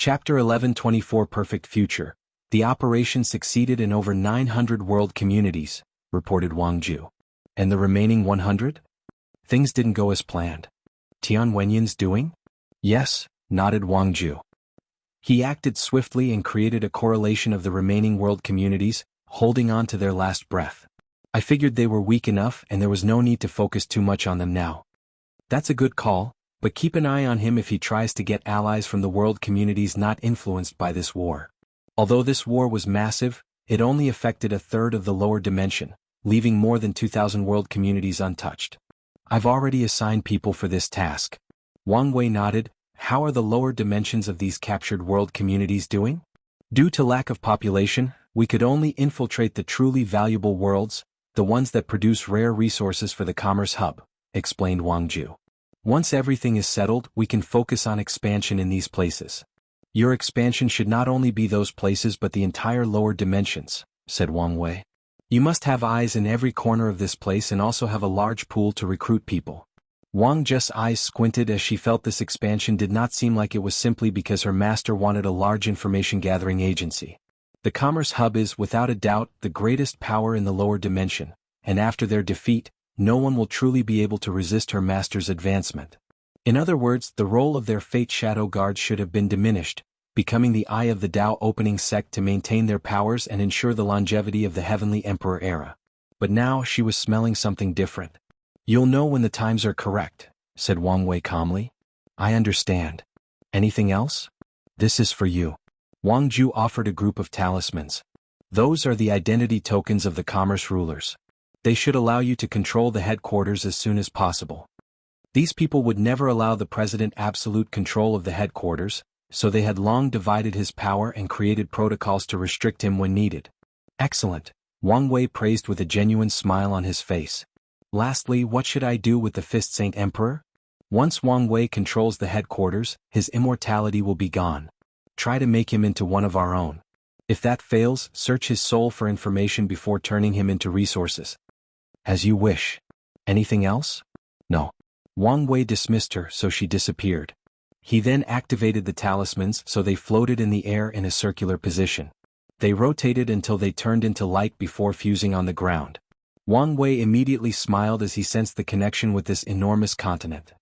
Chapter 1124 Perfect Future. The operation succeeded in over 900 world communities, reported Wang Ju. And the remaining 100? Things didn't go as planned. Tian Wenyan's doing? Yes, nodded Wang Ju. He acted swiftly and created a correlation of the remaining world communities, holding on to their last breath. I figured they were weak enough and there was no need to focus too much on them now. That's a good call, but keep an eye on him if he tries to get allies from the world communities not influenced by this war. Although this war was massive, it only affected a third of the lower dimension, leaving more than 2,000 world communities untouched. I've already assigned people for this task. Wang Wei nodded. How are the lower dimensions of these captured world communities doing? Due to lack of population, we could only infiltrate the truly valuable worlds, the ones that produce rare resources for the commerce hub, explained Wang Ju. Once everything is settled, we can focus on expansion in these places. Your expansion should not only be those places but the entire lower dimensions, said Wang Wei. You must have eyes in every corner of this place and also have a large pool to recruit people. Wang Ju's eyes squinted as she felt this expansion did not seem like it was simply because her master wanted a large information-gathering agency. The Commerce Hub is, without a doubt, the greatest power in the lower dimension, and after their defeat, no one will truly be able to resist her master's advancement. In other words, the role of their Fate Shadow Guards should have been diminished, becoming the eye of the Tao opening sect to maintain their powers and ensure the longevity of the Heavenly Emperor era. But now she was smelling something different. You'll know when the times are correct, said Wang Wei calmly. I understand. Anything else? This is for you. Wang Ju offered a group of talismans. Those are the identity tokens of the commerce rulers. They should allow you to control the headquarters as soon as possible. These people would never allow the president absolute control of the headquarters, so they had long divided his power and created protocols to restrict him when needed. Excellent, Wang Wei praised with a genuine smile on his face. Lastly, what should I do with the Fist Saint Emperor? Once Wang Wei controls the headquarters, his immortality will be gone. Try to make him into one of our own. If that fails, search his soul for information before turning him into resources. As you wish. Anything else? No. Wang Wei dismissed her, so she disappeared. He then activated the talismans so they floated in the air in a circular position. They rotated until they turned into light before fusing on the ground. Wang Wei immediately smiled as he sensed the connection with this enormous continent.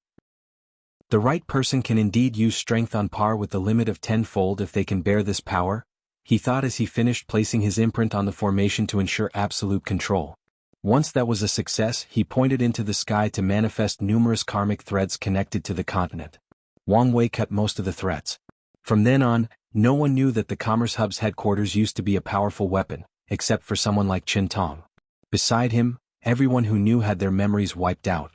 The right person can indeed use strength on par with the limit of tenfold if they can bear this power, he thought as he finished placing his imprint on the formation to ensure absolute control. Once that was a success, he pointed into the sky to manifest numerous karmic threads connected to the continent. Wang Wei cut most of the threats. From then on, no one knew that the Commerce Hub's headquarters used to be a powerful weapon, except for someone like Qin Tong. Beside him, everyone who knew had their memories wiped out.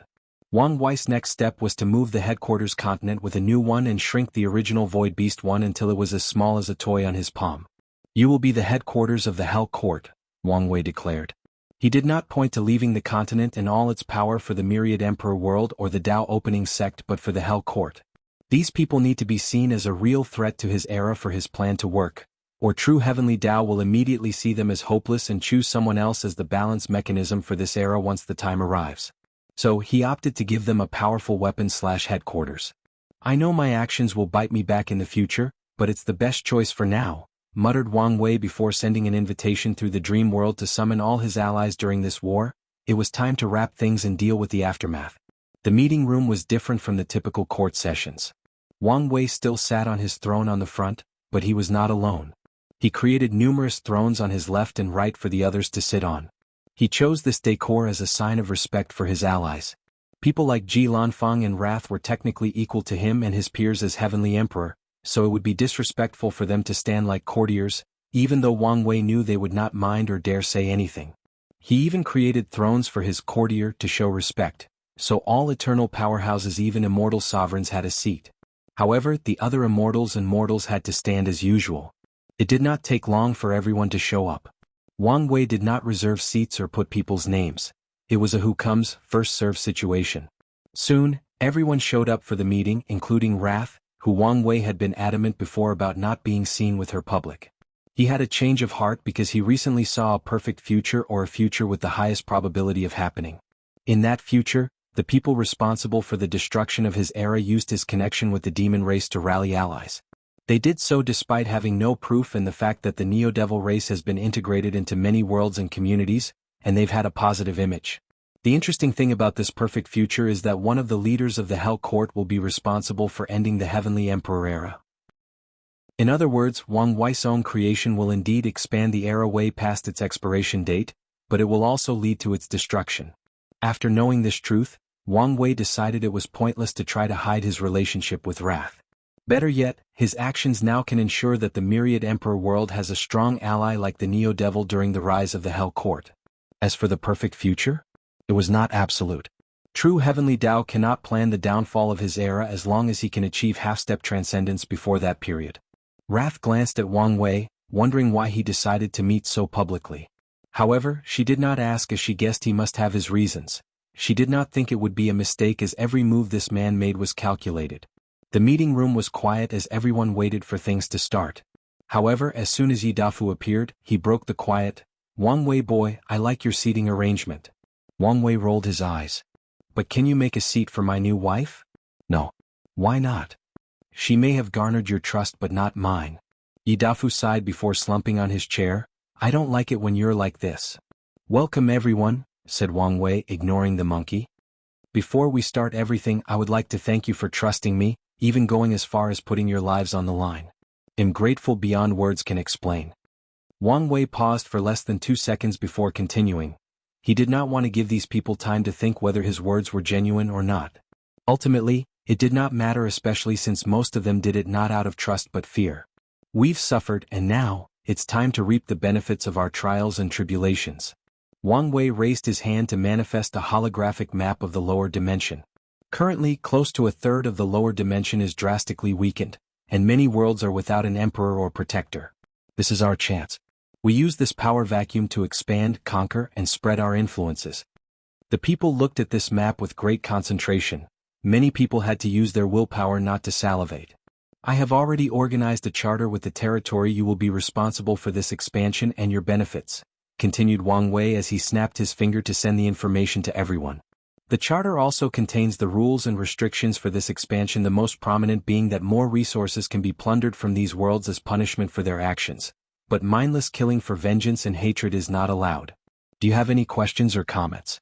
Wang Wei's next step was to move the headquarters continent with a new one and shrink the original Void Beast one until it was as small as a toy on his palm. You will be the headquarters of the Hell Court, Wang Wei declared. He did not point to leaving the continent and all its power for the Myriad Emperor world or the Tao opening sect but for the Hell Court. These people need to be seen as a real threat to his era for his plan to work, or true heavenly Tao will immediately see them as hopeless and choose someone else as the balance mechanism for this era once the time arrives. So he opted to give them a powerful weapon/headquarters. I know my actions will bite me back in the future, but it's the best choice for now, muttered Wang Wei before sending an invitation through the dream world to summon all his allies during this war. It was time to wrap things and deal with the aftermath. The meeting room was different from the typical court sessions. Wang Wei still sat on his throne on the front, but he was not alone. He created numerous thrones on his left and right for the others to sit on. He chose this decor as a sign of respect for his allies. People like Ji Lanfang and Wrath were technically equal to him and his peers as Heavenly Emperor, so it would be disrespectful for them to stand like courtiers, even though Wang Wei knew they would not mind or dare say anything. He even created thrones for his courtier to show respect, so all eternal powerhouses, even immortal sovereigns, had a seat. However, the other immortals and mortals had to stand as usual. It did not take long for everyone to show up. Wang Wei did not reserve seats or put people's names. It was a who comes, first served situation. Soon, everyone showed up for the meeting, including Wrath, who Wang Wei had been adamant before about not being seen with her public. He had a change of heart because he recently saw a perfect future, or a future with the highest probability of happening. In that future, the people responsible for the destruction of his era used his connection with the demon race to rally allies. They did so despite having no proof and the fact that the Neo-Devil race has been integrated into many worlds and communities, and they've had a positive image. The interesting thing about this perfect future is that one of the leaders of the Hell Court will be responsible for ending the Heavenly Emperor era. In other words, Wang Wei's own creation will indeed expand the era way past its expiration date, but it will also lead to its destruction. After knowing this truth, Wang Wei decided it was pointless to try to hide his relationship with Wrath. Better yet, his actions now can ensure that the Myriad Emperor world has a strong ally like the Neo-Devil during the rise of the Hell Court. As for the perfect future, it was not absolute. True Heavenly Tao cannot plan the downfall of his era as long as he can achieve half-step transcendence before that period. Wrath glanced at Wang Wei, wondering why he decided to meet so publicly. However, she did not ask as she guessed he must have his reasons. She did not think it would be a mistake as every move this man made was calculated. The meeting room was quiet as everyone waited for things to start. However, as soon as Yidafu appeared, he broke the quiet. "Wang Wei boy, I like your seating arrangement." Wang Wei rolled his eyes. "But can you make a seat for my new wife?" "No." "Why not?" "She may have garnered your trust but not mine." Yidafu sighed before slumping on his chair. "I don't like it when you're like this." "Welcome everyone," said Wang Wei, ignoring the monkey. "Before we start everything, I would like to thank you for trusting me, even going as far as putting your lives on the line. I'm grateful beyond words can explain." Wang Wei paused for less than 2 seconds before continuing. He did not want to give these people time to think whether his words were genuine or not. Ultimately, it did not matter, especially since most of them did it not out of trust but fear. "We've suffered and now, it's time to reap the benefits of our trials and tribulations." Wang Wei raised his hand to manifest a holographic map of the lower dimension. Currently, close to a third of the lower dimension is drastically weakened, and many worlds are without an emperor or protector. This is our chance. We use this power vacuum to expand, conquer, and spread our influences. The people looked at this map with great concentration. Many people had to use their willpower not to salivate. "I have already organized a charter with the territory. You will be responsible for this expansion and your benefits," continued Wang Wei as he snapped his finger to send the information to everyone. The charter also contains the rules and restrictions for this expansion, the most prominent being that more resources can be plundered from these worlds as punishment for their actions, but mindless killing for vengeance and hatred is not allowed. Do you have any questions or comments?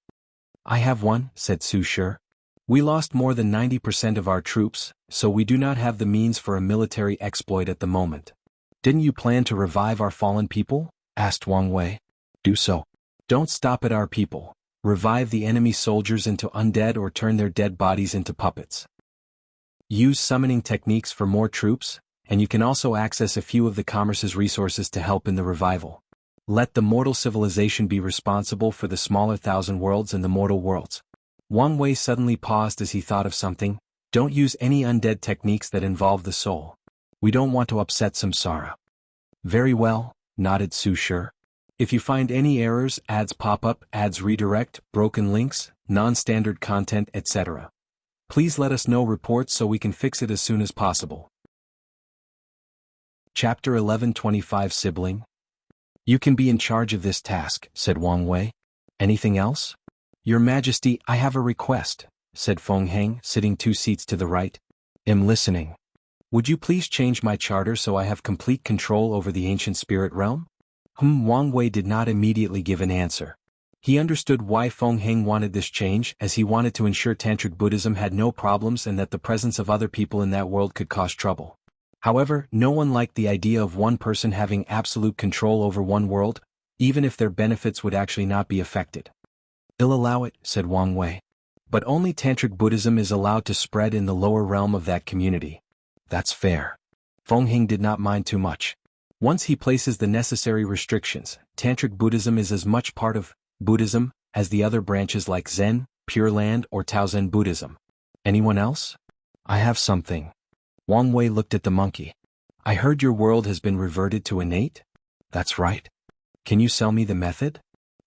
"I have one," said Su Shi. "We lost more than 90% of our troops, so we do not have the means for a military exploit at the moment." "Didn't you plan to revive our fallen people?" asked Wang Wei. "Do so. Don't stop at our people. Revive the enemy soldiers into undead or turn their dead bodies into puppets. Use summoning techniques for more troops, and you can also access a few of the commerce's resources to help in the revival. Let the mortal civilization be responsible for the smaller thousand worlds and the mortal worlds." Wang Wei suddenly paused as he thought of something. "Don't use any undead techniques that involve the soul. We don't want to upset Samsara." "Very well," nodded Su Shi. "If you find any errors, ads pop up, ads redirect, broken links, non-standard content, etc. please let us know reports so we can fix it as soon as possible." Chapter 11:25 Sibling. "You can be in charge of this task," said Wang Wei. "Anything else?" "Your Majesty, I have a request," said Feng Heng, sitting 2 seats to the right. "Am listening." "Would you please change my charter so I have complete control over the ancient spirit realm?" Wang Wei did not immediately give an answer. He understood why Feng Heng wanted this change, as he wanted to ensure Tantric Buddhism had no problems and that the presence of other people in that world could cause trouble. However, no one liked the idea of one person having absolute control over one world, even if their benefits would actually not be affected. "I'll allow it," said Wang Wei. "But only Tantric Buddhism is allowed to spread in the lower realm of that community." "That's fair." Feng Heng did not mind too much. Once he places the necessary restrictions, Tantric Buddhism is as much part of Buddhism as the other branches like Zen, Pure Land, or Taozen Buddhism. "Anyone else?" "I have something." Wang Wei looked at the monkey. "I heard your world has been reverted to innate?" "That's right." "Can you sell me the method?"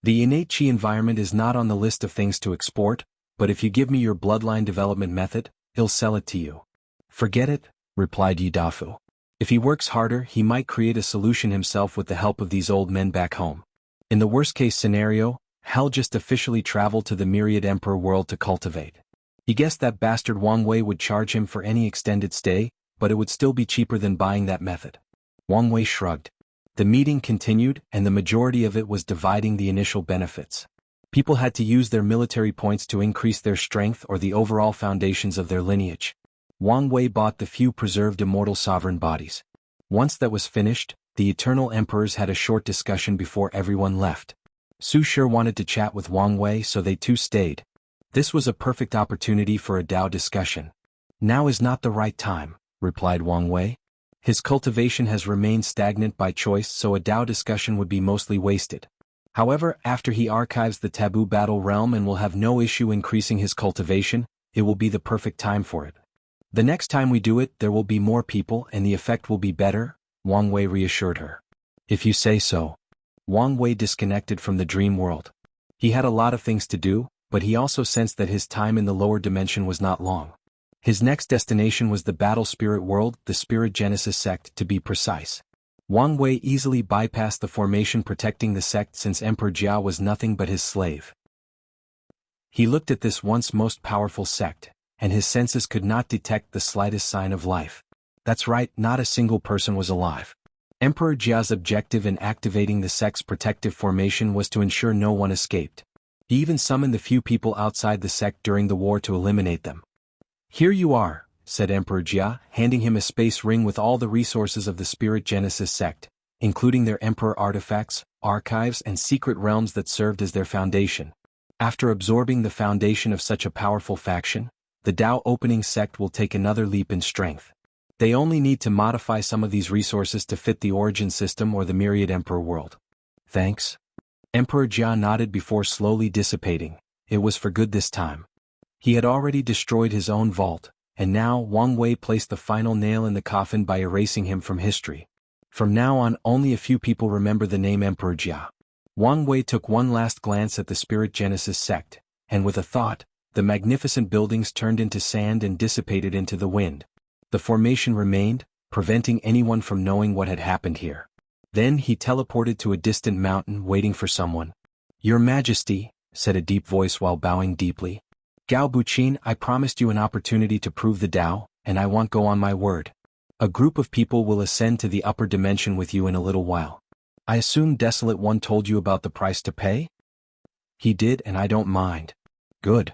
"The innate chi environment is not on the list of things to export, but if you give me your bloodline development method, I'll sell it to you." "Forget it," replied Yidafu. "If he works harder, he might create a solution himself with the help of these old men back home. In the worst-case scenario, Hal just officially traveled to the Myriad Emperor world to cultivate." He guessed that bastard Wang Wei would charge him for any extended stay, but it would still be cheaper than buying that method. Wang Wei shrugged. The meeting continued, and the majority of it was dividing the initial benefits. People had to use their military points to increase their strength or the overall foundations of their lineage. Wang Wei bought the few preserved immortal sovereign bodies. Once that was finished, the eternal emperors had a short discussion before everyone left. Su Shi wanted to chat with Wang Wei, so they too stayed. This was a perfect opportunity for a Dao discussion. Now is not the right time, replied Wang Wei. His cultivation has remained stagnant by choice, so a Dao discussion would be mostly wasted. However, after he archives the taboo battle realm and will have no issue increasing his cultivation, it will be the perfect time for it. The next time we do it, there will be more people and the effect will be better, Wang Wei reassured her. If you say so. Wang Wei disconnected from the dream world. He had a lot of things to do, but he also sensed that his time in the lower dimension was not long. His next destination was the battle spirit world, the Spirit Genesis sect to be precise. Wang Wei easily bypassed the formation protecting the sect since Emperor Jia was nothing but his slave. He looked at this once most powerful sect, and his senses could not detect the slightest sign of life. That's right, not a single person was alive. Emperor Jia's objective in activating the sect's protective formation was to ensure no one escaped. He even summoned the few people outside the sect during the war to eliminate them. Here you are, said Emperor Jia, handing him a space ring with all the resources of the Spirit Genesis sect, including their emperor artifacts, archives, and secret realms that served as their foundation. After absorbing the foundation of such a powerful faction, the Dao opening sect will take another leap in strength. They only need to modify some of these resources to fit the origin system or the myriad emperor world. Thanks. Emperor Jia nodded before slowly dissipating. It was for good this time. He had already destroyed his own vault, and now Wang Wei placed the final nail in the coffin by erasing him from history. From now on, only a few people remember the name Emperor Jia. Wang Wei took one last glance at the Spirit Genesis sect, and with a thought, the magnificent buildings turned into sand and dissipated into the wind. The formation remained, preventing anyone from knowing what had happened here. Then he teleported to a distant mountain waiting for someone. Your Majesty, said a deep voice while bowing deeply. Gao Buqin, I promised you an opportunity to prove the Dao, and I won't go on my word. A group of people will ascend to the upper dimension with you in a little while. I assume Desolate One told you about the price to pay? He did, and I don't mind. Good.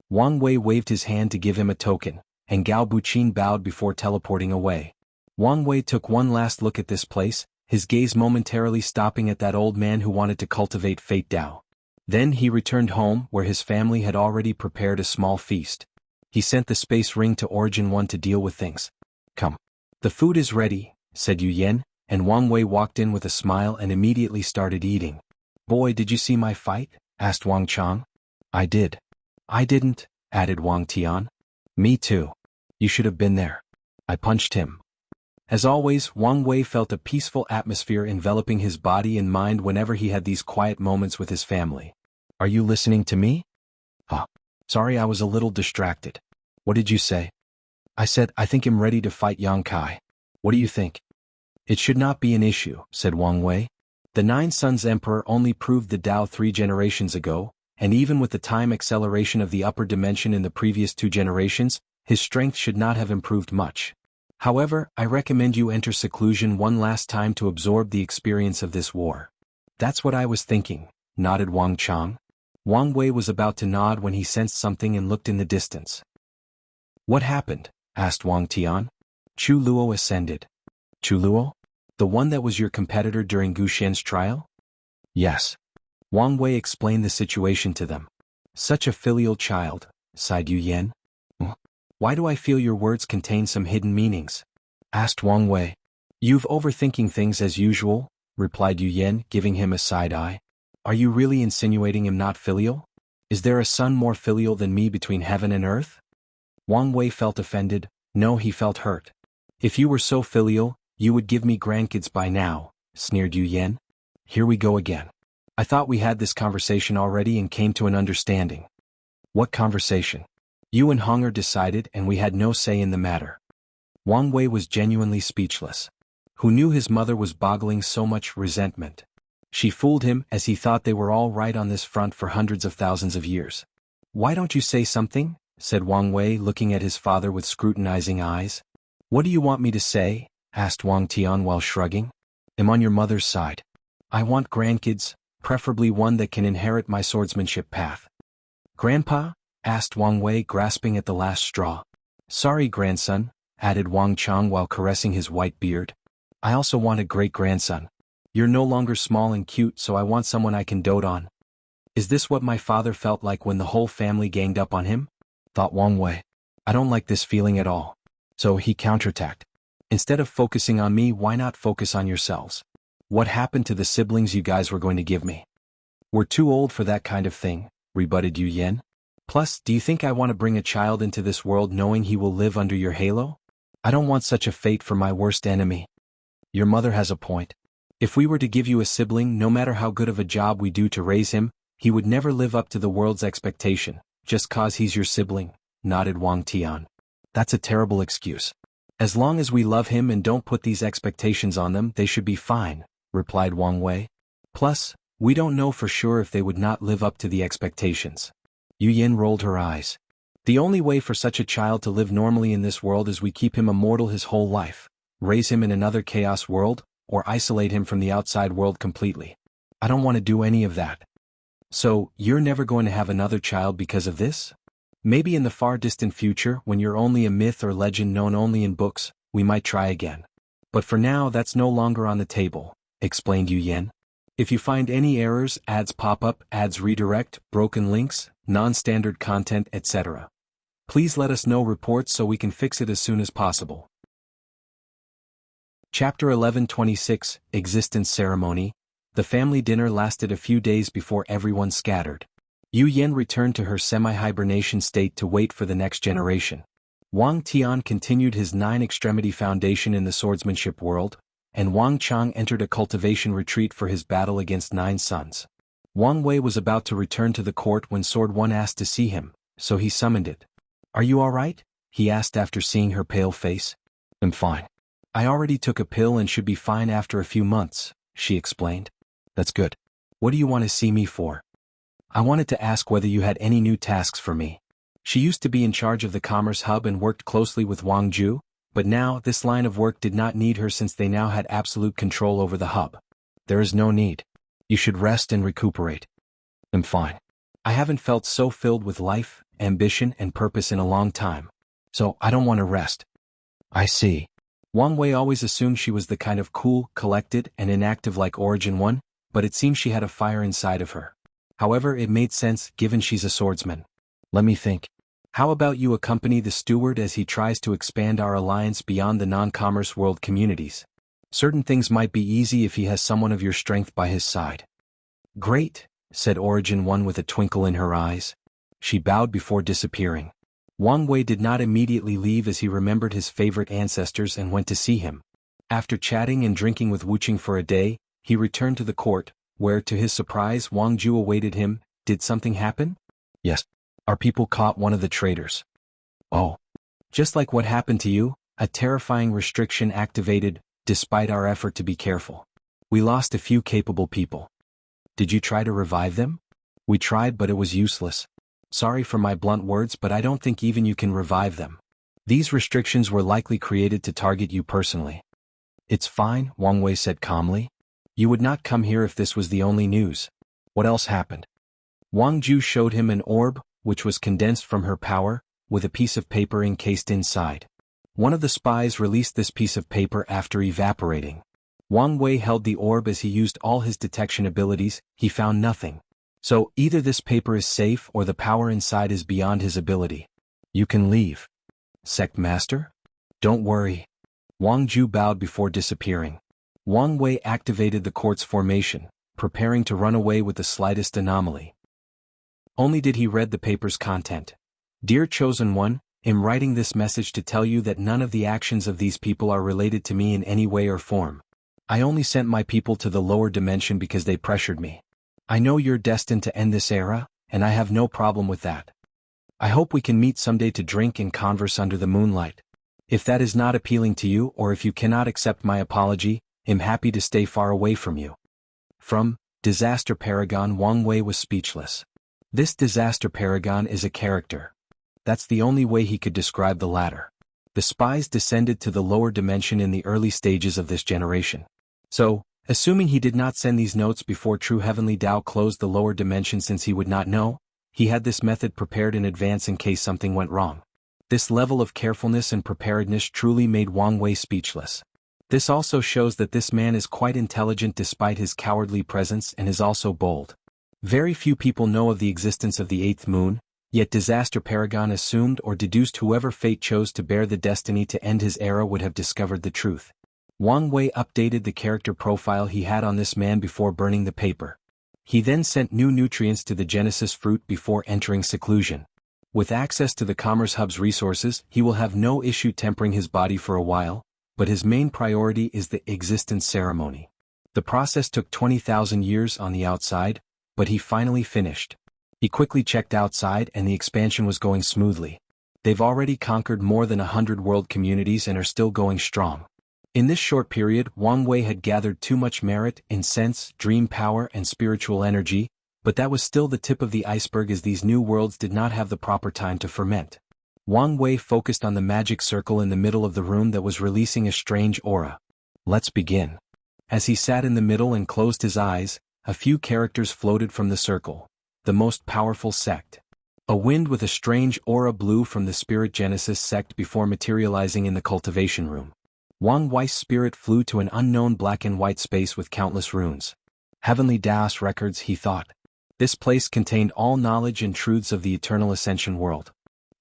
Wang Wei waved his hand to give him a token, and Gao Buqin bowed before teleporting away. Wang Wei took one last look at this place, his gaze momentarily stopping at that old man who wanted to cultivate Fate Dao. Then he returned home where his family had already prepared a small feast. He sent the space ring to Origin 1 to deal with things. Come. The food is ready, said Yu Yen, and Wang Wei walked in with a smile and immediately started eating. Boy, did you see my fight? Asked Wang Chang. I did. I didn't, added Wang Tian. Me too. You should have been there. I punched him. As always, Wang Wei felt a peaceful atmosphere enveloping his body and mind whenever he had these quiet moments with his family. Are you listening to me? Sorry, I was a little distracted. What did you say? I said, I think I'm ready to fight Yang Kai. What do you think? It should not be an issue, said Wang Wei. The Nine Sons Emperor only proved the Dao 3 generations ago, and even with the time acceleration of the upper dimension in the previous 2 generations, his strength should not have improved much. However, I recommend you enter seclusion one last time to absorb the experience of this war. That's what I was thinking, nodded Wang Chang. Wang Wei was about to nod when he sensed something and looked in the distance. What happened? Asked Wang Tian. Chu Luo ascended. Chu Luo? The one that was your competitor during Gu Xian's trial? Yes. Wang Wei explained the situation to them. Such a filial child, sighed Yu Yen. Why do I feel your words contain some hidden meanings? Asked Wang Wei. You've overthinking things as usual, replied Yu Yen, giving him a side eye. Are you really insinuating I'm not filial? Is there a son more filial than me between heaven and earth? Wang Wei felt offended. No, he felt hurt. If you were so filial, you would give me grandkids by now, sneered Yu Yen. Here we go again. I thought we had this conversation already and came to an understanding. What conversation? You and Honger decided and we had no say in the matter. Wang Wei was genuinely speechless. Who knew his mother was boggling so much resentment? She fooled him as he thought they were all right on this front for hundreds of thousands of years. Why don't you say something? Said Wang Wei, looking at his father with scrutinizing eyes. What do you want me to say? Asked Wang Tian while shrugging. I'm on your mother's side. I want grandkids, preferably one that can inherit my swordsmanship path. Grandpa? Asked Wang Wei, grasping at the last straw. Sorry, grandson, added Wang Chang while caressing his white beard. I also want a great-grandson. You're no longer small and cute, so I want someone I can dote on. Is this what my father felt like when the whole family ganged up on him? Thought Wang Wei. I don't like this feeling at all. So he counterattacked. Instead of focusing on me, why not focus on yourselves? What happened to the siblings you guys were going to give me? We're too old for that kind of thing, rebutted Yu Yen. Plus, do you think I want to bring a child into this world knowing he will live under your halo? I don't want such a fate for my worst enemy. Your mother has a point. If we were to give you a sibling, no matter how good of a job we do to raise him, he would never live up to the world's expectation, just cause he's your sibling, nodded Wang Tian. That's a terrible excuse. As long as we love him and don't put these expectations on them, they should be fine, replied Wang Wei. Plus, we don't know for sure if they would not live up to the expectations. Yu Yin rolled her eyes. The only way for such a child to live normally in this world is we keep him immortal his whole life, raise him in another chaos world, or isolate him from the outside world completely. I don't want to do any of that. So, you're never going to have another child because of this? Maybe in the far distant future, when you're only a myth or legend known only in books, we might try again. But for now, that's no longer on the table, explained Yu Yen. If you find any errors, ads pop up, ads redirect, broken links, non-standard content, etc., please let us know reports so we can fix it as soon as possible. Chapter 1126, Existence Ceremony. The family dinner lasted a few days before everyone scattered. Yu Yen returned to her semi-hibernation state to wait for the next generation. Wang Tian continued his 9-extremity foundation in the swordsmanship world, and Wang Chang entered a cultivation retreat for his battle against 9 sons. Wang Wei was about to return to the court when Sword One asked to see him, so he summoned it. Are you all right? He asked after seeing her pale face. I'm fine. I already took a pill and should be fine after a few months, she explained. That's good. What do you want to see me for? I wanted to ask whether you had any new tasks for me. She used to be in charge of the Commerce Hub and worked closely with Wang Ju, but now this line of work did not need her since they now had absolute control over the hub. There is no need. You should rest and recuperate. I'm fine. I haven't felt so filled with life, ambition, and purpose in a long time. So I don't want to rest. I see. Wang Wei always assumed she was the kind of cool, collected, and inactive like Origin One, but it seems she had a fire inside of her. However, it made sense given she's a swordsman. Let me think. How about you accompany the steward as he tries to expand our alliance beyond the non-commerce world communities? Certain things might be easy if he has someone of your strength by his side. Great, said Origin One with a twinkle in her eyes. She bowed before disappearing. Wang Wei did not immediately leave as he remembered his favorite ancestors and went to see him. After chatting and drinking with Wuxia for a day, he returned to the court, where to his surprise Wang Ju awaited him. Did something happen? Yes. Our people caught one of the traitors. Oh. Just like what happened to you, a terrifying restriction activated, despite our effort to be careful. We lost a few capable people. Did you try to revive them? We tried, but it was useless. Sorry for my blunt words, but I don't think even you can revive them. These restrictions were likely created to target you personally. It's fine, Wang Wei said calmly. You would not come here if this was the only news. What else happened? Wang Ju showed him an orb, which was condensed from her power, with a piece of paper encased inside. One of the spies released this piece of paper after evaporating. Wang Wei held the orb as he used all his detection abilities. He found nothing. So, either this paper is safe or the power inside is beyond his ability. You can leave. Sect Master? Don't worry. Wang Ju bowed before disappearing. Wang Wei activated the court's formation, preparing to run away with the slightest anomaly. Only did he read the paper's content. Dear Chosen One, I'm writing this message to tell you that none of the actions of these people are related to me in any way or form. I only sent my people to the lower dimension because they pressured me. I know you're destined to end this era, and I have no problem with that. I hope we can meet someday to drink and converse under the moonlight. If that is not appealing to you or if you cannot accept my apology, I'm happy to stay far away from you. From Disaster Paragon. Wang Wei was speechless. This Disaster Paragon is a character. That's the only way he could describe the latter. The spies descended to the lower dimension in the early stages of this generation. So, assuming he did not send these notes before True Heavenly Tao closed the lower dimension since he would not know, he had this method prepared in advance in case something went wrong. This level of carefulness and preparedness truly made Wang Wei speechless. This also shows that this man is quite intelligent despite his cowardly presence and is also bold. Very few people know of the existence of the eighth moon, yet Disaster Paragon assumed or deduced whoever fate chose to bear the destiny to end his era would have discovered the truth. Wang Wei updated the character profile he had on this man before burning the paper. He then sent new nutrients to the Genesis fruit before entering seclusion. With access to the Commerce Hub's resources, he will have no issue tempering his body for a while, but his main priority is the existence ceremony. The process took 20,000 years on the outside, but he finally finished. He quickly checked outside and the expansion was going smoothly. They've already conquered more than 100 world communities and are still going strong. In this short period, Wang Wei had gathered too much merit, incense, dream power and spiritual energy, but that was still the tip of the iceberg as these new worlds did not have the proper time to ferment. Wang Wei focused on the magic circle in the middle of the room that was releasing a strange aura. Let's begin. As he sat in the middle and closed his eyes, a few characters floated from the circle. The most powerful sect. A wind with a strange aura blew from the Spirit Genesis sect before materializing in the cultivation room. Wang Wei's spirit flew to an unknown black and white space with countless runes. Heavenly Daos records, he thought. This place contained all knowledge and truths of the eternal ascension world.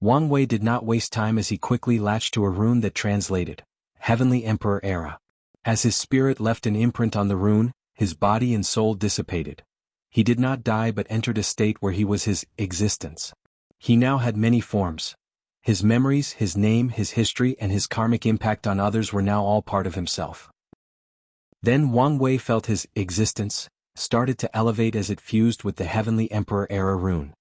Wang Wei did not waste time as he quickly latched to a rune that translated, Heavenly Emperor Era. As his spirit left an imprint on the rune, his body and soul dissipated. He did not die but entered a state where he was his existence. He now had many forms. His memories, his name, his history and his karmic impact on others were now all part of himself. Then Wang Wei felt his existence started to elevate as it fused with the Heavenly Emperor Era rune.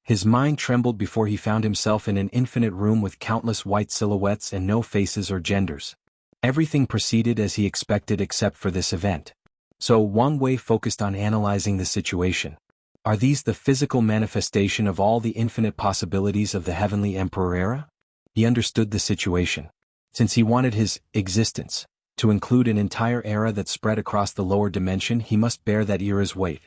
His mind trembled before he found himself in an infinite room with countless white silhouettes and no faces or genders. Everything proceeded as he expected except for this event. So Wang Wei focused on analyzing the situation. Are these the physical manifestation of all the infinite possibilities of the Heavenly Emperor Era? He understood the situation. Since he wanted his existence to include an entire era that spread across the lower dimension, he must bear that era's weight.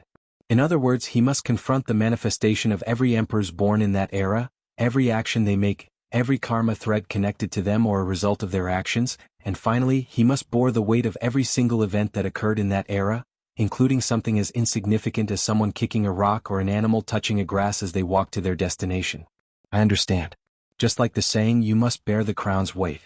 In other words, he must confront the manifestation of every emperors born in that era, every action they make, every karma thread connected to them or a result of their actions, and finally, he must bore the weight of every single event that occurred in that era, including something as insignificant as someone kicking a rock or an animal touching a grass as they walk to their destination. I understand. Just like the saying, you must bear the crown's weight.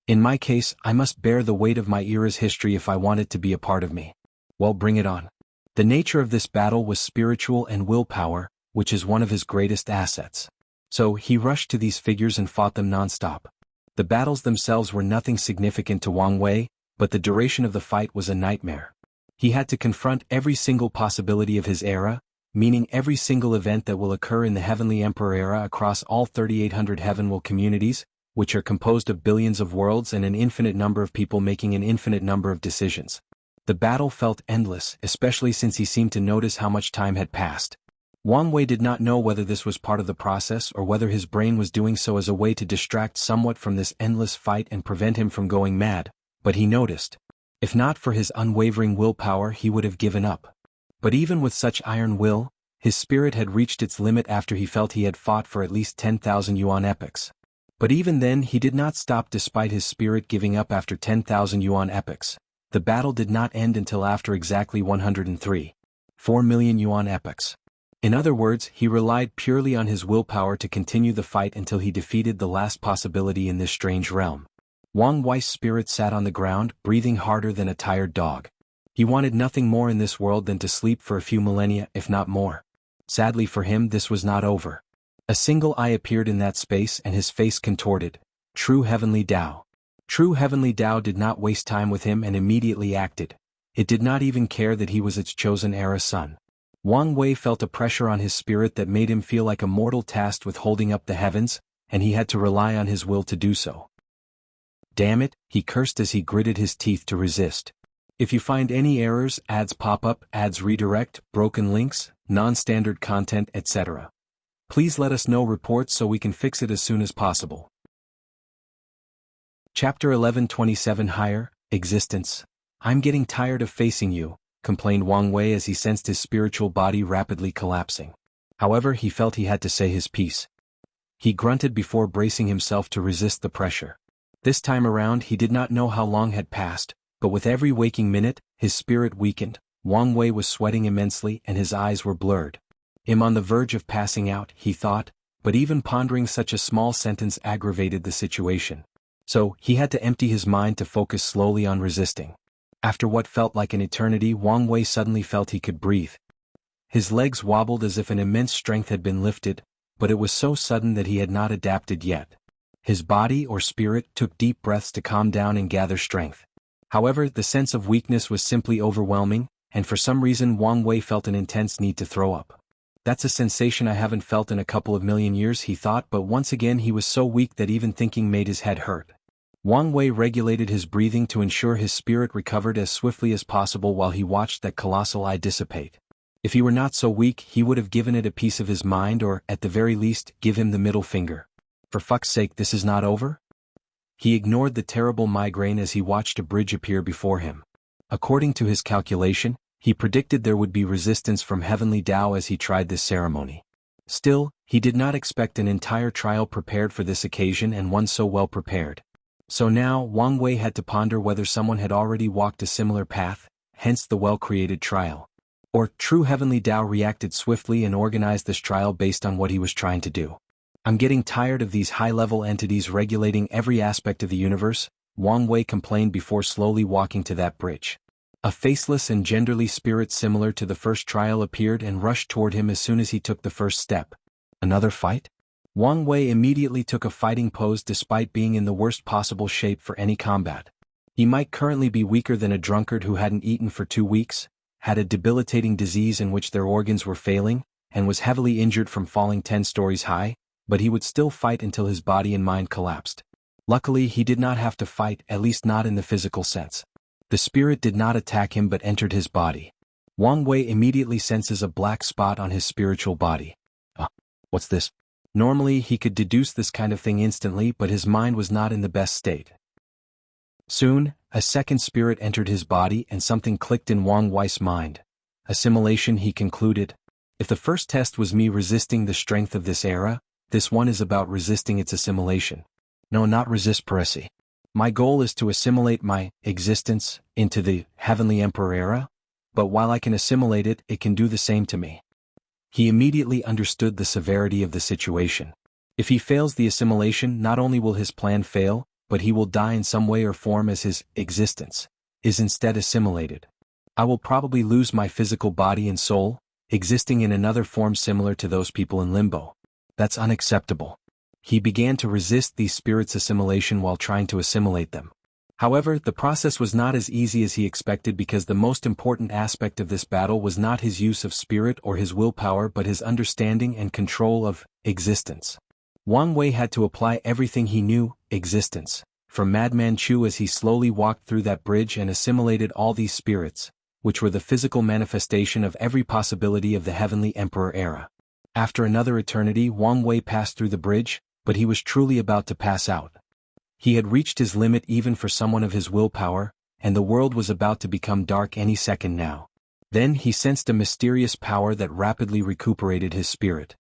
In my case, I must bear the weight of my era's history if I want it to be a part of me. Well, bring it on. The nature of this battle was spiritual and willpower, which is one of his greatest assets. So he rushed to these figures and fought them non-stop. The battles themselves were nothing significant to Wang Wei, but the duration of the fight was a nightmare. He had to confront every single possibility of his era, meaning every single event that will occur in the Heavenly Emperor Era across all 3,800 Heavenworld communities, which are composed of billions of worlds and an infinite number of people making an infinite number of decisions. The battle felt endless, especially since he seemed to notice how much time had passed. Wang Wei did not know whether this was part of the process or whether his brain was doing so as a way to distract somewhat from this endless fight and prevent him from going mad, but he noticed. If not for his unwavering willpower, he would have given up. But even with such iron will, his spirit had reached its limit after he felt he had fought for at least 10,000 yuan epochs. But even then he did not stop despite his spirit giving up after 10,000 yuan epochs. The battle did not end until after exactly 103.4 million yuan epochs. In other words, he relied purely on his willpower to continue the fight until he defeated the last possibility in this strange realm. Wang Wei's spirit sat on the ground, breathing harder than a tired dog. He wanted nothing more in this world than to sleep for a few millennia, if not more. Sadly for him, this was not over. A single eye appeared in that space and his face contorted. True Heavenly Tao. True Heavenly Tao did not waste time with him and immediately acted. It did not even care that he was its chosen era son. Wang Wei felt a pressure on his spirit that made him feel like a mortal tasked with holding up the heavens, and he had to rely on his will to do so. Damn it, he cursed as he gritted his teeth to resist. If you find any errors, ads pop up, ads redirect, broken links, non-standard content, etc. Please let us know reports so we can fix it as soon as possible. Chapter 1127 Higher, Existence. I'm getting tired of facing you, complained Wang Wei as he sensed his spiritual body rapidly collapsing. However, he felt he had to say his piece. He grunted before bracing himself to resist the pressure. This time around he did not know how long had passed, but with every waking minute, his spirit weakened. Wang Wei was sweating immensely and his eyes were blurred. I'm on the verge of passing out, he thought, but even pondering such a small sentence aggravated the situation. So, he had to empty his mind to focus slowly on resisting. After what felt like an eternity, Wang Wei suddenly felt he could breathe. His legs wobbled as if an immense strength had been lifted, but it was so sudden that he had not adapted yet. His body or spirit took deep breaths to calm down and gather strength. However, the sense of weakness was simply overwhelming, and for some reason Wang Wei felt an intense need to throw up. That's a sensation I haven't felt in a couple of million years, he thought, but once again he was so weak that even thinking made his head hurt. Wang Wei regulated his breathing to ensure his spirit recovered as swiftly as possible while he watched that colossal eye dissipate. If he were not so weak, he would have given it a piece of his mind or, at the very least, give him the middle finger. For fuck's sake, this is not over? He ignored the terrible migraine as he watched a bridge appear before him. According to his calculation, he predicted there would be resistance from heavenly Tao as he tried this ceremony. Still, he did not expect an entire trial prepared for this occasion and one so well prepared. So now, Wang Wei had to ponder whether someone had already walked a similar path, hence the well-created trial. Or, true heavenly Tao reacted swiftly and organized this trial based on what he was trying to do. I'm getting tired of these high-level entities regulating every aspect of the universe, Wang Wei complained before slowly walking to that bridge. A faceless and genderly spirit similar to the first trial appeared and rushed toward him as soon as he took the first step. Another fight? Wang Wei immediately took a fighting pose despite being in the worst possible shape for any combat. He might currently be weaker than a drunkard who hadn't eaten for 2 weeks, had a debilitating disease in which their organs were failing, and was heavily injured from falling 10 stories high, but he would still fight until his body and mind collapsed. Luckily, he did not have to fight, at least not in the physical sense. The spirit did not attack him but entered his body. Wang Wei immediately senses a black spot on his spiritual body. What's this? Normally he could deduce this kind of thing instantly, but his mind was not in the best state. Soon, a second spirit entered his body and something clicked in Wang Wei's mind. Assimilation, he concluded. If the first test was me resisting the strength of this era, this one is about resisting its assimilation. No, not resist Parisi. My goal is to assimilate my existence into the Heavenly Emperor era, but while I can assimilate it, it can do the same to me. He immediately understood the severity of the situation. If he fails the assimilation, not only will his plan fail, but he will die in some way or form as his existence is instead assimilated. I will probably lose my physical body and soul, existing in another form similar to those people in limbo. That's unacceptable. He began to resist these spirits' assimilation while trying to assimilate them. However, the process was not as easy as he expected because the most important aspect of this battle was not his use of spirit or his willpower but his understanding and control of existence. Wang Wei had to apply everything he knew, existence, from Madman Chu as he slowly walked through that bridge and assimilated all these spirits, which were the physical manifestation of every possibility of the Heavenly Emperor era. After another eternity, Wang Wei passed through the bridge, but he was truly about to pass out. He had reached his limit even for someone of his willpower, and the world was about to become dark any second now. Then he sensed a mysterious power that rapidly recuperated his spirit.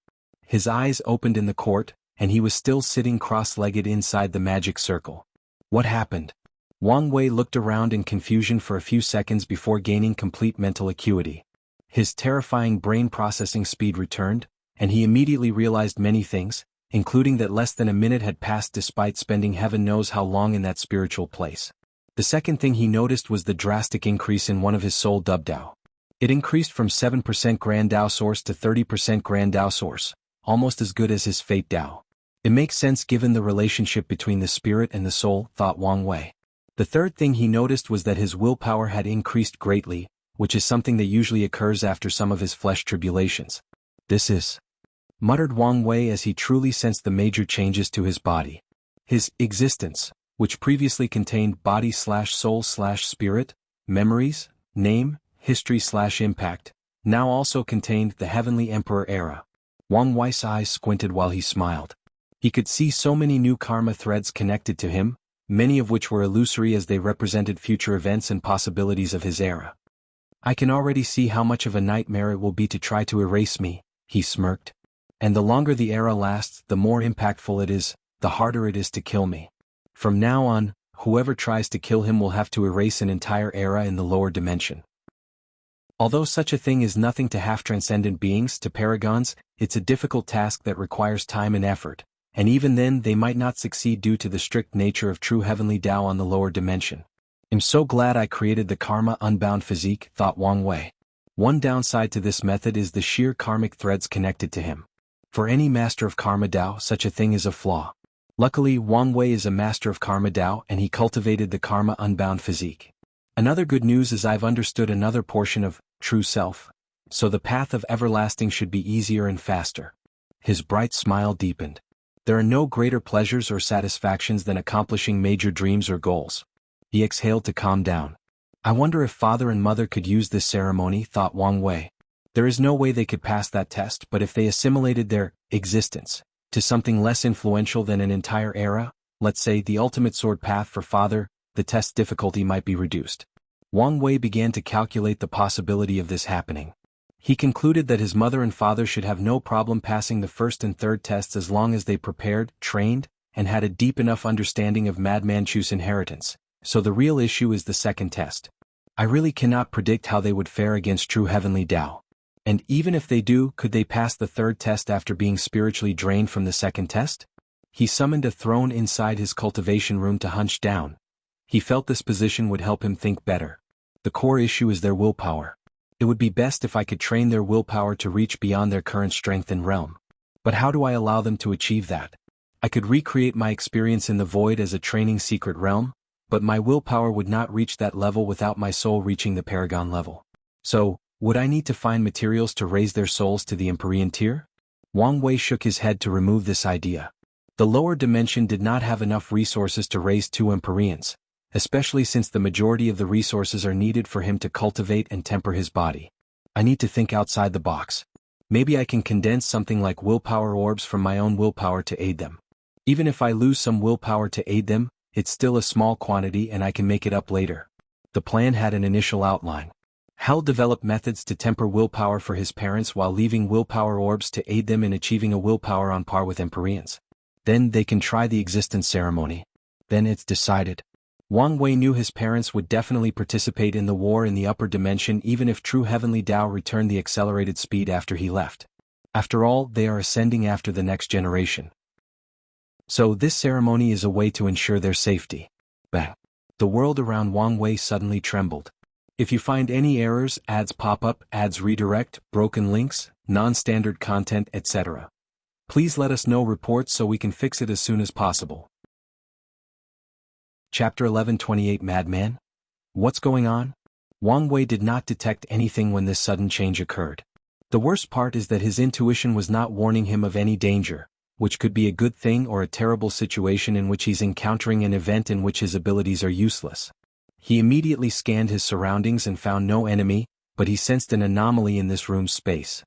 His eyes opened in the court, and he was still sitting cross-legged inside the magic circle. What happened? Wang Wei looked around in confusion for a few seconds before gaining complete mental acuity. His terrifying brain processing speed returned, and he immediately realized many things, including that less than a minute had passed despite spending heaven knows how long in that spiritual place. The second thing he noticed was the drastic increase in one of his soul dub Dao. It increased from 7% Grand Dao Source to 30% Grand Dao Source, almost as good as his Fate Dao. It makes sense given the relationship between the spirit and the soul, thought Wang Wei. The third thing he noticed was that his willpower had increased greatly, which is something that usually occurs after some of his flesh tribulations. This is, muttered Wang Wei as he truly sensed the major changes to his body. His existence, which previously contained body/soul/spirit, memories, name, history/impact, now also contained the Heavenly Emperor era. Wang Wei's eyes squinted while he smiled. He could see so many new karma threads connected to him, many of which were illusory as they represented future events and possibilities of his era. I can already see how much of a nightmare it will be to try to erase me, he smirked. And the longer the era lasts, the more impactful it is, the harder it is to kill me. From now on, whoever tries to kill him will have to erase an entire era in the lower dimension. Although such a thing is nothing to half-transcendent beings, to paragons, it's a difficult task that requires time and effort, and even then they might not succeed due to the strict nature of true heavenly Tao on the lower dimension. I'm so glad I created the karma-unbound physique, thought Wang Wei. One downside to this method is the sheer karmic threads connected to him. For any master of karma Tao, such a thing is a flaw. Luckily, Wang Wei is a master of karma Tao and he cultivated the karma-unbound physique. Another good news is I've understood another portion of true self, so the path of everlasting should be easier and faster. His bright smile deepened. There are no greater pleasures or satisfactions than accomplishing major dreams or goals. He exhaled to calm down. I wonder if father and mother could use this ceremony, thought Wang Wei. There is no way they could pass that test, but if they assimilated their existence to something less influential than an entire era, let's say the ultimate sword path for father, the test's difficulty might be reduced. Wang Wei began to calculate the possibility of this happening. He concluded that his mother and father should have no problem passing the first and third tests as long as they prepared, trained, and had a deep enough understanding of Madman Chu's inheritance, so the real issue is the second test. I really cannot predict how they would fare against true heavenly Tao. And even if they do, could they pass the third test after being spiritually drained from the second test? He summoned a throne inside his cultivation room to hunch down. He felt this position would help him think better. The core issue is their willpower. It would be best if I could train their willpower to reach beyond their current strength and realm. But how do I allow them to achieve that? I could recreate my experience in the void as a training secret realm, but my willpower would not reach that level without my soul reaching the paragon level. So, would I need to find materials to raise their souls to the Empyrean tier? Wang Wei shook his head to remove this idea. The lower dimension did not have enough resources to raise 2 Empyreans, especially since the majority of the resources are needed for him to cultivate and temper his body. I need to think outside the box. Maybe I can condense something like willpower orbs from my own willpower to aid them. Even if I lose some willpower to aid them, it's still a small quantity and I can make it up later. The plan had an initial outline. Hal developed methods to temper willpower for his parents while leaving willpower orbs to aid them in achieving a willpower on par with Empyreans. Then they can try the existence ceremony. Then it's decided. Wang Wei knew his parents would definitely participate in the war in the upper dimension even if true heavenly Tao returned the accelerated speed after he left. After all, they are ascending after the next generation. So this ceremony is a way to ensure their safety. Bang. The world around Wang Wei suddenly trembled. If you find any errors, ads pop up, ads redirect, broken links, non-standard content, etc., please let us know reports so we can fix it as soon as possible. Chapter 1128 Madman? What's going on? Wang Wei did not detect anything when this sudden change occurred. The worst part is that his intuition was not warning him of any danger, which could be a good thing or a terrible situation in which he's encountering an event in which his abilities are useless. He immediately scanned his surroundings and found no enemy, but he sensed an anomaly in this room's space.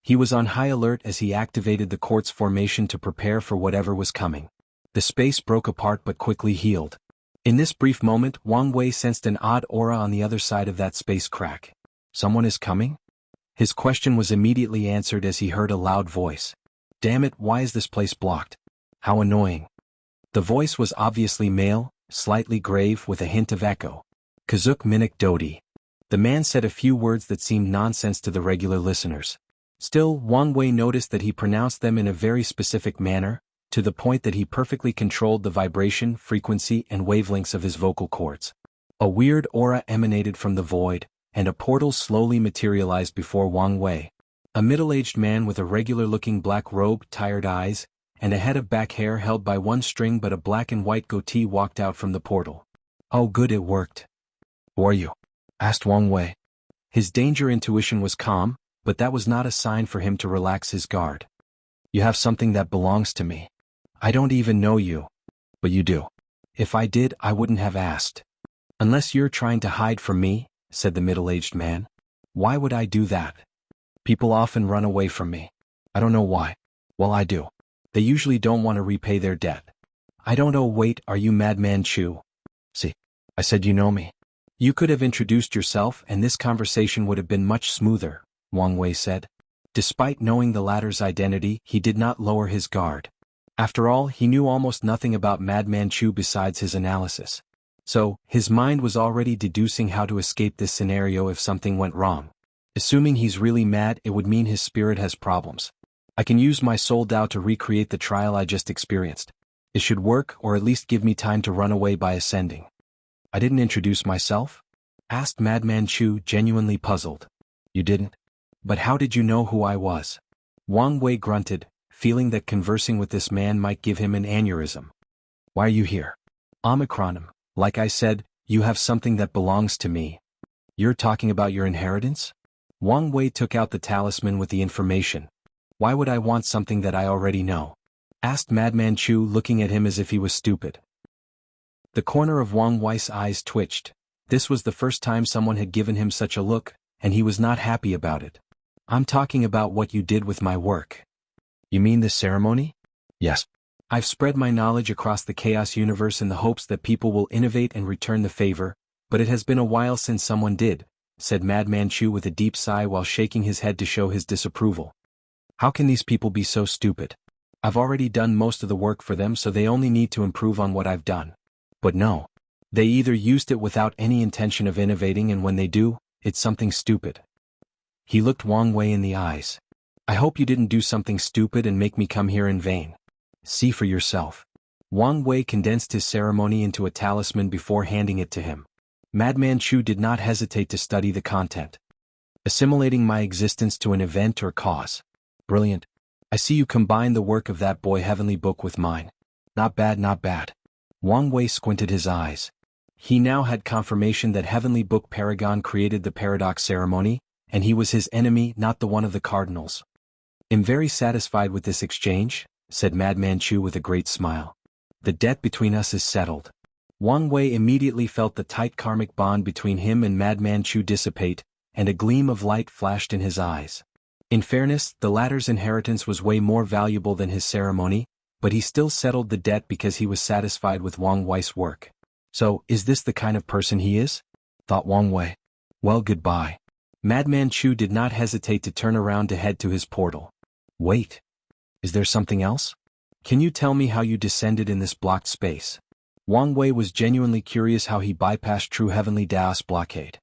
He was on high alert as he activated the quartz formation to prepare for whatever was coming. The space broke apart but quickly healed. In this brief moment, Wang Wei sensed an odd aura on the other side of that space crack. Someone is coming? His question was immediately answered as he heard a loud voice. Damn it, why is this place blocked? How annoying. The voice was obviously male, slightly grave with a hint of echo. Kazuk Minik Dodi. The man said a few words that seemed nonsense to the regular listeners. Still, Wang Wei noticed that he pronounced them in a very specific manner, to the point that he perfectly controlled the vibration, frequency, and wavelengths of his vocal cords. A weird aura emanated from the void, and a portal slowly materialized before Wang Wei. A middle-aged man with a regular-looking black robe, tired eyes, and a head of back hair held by one string but a black and white goatee walked out from the portal. Oh good, it worked. Who are you? Asked Wang Wei. His danger intuition was calm, but that was not a sign for him to relax his guard. You have something that belongs to me. I don't even know you. But you do. If I did, I wouldn't have asked. Unless you're trying to hide from me, said the middle-aged man. Why would I do that? People often run away from me. I don't know why. Well, I do. They usually don't want to repay their debt. I don't know. Wait, are you Madman Chu? See, I said you know me. You could have introduced yourself and this conversation would have been much smoother, Wang Wei said. Despite knowing the latter's identity, he did not lower his guard. After all, he knew almost nothing about Madman Chu besides his analysis. So, his mind was already deducing how to escape this scenario if something went wrong. Assuming he's really mad, it would mean his spirit has problems. I can use my soul Dao to recreate the trial I just experienced. It should work, or at least give me time to run away by ascending. I didn't introduce myself? Asked Madman Chu, genuinely puzzled. You didn't? But how did you know who I was? Wang Wei grunted, feeling that conversing with this man might give him an aneurysm. Why are you here? Omicronim, like I said, you have something that belongs to me. You're talking about your inheritance? Wang Wei took out the talisman with the information. Why would I want something that I already know? Asked Madman Chu, looking at him as if he was stupid. The corner of Wang Wei's eyes twitched. This was the first time someone had given him such a look, and he was not happy about it. I'm talking about what you did with my work. You mean this ceremony? Yes. I've spread my knowledge across the chaos universe in the hopes that people will innovate and return the favor, but it has been a while since someone did, said Madman Chu with a deep sigh while shaking his head to show his disapproval. How can these people be so stupid? I've already done most of the work for them, so they only need to improve on what I've done. But no. They either used it without any intention of innovating, and when they do, it's something stupid. He looked Wang Wei in the eyes. I hope you didn't do something stupid and make me come here in vain. See for yourself. Wang Wei condensed his ceremony into a talisman before handing it to him. Madman Chu did not hesitate to study the content. Assimilating my existence to an event or cause. Brilliant. I see you combine the work of that boy Heavenly Book with mine. Not bad, not bad. Wang Wei squinted his eyes. He now had confirmation that Heavenly Book Paragon created the paradox ceremony, and he was his enemy, not the one of the cardinals. I'm very satisfied with this exchange, said Madman Chu with a great smile. The debt between us is settled. Wang Wei immediately felt the tight karmic bond between him and Madman Chu dissipate, and a gleam of light flashed in his eyes. In fairness, the latter's inheritance was way more valuable than his ceremony, but he still settled the debt because he was satisfied with Wang Wei's work. So, is this the kind of person he is? Thought Wang Wei. Well, goodbye. Madman Chu did not hesitate to turn around to head to his portal. Wait. Is there something else? Can you tell me how you descended in this blocked space? Wang Wei was genuinely curious how he bypassed true heavenly Daos blockade.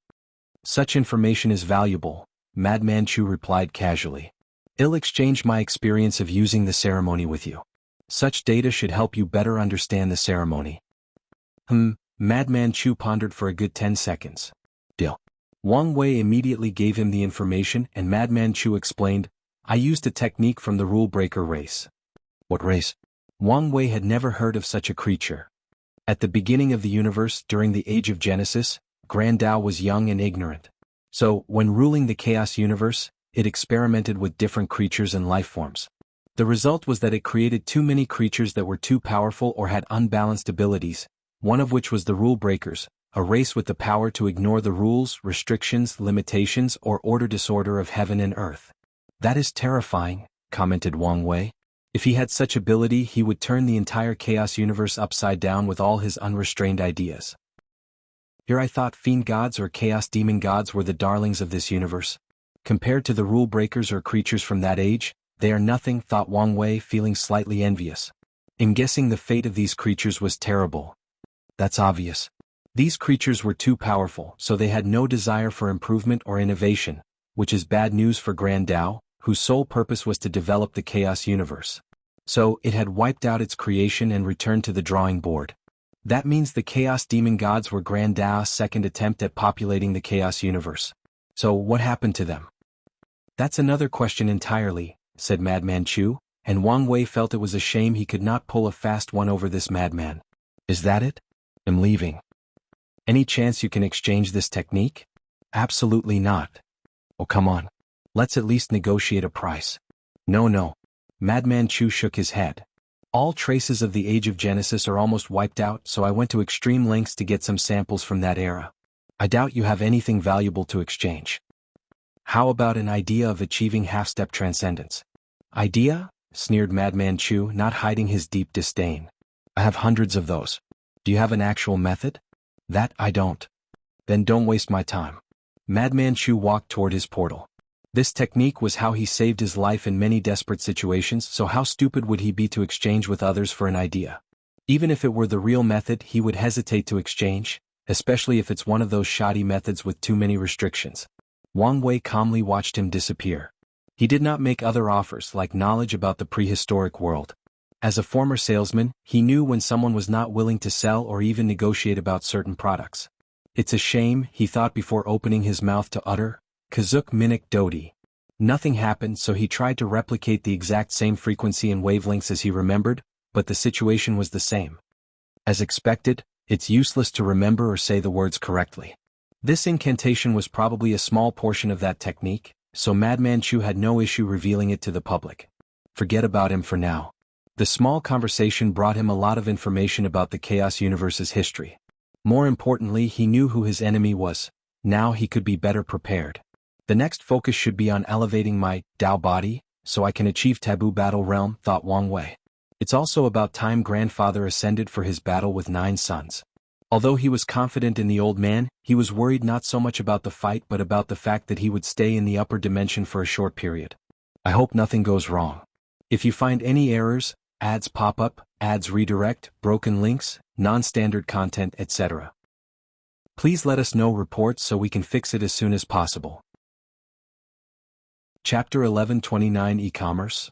Such information is valuable, Madman Chu replied casually. I'll exchange my experience of using the ceremony with you. Such data should help you better understand the ceremony. Madman Chu pondered for a good 10 seconds. Deal. Wang Wei immediately gave him the information, and Madman Chu explained, I used a technique from the rule breaker race. What race? Wang Wei had never heard of such a creature. At the beginning of the universe, during the Age of Genesis, Grand Dao was young and ignorant. So, when ruling the chaos universe, it experimented with different creatures and life forms. The result was that it created too many creatures that were too powerful or had unbalanced abilities, one of which was the rule breakers, a race with the power to ignore the rules, restrictions, limitations, or order disorder of heaven and earth. That is terrifying, commented Wang Wei. If he had such ability, he would turn the entire chaos universe upside down with all his unrestrained ideas. Here I thought fiend gods or chaos demon gods were the darlings of this universe. Compared to the rule breakers or creatures from that age, they are nothing, thought Wang Wei, feeling slightly envious. In guessing the fate of these creatures was terrible. That's obvious. These creatures were too powerful, so they had no desire for improvement or innovation, which is bad news for Grand Dao, whose sole purpose was to develop the chaos universe. So, it had wiped out its creation and returned to the drawing board. That means the chaos demon gods were Grand Dao's second attempt at populating the chaos universe. So, what happened to them? That's another question entirely, said Madman Chu, and Wang Wei felt it was a shame he could not pull a fast one over this madman. Is that it? I'm leaving. Any chance you can exchange this technique? Absolutely not. Oh, come on. Let's at least negotiate a price. No. Madman Chu shook his head. All traces of the Age of Genesis are almost wiped out, so I went to extreme lengths to get some samples from that era. I doubt you have anything valuable to exchange. How about an idea of achieving half-step transcendence? Idea? Sneered Madman Chu, not hiding his deep disdain. I have hundreds of those. Do you have an actual method? That I don't. Then don't waste my time. Madman Chu walked toward his portal. This technique was how he saved his life in many desperate situations, so how stupid would he be to exchange with others for an idea? Even if it were the real method, he would hesitate to exchange, especially if it's one of those shoddy methods with too many restrictions. Wang Wei calmly watched him disappear. He did not make other offers like knowledge about the prehistoric world. As a former salesman, he knew when someone was not willing to sell or even negotiate about certain products. It's a shame, he thought before opening his mouth to utter, Kazuk Minik Dodi. Nothing happened, so he tried to replicate the exact same frequency and wavelengths as he remembered, but the situation was the same. As expected, it's useless to remember or say the words correctly. This incantation was probably a small portion of that technique, so Madman Chu had no issue revealing it to the public. Forget about him for now. The small conversation brought him a lot of information about the Chaos Universe's history. More importantly, he knew who his enemy was. Now he could be better prepared. The next focus should be on elevating my Dao body, so I can achieve Taboo Battle Realm, thought Wang Wei. It's also about time grandfather ascended for his battle with 9 sons. Although he was confident in the old man, he was worried not so much about the fight but about the fact that he would stay in the upper dimension for a short period. I hope nothing goes wrong. If you find any errors, ads pop up, ads redirect, broken links, non-standard content, etc. Please let us know reports so we can fix it as soon as possible. Chapter 1129 E-Commerce.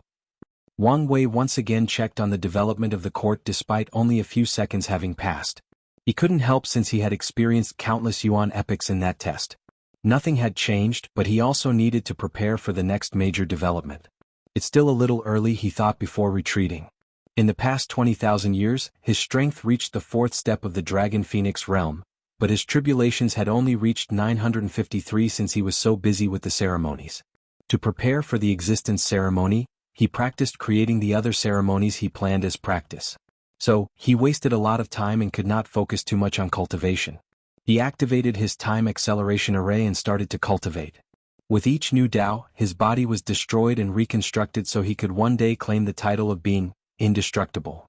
Wang Wei once again checked on the development of the court despite only a few seconds having passed. He couldn't help since he had experienced countless yuan epics in that test. Nothing had changed, but he also needed to prepare for the next major development. It's still a little early, he thought before retreating. In the past 20,000 years, his strength reached the 4th step of the Dragon Phoenix realm, but his tribulations had only reached 953 since he was so busy with the ceremonies. To prepare for the existence ceremony, he practiced creating the other ceremonies he planned as practice. So, he wasted a lot of time and could not focus too much on cultivation. He activated his time acceleration array and started to cultivate. With each new Dao, his body was destroyed and reconstructed so he could one day claim the title of being indestructible.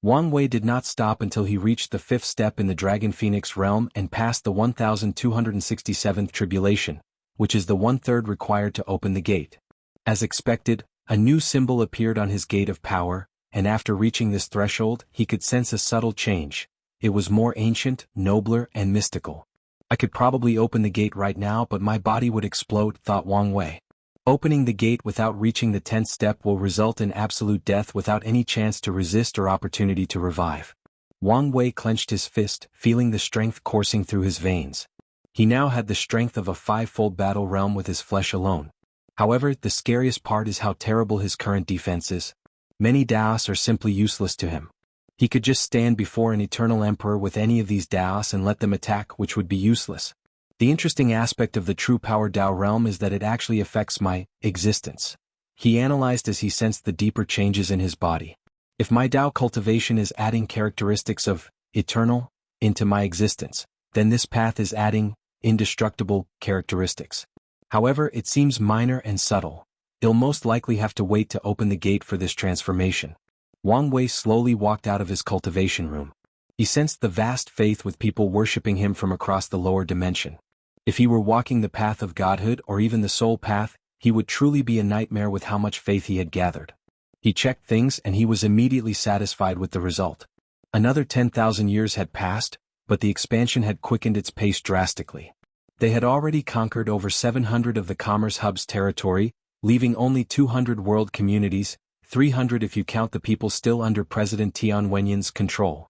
Wang Wei did not stop until he reached the 5th step in the Dragon Phoenix realm and passed the 1267th tribulation, which is the 1/3 required to open the gate. As expected, a new symbol appeared on his gate of power, and after reaching this threshold, he could sense a subtle change. It was more ancient, nobler, and mystical. I could probably open the gate right now, but my body would explode, thought Wang Wei. Opening the gate without reaching the 10th step will result in absolute death without any chance to resist or opportunity to revive. Wang Wei clenched his fist, feeling the strength coursing through his veins. He now had the strength of a 5-fold battle realm with his flesh alone. However, the scariest part is how terrible his current defense is. Many Daos are simply useless to him. He could just stand before an eternal emperor with any of these Daos and let them attack, which would be useless. The interesting aspect of the true power Dao realm is that it actually affects my existence. He analyzed as he sensed the deeper changes in his body. If my Dao cultivation is adding characteristics of eternal into my existence, then this path is adding indestructible characteristics. However, it seems minor and subtle. He'll most likely have to wait to open the gate for this transformation. Wang Wei slowly walked out of his cultivation room. He sensed the vast faith with people worshipping him from across the lower dimension. If he were walking the path of godhood or even the soul path, he would truly be a nightmare with how much faith he had gathered. He checked things and he was immediately satisfied with the result. Another 10,000 years had passed, but the expansion had quickened its pace drastically. They had already conquered over 700 of the Commerce Hub's territory, leaving only 200 world communities, 300 if you count the people still under President Tian Wenyan's control.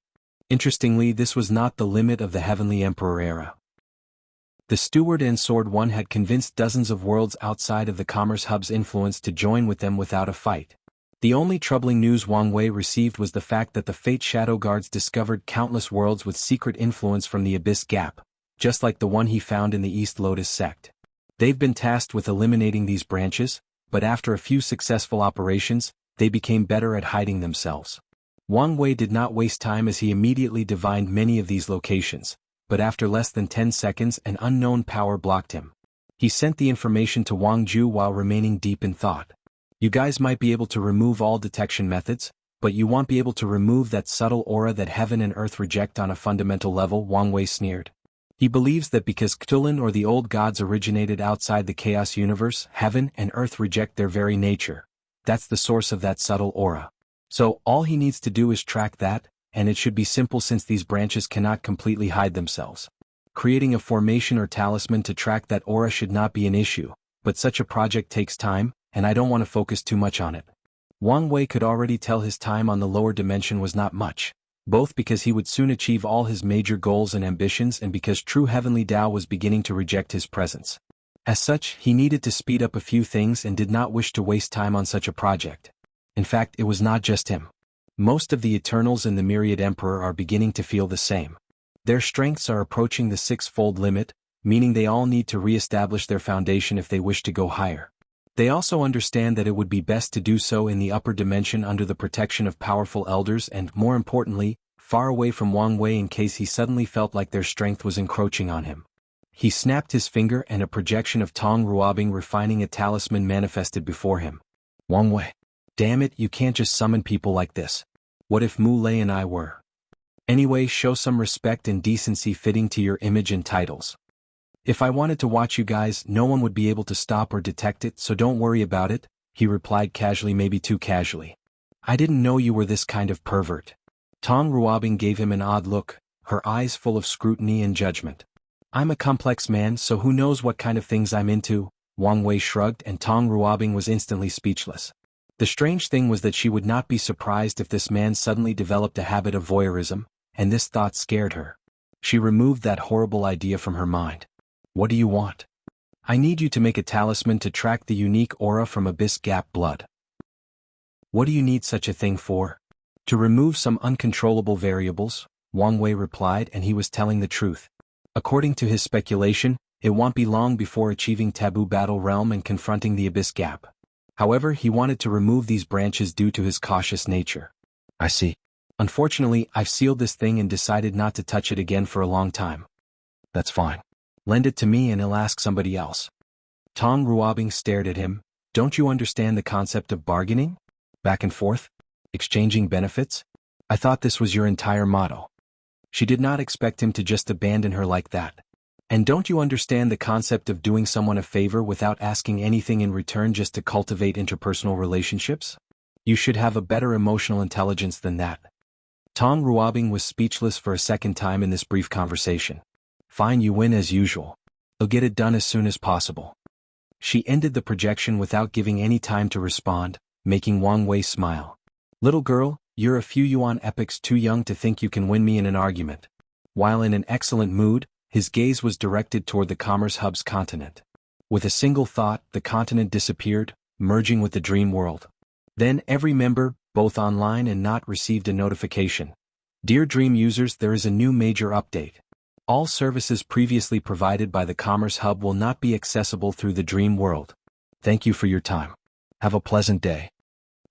Interestingly, this was not the limit of the Heavenly Emperor era. The Steward and Sword One had convinced dozens of worlds outside of the Commerce Hub's influence to join with them without a fight. The only troubling news Wang Wei received was the fact that the Fate Shadow Guards discovered countless worlds with secret influence from the Abyss Gap, just like the one he found in the East Lotus sect. They've been tasked with eliminating these branches, but after a few successful operations, they became better at hiding themselves. Wang Wei did not waste time as he immediately divined many of these locations, but after less than 10 seconds an unknown power blocked him. He sent the information to Wang Ju while remaining deep in thought. You guys might be able to remove all detection methods, But you won't be able to remove that subtle aura that heaven and earth reject on a fundamental level, Wang Wei sneered. He believes that because Cthulhu or the old gods originated outside the chaos universe, heaven and earth reject their very nature. That's the source of that subtle aura. So, all he needs to do is track that, and it should be simple since these branches cannot completely hide themselves. Creating a formation or talisman to track that aura should not be an issue, but such a project takes time, and I don't want to focus too much on it. Wang Wei could already tell his time on the lower dimension was not much, both because he would soon achieve all his major goals and ambitions and because true heavenly Tao was beginning to reject his presence. As such, he needed to speed up a few things and did not wish to waste time on such a project. In fact, it was not just him. Most of the Eternals and the Myriad Emperor are beginning to feel the same. Their strengths are approaching the six-fold limit, meaning they all need to re-establish their foundation if they wish to go higher. They also understand that it would be best to do so in the upper dimension under the protection of powerful elders and, more importantly, far away from Wang Wei in case he suddenly felt like their strength was encroaching on him. He snapped his finger and a projection of Tong Ruobing refining a talisman manifested before him. Wang Wei. Damn it, you can't just summon people like this. What if Mu Lei and I were? Anyway, show some respect and decency fitting to your image and titles. If I wanted to watch you guys, no one would be able to stop or detect it, so don't worry about it, he replied casually, maybe too casually. I didn't know you were this kind of pervert. Tong Ruobing gave him an odd look, her eyes full of scrutiny and judgment. I'm a complex man, so who knows what kind of things I'm into, Wang Wei shrugged and Tong Ruobing was instantly speechless. The strange thing was that she would not be surprised if this man suddenly developed a habit of voyeurism, and this thought scared her. She removed that horrible idea from her mind. What do you want? I need you to make a talisman to track the unique aura from Abyss Gap blood. What do you need such a thing for? To remove some uncontrollable variables, Wang Wei replied, and he was telling the truth. According to his speculation, it won't be long before achieving Taboo Battle Realm and confronting the Abyss Gap. However, he wanted to remove these branches due to his cautious nature. I see. Unfortunately, I've sealed this thing and decided not to touch it again for a long time. That's fine. Lend it to me and I'll ask somebody else. Tong Ruobing stared at him. Don't you understand the concept of bargaining? Back and forth? Exchanging benefits? I thought this was your entire motto. She did not expect him to just abandon her like that. And don't you understand the concept of doing someone a favor without asking anything in return just to cultivate interpersonal relationships? You should have a better emotional intelligence than that. Tong Ruobing was speechless for a second time in this brief conversation. Fine, you win as usual. I'll get it done as soon as possible. She ended the projection without giving any time to respond, making Wang Wei smile. Little girl, you're a few yuan epochs too young to think you can win me in an argument. While in an excellent mood, his gaze was directed toward the Commerce Hub's continent. With a single thought, the continent disappeared, merging with the dream world. Then every member, both online and not, received a notification. Dear Dream users, there is a new major update. All services previously provided by the Commerce Hub will not be accessible through the dream world. Thank you for your time. Have a pleasant day.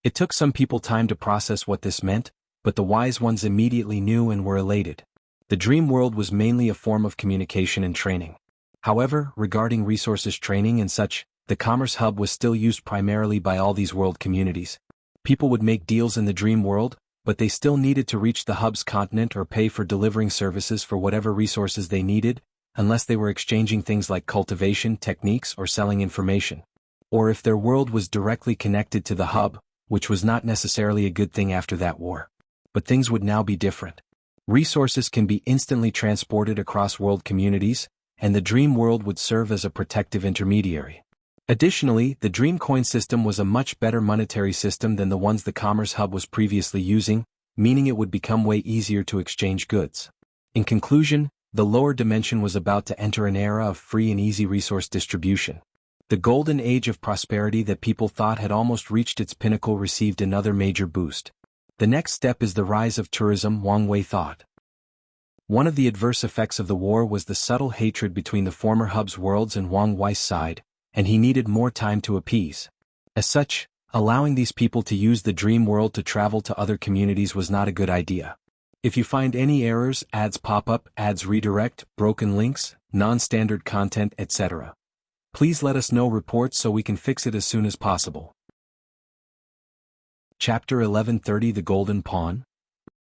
It took some people time to process what this meant, but the wise ones immediately knew and were elated. The dream world was mainly a form of communication and training. However, regarding resources training and such, the Commerce Hub was still used primarily by all these world communities. People would make deals in the dream world, but they still needed to reach the hub's continent or pay for delivering services for whatever resources they needed, unless they were exchanging things like cultivation techniques or selling information. Or if their world was directly connected to the hub, which was not necessarily a good thing after that war. But things would now be different. Resources can be instantly transported across world communities, and the dream world would serve as a protective intermediary. Additionally, the Dream Coin system was a much better monetary system than the ones the Commerce Hub was previously using, meaning it would become way easier to exchange goods. In conclusion, the lower dimension was about to enter an era of free and easy resource distribution. The golden age of prosperity that people thought had almost reached its pinnacle received another major boost. The next step is the rise of tourism, Wang Wei thought. One of the adverse effects of the war was the subtle hatred between the former hub's worlds and Wang Wei's side, and he needed more time to appease. As such, allowing these people to use the dream world to travel to other communities was not a good idea. If you find any errors, ads pop up, ads redirect, broken links, non-standard content, etc., please let us know reports so we can fix it as soon as possible. Chapter 1130 The Golden Pawn?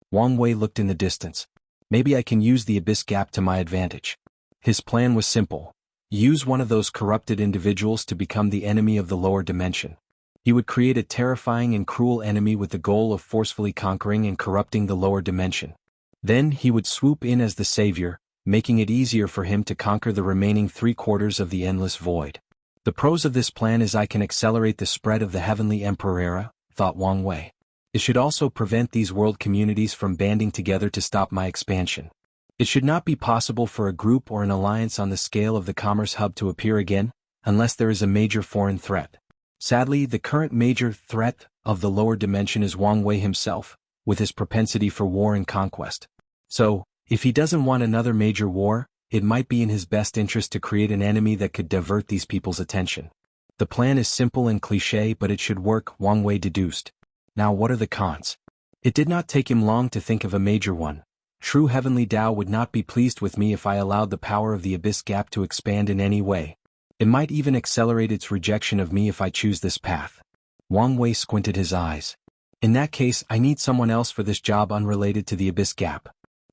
Wang Wei looked in the distance. Maybe I can use the abyss gap to my advantage. His plan was simple. Use one of those corrupted individuals to become the enemy of the lower dimension. He would create a terrifying and cruel enemy with the goal of forcefully conquering and corrupting the lower dimension. Then he would swoop in as the savior, making it easier for him to conquer the remaining 3/4 of the endless void. The pros of this plan is I can accelerate the spread of the Heavenly Emperor era, thought Wang Wei. It should also prevent these world communities from banding together to stop my expansion. It should not be possible for a group or an alliance on the scale of the Commerce Hub to appear again, unless there is a major foreign threat. Sadly, the current major threat of the lower dimension is Wang Wei himself, with his propensity for war and conquest. So, if he doesn't want another major war, it might be in his best interest to create an enemy that could divert these people's attention. The plan is simple and cliché, but it should work, Wang Wei deduced. Now what are the cons? It did not take him long to think of a major one. True Heavenly Tao would not be pleased with me if I allowed the power of the abyss gap to expand in any way. It might even accelerate its rejection of me if I choose this path. Wang Wei squinted his eyes. In that case, I need someone else for this job unrelated to the abyss gap.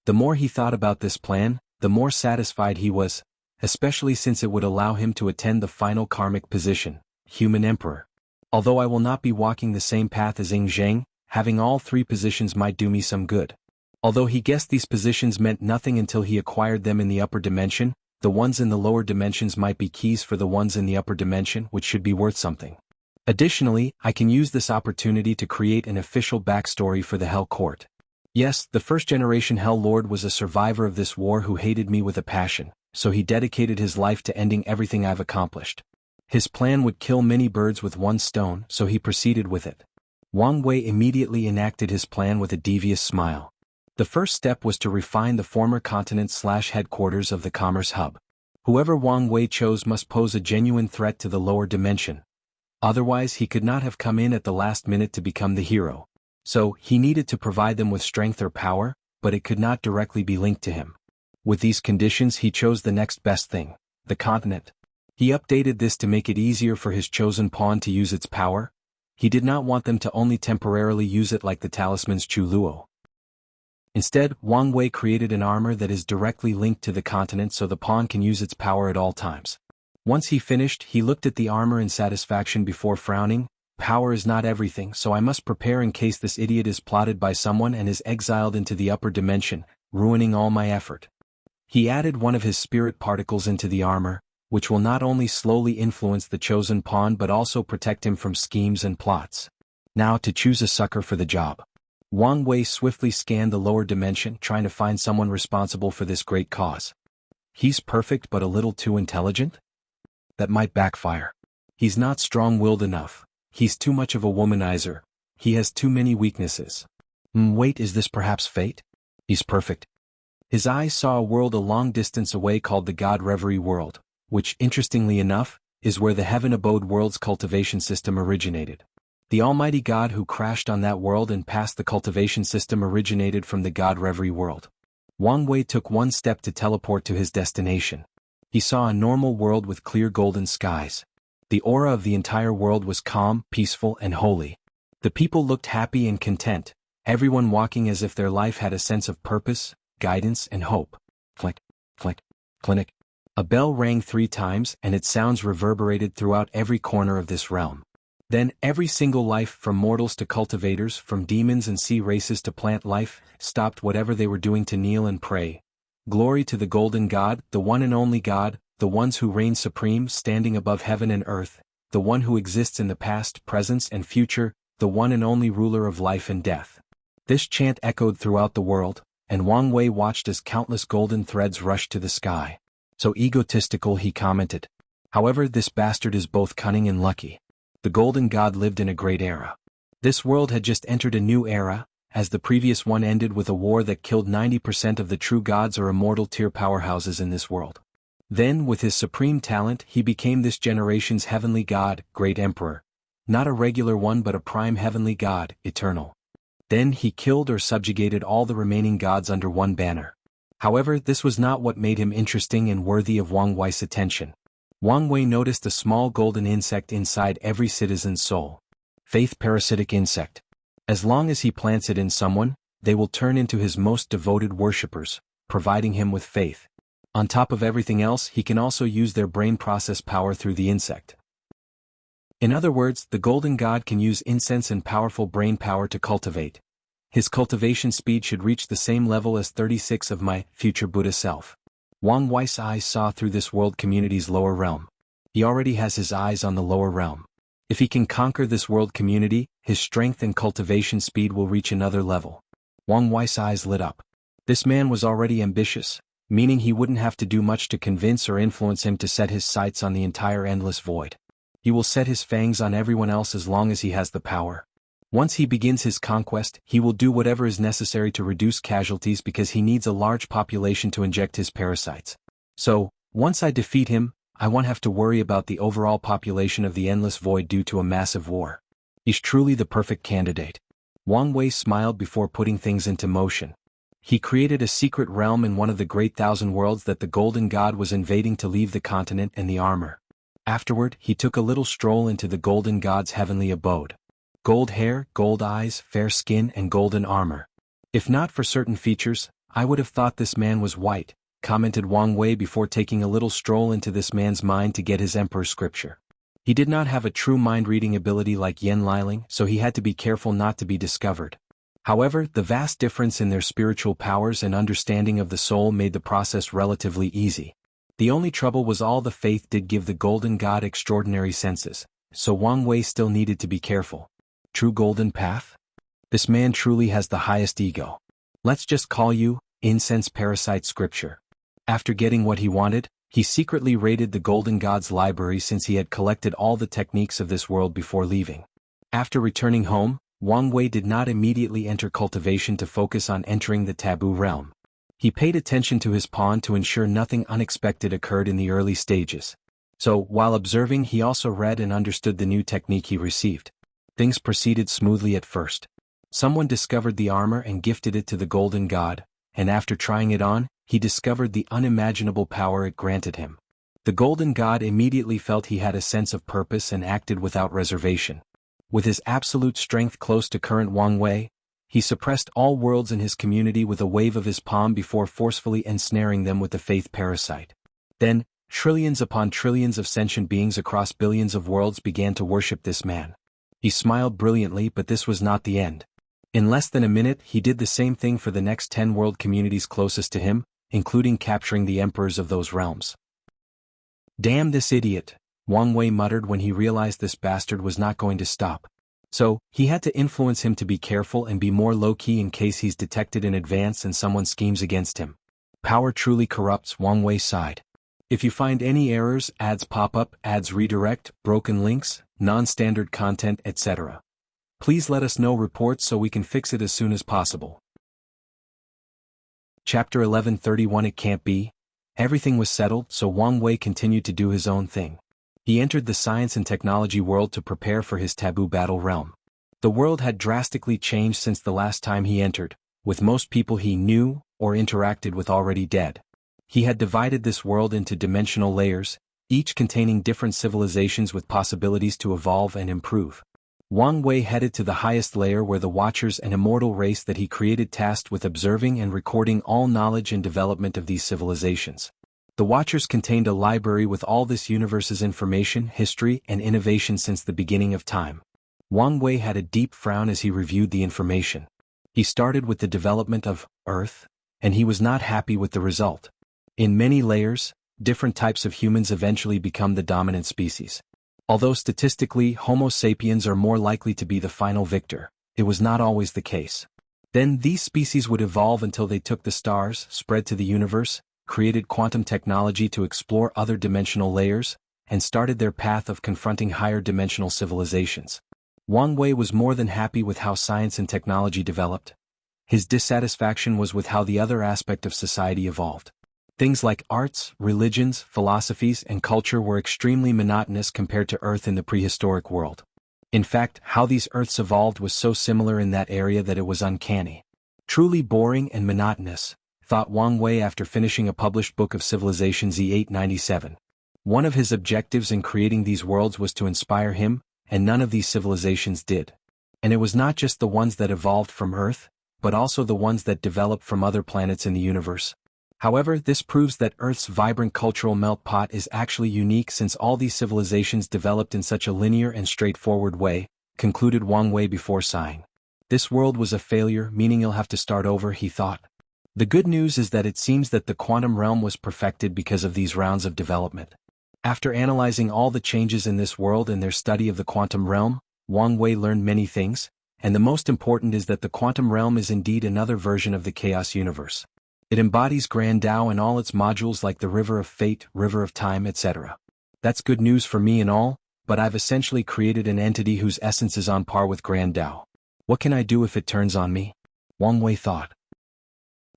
The more he thought about this plan, the more satisfied he was, especially since it would allow him to attend the final karmic position, Human Emperor. Although I will not be walking the same path as Ying Zheng, having all 3 positions might do me some good. Although he guessed these positions meant nothing until he acquired them in the upper dimension, the ones in the lower dimensions might be keys for the ones in the upper dimension, which should be worth something. Additionally, I can use this opportunity to create an official backstory for the Hell Court. Yes, the first-generation Hell Lord was a survivor of this war who hated me with a passion, so he dedicated his life to ending everything I've accomplished. His plan would kill many birds with one stone, so he proceeded with it. Wang Wei immediately enacted his plan with a devious smile. The first step was to refine the former continent/headquarters of the Commerce Hub. Whoever Wang Wei chose must pose a genuine threat to the lower dimension. Otherwise he could not have come in at the last minute to become the hero. So, he needed to provide them with strength or power, but it could not directly be linked to him. With these conditions he chose the next best thing, the continent. He updated this to make it easier for his chosen pawn to use its power. He did not want them to only temporarily use it like the talisman's Chu Luo. Instead, Wang Wei created an armor that is directly linked to the continent so the pawn can use its power at all times. Once he finished, he looked at the armor in satisfaction before frowning. Power is not everything, so I must prepare in case this idiot is plotted by someone and is exiled into the upper dimension, ruining all my effort. He added one of his spirit particles into the armor, which will not only slowly influence the chosen pawn but also protect him from schemes and plots. Now to choose a sucker for the job. Wang Wei swiftly scanned the lower dimension, trying to find someone responsible for this great cause. He's perfect but a little too intelligent? That might backfire. He's not strong-willed enough. He's too much of a womanizer. He has too many weaknesses. Wait, is this perhaps fate? He's perfect. His eyes saw a world a long distance away called the God Reverie World, which, interestingly enough, is where the Heaven Abode World's cultivation system originated. The Almighty God who crashed on that world and passed the cultivation system originated from the God Reverie World. Wang Wei took one step to teleport to his destination. He saw a normal world with clear golden skies. The aura of the entire world was calm, peaceful, and holy. The people looked happy and content, everyone walking as if their life had a sense of purpose, guidance, and hope. Click, click, clinic. A bell rang 3 times and its sounds reverberated throughout every corner of this realm. Then every single life, from mortals to cultivators, from demons and sea races to plant life, stopped whatever they were doing to kneel and pray. Glory to the Golden God, the one and only God, the ones who reign supreme, standing above heaven and earth, the one who exists in the past, present, and future, the one and only ruler of life and death. This chant echoed throughout the world, and Wang Wei watched as countless golden threads rushed to the sky. So egotistical, he commented. However, this bastard is both cunning and lucky. The Golden God lived in a great era. This world had just entered a new era, as the previous one ended with a war that killed 90% of the true gods or immortal tier powerhouses in this world. Then, with his supreme talent, he became this generation's heavenly god, great emperor. Not a regular one but a prime heavenly god, eternal. Then he killed or subjugated all the remaining gods under one banner. However, this was not what made him interesting and worthy of Wang Wei's attention. Wang Wei noticed a small golden insect inside every citizen's soul. Faith parasitic insect. As long as he plants it in someone, they will turn into his most devoted worshippers, providing him with faith. On top of everything else, he can also use their brain process power through the insect. In other words, the Golden God can use incense and powerful brain power to cultivate. His cultivation speed should reach the same level as 36 of my future Buddha self. Wang Wei's eyes saw through this world community's lower realm. He already has his eyes on the lower realm. If he can conquer this world community, his strength and cultivation speed will reach another level. Wang Wei's eyes lit up. This man was already ambitious, meaning he wouldn't have to do much to convince or influence him to set his sights on the entire endless void. He will set his fangs on everyone else as long as he has the power. Once he begins his conquest, he will do whatever is necessary to reduce casualties because he needs a large population to inject his parasites. So, once I defeat him, I won't have to worry about the overall population of the endless void due to a massive war. He's truly the perfect candidate. Wang Wei smiled before putting things into motion. He created a secret realm in one of the great thousand worlds that the Golden God was invading to leave the continent and the armor. Afterward, he took a little stroll into the Golden God's heavenly abode. Gold hair, gold eyes, fair skin, and golden armor. If not for certain features, I would have thought this man was white, commented Wang Wei before taking a little stroll into this man's mind to get his emperor's scripture. He did not have a true mind-reading ability like Yen Liling, so he had to be careful not to be discovered. However, the vast difference in their spiritual powers and understanding of the soul made the process relatively easy. The only trouble was all the faith did give the Golden God extraordinary senses, so Wang Wei still needed to be careful. True golden path? This man truly has the highest ego. Let's just call you, Incense Parasite Scripture. After getting what he wanted, he secretly raided the Golden God's library since he had collected all the techniques of this world before leaving. After returning home, Wang Wei did not immediately enter cultivation to focus on entering the taboo realm. He paid attention to his pawn to ensure nothing unexpected occurred in the early stages. So, while observing, he also read and understood the new technique he received. Things proceeded smoothly at first. Someone discovered the armor and gifted it to the Golden God, and after trying it on, he discovered the unimaginable power it granted him. The Golden God immediately felt he had a sense of purpose and acted without reservation. With his absolute strength close to current Wang Wei, he suppressed all worlds in his community with a wave of his palm before forcefully ensnaring them with the faith parasite. Then, trillions upon trillions of sentient beings across billions of worlds began to worship this man. He smiled brilliantly, but this was not the end. In less than a minute, he did the same thing for the next 10 world communities closest to him, including capturing the emperors of those realms. Damn this idiot, Wang Wei muttered when he realized this bastard was not going to stop. So, he had to influence him to be careful and be more low-key in case he's detected in advance and someone schemes against him. Power truly corrupts, Wang Wei sighed. If you find any errors, ads pop up, ads redirect, broken links, non-standard content, etc. Please let us know reports so we can fix it as soon as possible. Chapter 1131 It can't be. Everything was settled, so Wang Wei continued to do his own thing. He entered the science and technology world to prepare for his taboo battle realm. The world had drastically changed since the last time he entered, with most people he knew or interacted with already dead. He had divided this world into dimensional layers, each containing different civilizations with possibilities to evolve and improve. Wang Wei headed to the highest layer where the Watchers, an immortal race that he created, tasked with observing and recording all knowledge and development of these civilizations. The Watchers contained a library with all this universe's information, history, and innovation since the beginning of time. Wang Wei had a deep frown as he reviewed the information. He started with the development of Earth, and he was not happy with the result. In many layers, different types of humans eventually become the dominant species. Although statistically Homo sapiens are more likely to be the final victor, it was not always the case. Then these species would evolve until they took the stars, spread to the universe, created quantum technology to explore other dimensional layers, and started their path of confronting higher dimensional civilizations. Wang Wei was more than happy with how science and technology developed. His dissatisfaction was with how the other aspect of society evolved. Things like arts, religions, philosophies, and culture were extremely monotonous compared to Earth in the prehistoric world. In fact, how these Earths evolved was so similar in that area that it was uncanny. Truly boring and monotonous, thought Wang Wei after finishing a published book of Civilization Z897. One of his objectives in creating these worlds was to inspire him, and none of these civilizations did. And it was not just the ones that evolved from Earth, but also the ones that developed from other planets in the universe. However, this proves that Earth's vibrant cultural meltpot is actually unique since all these civilizations developed in such a linear and straightforward way, concluded Wang Wei before sighing. This world was a failure, meaning you'll have to start over, he thought. The good news is that it seems that the quantum realm was perfected because of these rounds of development. After analyzing all the changes in this world and their study of the quantum realm, Wang Wei learned many things, and the most important is that the quantum realm is indeed another version of the chaos universe. It embodies Grand Tao and all its modules like the River of Fate, River of Time, etc. That's good news for me and all, but I've essentially created an entity whose essence is on par with Grand Tao. What can I do if it turns on me? Wang Wei thought.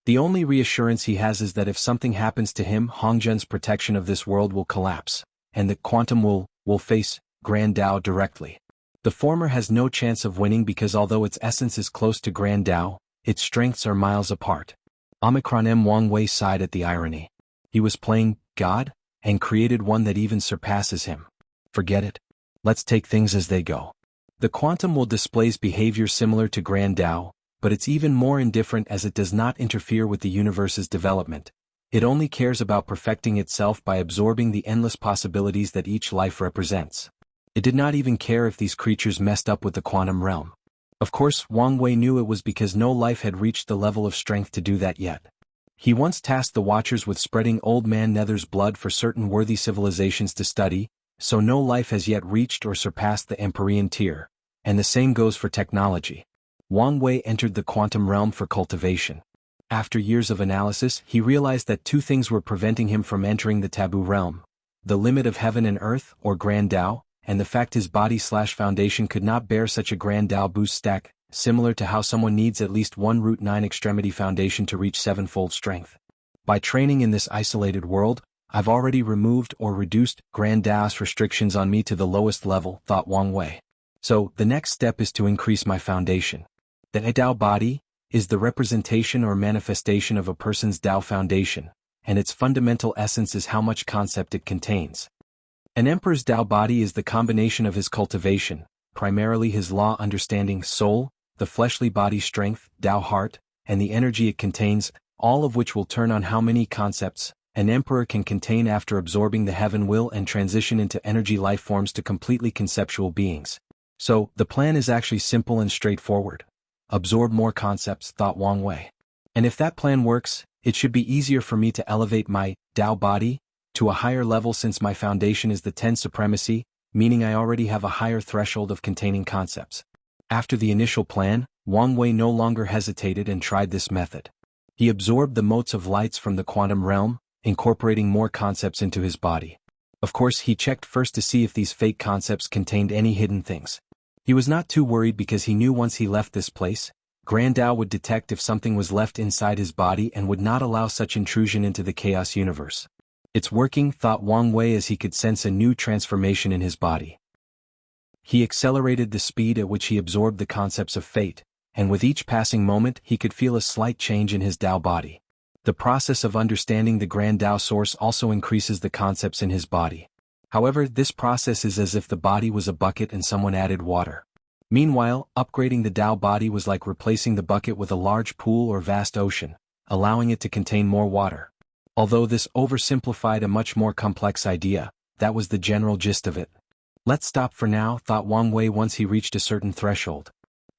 The only reassurance he has is that if something happens to him, Hongzhen's protection of this world will collapse, and that quantum will face Grand Tao directly. The former has no chance of winning because although its essence is close to Grand Tao, its strengths are miles apart. Omicron M. Wang Wei sighed at the irony. He was playing God, and created one that even surpasses him. Forget it. Let's take things as they go. The quantum will displays behavior similar to Grand Tao, but it's even more indifferent as it does not interfere with the universe's development. It only cares about perfecting itself by absorbing the endless possibilities that each life represents. It did not even care if these creatures messed up with the quantum realm. Of course, Wang Wei knew it was because no life had reached the level of strength to do that yet. He once tasked the Watchers with spreading Old Man Nether's blood for certain worthy civilizations to study, so no life has yet reached or surpassed the Empyrean tier, and the same goes for technology. Wang Wei entered the quantum realm for cultivation. After years of analysis, he realized that two things were preventing him from entering the taboo realm: the limit of heaven and earth, or Grand Tao, and the fact his body/foundation could not bear such a Grand Tao boost stack, similar to how someone needs at least one root 9 extremity foundation to reach 7-fold strength. By training in this isolated world, I've already removed or reduced Grand Tao's restrictions on me to the lowest level, thought Wang Wei. So, the next step is to increase my foundation. The Tao body is the representation or manifestation of a person's Tao foundation, and its fundamental essence is how much concept it contains. An emperor's Tao body is the combination of his cultivation, primarily his law understanding soul, the fleshly body strength, Tao heart, and the energy it contains, all of which will turn on how many concepts an emperor can contain after absorbing the heaven will and transition into energy life forms to completely conceptual beings. So, the plan is actually simple and straightforward. Absorb more concepts, thought Wang Wei. And if that plan works, it should be easier for me to elevate my Tao body to a higher level since my foundation is the 10 supremacy, meaning I already have a higher threshold of containing concepts. After the initial plan, Wang Wei no longer hesitated and tried this method. He absorbed the motes of lights from the quantum realm, incorporating more concepts into his body. Of course, he checked first to see if these fake concepts contained any hidden things. He was not too worried because he knew once he left this place, Grand Tao would detect if something was left inside his body and would not allow such intrusion into the chaos universe. It's working, thought Wang Wei as he could sense a new transformation in his body. He accelerated the speed at which he absorbed the concepts of fate, and with each passing moment he could feel a slight change in his Tao body. The process of understanding the Grand Tao source also increases the concepts in his body. However, this process is as if the body was a bucket and someone added water. Meanwhile, upgrading the Tao body was like replacing the bucket with a large pool or vast ocean, allowing it to contain more water. Although this oversimplified a much more complex idea, that was the general gist of it. Let's stop for now, thought Wang Wei once he reached a certain threshold.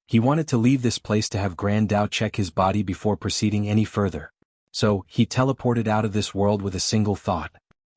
He wanted to leave this place to have Grand Tao check his body before proceeding any further. So, he teleported out of this world with a single thought.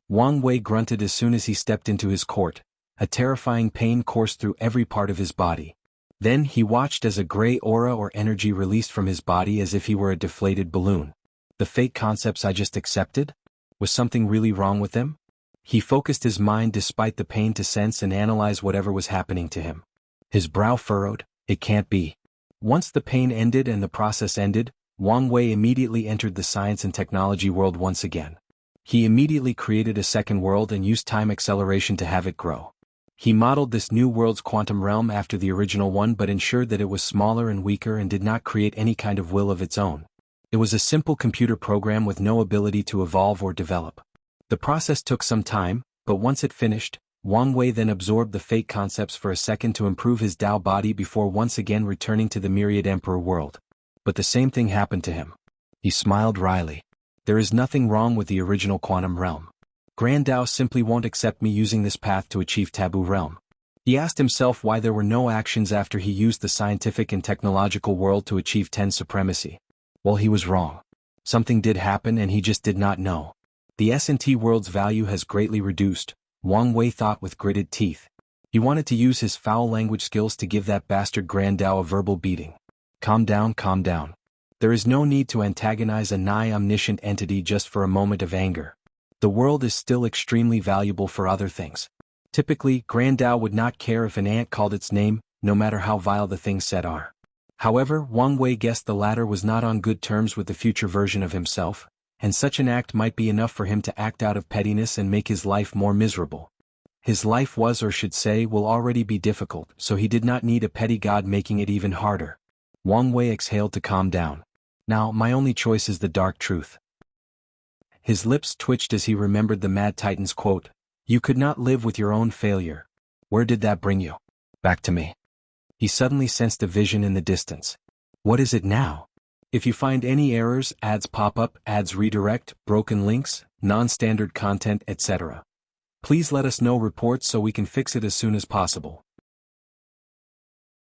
Wang Wei grunted as soon as he stepped into his court. A terrifying pain coursed through every part of his body. Then he watched as a gray aura or energy released from his body as if he were a deflated balloon. The fake concepts I just accepted? Was something really wrong with them? He focused his mind despite the pain to sense and analyze whatever was happening to him. His brow furrowed. It can't be. Once the pain ended and the process ended, Wang Wei immediately entered the science and technology world once again. He immediately created a second world and used time acceleration to have it grow. He modeled this new world's quantum realm after the original one but ensured that it was smaller and weaker and did not create any kind of will of its own. It was a simple computer program with no ability to evolve or develop. The process took some time, but once it finished, Wang Wei then absorbed the fate concepts for a second to improve his Dao body before once again returning to the Myriad Emperor world. But the same thing happened to him. He smiled wryly. There is nothing wrong with the original quantum realm. Grand Dao simply won't accept me using this path to achieve taboo realm. He asked himself why there were no actions after he used the scientific and technological world to achieve 10 supremacy. Well, he was wrong. Something did happen and he just did not know. The S&T world's value has greatly reduced, Wang Wei thought with gritted teeth. He wanted to use his foul language skills to give that bastard Grand Dao a verbal beating. Calm down, calm down. There is no need to antagonize a nigh-omniscient entity just for a moment of anger. The world is still extremely valuable for other things. Typically, Grand Dao would not care if an ant called its name, no matter how vile the things said are. However, Wang Wei guessed the latter was not on good terms with the future version of himself, and such an act might be enough for him to act out of pettiness and make his life more miserable. His life was, or should say, will already be difficult, so he did not need a petty god making it even harder. Wang Wei exhaled to calm down. Now, my only choice is the dark truth. His lips twitched as he remembered the Mad Titan's quote, "You could not live with your own failure." Where did that bring you? Back to me. He suddenly sensed a vision in the distance. What is it now? If you find any errors, ads pop up, ads redirect, broken links, non-standard content, etc., please let us know reports so we can fix it as soon as possible.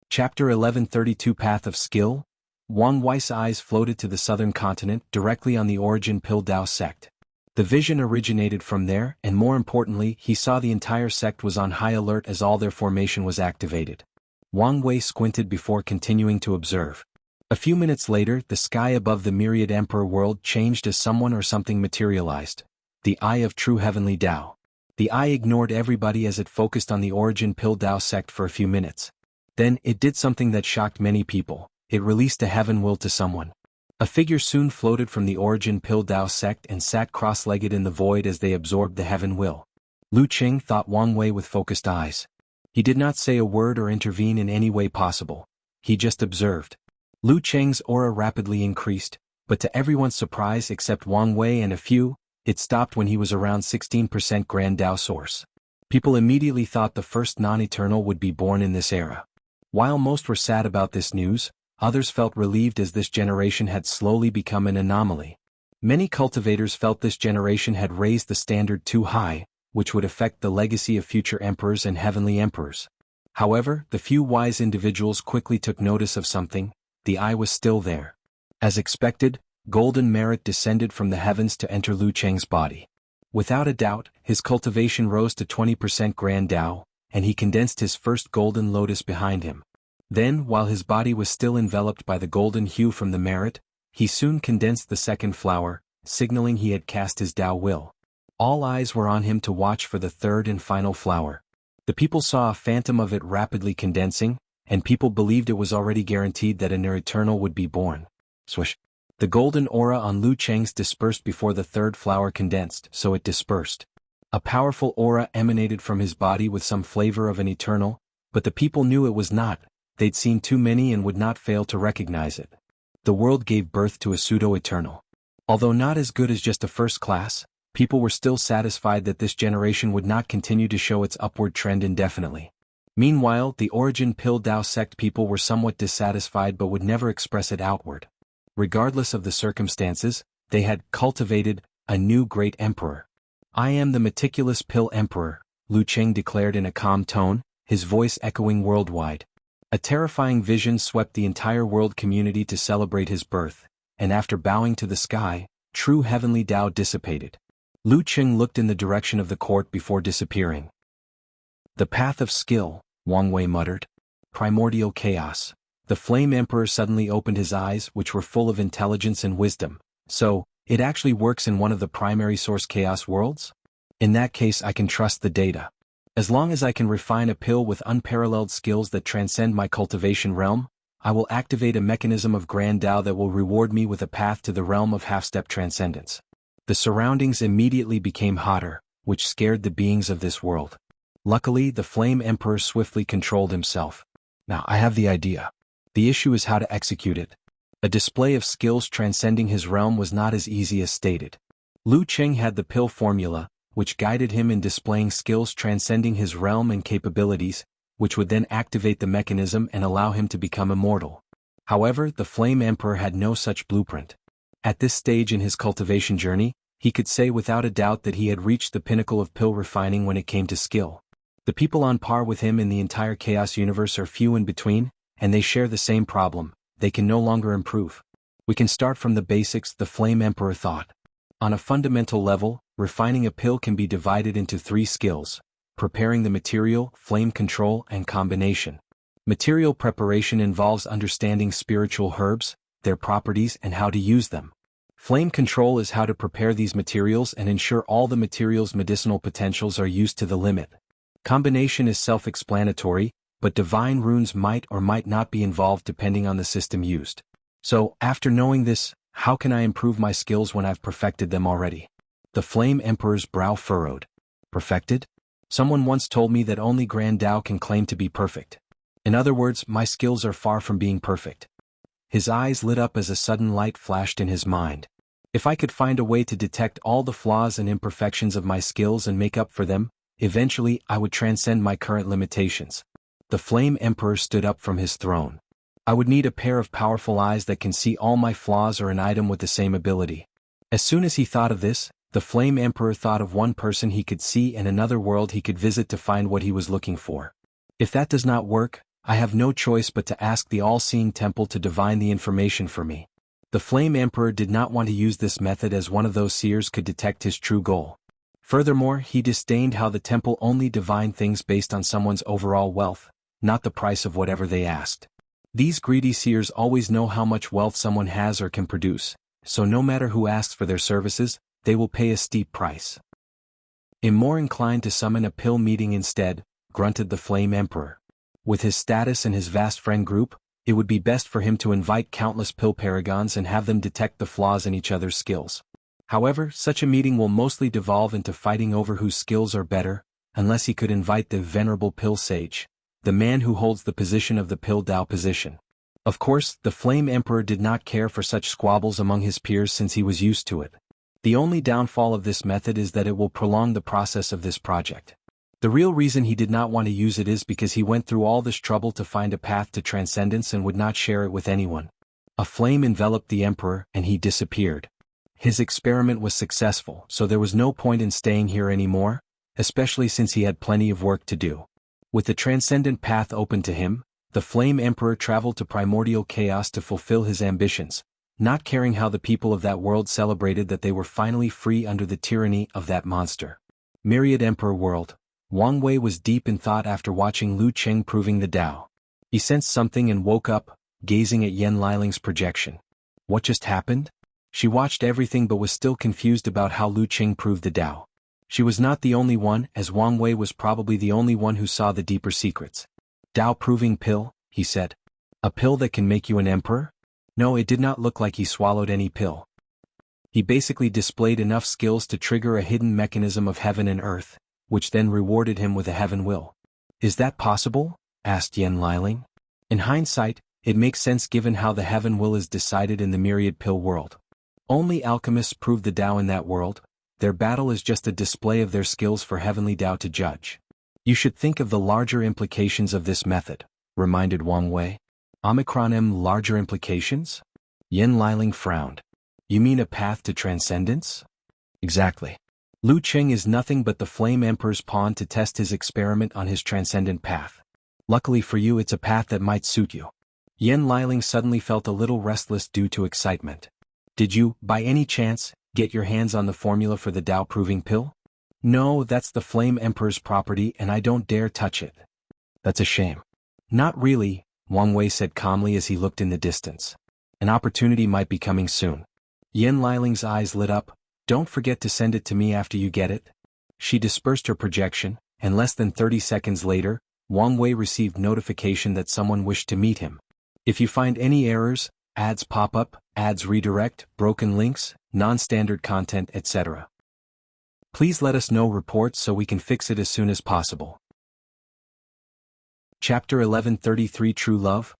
Chapter 1132 Path of Skill. Wang Wei's eyes floated to the southern continent, directly on the origin Pil Dao sect. The vision originated from there, and more importantly, he saw the entire sect was on high alert as all their formation was activated. Wang Wei squinted before continuing to observe. A few minutes later, the sky above the Myriad Emperor world changed as someone or something materialized. The Eye of True Heavenly Dao. The eye ignored everybody as it focused on the origin Pil Dao sect for a few minutes. Then, it did something that shocked many people. It released a heaven will to someone. A figure soon floated from the origin Pil Dao sect and sat cross-legged in the void as they absorbed the heaven will. Lu Qing thought Wang Wei with focused eyes. He did not say a word or intervene in any way possible. He just observed. Lu Cheng's aura rapidly increased, but to everyone's surprise except Wang Wei and a few, it stopped when he was around 16% Grand Dao source. People immediately thought the first non-eternal would be born in this era. While most were sad about this news, others felt relieved as this generation had slowly become an anomaly. Many cultivators felt this generation had raised the standard too high, which would affect the legacy of future emperors and heavenly emperors. However, the few wise individuals quickly took notice of something. The eye was still there. As expected, golden merit descended from the heavens to enter Lu Cheng's body. Without a doubt, his cultivation rose to 20% Grand Dao, and he condensed his first golden lotus behind him. Then, while his body was still enveloped by the golden hue from the merit, he soon condensed the second flower, signaling he had cast his Dao will. All eyes were on him to watch for the third and final flower. The people saw a phantom of it rapidly condensing, and people believed it was already guaranteed that an eternal would be born. Swish. The golden aura on Lu Cheng's dispersed before the third flower condensed, so it dispersed. A powerful aura emanated from his body with some flavor of an eternal, but the people knew it was not. They'd seen too many and would not fail to recognize it. The world gave birth to a pseudo-eternal. Although not as good as just a first class, people were still satisfied that this generation would not continue to show its upward trend indefinitely. Meanwhile, the origin Pil Dao sect people were somewhat dissatisfied but would never express it outward. Regardless of the circumstances, they had cultivated a new great emperor. "I am the meticulous Pil Emperor," Lu Cheng declared in a calm tone, his voice echoing worldwide. A terrifying vision swept the entire world community to celebrate his birth, and after bowing to the sky, true heavenly Dao dissipated. Lu Cheng looked in the direction of the court before disappearing. "The path of skill," Wang Wei muttered. "Primordial chaos." The Flame Emperor suddenly opened his eyes, which were full of intelligence and wisdom. "So, it actually works in one of the primary source chaos worlds? In that case I can trust the data. As long as I can refine a pill with unparalleled skills that transcend my cultivation realm, I will activate a mechanism of Grand Dao that will reward me with a path to the realm of half-step transcendence." The surroundings immediately became hotter, which scared the beings of this world. Luckily, the Flame Emperor swiftly controlled himself. "Now I have the idea. The issue is how to execute it." A display of skills transcending his realm was not as easy as stated. Lu Cheng had the pill formula, which guided him in displaying skills transcending his realm and capabilities, which would then activate the mechanism and allow him to become immortal. However, the Flame Emperor had no such blueprint. At this stage in his cultivation journey, he could say without a doubt that he had reached the pinnacle of pill refining when it came to skill. The people on par with him in the entire Chaos universe are few in between, and they share the same problem: they can no longer improve. We can start from the basics, the Flame Emperor thought. On a fundamental level, refining a pill can be divided into 3 skills: preparing the material, flame control, and combination. Material preparation involves understanding spiritual herbs, their properties, and how to use them. Flame control is how to prepare these materials and ensure all the materials' medicinal potentials are used to the limit. Combination is self-explanatory, but divine runes might or might not be involved depending on the system used. So, after knowing this, how can I improve my skills when I've perfected them already? The Flame Emperor's brow furrowed. Perfected? Someone once told me that only Grand Tao can claim to be perfect. In other words, my skills are far from being perfect. His eyes lit up as a sudden light flashed in his mind. If I could find a way to detect all the flaws and imperfections of my skills and make up for them, eventually I would transcend my current limitations. The Flame Emperor stood up from his throne. I would need a pair of powerful eyes that can see all my flaws or an item with the same ability. As soon as he thought of this, the Flame Emperor thought of one person he could see and another world he could visit to find what he was looking for. If that does not work, I have no choice but to ask the all-seeing temple to divine the information for me. The Flame Emperor did not want to use this method as one of those seers could detect his true goal. Furthermore, he disdained how the temple only divined things based on someone's overall wealth, not the price of whatever they asked. These greedy seers always know how much wealth someone has or can produce, so no matter who asks for their services, they will pay a steep price. "I'm more inclined to summon a pill meeting instead," grunted the Flame Emperor. With his status and his vast friend group, it would be best for him to invite countless pill paragons and have them detect the flaws in each other's skills. However, such a meeting will mostly devolve into fighting over whose skills are better, unless he could invite the venerable pill sage, the man who holds the position of the pill Tao position. Of course, the Flame Emperor did not care for such squabbles among his peers since he was used to it. The only downfall of this method is that it will prolong the process of this project. The real reason he did not want to use it is because he went through all this trouble to find a path to transcendence and would not share it with anyone. A flame enveloped the Emperor and he disappeared. His experiment was successful, so there was no point in staying here anymore, especially since he had plenty of work to do. With the transcendent path open to him, the Flame Emperor traveled to primordial chaos to fulfill his ambitions, not caring how the people of that world celebrated that they were finally free under the tyranny of that monster. Myriad Emperor World. Wang Wei was deep in thought after watching Lu Cheng proving the Tao. He sensed something and woke up, gazing at Yan Liling's projection. What just happened? She watched everything but was still confused about how Lu Cheng proved the Tao. She was not the only one, as Wang Wei was probably the only one who saw the deeper secrets. "Tao-proving pill," he said. "A pill that can make you an emperor?" No, it did not look like he swallowed any pill. He basically displayed enough skills to trigger a hidden mechanism of heaven and earth, which then rewarded him with a heaven will. "Is that possible?" asked Yan Liling. In hindsight, it makes sense given how the heaven will is decided in the myriad pill world. Only alchemists prove the Tao in that world. Their battle is just a display of their skills for heavenly Tao to judge. "You should think of the larger implications of this method," reminded Wang Wei. "Omicron M larger implications?" Yan Liling frowned. "You mean a path to transcendence?" "Exactly. Lu Cheng is nothing but the Flame Emperor's pawn to test his experiment on his transcendent path. Luckily for you, it's a path that might suit you." Yan Liling suddenly felt a little restless due to excitement. "Did you, by any chance, get your hands on the formula for the Tao-proving pill?" "No, that's the Flame Emperor's property and I don't dare touch it." "That's a shame." "Not really," Wang Wei said calmly as he looked in the distance. "An opportunity might be coming soon." Yan Liling's eyes lit up. "Don't forget to send it to me after you get it." She dispersed her projection, and less than 30 seconds later, Wang Wei received notification that someone wished to meet him. If you find any errors, ads pop up, ads redirect, broken links, non-standard content, etc., please let us know reports so we can fix it as soon as possible. Chapter 1133 True Love?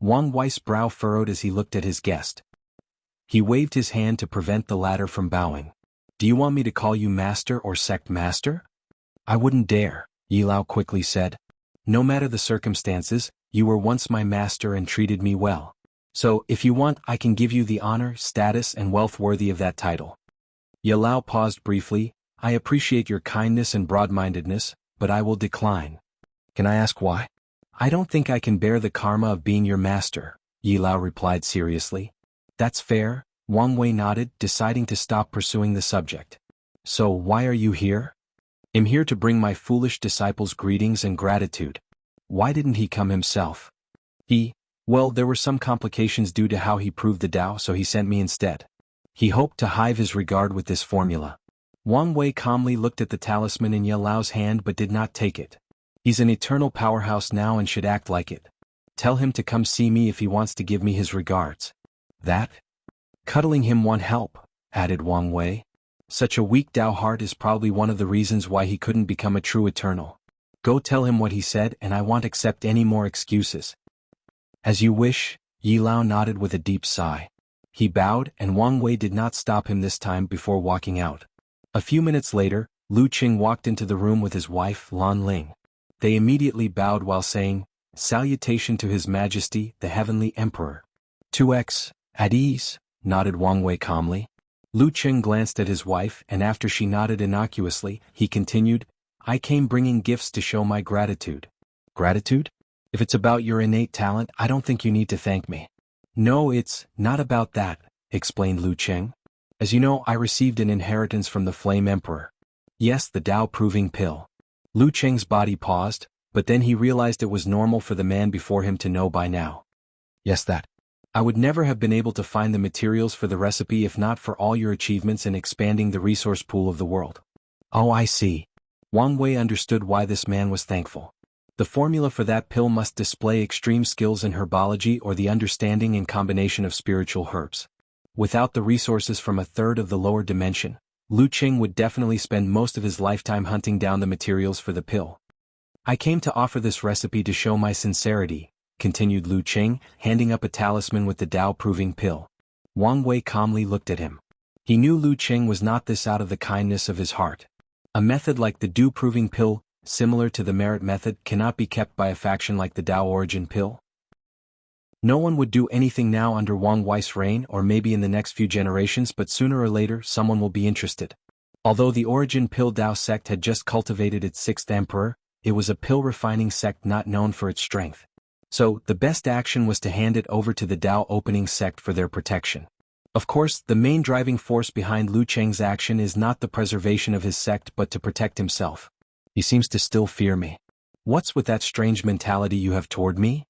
Wang Wei's brow furrowed as he looked at his guest. He waved his hand to prevent the latter from bowing. Do you want me to call you master or sect master? I wouldn't dare, Yi Lao quickly said. No matter the circumstances, you were once my master and treated me well. So, if you want, I can give you the honor, status and wealth worthy of that title. Yi Lao paused briefly. I appreciate your kindness and broad-mindedness, but I will decline. Can I ask why? I don't think I can bear the karma of being your master, Yi Lao replied seriously. That's fair, Wang Wei nodded, deciding to stop pursuing the subject. So why are you here? I'm here to bring my foolish disciples greetings and gratitude. Why didn't he come himself? Well, there were some complications due to how he proved the Tao, so he sent me instead. He hoped to hive his regard with this formula. Wang Wei calmly looked at the talisman in Yi Lao's hand but did not take it. He's an eternal powerhouse now and should act like it. Tell him to come see me if he wants to give me his regards. That? Cuddling him won't help, added Wang Wei. Such a weak Tao heart is probably one of the reasons why he couldn't become a true eternal. Go tell him what he said and I won't accept any more excuses. As you wish, Yi Lao nodded with a deep sigh. He bowed and Wang Wei did not stop him this time before walking out. A few minutes later, Lu Qing walked into the room with his wife, Lan Ling. They immediately bowed while saying, "Salutation to His Majesty, the Heavenly Emperor." 2x, at ease, nodded Wang Wei calmly. Lu Qing glanced at his wife and after she nodded innocuously, he continued, I came bringing gifts to show my gratitude. Gratitude? If it's about your innate talent, I don't think you need to thank me. No, it's not about that, explained Lu Qing. As you know, I received an inheritance from the Flame Emperor. Yes, the Tao-proving pill. Lu Qing's body paused, but then he realized it was normal for the man before him to know by now. Yes, that. I would never have been able to find the materials for the recipe if not for all your achievements in expanding the resource pool of the world. Oh, I see. Wang Wei understood why this man was thankful. The formula for that pill must display extreme skills in herbology or the understanding and combination of spiritual herbs. Without the resources from a third of the lower dimension, Lu Qing would definitely spend most of his lifetime hunting down the materials for the pill. I came to offer this recipe to show my sincerity, continued Lu Qing, handing up a talisman with the Tao-proving pill. Wang Wei calmly looked at him. He knew Lu Qing was not this out of the kindness of his heart. A method like the Tao-proving pill, similar to the merit method, cannot be kept by a faction like the Tao origin pill. No one would do anything now under Wang Wei's reign or maybe in the next few generations, but sooner or later someone will be interested. Although the origin pill Tao sect had just cultivated its sixth emperor, it was a pill-refining sect not known for its strength. So, the best action was to hand it over to the Tao opening sect for their protection. Of course, the main driving force behind Lu Qing's action is not the preservation of his sect but to protect himself. He seems to still fear me. What's with that strange mentality you have toward me?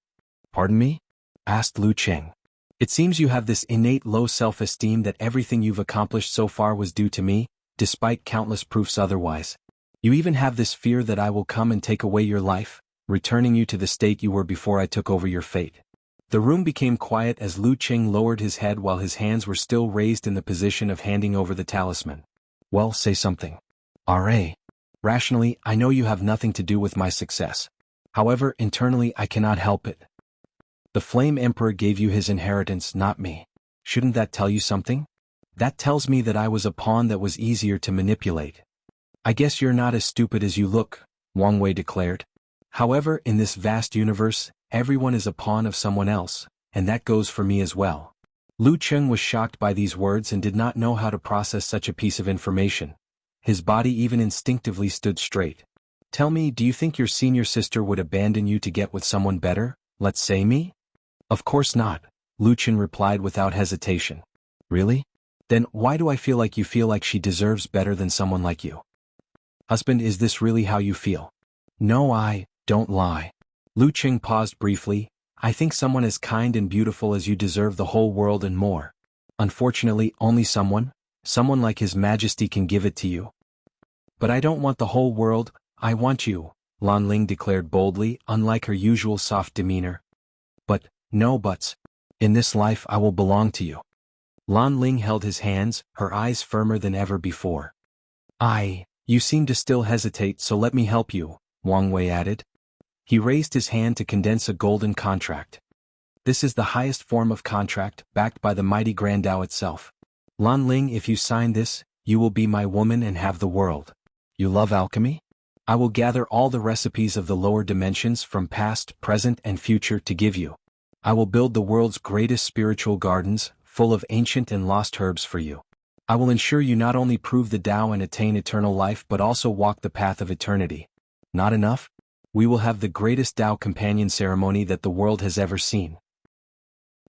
Pardon me? Asked Lu Qing. It seems you have this innate low self-esteem that everything you've accomplished so far was due to me, despite countless proofs otherwise. You even have this fear that I will come and take away your life, returning you to the state you were before I took over your fate. The room became quiet as Lu Qing lowered his head while his hands were still raised in the position of handing over the talisman. Well, say something. R.A. Rationally, I know you have nothing to do with my success. However, internally I cannot help it. The Flame Emperor gave you his inheritance, not me. Shouldn't that tell you something? That tells me that I was a pawn that was easier to manipulate. I guess you're not as stupid as you look, Wang Wei declared. However, in this vast universe, everyone is a pawn of someone else, and that goes for me as well. Lu Qing was shocked by these words and did not know how to process such a piece of information. His body even instinctively stood straight. Tell me, do you think your senior sister would abandon you to get with someone better, let's say me? Of course not, Lu Qing replied without hesitation. Really? Then why do I feel like you feel like she deserves better than someone like you? Husband, is this really how you feel? No, I don't lie. Lu Qing paused briefly. I think someone as kind and beautiful as you deserve the whole world and more. Unfortunately, only someone like His Majesty can give it to you. But I don't want the whole world, I want you, Lan Ling declared boldly, unlike her usual soft demeanor. But, no buts. In this life I will belong to you. Lan Ling held his hands, her eyes firmer than ever before. You seem to still hesitate, so let me help you, Wang Wei added. He raised his hand to condense a golden contract. This is the highest form of contract, backed by the mighty Grand Tao itself. Lan Ling, if you sign this, you will be my woman and have the world. You love alchemy? I will gather all the recipes of the lower dimensions from past, present, and future to give you. I will build the world's greatest spiritual gardens, full of ancient and lost herbs for you. I will ensure you not only prove the Tao and attain eternal life but also walk the path of eternity. Not enough? We will have the greatest Tao companion ceremony that the world has ever seen.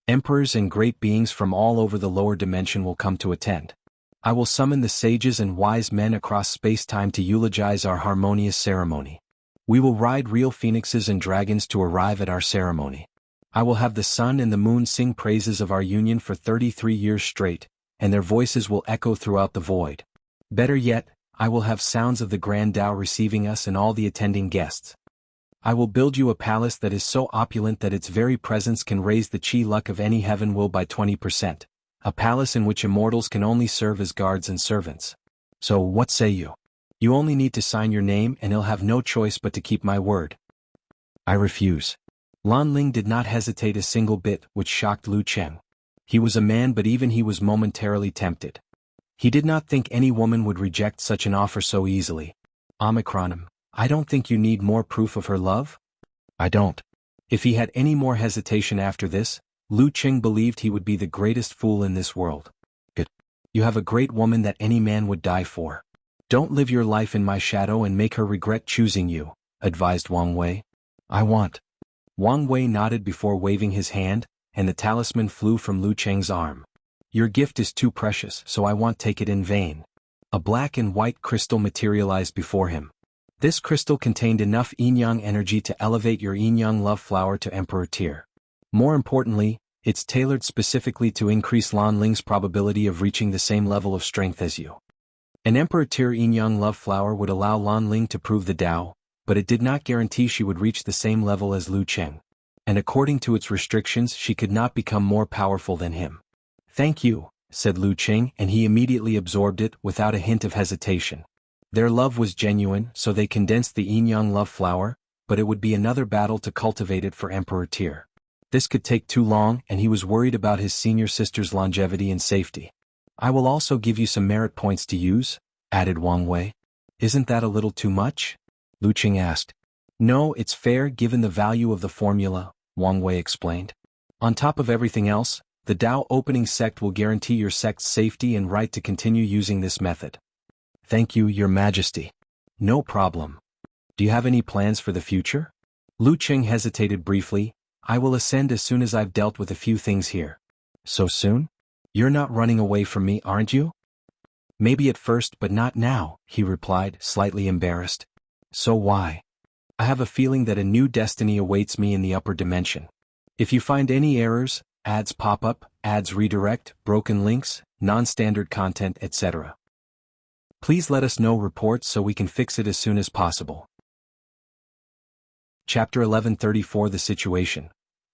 Emperors and great beings from all over the lower dimension will come to attend. I will summon the sages and wise men across space-time to eulogize our harmonious ceremony. We will ride real phoenixes and dragons to arrive at our ceremony. I will have the sun and the moon sing praises of our union for 33 years straight, and their voices will echo throughout the void. Better yet, I will have sounds of the Grand Tao receiving us and all the attending guests. I will build you a palace that is so opulent that its very presence can raise the chi luck of any heaven will by 20%. A palace in which immortals can only serve as guards and servants. So what say you? You only need to sign your name and I'll have no choice but to keep my word. I refuse. Lan Ling did not hesitate a single bit, which shocked Lu Cheng. He was a man but even he was momentarily tempted. He did not think any woman would reject such an offer so easily. Omicron, I don't think you need more proof of her love? I don't. If he had any more hesitation after this, Lu Cheng believed he would be the greatest fool in this world. Good. You have a great woman that any man would die for. Don't live your life in my shadow and make her regret choosing you, advised Wang Wei. I want. Wang Wei nodded before waving his hand, and the talisman flew from Lu Cheng's arm. Your gift is too precious, so I won't take it in vain. A black and white crystal materialized before him. This crystal contained enough yin-yang energy to elevate your yin-yang love flower to Emperor tier. More importantly, it's tailored specifically to increase Lan Ling's probability of reaching the same level of strength as you. An Emperor tier yin-yang love flower would allow Lan Ling to prove the Tao, but it did not guarantee she would reach the same level as Lu Cheng. And according to its restrictions she could not become more powerful than him. Thank you, said Lu Cheng, and he immediately absorbed it without a hint of hesitation. Their love was genuine, so they condensed the yin-yang love flower, but it would be another battle to cultivate it for Emperor tier. This could take too long and he was worried about his senior sister's longevity and safety. I will also give you some merit points to use, added Wang Wei. Isn't that a little too much? Lu Cheng asked. No, it's fair given the value of the formula, Wang Wei explained. On top of everything else, the Tao opening sect will guarantee your sect's safety and right to continue using this method. Thank you, Your Majesty. No problem. Do you have any plans for the future? Lu Cheng hesitated briefly. I will ascend as soon as I've dealt with a few things here. So soon? You're not running away from me, aren't you? Maybe at first but not now, he replied, slightly embarrassed. So why? I have a feeling that a new destiny awaits me in the upper dimension. If you find any errors, ads pop up, ads redirect, broken links, non-standard content, etc. Please let us know reports so we can fix it as soon as possible. Chapter 1134 The Situation.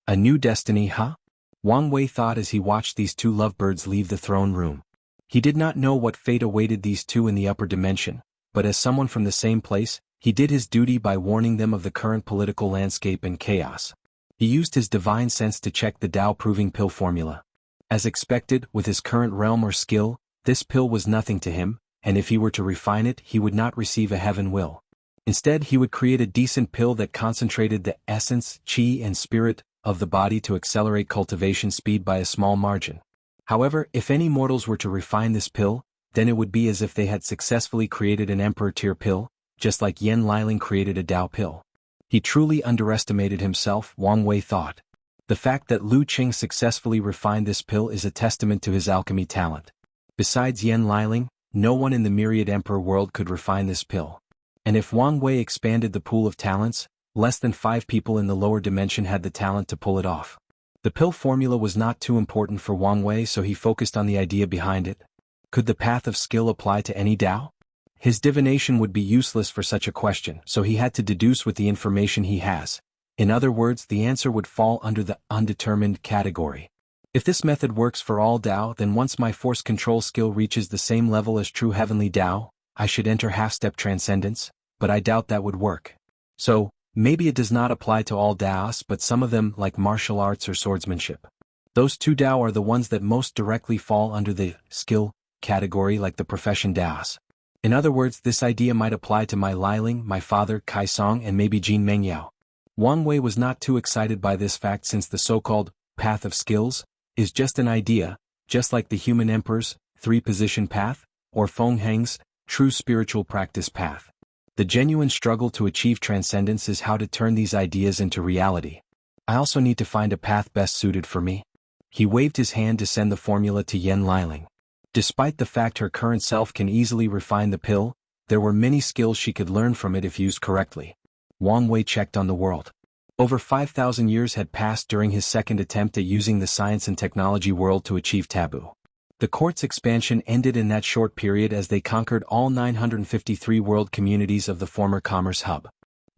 A new destiny, huh? Wang Wei thought as he watched these two lovebirds leave the throne room. He did not know what fate awaited these two in the upper dimension, but as someone from the same place, he did his duty by warning them of the current political landscape and chaos. He used his divine sense to check the Tao-proving pill formula. As expected, with his current realm or skill, this pill was nothing to him, and if he were to refine it he would not receive a heaven will. Instead he would create a decent pill that concentrated the essence, chi and spirit of the body to accelerate cultivation speed by a small margin. However, if any mortals were to refine this pill, then it would be as if they had successfully created an Emperor tier pill, just like Yen Liling created a Tao pill. He truly underestimated himself, Wang Wei thought. The fact that Lu Cheng successfully refined this pill is a testament to his alchemy talent. Besides Yen Liling, no one in the myriad Emperor world could refine this pill. And if Wang Wei expanded the pool of talents, less than 5 people in the lower dimension had the talent to pull it off. The pill formula was not too important for Wang Wei, so he focused on the idea behind it. Could the path of skill apply to any Tao? His divination would be useless for such a question, so he had to deduce with the information he has. In other words, the answer would fall under the undetermined category. If this method works for all Tao, then once my force control skill reaches the same level as true heavenly Tao, I should enter half-step transcendence, but I doubt that would work. So, maybe it does not apply to all Taos, but some of them, like martial arts or swordsmanship. Those two Tao are the ones that most directly fall under the skill category like the profession Das. In other words, this idea might apply to my Liling, my father, Kai Song, and maybe Jin Mengyao. Wang Wei was not too excited by this fact since the so-called path of skills is just an idea, just like the human emperor's three-position path, or Feng Heng's true spiritual practice path. The genuine struggle to achieve transcendence is how to turn these ideas into reality. I also need to find a path best suited for me. He waved his hand to send the formula to Yen Liling. Despite the fact her current self can easily refine the pill, there were many skills she could learn from it if used correctly. Wang Wei checked on the world. Over 5,000 years had passed during his second attempt at using the science and technology world to achieve taboo. The court's expansion ended in that short period as they conquered all 953 world communities of the former commerce hub.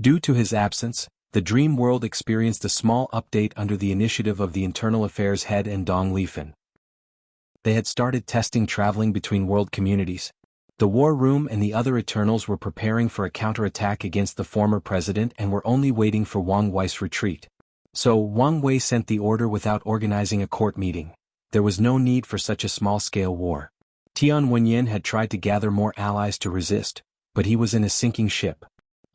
Due to his absence, the dream world experienced a small update under the initiative of the Internal Affairs head and Dong Lifan. They had started testing traveling between world communities. The War Room and the other Eternals were preparing for a counterattack against the former president and were only waiting for Wang Wei's retreat. So Wang Wei sent the order without organizing a court meeting. There was no need for such a small-scale war. Tian Wenyan had tried to gather more allies to resist, but he was in a sinking ship.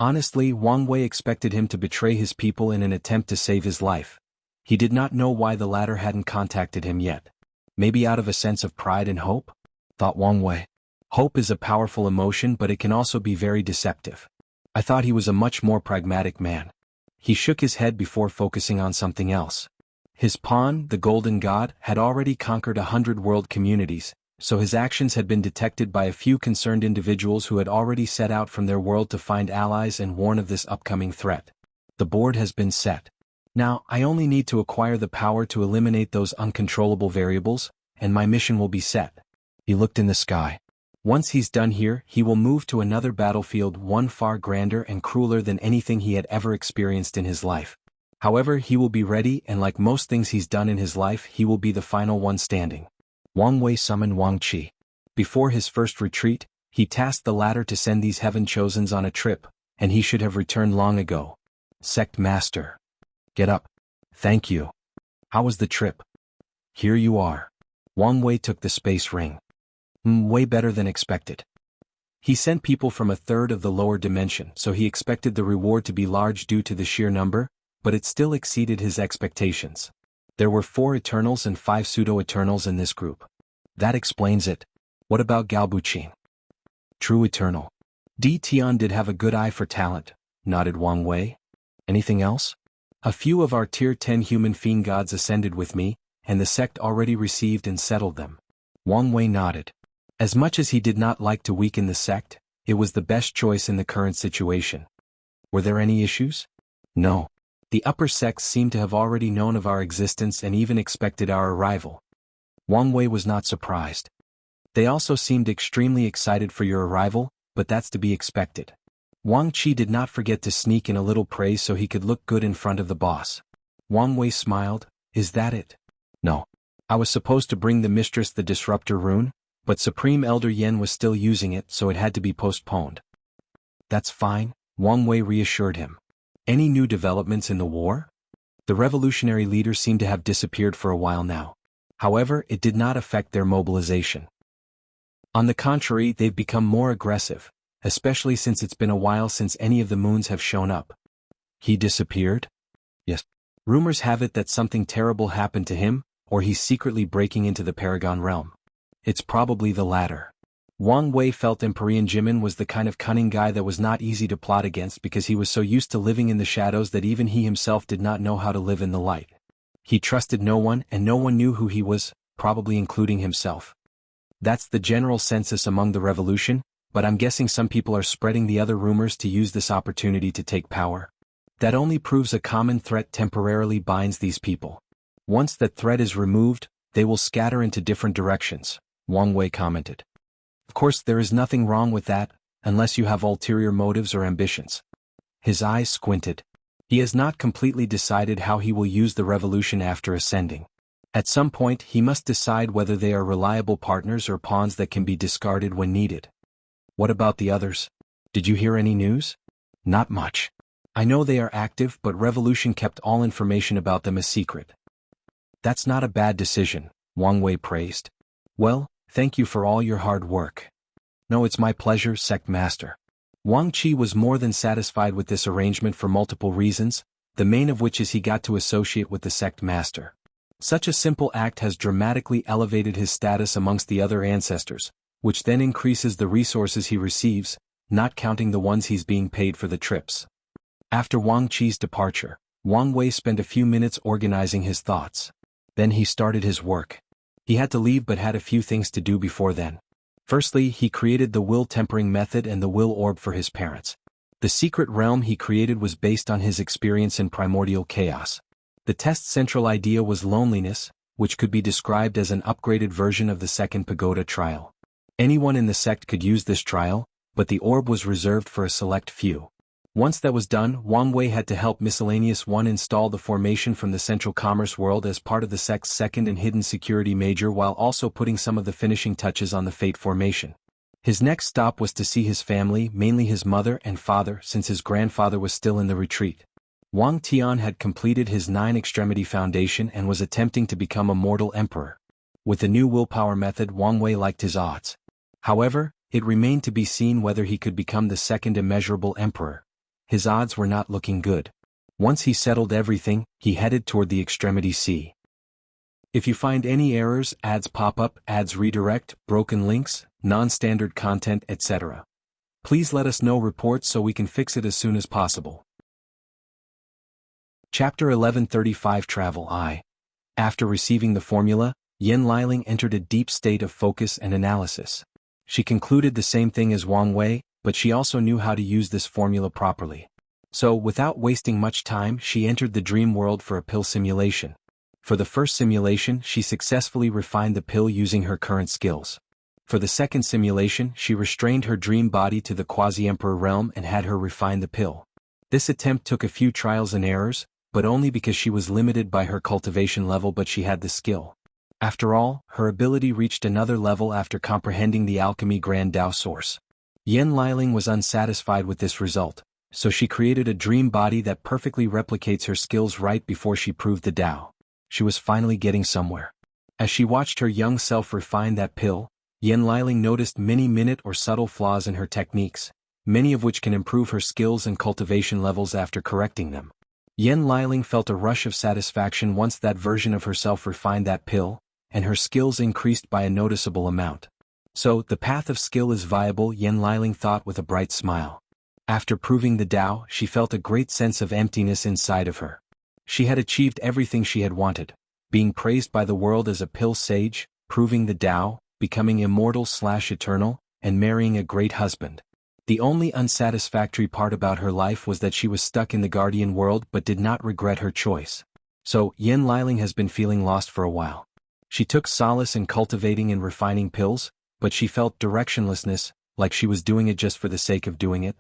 Honestly, Wang Wei expected him to betray his people in an attempt to save his life. He did not know why the latter hadn't contacted him yet. Maybe out of a sense of pride and hope? Thought Wang Wei. Hope is a powerful emotion, but it can also be very deceptive. I thought he was a much more pragmatic man. He shook his head before focusing on something else. His pawn, the Golden God, had already conquered 100 world communities, so his actions had been detected by a few concerned individuals who had already set out from their world to find allies and warn of this upcoming threat. The board has been set. Now, I only need to acquire the power to eliminate those uncontrollable variables, and my mission will be set. He looked in the sky. Once he's done here, he will move to another battlefield, one far grander and crueler than anything he had ever experienced in his life. However, he will be ready, and like most things he's done in his life, he will be the final one standing. Wang Wei summoned Wang Qi. Before his first retreat, he tasked the latter to send these heaven-chosens on a trip, and he should have returned long ago. Sect Master. Get up. Thank you. How was the trip? Here you are. Wang Wei took the space ring. Way better than expected. He sent people from a third of the lower dimension, so he expected the reward to be large due to the sheer number, but it still exceeded his expectations. There were 4 Eternals and 5 Pseudo-Eternals in this group. That explains it. What about Galbuchin? True Eternal. Di Tian did have a good eye for talent, nodded Wang Wei. Anything else? A few of our Tier 10 human fiend gods ascended with me, and the sect already received and settled them. Wang Wei nodded. As much as he did not like to weaken the sect, it was the best choice in the current situation. Were there any issues? No. The upper sects seemed to have already known of our existence and even expected our arrival. Wang Wei was not surprised. They also seemed extremely excited for your arrival, but that's to be expected. Wang Qi did not forget to sneak in a little praise so he could look good in front of the boss. Wang Wei smiled. Is that it? No. I was supposed to bring the mistress the disruptor rune, but Supreme Elder Yen was still using it, so it had to be postponed. That's fine, Wang Wei reassured him. Any new developments in the war? The revolutionary leaders seem to have disappeared for a while now. However, it did not affect their mobilization. On the contrary, they've become more aggressive, especially since it's been a while since any of the moons have shown up. He disappeared? Yes. Rumors have it that something terrible happened to him, or he's secretly breaking into the Paragon realm. It's probably the latter. Wang Wei felt Empyrean Jimin was the kind of cunning guy that was not easy to plot against because he was so used to living in the shadows that even he himself did not know how to live in the light. He trusted no one and no one knew who he was, probably including himself. That's the general census among the revolution, but I'm guessing some people are spreading the other rumors to use this opportunity to take power. That only proves a common threat temporarily binds these people. Once that threat is removed, they will scatter into different directions, Wang Wei commented. Of course, there is nothing wrong with that, unless you have ulterior motives or ambitions. His eyes squinted. He has not completely decided how he will use the revolution after ascending. At some point, he must decide whether they are reliable partners or pawns that can be discarded when needed. What about the others? Did you hear any news? Not much. I know they are active, but Revolution kept all information about them a secret. That's not a bad decision, Wang Wei praised. Well, Thank you for all your hard work. No, it's my pleasure, Sect Master. Wang Qi was more than satisfied with this arrangement for multiple reasons, the main of which is he got to associate with the Sect Master. Such a simple act has dramatically elevated his status amongst the other ancestors, which then increases the resources he receives, not counting the ones he's being paid for the trips. After Wang Qi's departure, Wang Wei spent a few minutes organizing his thoughts. Then he started his work. He had to leave but had a few things to do before then. Firstly, he created the will tempering method and the will orb for his parents. The secret realm he created was based on his experience in primordial chaos. The test's central idea was loneliness, which could be described as an upgraded version of the second pagoda trial. Anyone in the sect could use this trial, but the orb was reserved for a select few. Once that was done, Wang Wei had to help Miscellaneous One install the formation from the Central Commerce World as part of the sect's second and hidden security major while also putting some of the finishing touches on the Fate formation. His next stop was to see his family, mainly his mother and father, since his grandfather was still in the retreat. Wang Tian had completed his 9-extremity foundation and was attempting to become a mortal emperor. With the new willpower method, Wang Wei liked his odds. However, it remained to be seen whether he could become the second immeasurable emperor. His odds were not looking good. Once he settled everything, he headed toward the Extremity C. If you find any errors, ads pop up, ads redirect, broken links, non-standard content, etc., please let us know reports so we can fix it as soon as possible. Chapter 1135 Travel I. After receiving the formula, Yen Liling entered a deep state of focus and analysis. She concluded the same thing as Wang Wei, but she also knew how to use this formula properly. So, without wasting much time, she entered the dream world for a pill simulation. For the first simulation, she successfully refined the pill using her current skills. For the second simulation, she restrained her dream body to the quasi-emperor realm and had her refine the pill. This attempt took a few trials and errors, but only because she was limited by her cultivation level, but she had the skill. After all, her ability reached another level after comprehending the alchemy Grand Tao source. Yen Liling was unsatisfied with this result, so she created a dream body that perfectly replicates her skills right before she proved the Tao. She was finally getting somewhere. As she watched her young self refine that pill, Yen Liling noticed many minute or subtle flaws in her techniques, many of which can improve her skills and cultivation levels after correcting them. Yen Liling felt a rush of satisfaction once that version of herself refined that pill, and her skills increased by a noticeable amount. So, the path of skill is viable, Yen Liling thought with a bright smile. After proving the Tao, she felt a great sense of emptiness inside of her. She had achieved everything she had wanted, being praised by the world as a pill sage, proving the Tao, becoming immortal/eternal, and marrying a great husband. The only unsatisfactory part about her life was that she was stuck in the Guardian world but did not regret her choice. So, Yen Liling has been feeling lost for a while. She took solace in cultivating and refining pills, but she felt directionlessness, like she was doing it just for the sake of doing it.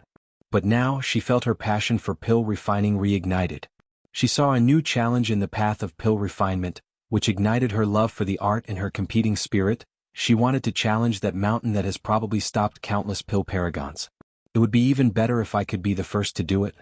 But now she felt her passion for pill refining reignited. She saw a new challenge in the path of pill refinement, which ignited her love for the art and her competing spirit. She wanted to challenge that mountain that has probably stopped countless pill paragons. It would be even better if I could be the first to do it.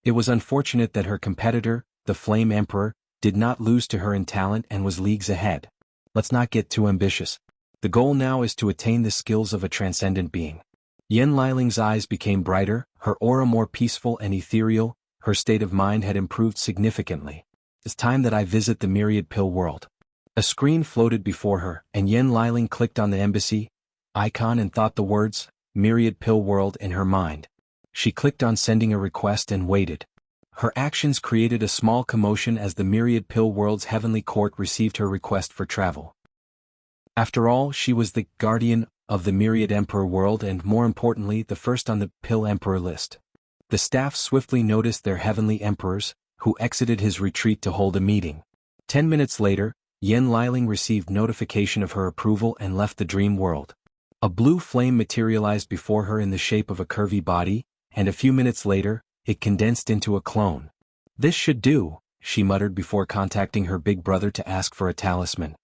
It was unfortunate that her competitor, the Flame Emperor, did not lose to her in talent and was leagues ahead. Let's not get too ambitious. The goal now is to attain the skills of a transcendent being. Yen Liling's eyes became brighter, her aura more peaceful and ethereal, her state of mind had improved significantly. It's time that I visit the myriad pill world. A screen floated before her, and Yen Liling clicked on the embassy icon and thought the words, myriad pill world, in her mind. She clicked on sending a request and waited. Her actions created a small commotion as the myriad pill world's heavenly court received her request for travel. After all, she was the guardian of the myriad emperor world and, more importantly, the first on the pill emperor list. The staff swiftly noticed their heavenly emperors, who exited his retreat to hold a meeting. 10 minutes later, Yen Liling received notification of her approval and left the dream world. A blue flame materialized before her in the shape of a curvy body, and a few minutes later, it condensed into a clone. This should do, she muttered before contacting her big brother to ask for a talisman.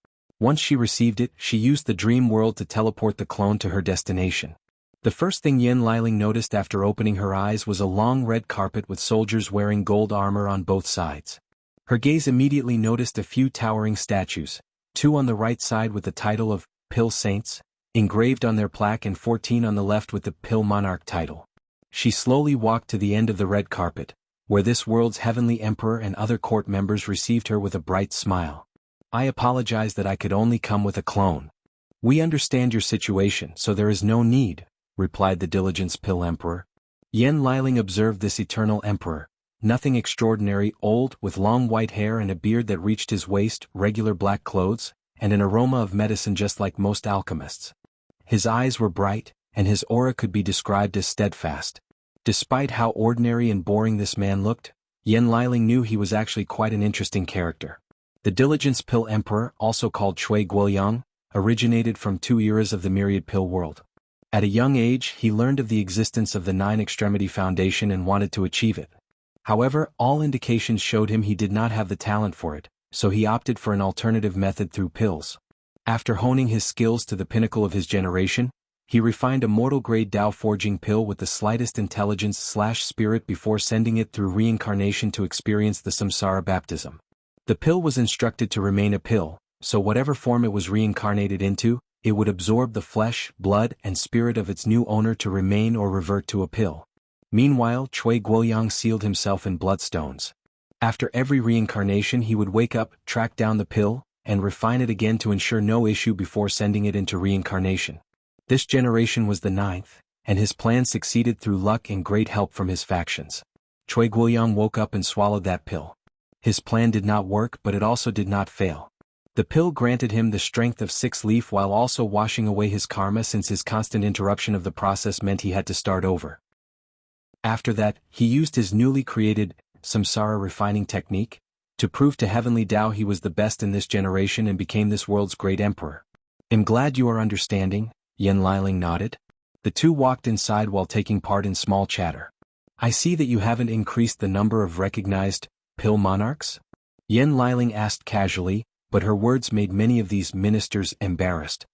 Once she received it, she used the dream world to teleport the clone to her destination. The first thing Yen Liling noticed after opening her eyes was a long red carpet with soldiers wearing gold armor on both sides. Her gaze immediately noticed a few towering statues, two on the right side with the title of Pill Saints, engraved on their plaque and 14 on the left with the Pill Monarch title. She slowly walked to the end of the red carpet, where this world's heavenly emperor and other court members received her with a bright smile. I apologize that I could only come with a clone. We understand your situation, so there is no need, replied the Diligence Pill Emperor. Yen Liling observed this eternal emperor, nothing extraordinary, old, with long white hair and a beard that reached his waist, regular black clothes, and an aroma of medicine just like most alchemists. His eyes were bright, and his aura could be described as steadfast. Despite how ordinary and boring this man looked, Yen Liling knew he was actually quite an interesting character. The Diligence Pill Emperor, also called Cui Guoyang, originated from 2 eras of the myriad pill world. At a young age, he learned of the existence of the Nine Extremity Foundation and wanted to achieve it. However, all indications showed him he did not have the talent for it, so he opted for an alternative method through pills. After honing his skills to the pinnacle of his generation, he refined a mortal-grade Tao forging pill with the slightest intelligence/spirit before sending it through reincarnation to experience the samsara baptism. The pill was instructed to remain a pill, so whatever form it was reincarnated into, it would absorb the flesh, blood, and spirit of its new owner to remain or revert to a pill. Meanwhile, Cui Guoyang sealed himself in bloodstones. After every reincarnation he would wake up, track down the pill, and refine it again to ensure no issue before sending it into reincarnation. This generation was the 9th, and his plan succeeded through luck and great help from his factions. Cui Guoyang woke up and swallowed that pill. His plan did not work, but it also did not fail. The pill granted him the strength of 6 leaf while also washing away his karma, since his constant interruption of the process meant he had to start over. After that, he used his newly created samsara refining technique to prove to Heavenly Tao he was the best in this generation and became this world's great emperor. "I'm glad you are understanding," Yen Liling nodded. The two walked inside while taking part in small chatter. "I see that you haven't increased the number of recognized pill monarchs?" Yen Liling asked casually, but her words made many of these ministers embarrassed.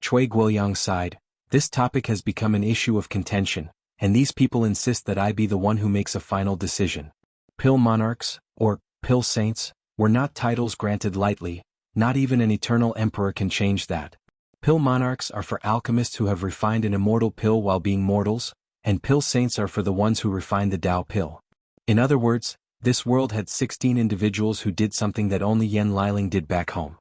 Cui Guoyang sighed. "This topic has become an issue of contention, and these people insist that I be the one who makes a final decision. Pill monarchs, or pill saints, were not titles granted lightly, not even an eternal emperor can change that. Pill monarchs are for alchemists who have refined an immortal pill while being mortals, and pill saints are for the ones who refined the Tao pill. In other words, this world had 16 individuals who did something that only Yen Liling did back home.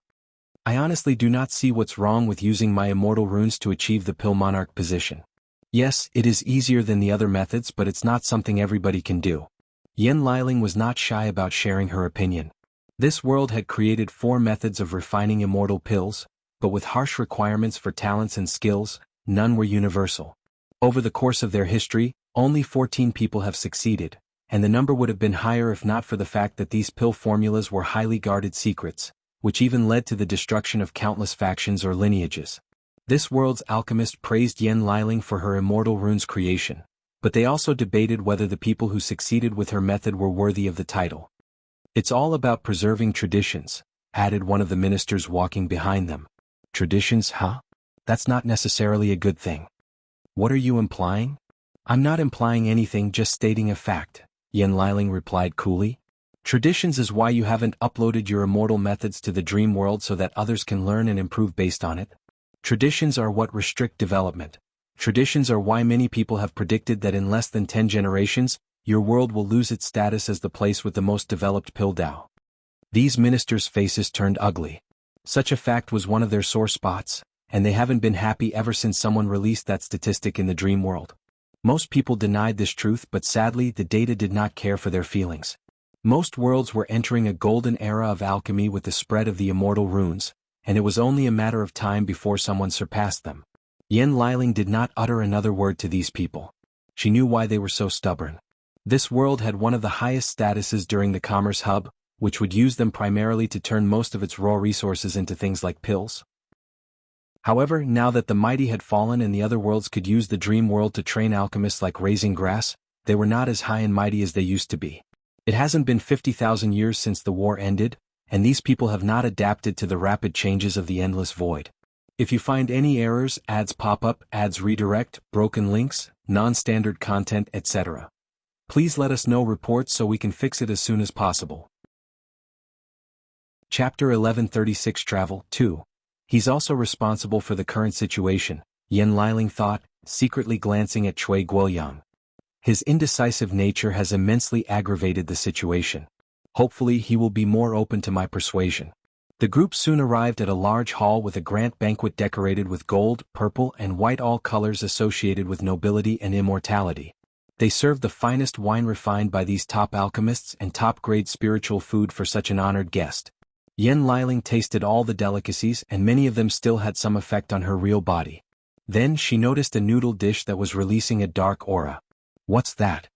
I honestly do not see what's wrong with using my immortal runes to achieve the pill monarch position. Yes, it is easier than the other methods, but it's not something everybody can do." Yen Liling was not shy about sharing her opinion. This world had created 4 methods of refining immortal pills, but with harsh requirements for talents and skills, none were universal. Over the course of their history, only 14 people have succeeded, and the number would have been higher if not for the fact that these pill formulas were highly guarded secrets, which even led to the destruction of countless factions or lineages. This world's alchemist praised Yen Liling for her immortal runes creation, but they also debated whether the people who succeeded with her method were worthy of the title. "It's all about preserving traditions," added one of the ministers walking behind them. "Traditions, huh? That's not necessarily a good thing." "What are you implying?" "I'm not implying anything, just stating a fact," Yen Liling replied coolly. "Traditions is why you haven't uploaded your immortal methods to the dream world so that others can learn and improve based on it. Traditions are what restrict development. Traditions are why many people have predicted that in less than 10 generations, your world will lose its status as the place with the most developed pill Tao." These ministers' faces turned ugly. Such a fact was one of their sore spots, and they haven't been happy ever since someone released that statistic in the dream world. Most people denied this truth, but sadly the data did not care for their feelings. Most worlds were entering a golden era of alchemy with the spread of the immortal runes, and it was only a matter of time before someone surpassed them. Yen Liling did not utter another word to these people. She knew why they were so stubborn. This world had one of the highest statuses during the commerce hub, which would use them primarily to turn most of its raw resources into things like pills. However, now that the mighty had fallen and the other worlds could use the dream world to train alchemists like raising grass, they were not as high and mighty as they used to be. It hasn't been 50,000 years since the war ended, and these people have not adapted to the rapid changes of the endless void. If you find any errors, ads pop up, ads redirect, broken links, non-standard content, etc., please let us know reports so we can fix it as soon as possible. Chapter 1136 Travel 2. He's also responsible for the current situation, Yen Liling thought, secretly glancing at Cui Guoyang. His indecisive nature has immensely aggravated the situation. Hopefully he will be more open to my persuasion. The group soon arrived at a large hall with a grand banquet decorated with gold, purple and white, all colors associated with nobility and immortality. They served the finest wine refined by these top alchemists and top-grade spiritual food for such an honored guest. Yen Liling tasted all the delicacies and many of them still had some effect on her real body. Then she noticed a noodle dish that was releasing a dark aura. What's that?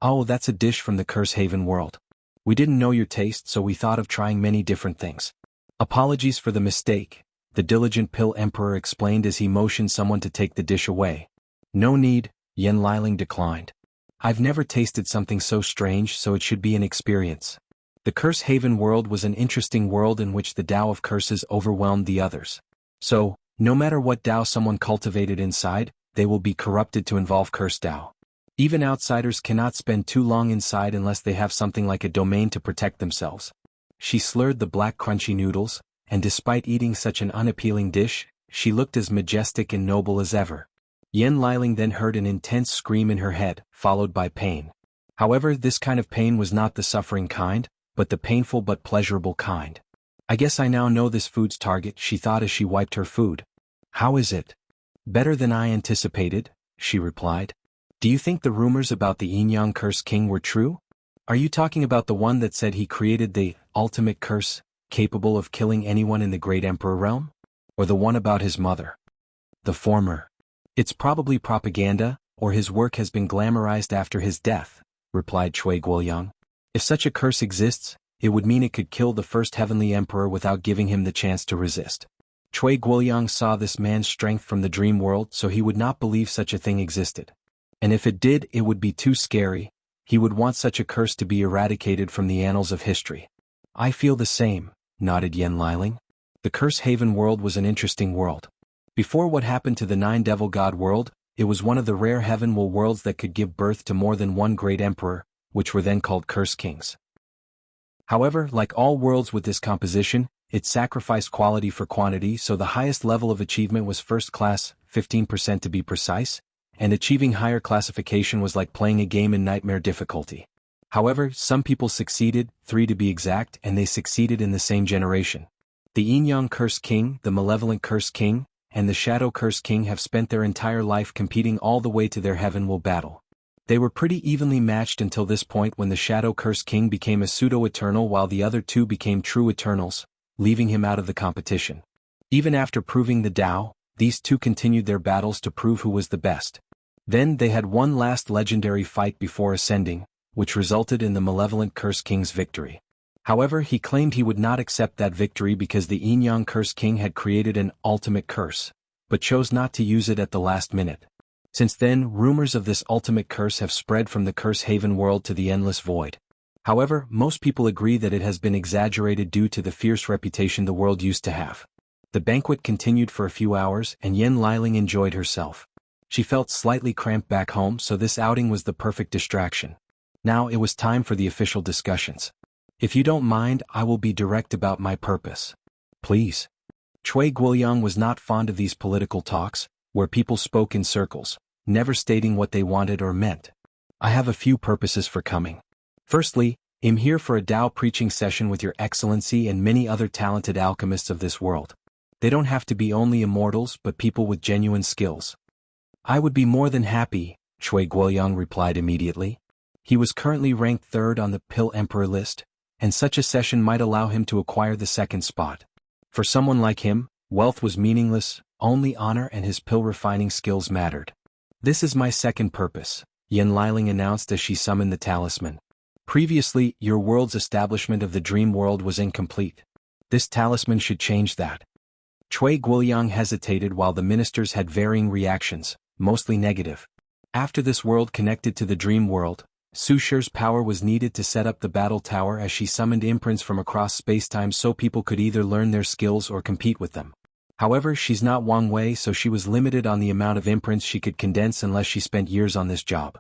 Oh, that's a dish from the Curse Haven world. We didn't know your taste, so we thought of trying many different things. Apologies for the mistake, the diligent Pill Emperor explained as he motioned someone to take the dish away. No need, Yen Liling declined. I've never tasted something so strange, so it should be an experience. The Curse Haven world was an interesting world in which the Tao of curses overwhelmed the others. So, no matter what Tao someone cultivated inside, they will be corrupted to involve Curse Tao. Even outsiders cannot spend too long inside unless they have something like a domain to protect themselves. She slurred the black crunchy noodles, and despite eating such an unappealing dish, she looked as majestic and noble as ever. Yen Liling then heard an intense scream in her head, followed by pain. However, this kind of pain was not the suffering kind, but the painful but pleasurable kind. I guess I now know this food's target, she thought as she wiped her food. How is it? Better than I anticipated, she replied. Do you think the rumors about the Yin-Yang Curse King were true? Are you talking about the one that said he created the ultimate curse, capable of killing anyone in the Great Emperor realm? Or the one about his mother? The former. It's probably propaganda, or his work has been glamorized after his death, replied Cui Guoyang. If such a curse exists, it would mean it could kill the first heavenly emperor without giving him the chance to resist. Cui Guoyang saw this man's strength from the dream world, so he would not believe such a thing existed. And if it did, it would be too scary. He would want such a curse to be eradicated from the annals of history. I feel the same, nodded Yen Liling. The Curse Haven world was an interesting world. Before what happened to the Nine Devil God world, it was one of the rare heavenward worlds that could give birth to more than one great emperor, which were then called Curse Kings. However, like all worlds with this composition, it sacrificed quality for quantity, so the highest level of achievement was first class, 15% to be precise, and achieving higher classification was like playing a game in nightmare difficulty. However, some people succeeded, 3 to be exact, and they succeeded in the same generation. The Yin-Yang Curse King, the Malevolent Curse King, and the Shadow Curse King have spent their entire life competing all the way to their heavenward battle. They were pretty evenly matched until this point when the Shadow Curse King became a pseudo-eternal while the other two became true eternals, leaving him out of the competition. Even after proving the Tao, these two continued their battles to prove who was the best. Then they had one last legendary fight before ascending, which resulted in the Malevolent Curse King's victory. However, he claimed he would not accept that victory because the Yin-Yang Curse King had created an ultimate curse, but chose not to use it at the last minute. Since then, rumors of this ultimate curse have spread from the Curse Haven world to the endless void. However, most people agree that it has been exaggerated due to the fierce reputation the world used to have. The banquet continued for a few hours, and Yen Liling enjoyed herself. She felt slightly cramped back home, so this outing was the perfect distraction. Now it was time for the official discussions. If you don't mind, I will be direct about my purpose. Please. Cui Guoyang was not fond of these political talks, where people spoke in circles, never stating what they wanted or meant. I have a few purposes for coming. Firstly, I'm here for a Tao preaching session with Your Excellency and many other talented alchemists of this world. They don't have to be only immortals but people with genuine skills. I would be more than happy, Cui Guoyang replied immediately. He was currently ranked 3rd on the Pill Emperor list, and such a session might allow him to acquire the 2nd spot. For someone like him, wealth was meaningless, only honor and his pill refining skills mattered. This is my second purpose, Yen Liling announced as she summoned the talisman. Previously, your world's establishment of the dream world was incomplete. This talisman should change that. Cui Guoyang hesitated while the ministers had varying reactions, mostly negative. After this world connected to the dream world, Su Shi's power was needed to set up the battle tower as she summoned imprints from across spacetime so people could either learn their skills or compete with them. However, she's not Wang Wei, so she was limited on the amount of imprints she could condense unless she spent years on this job.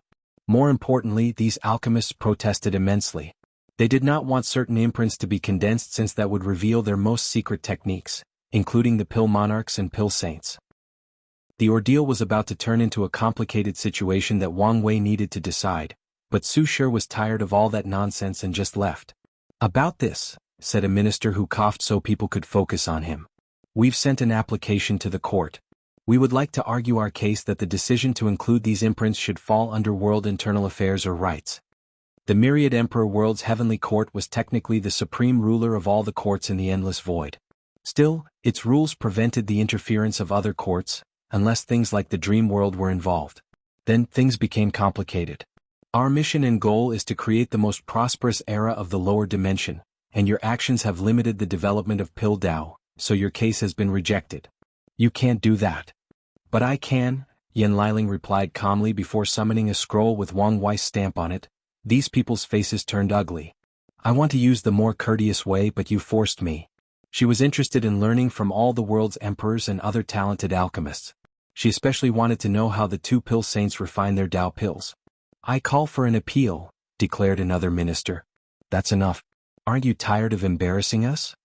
More importantly, these alchemists protested immensely. They did not want certain imprints to be condensed since that would reveal their most secret techniques, including the Pill Monarchs and Pill Saints. The ordeal was about to turn into a complicated situation that Wang Wei needed to decide, but Su Shi was tired of all that nonsense and just left. "About this," said a minister who coughed so people could focus on him. "We've sent an application to the court. We would like to argue our case that the decision to include these imprints should fall under world internal affairs or rights. The Myriad Emperor World's Heavenly Court was technically the supreme ruler of all the courts in the Endless Void. Still, its rules prevented the interference of other courts, unless things like the Dream World were involved. Then things became complicated. Our mission and goal is to create the most prosperous era of the lower dimension, and your actions have limited the development of Pill Dao, so your case has been rejected. You can't do that." "But I can," Yen Liling replied calmly before summoning a scroll with Wang Wei's stamp on it. These people's faces turned ugly. "I want to use the more courteous way, but you forced me." She was interested in learning from all the world's emperors and other talented alchemists. She especially wanted to know how the two pill saints refine their Dao pills. "I call for an appeal," declared another minister. "That's enough. Aren't you tired of embarrassing us?"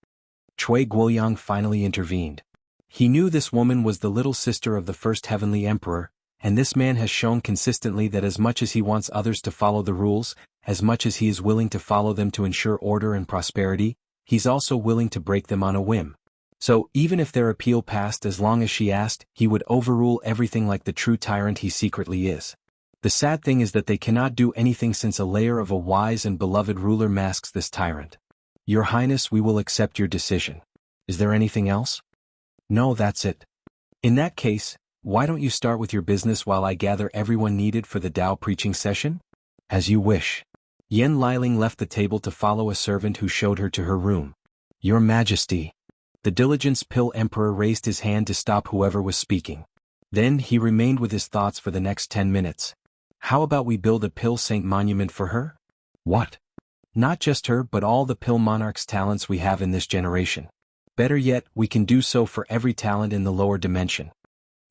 Cui Guoyang finally intervened. He knew this woman was the little sister of the first heavenly emperor, and this man has shown consistently that as much as he wants others to follow the rules, as much as he is willing to follow them to ensure order and prosperity, he's also willing to break them on a whim. So, even if their appeal passed as long as she asked, he would overrule everything like the true tyrant he secretly is. The sad thing is that they cannot do anything since a layer of a wise and beloved ruler masks this tyrant. "Your Highness, we will accept your decision. Is there anything else?" "No, that's it." "In that case, why don't you start with your business while I gather everyone needed for the Dao preaching session?" "As you wish." Yen Liling left the table to follow a servant who showed her to her room. "Your Majesty." The Diligence Pill Emperor raised his hand to stop whoever was speaking. Then he remained with his thoughts for the next 10 minutes. "How about we build a Pill Saint monument for her?" "What?" "Not just her but all the Pill Monarch's talents we have in this generation. Better yet, we can do so for every talent in the lower dimension."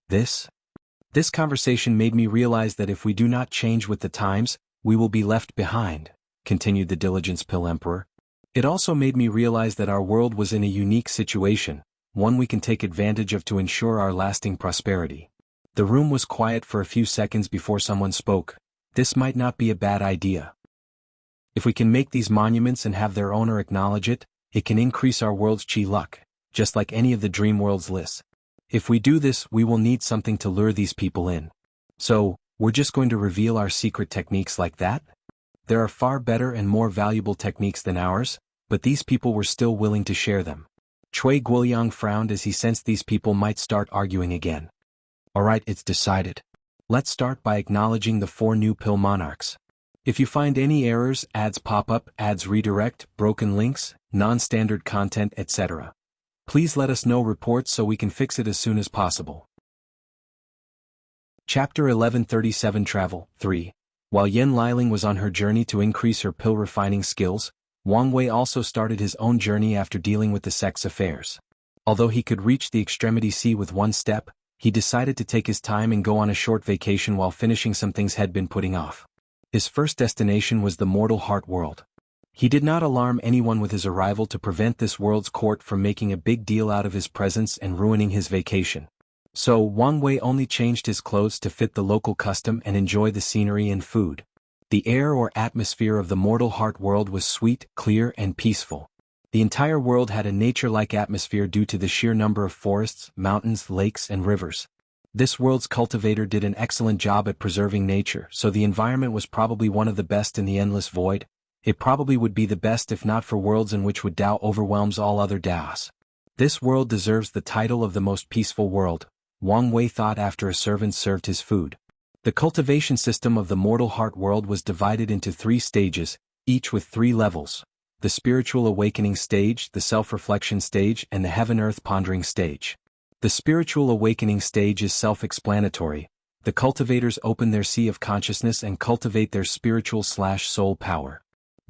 This conversation made me realize that if we do not change with the times, we will be left behind, continued the Diligence Pill Emperor. It also made me realize that our world was in a unique situation, one we can take advantage of to ensure our lasting prosperity. The room was quiet for a few seconds before someone spoke. "This might not be a bad idea. If we can make these monuments and have their owner acknowledge it, it can increase our world's chi luck, just like any of the Dream World's lists. If we do this, we will need something to lure these people in. So, we're just going to reveal our secret techniques like that? There are far better and more valuable techniques than ours, but these people were still willing to share them." Cui Guoyang frowned as he sensed these people might start arguing again. "Alright, it's decided. Let's start by acknowledging the 4 new pill monarchs. If you find any errors, ads pop up, ads redirect, broken links, non-standard content, etc., please let us know reports so we can fix it as soon as possible." Chapter 1137 Travel 3. While Yen Liling was on her journey to increase her pill refining skills, Wang Wei also started his own journey after dealing with the sect's affairs. Although he could reach the Extremity Sea with one step, he decided to take his time and go on a short vacation while finishing some things had been putting off. His first destination was the Mortal Heart World. He did not alarm anyone with his arrival to prevent this world's court from making a big deal out of his presence and ruining his vacation. So Wang Wei only changed his clothes to fit the local custom and enjoy the scenery and food. The air or atmosphere of the Mortal Heart World was sweet, clear, and peaceful. The entire world had a nature-like atmosphere due to the sheer number of forests, mountains, lakes, and rivers. This world's cultivator did an excellent job at preserving nature, so the environment was probably one of the best in the Endless Void. It probably would be the best if not for worlds in which Dao overwhelms all other Daos. This world deserves the title of the most peaceful world, Wang Wei thought after a servant served his food. The cultivation system of the Mortal Heart World was divided into 3 stages, each with 3 levels: the Spiritual Awakening Stage, the Self-Reflection Stage, and the Heaven-Earth Pondering Stage. The Spiritual Awakening Stage is self-explanatory. The cultivators open their sea of consciousness and cultivate their spiritual/soul power.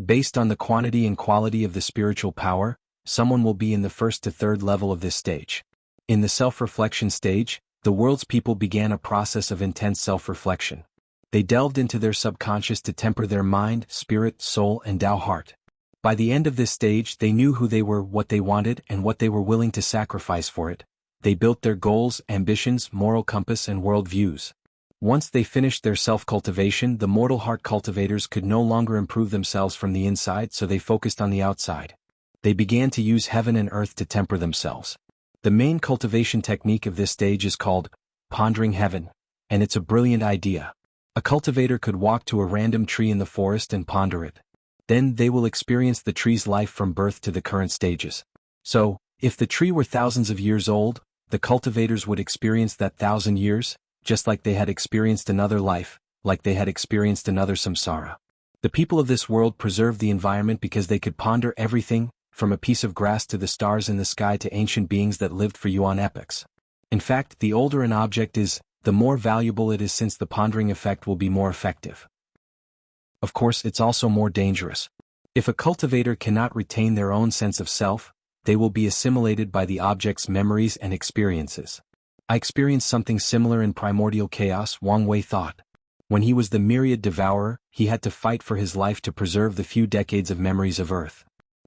Based on the quantity and quality of the spiritual power, someone will be in the 1st to 3rd level of this stage. In the self-reflection stage, the world's people began a process of intense self-reflection. They delved into their subconscious to temper their mind, spirit, soul, and Tao heart. By the end of this stage, they knew who they were, what they wanted, and what they were willing to sacrifice for it. They built their goals, ambitions, moral compass and world views. Once they finished their self-cultivation, the mortal heart cultivators could no longer improve themselves from the inside, so they focused on the outside. They began to use heaven and earth to temper themselves. The main cultivation technique of this stage is called pondering heaven, and it's a brilliant idea. A cultivator could walk to a random tree in the forest and ponder it. Then they will experience the tree's life from birth to the current stages. So, if the tree were thousands of years old, the cultivators would experience that 1,000 years, just like they had experienced another life, like they had experienced another samsara. The people of this world preserved the environment because they could ponder everything, from a piece of grass to the stars in the sky to ancient beings that lived for yuan epochs. In fact, the older an object is, the more valuable it is, since the pondering effect will be more effective. Of course, it's also more dangerous. If a cultivator cannot retain their own sense of self, they will be assimilated by the object's memories and experiences. I experienced something similar in primordial chaos, Wang Wei thought. When he was the myriad devourer, he had to fight for his life to preserve the few decades of memories of Earth.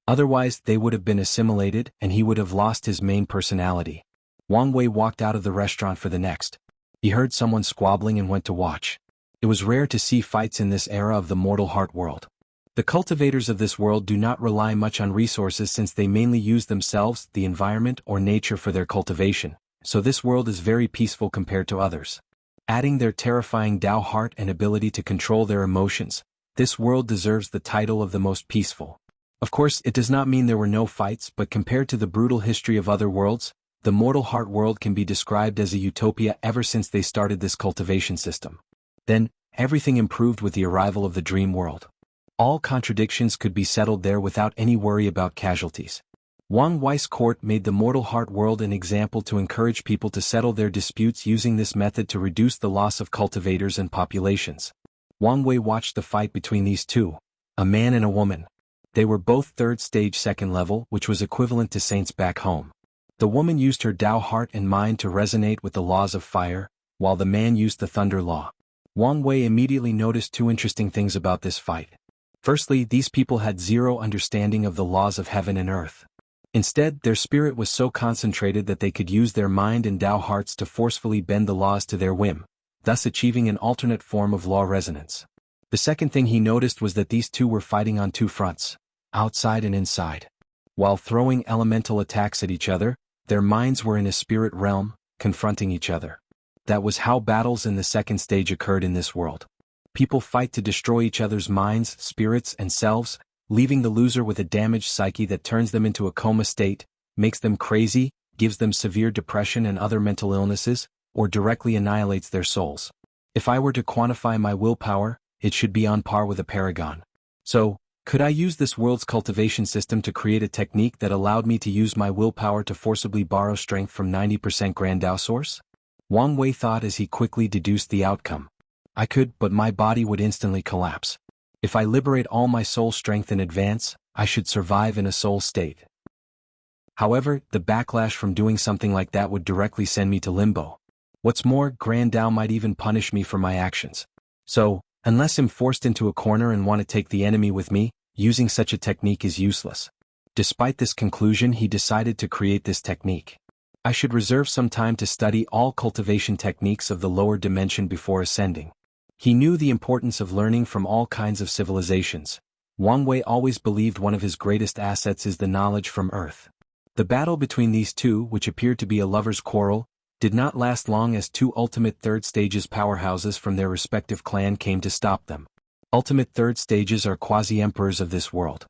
Otherwise, they would have been assimilated and he would have lost his main personality. Wang Wei walked out of the restaurant for the next. He heard someone squabbling and went to watch. It was rare to see fights in this era of the mortal heart world. The cultivators of this world do not rely much on resources since they mainly use themselves, the environment or nature for their cultivation, so this world is very peaceful compared to others. Adding their terrifying Tao heart and ability to control their emotions, this world deserves the title of the most peaceful. Of course, it does not mean there were no fights, but compared to the brutal history of other worlds, the mortal heart world can be described as a utopia ever since they started this cultivation system. Then, everything improved with the arrival of the dream world. All contradictions could be settled there without any worry about casualties. Wang Wei's court made the mortal heart world an example to encourage people to settle their disputes using this method to reduce the loss of cultivators and populations. Wang Wei watched the fight between these two, a man and a woman. They were both third stage second level, which was equivalent to saints back home. The woman used her Tao heart and mind to resonate with the laws of fire, while the man used the thunder law. Wang Wei immediately noticed two interesting things about this fight. Firstly, these people had zero understanding of the laws of heaven and earth. Instead, their spirit was so concentrated that they could use their mind and Tao hearts to forcefully bend the laws to their whim, thus achieving an alternate form of law resonance. The second thing he noticed was that these two were fighting on two fronts, outside and inside. While throwing elemental attacks at each other, their minds were in a spirit realm, confronting each other. That was how battles in the second stage occurred in this world. People fight to destroy each other's minds, spirits, and selves, leaving the loser with a damaged psyche that turns them into a coma state, makes them crazy, gives them severe depression and other mental illnesses, or directly annihilates their souls. If I were to quantify my willpower, it should be on par with a paragon. So, could I use this world's cultivation system to create a technique that allowed me to use my willpower to forcibly borrow strength from 90% Grand Tao source? Wang Wei thought as he quickly deduced the outcome. I could, but my body would instantly collapse. If I liberate all my soul strength in advance, I should survive in a soul state. However, the backlash from doing something like that would directly send me to limbo. What's more, Grand Tao might even punish me for my actions. So, unless I'm forced into a corner and want to take the enemy with me, using such a technique is useless. Despite this conclusion, he decided to create this technique. I should reserve some time to study all cultivation techniques of the lower dimension before ascending. He knew the importance of learning from all kinds of civilizations. Wang Wei always believed one of his greatest assets is the knowledge from Earth. The battle between these two, which appeared to be a lover's quarrel, did not last long as two ultimate third stages powerhouses from their respective clan came to stop them. Ultimate third stages are quasi-emperors of this world.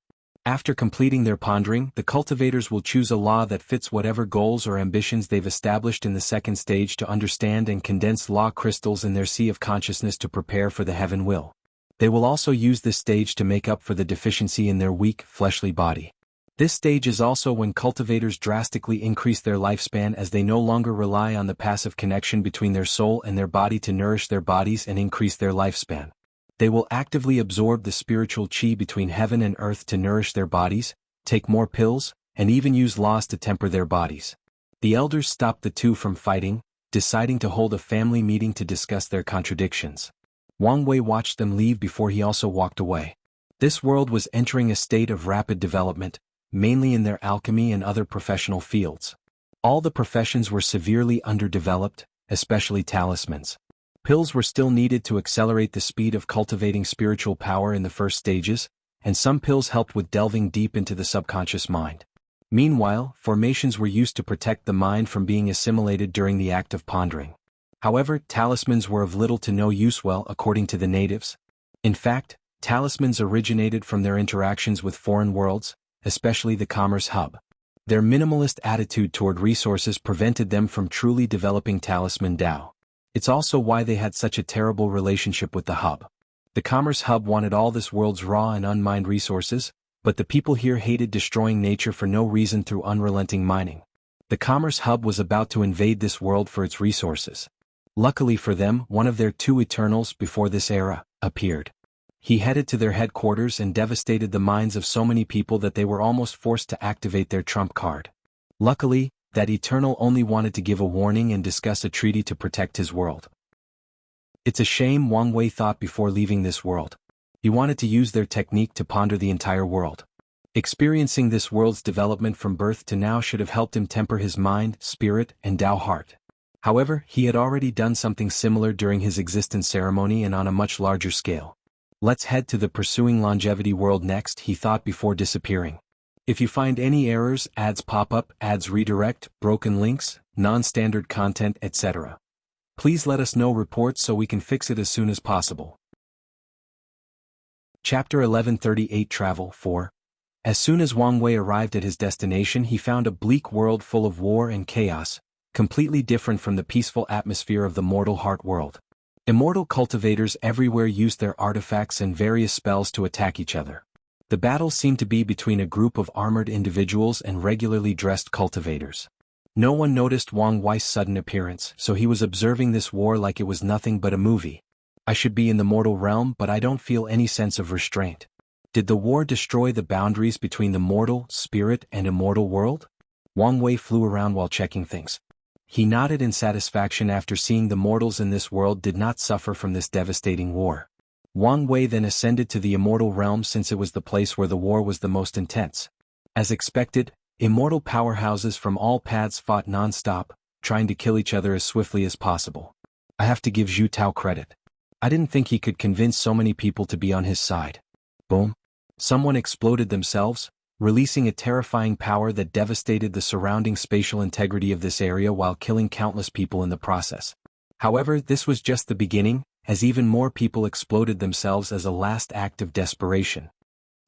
After completing their pondering, the cultivators will choose a law that fits whatever goals or ambitions they've established in the second stage to understand and condense law crystals in their sea of consciousness to prepare for the heaven will. They will also use this stage to make up for the deficiency in their weak, fleshly body. This stage is also when cultivators drastically increase their lifespan as they no longer rely on the passive connection between their soul and their body to nourish their bodies and increase their lifespan. They will actively absorb the spiritual chi between heaven and earth to nourish their bodies, take more pills, and even use laws to temper their bodies. The elders stopped the two from fighting, deciding to hold a family meeting to discuss their contradictions. Wang Wei watched them leave before he also walked away. This world was entering a state of rapid development, mainly in their alchemy and other professional fields. All the professions were severely underdeveloped, especially talismans. Pills were still needed to accelerate the speed of cultivating spiritual power in the first stages, and some pills helped with delving deep into the subconscious mind. Meanwhile, formations were used to protect the mind from being assimilated during the act of pondering. However, talismans were of little to no use according to the natives. In fact, talismans originated from their interactions with foreign worlds, especially the commerce hub. Their minimalist attitude toward resources prevented them from truly developing talisman Dao. It's also why they had such a terrible relationship with the hub. The commerce hub wanted all this world's raw and unmined resources, but the people here hated destroying nature for no reason through unrelenting mining. The commerce hub was about to invade this world for its resources. Luckily for them, one of their two Eternals before this era appeared. He headed to their headquarters and devastated the minds of so many people that they were almost forced to activate their trump card. Luckily, that Eternal only wanted to give a warning and discuss a treaty to protect his world. It's a shame, Wang Wei thought before leaving this world. He wanted to use their technique to ponder the entire world. Experiencing this world's development from birth to now should have helped him temper his mind, spirit, and Dao heart. However, he had already done something similar during his existence ceremony and on a much larger scale. Let's head to the Pursuing Longevity world next, he thought before disappearing. If you find any errors, ads pop up, ads redirect, broken links, non-standard content, etc., please let us know reports so we can fix it as soon as possible. Chapter 1138 Travel 4. As soon as Wang Wei arrived at his destination, he found a bleak world full of war and chaos, completely different from the peaceful atmosphere of the mortal heart world. Immortal cultivators everywhere used their artifacts and various spells to attack each other. The battle seemed to be between a group of armored individuals and regularly dressed cultivators. No one noticed Wang Wei's sudden appearance, so he was observing this war like it was nothing but a movie. I should be in the mortal realm, but I don't feel any sense of restraint. Did the war destroy the boundaries between the mortal, spirit, and immortal world? Wang Wei flew around while checking things. He nodded in satisfaction after seeing the mortals in this world did not suffer from this devastating war. Wang Wei then ascended to the immortal realm since it was the place where the war was the most intense. As expected, immortal powerhouses from all paths fought non-stop, trying to kill each other as swiftly as possible. I have to give Zhu Tao credit. I didn't think he could convince so many people to be on his side. Boom. Someone exploded themselves, releasing a terrifying power that devastated the surrounding spatial integrity of this area while killing countless people in the process. However, this was just the beginning, as even more people exploded themselves as a last act of desperation.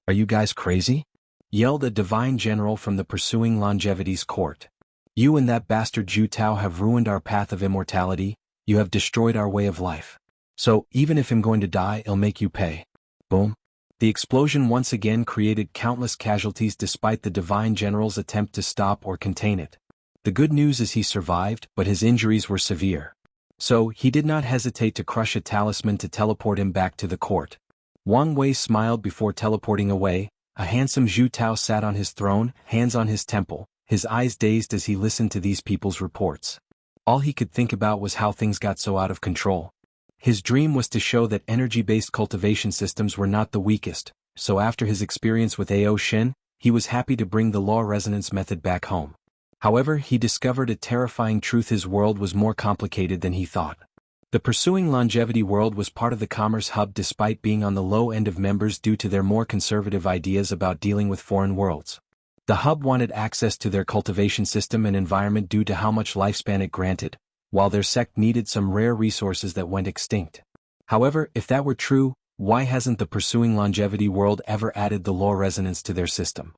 Are you guys crazy? Yelled a divine general from the Pursuing Longevity's court. You and that bastard Zhu Tao have ruined our path of immortality, you have destroyed our way of life. So, even if I'm going to die, I'll make you pay. Boom. The explosion once again created countless casualties despite the divine general's attempt to stop or contain it. The good news is he survived, but his injuries were severe. So, he did not hesitate to crush a talisman to teleport him back to the court. Wang Wei smiled before teleporting away. A handsome Zhu Tao sat on his throne, hands on his temple, his eyes dazed as he listened to these people's reports. All he could think about was how things got so out of control. His dream was to show that energy-based cultivation systems were not the weakest, so after his experience with Ao Shen, he was happy to bring the law resonance method back home. However, he discovered a terrifying truth: his world was more complicated than he thought. The Pursuing Longevity world was part of the Commerce Hub despite being on the low end of members due to their more conservative ideas about dealing with foreign worlds. The Hub wanted access to their cultivation system and environment due to how much lifespan it granted, while their sect needed some rare resources that went extinct. However, if that were true, why hasn't the Pursuing Longevity world ever added the law resonance to their system?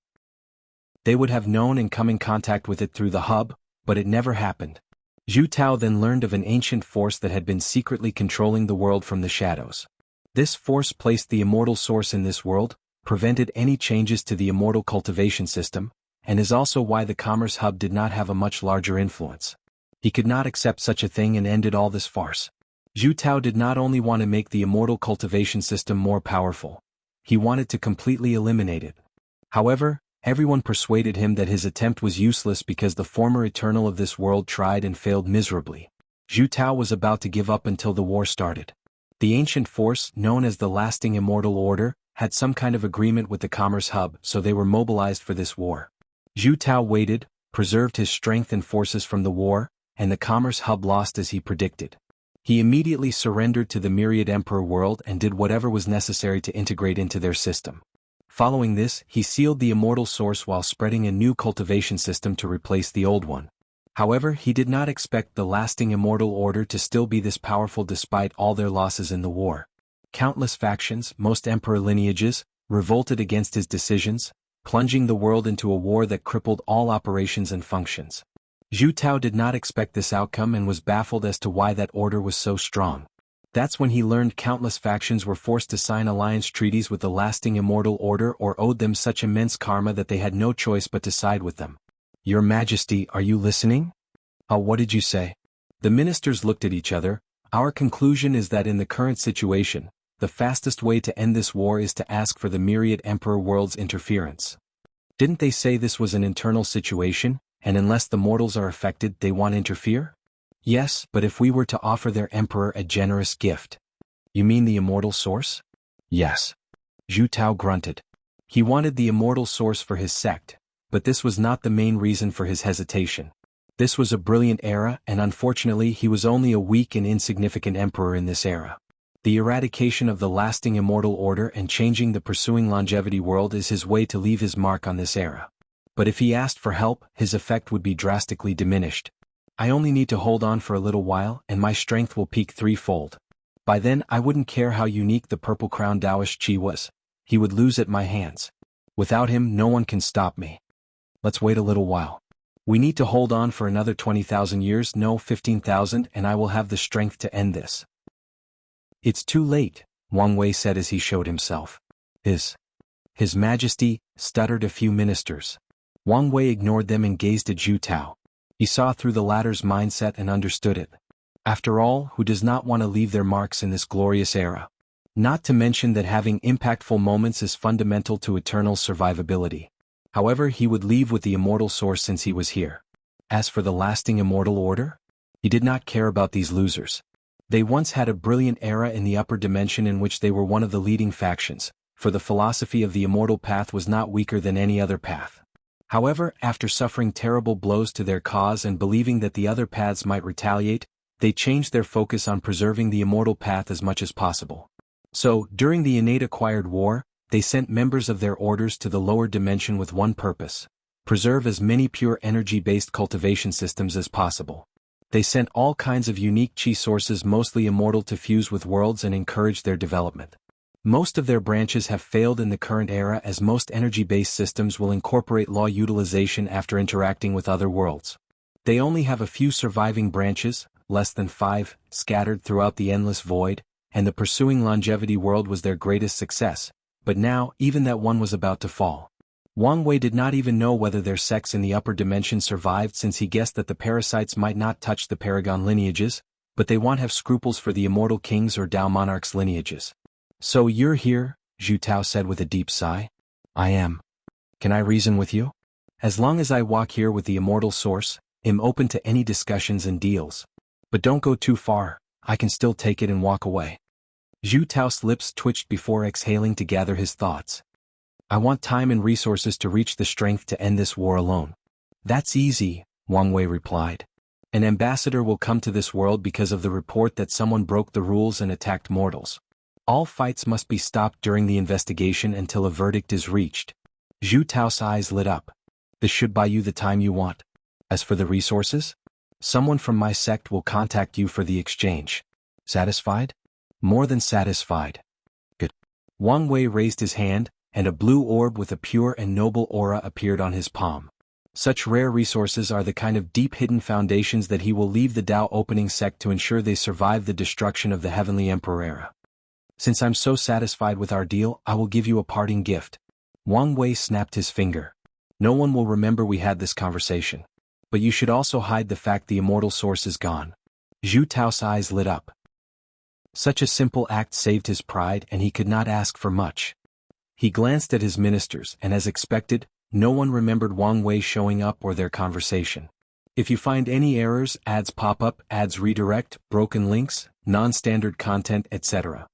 They would have known and come in contact with it through the Hub, but it never happened. Zhu Tao then learned of an ancient force that had been secretly controlling the world from the shadows. This force placed the immortal source in this world, prevented any changes to the immortal cultivation system, and is also why the Commerce Hub did not have a much larger influence. He could not accept such a thing and ended all this farce. Zhu Tao did not only want to make the immortal cultivation system more powerful, he wanted to completely eliminate it. However, everyone persuaded him that his attempt was useless because the former Eternal of this world tried and failed miserably. Zhu Tao was about to give up until the war started. The ancient force, known as the Lasting Immortal Order, had some kind of agreement with the Commerce Hub, so they were mobilized for this war. Zhu Tao waited, preserved his strength and forces from the war, and the commerce hub lost as he predicted. He immediately surrendered to the Myriad Emperor world and did whatever was necessary to integrate into their system. Following this, he sealed the immortal source while spreading a new cultivation system to replace the old one. However, he did not expect the lasting immortal order to still be this powerful despite all their losses in the war. Countless factions, most emperor lineages, revolted against his decisions, plunging the world into a war that crippled all operations and functions. Zhu Tao did not expect this outcome and was baffled as to why that order was so strong. That's when he learned countless factions were forced to sign alliance treaties with the lasting immortal order or owed them such immense karma that they had no choice but to side with them. Your Majesty, are you listening? Oh, what did you say? The ministers looked at each other. Our conclusion is that in the current situation, the fastest way to end this war is to ask for the Myriad Emperor world's interference. Didn't they say this was an internal situation, and unless the mortals are affected they won't interfere? Yes, but if we were to offer their emperor a generous gift. You mean the immortal source? Yes. Zhu Tao grunted. He wanted the immortal source for his sect, but this was not the main reason for his hesitation. This was a brilliant era, and unfortunately he was only a weak and insignificant emperor in this era. The eradication of the lasting immortal order and changing the pursuing longevity world is his way to leave his mark on this era. But if he asked for help, his effect would be drastically diminished. I only need to hold on for a little while and my strength will peak threefold. By then I wouldn't care how unique the purple crown Taoist Qi was. He would lose at my hands. Without him no one can stop me. Let's wait a little while. We need to hold on for another 20,000 years, no 15,000, and I will have the strength to end this. It's too late, Wang Wei said as he showed himself. His Majesty, stuttered a few ministers. Wang Wei ignored them and gazed at Zhu Tao. He saw through the latter's mindset and understood it. After all, who does not want to leave their marks in this glorious era? Not to mention that having impactful moments is fundamental to eternal survivability. However, he would leave with the immortal source since he was here. As for the lasting immortal order, he did not care about these losers. They once had a brilliant era in the upper dimension in which they were one of the leading factions, for the philosophy of the immortal path was not weaker than any other path. However, after suffering terrible blows to their cause and believing that the other paths might retaliate, they changed their focus on preserving the immortal path as much as possible. So, during the innate acquired war, they sent members of their orders to the lower dimension with one purpose: preserve as many pure energy-based cultivation systems as possible. They sent all kinds of unique Qi sources mostly immortal to fuse with worlds and encourage their development. Most of their branches have failed in the current era as most energy-based systems will incorporate law utilization after interacting with other worlds. They only have a few surviving branches, less than 5, scattered throughout the endless void, and the pursuing longevity world was their greatest success, but now even that one was about to fall. Wang Wei did not even know whether their sects in the upper dimension survived since he guessed that the parasites might not touch the paragon lineages, but they won't have scruples for the immortal kings or Dao monarchs' lineages. So you're here, Zhu Tao said with a deep sigh. I am. Can I reason with you? As long as I walk here with the immortal source, I'm open to any discussions and deals. But don't go too far, I can still take it and walk away. Zhu Tao's lips twitched before exhaling to gather his thoughts. I want time and resources to reach the strength to end this war alone. That's easy, Wang Wei replied. An ambassador will come to this world because of the report that someone broke the rules and attacked mortals. All fights must be stopped during the investigation until a verdict is reached. Zhu Tao's eyes lit up. This should buy you the time you want. As for the resources, someone from my sect will contact you for the exchange. Satisfied? More than satisfied. Good. Wang Wei raised his hand, and a blue orb with a pure and noble aura appeared on his palm. Such rare resources are the kind of deep hidden foundations that he will leave the Dao opening sect to ensure they survive the destruction of the Heavenly Emperor era. Since I'm so satisfied with our deal, I will give you a parting gift. Wang Wei snapped his finger. No one will remember we had this conversation. But you should also hide the fact the immortal source is gone. Zhu Tao's eyes lit up. Such a simple act saved his pride and he could not ask for much. He glanced at his ministers and as expected, no one remembered Wang Wei showing up or their conversation. If you find any errors, ads pop up, ads redirect, broken links, non-standard content, etc.,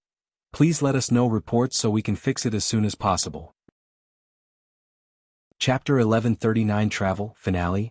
please let us know reports so we can fix it as soon as possible. Chapter 1139 Travel, Finale.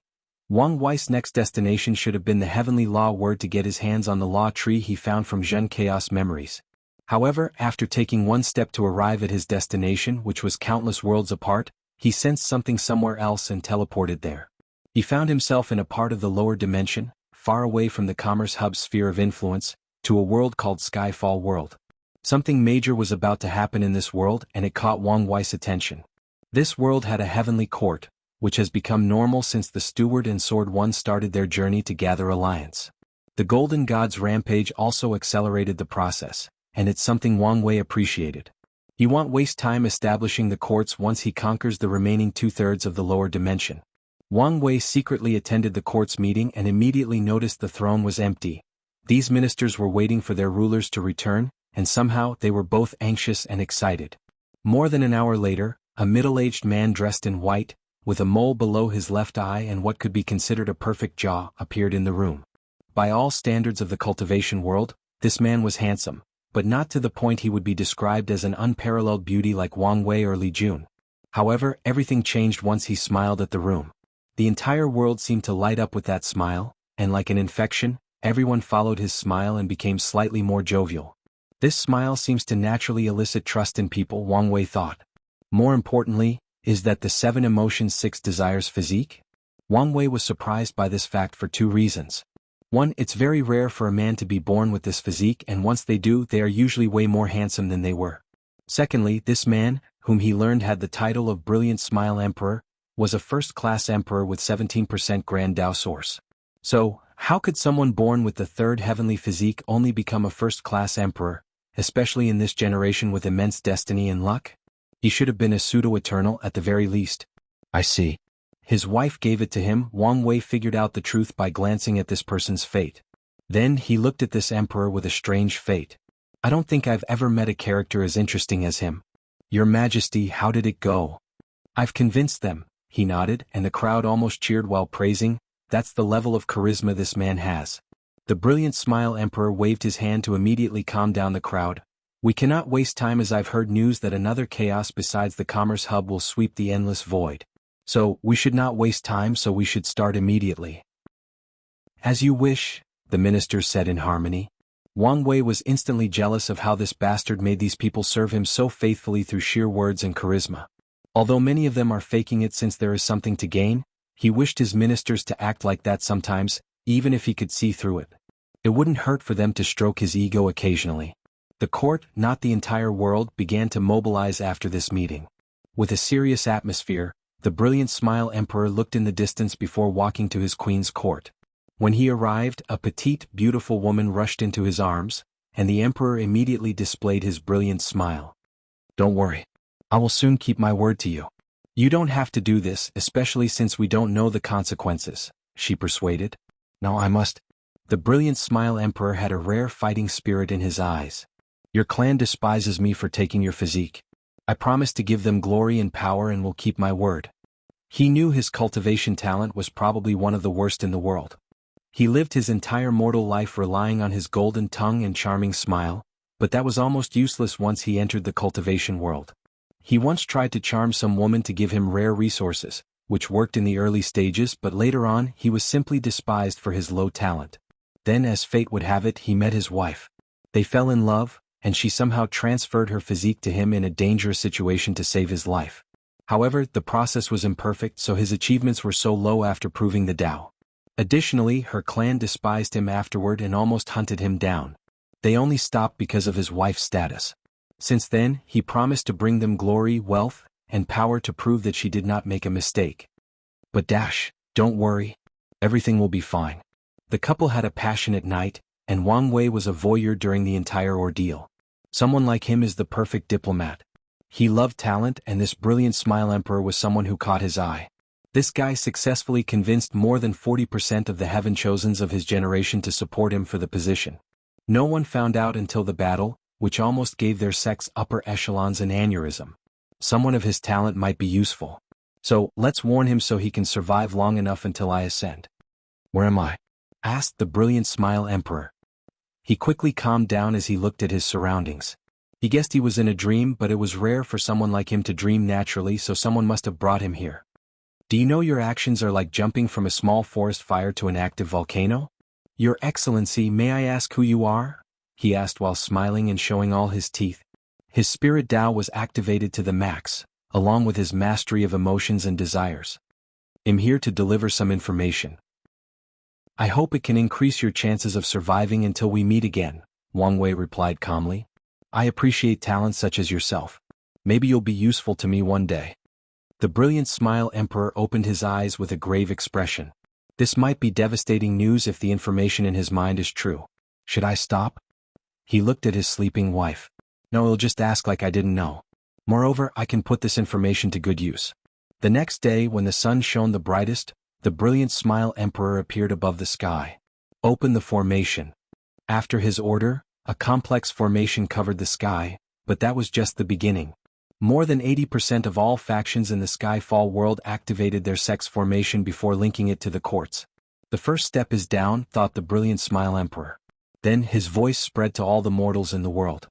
Wang Wei's next destination should have been the heavenly law word to get his hands on the law tree he found from Zhen Chaos Memories. However, after taking one step to arrive at his destination, which was countless worlds apart, he sensed something somewhere else and teleported there. He found himself in a part of the lower dimension, far away from the Commerce Hub's sphere of influence, to a world called Skyfall World. Something major was about to happen in this world and it caught Wang Wei's attention. This world had a heavenly court, which has become normal since the Steward and Sword One started their journey to gather alliance. The Golden God's rampage also accelerated the process, and it's something Wang Wei appreciated. He won't waste time establishing the courts once he conquers the remaining 2/3 of the lower dimension. Wang Wei secretly attended the court's meeting and immediately noticed the throne was empty. These ministers were waiting for their rulers to return, and somehow they were both anxious and excited. More than an hour later, a middle-aged man dressed in white, with a mole below his left eye and what could be considered a perfect jaw, appeared in the room. By all standards of the cultivation world, this man was handsome, but not to the point he would be described as an unparalleled beauty like Wang Wei or Li Jun. However, everything changed once he smiled at the room. The entire world seemed to light up with that smile, and like an infection, everyone followed his smile and became slightly more jovial. This smile seems to naturally elicit trust in people, Wang Wei thought. More importantly, is that the 7 emotions 6 desires physique? Wang Wei was surprised by this fact for 2 reasons. 1, it's very rare for a man to be born with this physique, and once they do, they are usually way more handsome than they were. Secondly, this man, whom he learned had the title of Brilliant Smile Emperor, was a first-class emperor with 17% Grand Dao Source. So, how could someone born with the 3rd heavenly physique only become a first-class emperor, especially in this generation with immense destiny and luck? He should have been a pseudo-eternal at the very least. I see. His wife gave it to him. Wang Wei figured out the truth by glancing at this person's fate. Then he looked at this emperor with a strange fate. I don't think I've ever met a character as interesting as him. Your Majesty, how did it go? I've convinced them, he nodded, and the crowd almost cheered while praising. That's the level of charisma this man has. The Brilliant Smile Emperor waved his hand to immediately calm down the crowd. We cannot waste time as I've heard news that another chaos besides the Commerce Hub will sweep the endless void. So, we should not waste time, so we should start immediately. As you wish, the ministers said in harmony. Wang Wei was instantly jealous of how this bastard made these people serve him so faithfully through sheer words and charisma. Although many of them are faking it since there is something to gain, he wished his ministers to act like that sometimes, even if he could see through it. It wouldn't hurt for them to stroke his ego occasionally. The court, not the entire world, began to mobilize after this meeting. With a serious atmosphere, the Brilliant Smile Emperor looked in the distance before walking to his queen's court. When he arrived, a petite, beautiful woman rushed into his arms, and the emperor immediately displayed his brilliant smile. Don't worry. I will soon keep my word to you. You don't have to do this, especially since we don't know the consequences, she persuaded. No, I must. The Brilliant Smile Emperor had a rare fighting spirit in his eyes. Your clan despises me for taking your physique. I promise to give them glory and power and will keep my word. He knew his cultivation talent was probably one of the worst in the world. He lived his entire mortal life relying on his golden tongue and charming smile, but that was almost useless once he entered the cultivation world. He once tried to charm some woman to give him rare resources, which worked in the early stages, but later on he was simply despised for his low talent. Then, as fate would have it, he met his wife. They fell in love, and she somehow transferred her physique to him in a dangerous situation to save his life. However, the process was imperfect, so his achievements were so low after proving the Tao. Additionally, her clan despised him afterward and almost hunted him down. They only stopped because of his wife's status. Since then, he promised to bring them glory, wealth, and power to prove that she did not make a mistake. But don't worry. Everything will be fine. The couple had a passionate night, and Wang Wei was a voyeur during the entire ordeal. Someone like him is the perfect diplomat. He loved talent, and this Brilliant Smile Emperor was someone who caught his eye. This guy successfully convinced more than 40% of the Heaven Chosens of his generation to support him for the position. No one found out until the battle, which almost gave their sex upper echelons an aneurysm. Someone of his talent might be useful. So, let's warn him so he can survive long enough until I ascend. Where am I? Asked the Brilliant Smile Emperor. He quickly calmed down as he looked at his surroundings. He guessed he was in a dream, but it was rare for someone like him to dream naturally, so someone must have brought him here. Do you know your actions are like jumping from a small forest fire to an active volcano? Your Excellency, may I ask who you are? He asked while smiling and showing all his teeth. His spirit Tao was activated to the max, along with his mastery of emotions and desires. I'm here to deliver some information. I hope it can increase your chances of surviving until we meet again, Wang Wei replied calmly. I appreciate talents such as yourself. Maybe you'll be useful to me one day. The brilliant smile Emperor opened his eyes with a grave expression. This might be devastating news if the information in his mind is true. Should I stop? He looked at his sleeping wife. No, he'll just ask like I didn't know. Moreover, I can put this information to good use. The next day, when the sun shone the brightest, the brilliant smile Emperor appeared above the sky. Open the formation. After his order, a complex formation covered the sky, but that was just the beginning. More than 80% of all factions in the Skyfall world activated their sex formation before linking it to the courts. The first step is down, thought the brilliant smile Emperor. Then his voice spread to all the mortals in the world.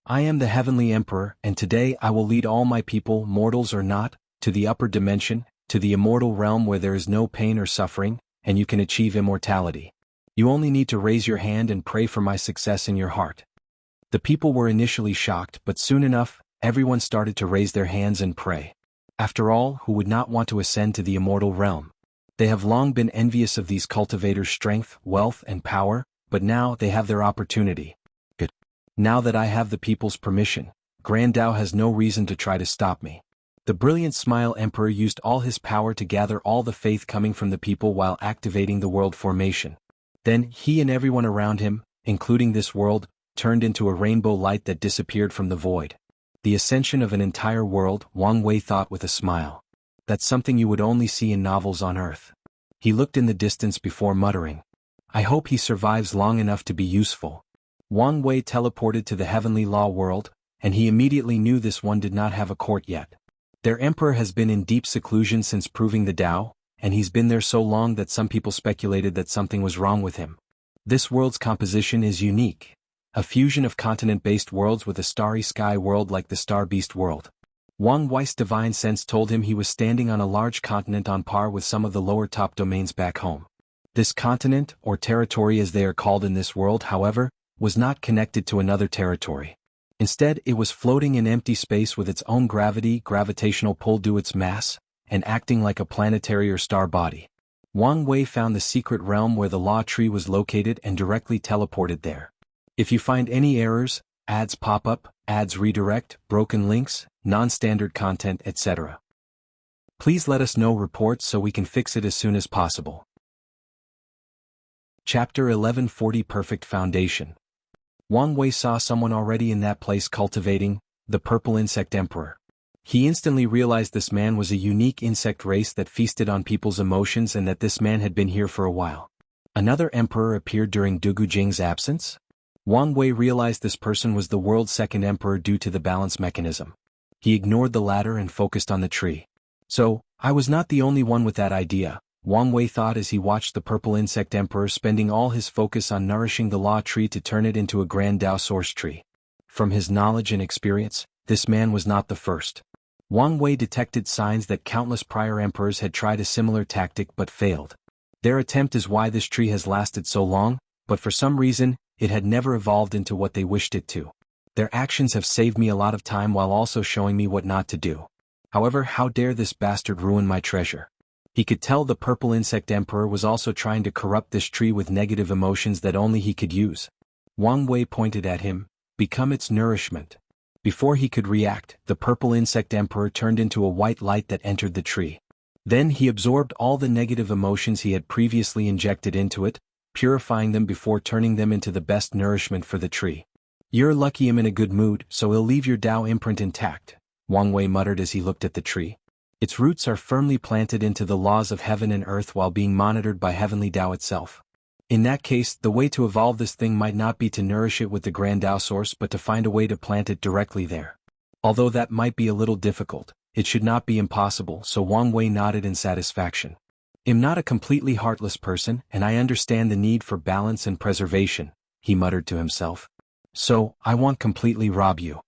I am the Heavenly Emperor, and today I will lead all my people, mortals or not, to the upper dimension, to the immortal realm where there is no pain or suffering, and you can achieve immortality. You only need to raise your hand and pray for my success in your heart. The people were initially shocked, but soon enough, everyone started to raise their hands and pray. After all, who would not want to ascend to the immortal realm? They have long been envious of these cultivators' strength, wealth, and power, but now they have their opportunity. Good. Now that I have the people's permission, Grand Tao has no reason to try to stop me. The brilliant smile Emperor used all his power to gather all the faith coming from the people while activating the world formation. Then he and everyone around him, including this world, turned into a rainbow light that disappeared from the void. The ascension of an entire world, Wang Wei thought with a smile. That's something you would only see in novels on Earth. He looked in the distance before muttering. I hope he survives long enough to be useful. Wang Wei teleported to the heavenly law world, and he immediately knew this one did not have a court yet. Their emperor has been in deep seclusion since proving the Tao, and he's been there so long that some people speculated that something was wrong with him. This world's composition is unique. A fusion of continent-based worlds with a starry sky world like the Star Beast world. Wang Wei's divine sense told him he was standing on a large continent on par with some of the lower top domains back home. This continent, or territory as they are called in this world, however, was not connected to another territory. Instead, it was floating in empty space with its own gravitational pull due its mass, and acting like a planetary or star body. Wang Wei found the secret realm where the law tree was located and directly teleported there. If you find any errors, ads pop up, ads redirect, broken links, non-standard content, etc. Please let us know reports so we can fix it as soon as possible. Chapter 1140 Perfect Foundation. Wang Wei saw someone already in that place cultivating, the Purple Insect Emperor. He instantly realized this man was a unique insect race that feasted on people's emotions and that this man had been here for a while. Another emperor appeared during Dugu Jing's absence? Wang Wei realized this person was the world's second emperor due to the balance mechanism. He ignored the latter and focused on the tree. So, I was not the only one with that idea, Wang Wei thought as he watched the Purple Insect Emperor spending all his focus on nourishing the law tree to turn it into a grand Tao source tree. From his knowledge and experience, this man was not the first. Wang Wei detected signs that countless prior emperors had tried a similar tactic but failed. Their attempt is why this tree has lasted so long, but for some reason, it had never evolved into what they wished it to. Their actions have saved me a lot of time while also showing me what not to do. However, how dare this bastard ruin my treasure? He could tell the Purple Insect Emperor was also trying to corrupt this tree with negative emotions that only he could use. Wang Wei pointed at him, become its nourishment. Before he could react, the Purple Insect Emperor turned into a white light that entered the tree. Then he absorbed all the negative emotions he had previously injected into it, purifying them before turning them into the best nourishment for the tree. You're lucky I'm in a good mood, so he'll leave your Tao imprint intact, Wang Wei muttered as he looked at the tree. Its roots are firmly planted into the laws of heaven and earth while being monitored by heavenly Tao itself. In that case, the way to evolve this thing might not be to nourish it with the grand Tao source but to find a way to plant it directly there. Although that might be a little difficult, it should not be impossible, so Wang Wei nodded in satisfaction. I'm not a completely heartless person, and I understand the need for balance and preservation, he muttered to himself. So, I won't completely rob you.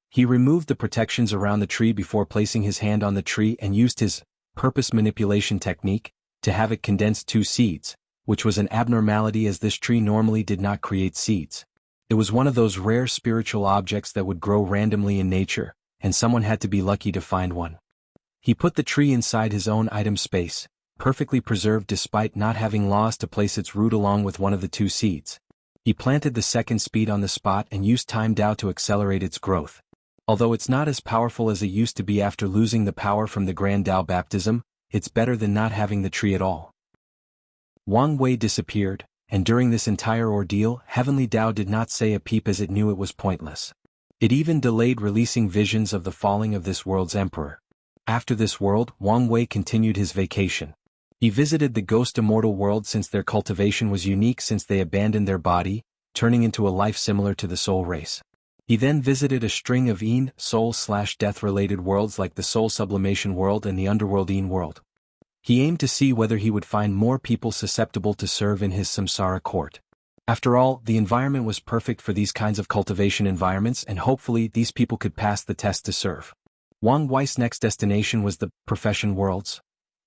He removed the protections around the tree before placing his hand on the tree and used his purpose manipulation technique, to have it condense 2 seeds, which was an abnormality as this tree normally did not create seeds. It was one of those rare spiritual objects that would grow randomly in nature, and someone had to be lucky to find one. He put the tree inside his own item space, perfectly preserved despite not having laws to place its root along with one of the 2 seeds. He planted the second seed on the spot and used time Dao to accelerate its growth. Although it's not as powerful as it used to be after losing the power from the Grand Dao baptism, it's better than not having the tree at all. Wang Wei disappeared, and during this entire ordeal, Heavenly Dao did not say a peep as it knew it was pointless. It even delayed releasing visions of the falling of this world's emperor. After this world, Wang Wei continued his vacation. He visited the Ghost Immortal world since their cultivation was unique since they abandoned their body, turning into a life similar to the soul race. He then visited a string of Yin, soul/death-related worlds like the Soul Sublimation world and the Underworld Yin world. He aimed to see whether he would find more people susceptible to serve in his samsara court. After all, the environment was perfect for these kinds of cultivation environments and hopefully these people could pass the test to serve. Wang Wei's next destination was the Profession worlds.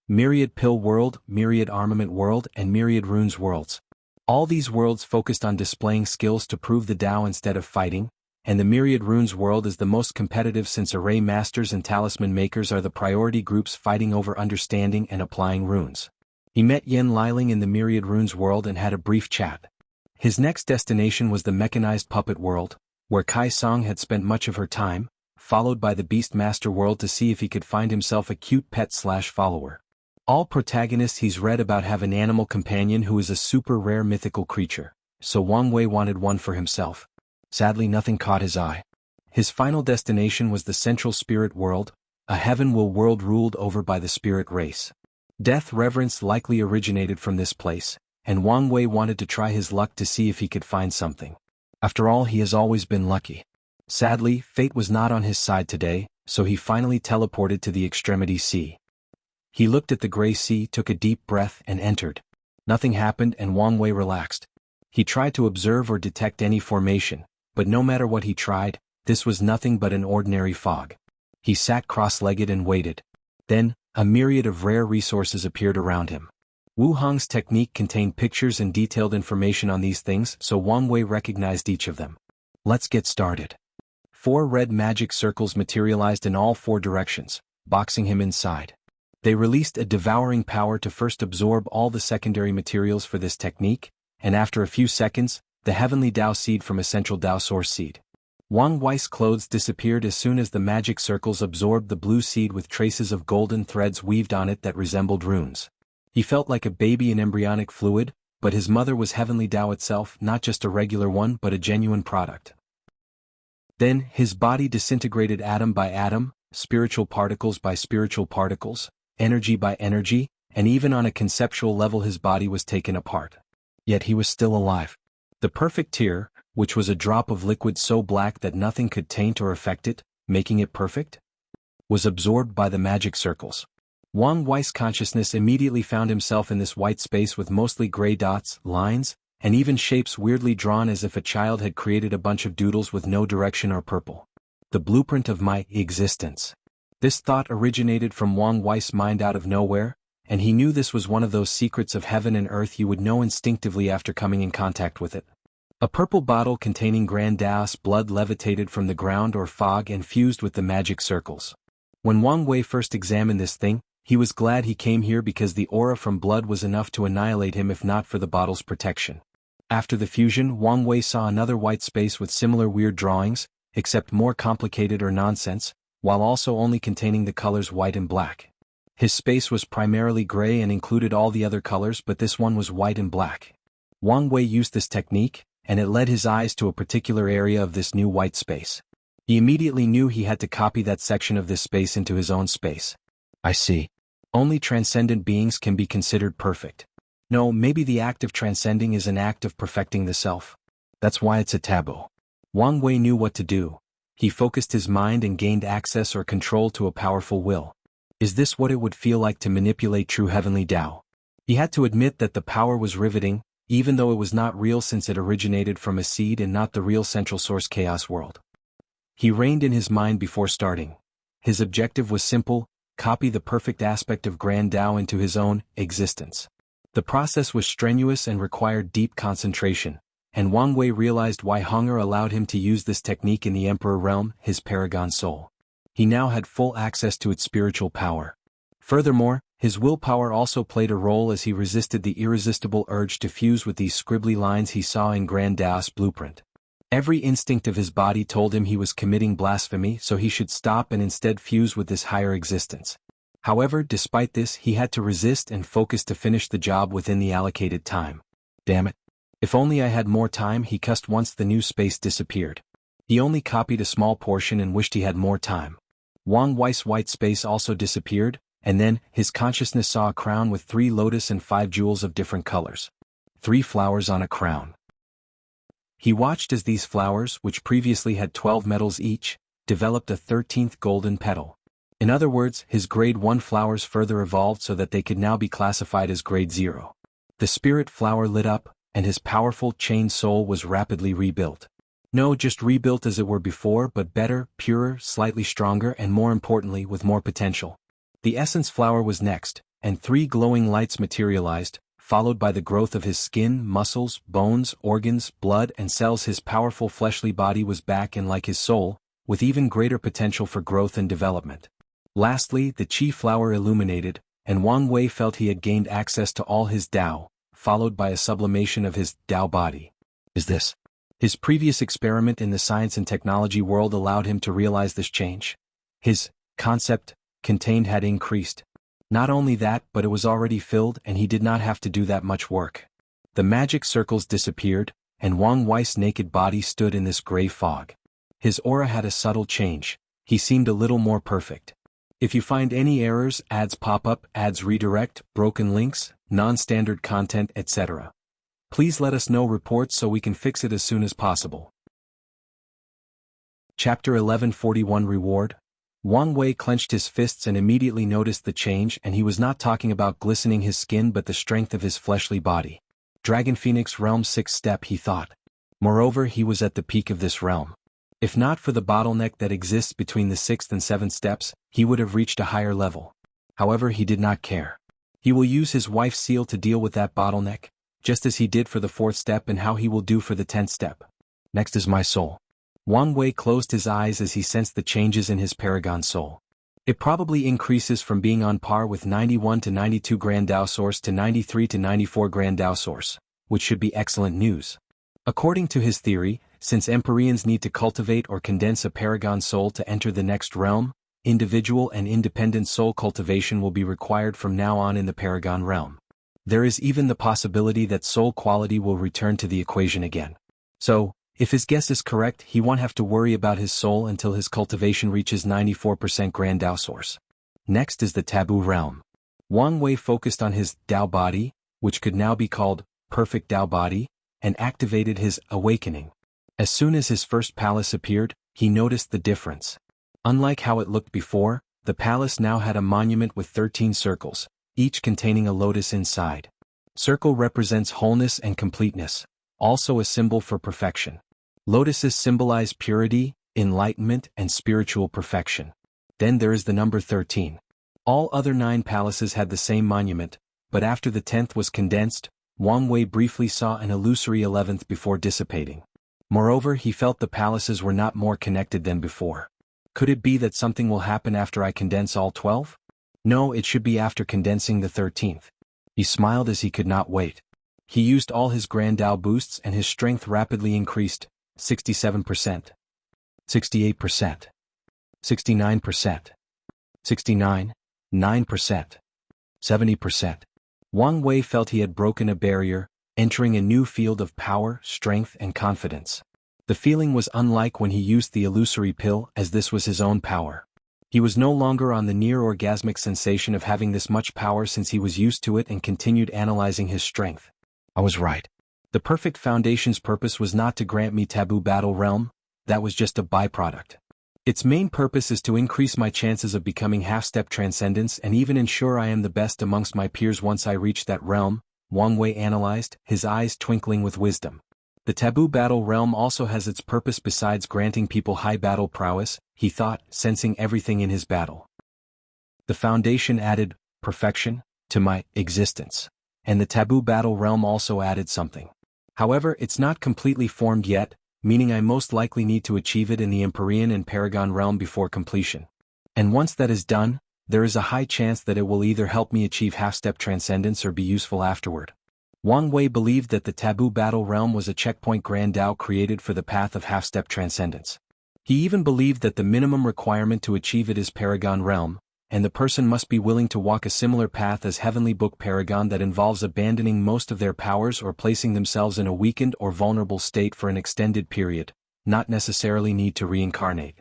Myriad Pill World, Myriad Armament World, and Myriad Runes Worlds. All these worlds focused on displaying skills to prove the Tao instead of fighting, and the Myriad Runes World is the most competitive since Array Masters and Talisman Makers are the priority groups fighting over understanding and applying runes. He met Yen Liling in the Myriad Runes World and had a brief chat. His next destination was the Mechanized Puppet World, where Kai Song had spent much of her time, followed by the Beast Master World to see if he could find himself a cute pet/follower. All protagonists he's read about have an animal companion who is a super rare mythical creature, so Wang Wei wanted one for himself. Sadly, nothing caught his eye. His final destination was the Central Spirit World, a heaven-will world ruled over by the spirit race. Death reverence likely originated from this place, and Wang Wei wanted to try his luck to see if he could find something. After all, he has always been lucky. Sadly, fate was not on his side today, so he finally teleported to the Extremity Sea. He looked at the gray sea, took a deep breath, and entered. Nothing happened and Wang Wei relaxed. He tried to observe or detect any formation, but no matter what he tried, this was nothing but an ordinary fog. He sat cross-legged and waited. Then, a myriad of rare resources appeared around him. Wu Hong's technique contained pictures and detailed information on these things, so Wang Wei recognized each of them. Let's get started. 4 red magic circles materialized in all 4 directions, boxing him inside. They released a devouring power to first absorb all the secondary materials for this technique, and after a few seconds, the Heavenly Dao seed from Essential Dao Source seed. Wang Wei's clothes disappeared as soon as the magic circles absorbed the blue seed with traces of golden threads weaved on it that resembled runes. He felt like a baby in embryonic fluid, but his mother was Heavenly Dao itself, not just a regular one but a genuine product. Then, his body disintegrated atom by atom, spiritual particles by spiritual particles, energy by energy, and even on a conceptual level his body was taken apart. Yet he was still alive. The perfect tear, which was a drop of liquid so black that nothing could taint or affect it, making it perfect, was absorbed by the magic circles. Wang Wei's consciousness immediately found himself in this white space with mostly gray dots, lines, and even shapes weirdly drawn as if a child had created a bunch of doodles with no direction or purple. The blueprint of my existence. This thought originated from Wang Wei's mind out of nowhere, and he knew this was one of those secrets of heaven and earth you would know instinctively after coming in contact with it. A purple bottle containing Grand Dao's blood levitated from the ground or fog and fused with the magic circles. When Wang Wei first examined this thing, he was glad he came here because the aura from blood was enough to annihilate him if not for the bottle's protection. After the fusion, Wang Wei saw another white space with similar weird drawings, except more complicated or nonsense, while also only containing the colors white and black. His space was primarily gray and included all the other colors, but this one was white and black. Wang Wei used this technique, and it led his eyes to a particular area of this new white space. He immediately knew he had to copy that section of this space into his own space. I see. Only transcendent beings can be considered perfect. No, maybe the act of transcending is an act of perfecting the self. That's why it's a taboo. Wang Wei knew what to do. He focused his mind and gained access or control to a powerful will. Is this what it would feel like to manipulate true heavenly Tao? He had to admit that the power was riveting, even though it was not real since it originated from a seed and not the real central source chaos world. He reined in his mind before starting. His objective was simple: copy the perfect aspect of Grand Tao into his own existence. The process was strenuous and required deep concentration, and Wang Wei realized why hunger allowed him to use this technique in the Emperor realm, his paragon soul. He now had full access to its spiritual power. Furthermore, his willpower also played a role as he resisted the irresistible urge to fuse with these scribbly lines he saw in Grand Tao's blueprint. Every instinct of his body told him he was committing blasphemy, so he should stop and instead fuse with this higher existence. However, despite this, he had to resist and focus to finish the job within the allocated time. Damn it. If only I had more time, he cussed once the new space disappeared. He only copied a small portion and wished he had more time. Wang Wei's white space also disappeared, and then, his consciousness saw a crown with 3 lotus and 5 jewels of different colors. 3 flowers on a crown. He watched as these flowers, which previously had 12 metals each, developed a 13th golden petal. In other words, his grade 1 flowers further evolved so that they could now be classified as grade 0. The spirit flower lit up, and his powerful chained soul was rapidly rebuilt. No, just rebuilt as it were before, but better, purer, slightly stronger, and more importantly, with more potential. The essence flower was next, and 3 glowing lights materialized, followed by the growth of his skin, muscles, bones, organs, blood, and cells. His powerful fleshly body was back and like his soul, with even greater potential for growth and development. Lastly, the Qi flower illuminated, and Wang Wei felt he had gained access to all his Tao, followed by a sublimation of his Tao body. Is this? His previous experiment in the science and technology world allowed him to realize this change. His concept contained had increased. Not only that, but it was already filled and he did not have to do that much work. The magic circles disappeared, and Wang Wei's naked body stood in this gray fog. His aura had a subtle change. He seemed a little more perfect. If you find any errors, ads pop up, ads redirect, broken links, non-standard content, etc. Please let us know reports so we can fix it as soon as possible. Chapter 1141 Reward. Wang Wei clenched his fists and immediately noticed the change, and he was not talking about glistening his skin but the strength of his fleshly body. Dragon Phoenix Realm 6th step, he thought. Moreover, he was at the peak of this realm. If not for the bottleneck that exists between the 6th and 7th steps, he would have reached a higher level. However, he did not care. He will use his wife's seal to deal with that bottleneck, just as he did for the 4th step and how he will do for the 10th step. Next is my soul. Wang Wei closed his eyes as he sensed the changes in his paragon soul. It probably increases from being on par with 91 to 92 Grand Tao Source to 93 to 94 Grand Tao Source, which should be excellent news. According to his theory, since Empyreans need to cultivate or condense a paragon soul to enter the next realm, individual and independent soul cultivation will be required from now on in the paragon realm. There is even the possibility that soul quality will return to the equation again. So, if his guess is correct, he won't have to worry about his soul until his cultivation reaches 94% Grand Tao Source. Next is the Taboo Realm. Wang Wei focused on his Tao body, which could now be called Perfect Tao Body, and activated his awakening. As soon as his first palace appeared, he noticed the difference. Unlike how it looked before, the palace now had a monument with 13 circles, each containing a lotus inside. Circle represents wholeness and completeness, also a symbol for perfection. Lotuses symbolize purity, enlightenment, and spiritual perfection. Then there is the number 13. All other 9 palaces had the same monument, but after the 10th was condensed, Wang Wei briefly saw an illusory 11th before dissipating. Moreover, he felt the palaces were not more connected than before. Could it be that something will happen after I condense all 12? No, it should be after condensing the 13th. He smiled as he could not wait. He used all his Grand Tao boosts and his strength rapidly increased. 67%, 68%, 69%, 69, 9%, 70%. Wang Wei felt he had broken a barrier, entering a new field of power, strength, and confidence. The feeling was unlike when he used the illusory pill, as this was his own power. He was no longer on the near-orgasmic sensation of having this much power since he was used to it and continued analyzing his strength. I was right. The perfect foundation's purpose was not to grant me taboo battle realm, that was just a byproduct. Its main purpose is to increase my chances of becoming half-step transcendence and even ensure I am the best amongst my peers once I reach that realm, Wang Wei analyzed, his eyes twinkling with wisdom. The taboo battle realm also has its purpose besides granting people high battle prowess, he thought, sensing everything in his battle. The foundation added perfection to my existence. And the taboo battle realm also added something. However, it's not completely formed yet, meaning I most likely need to achieve it in the Empyrean and Paragon realm before completion. And once that is done, there is a high chance that it will either help me achieve half-step transcendence or be useful afterward. Wang Wei believed that the taboo battle realm was a checkpoint Grand Tao created for the path of half-step transcendence. He even believed that the minimum requirement to achieve it is Paragon realm, and the person must be willing to walk a similar path as Heavenly Book Paragon that involves abandoning most of their powers or placing themselves in a weakened or vulnerable state for an extended period, not necessarily need to reincarnate.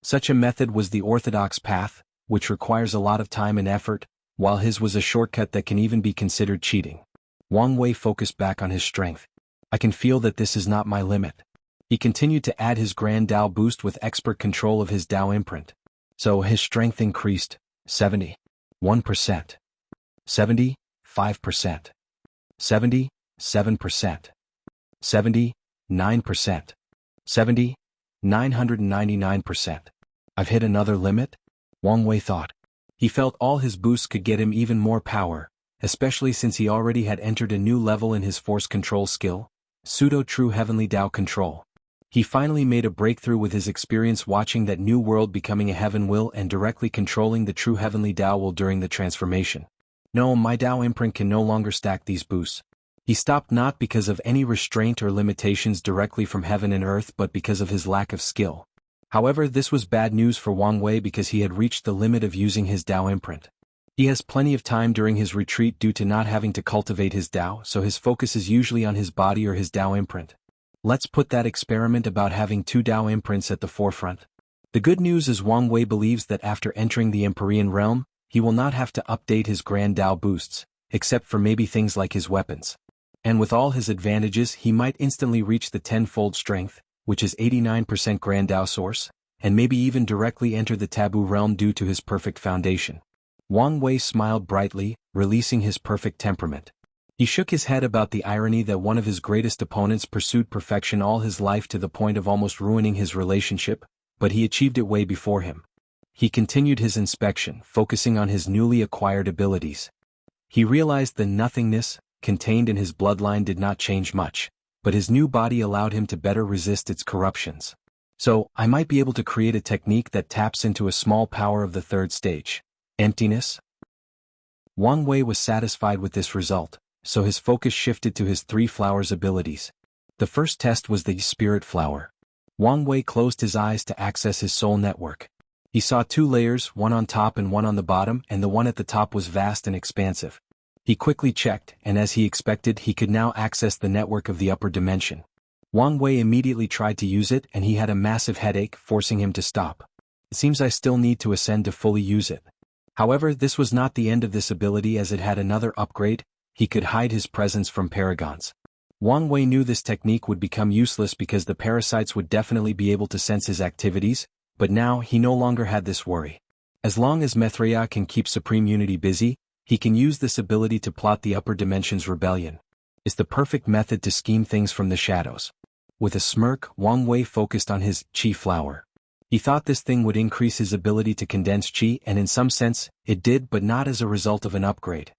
Such a method was the orthodox path, which requires a lot of time and effort, while his was a shortcut that can even be considered cheating. Wang Wei focused back on his strength. I can feel that this is not my limit. He continued to add his Grand Tao boost with expert control of his Tao imprint. So his strength increased, 71%, 75%, 77%, 79%, 999%. I've hit another limit? Wang Wei thought. He felt all his boosts could get him even more power, especially since he already had entered a new level in his force control skill, pseudo-true heavenly Tao control. He finally made a breakthrough with his experience watching that new world becoming a heaven will and directly controlling the true heavenly Tao will during the transformation. No, my Tao imprint can no longer stack these boosts. He stopped not because of any restraint or limitations directly from heaven and earth but because of his lack of skill. However, this was bad news for Wang Wei because he had reached the limit of using his Tao imprint. He has plenty of time during his retreat due to not having to cultivate his Tao, so his focus is usually on his body or his Tao imprint. Let's put that experiment about having two Tao imprints at the forefront. The good news is Wang Wei believes that after entering the Empyrean realm, he will not have to update his Grand Tao boosts, except for maybe things like his weapons. And with all his advantages he might instantly reach the tenfold strength, which is 89% Grand Tao source, and maybe even directly enter the taboo realm due to his perfect foundation. Wang Wei smiled brightly, releasing his perfect temperament. He shook his head about the irony that one of his greatest opponents pursued perfection all his life to the point of almost ruining his relationship, but he achieved it way before him. He continued his inspection, focusing on his newly acquired abilities. He realized the nothingness contained in his bloodline did not change much, but his new body allowed him to better resist its corruptions. So, I might be able to create a technique that taps into a small power of the third stage. Emptiness? Wang Wei was satisfied with this result, so his focus shifted to his three flowers abilities. The first test was the spirit flower. Wang Wei closed his eyes to access his soul network. He saw two layers, one on top and one on the bottom, and the one at the top was vast and expansive. He quickly checked, and as he expected, he could now access the network of the upper dimension. Wang Wei immediately tried to use it and he had a massive headache, forcing him to stop. It seems I still need to ascend to fully use it. However, this was not the end of this ability as it had another upgrade. He could hide his presence from paragons. Wang Wei knew this technique would become useless because the parasites would definitely be able to sense his activities, but now he no longer had this worry. As long as Maitreya can keep Supreme Unity busy, he can use this ability to plot the upper dimension's rebellion. It's the perfect method to scheme things from the shadows. With a smirk, Wang Wei focused on his Qi flower. He thought this thing would increase his ability to condense Qi, and in some sense, it did, but not as a result of an upgrade.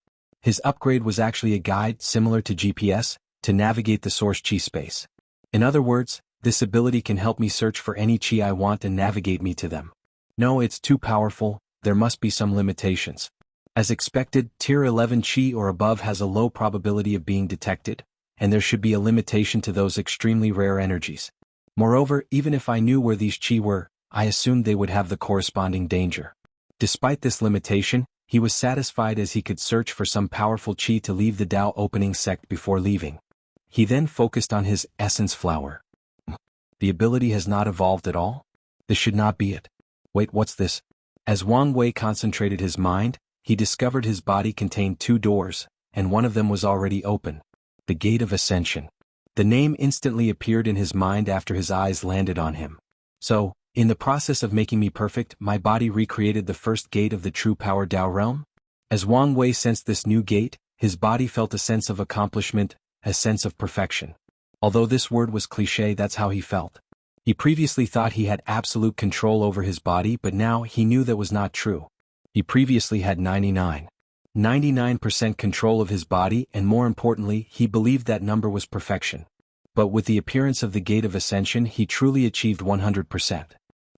His upgrade was actually a guide, similar to GPS, to navigate the source Qi space. In other words, this ability can help me search for any Qi I want and navigate me to them. No, it's too powerful, there must be some limitations. As expected, Tier 11 Qi or above has a low probability of being detected, and there should be a limitation to those extremely rare energies. Moreover, even if I knew where these Qi were, I assumed they would have the corresponding danger. Despite this limitation, he was satisfied as he could search for some powerful Qi to leave the Tao opening sect before leaving. He then focused on his essence flower. The ability has not evolved at all? This should not be it. Wait, what's this? As Wang Wei concentrated his mind, he discovered his body contained two doors, and one of them was already open. The Gate of Ascension. The name instantly appeared in his mind after his eyes landed on him. So, in the process of making me perfect, my body recreated the first gate of the true power Tao realm? As Wang Wei sensed this new gate, his body felt a sense of accomplishment, a sense of perfection. Although this word was cliché, that's how he felt. He previously thought he had absolute control over his body, but now he knew that was not true. He previously had 99% control of his body, and more importantly, he believed that number was perfection. But with the appearance of the Gate of Ascension, he truly achieved 100%.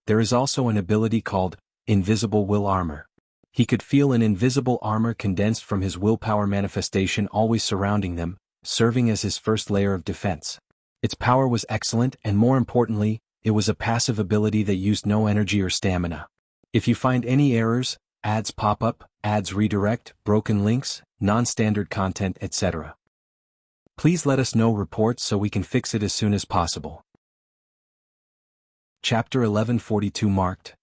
There is also an ability called Invisible Will Armor. He could feel an invisible armor condensed from his willpower manifestation always surrounding them, serving as his first layer of defense. Its power was excellent, and more importantly, it was a passive ability that used no energy or stamina. If you find any errors, ads pop up, ads redirect, broken links, non-standard content, etc., please let us know reports so we can fix it as soon as possible. Chapter 1142 marked.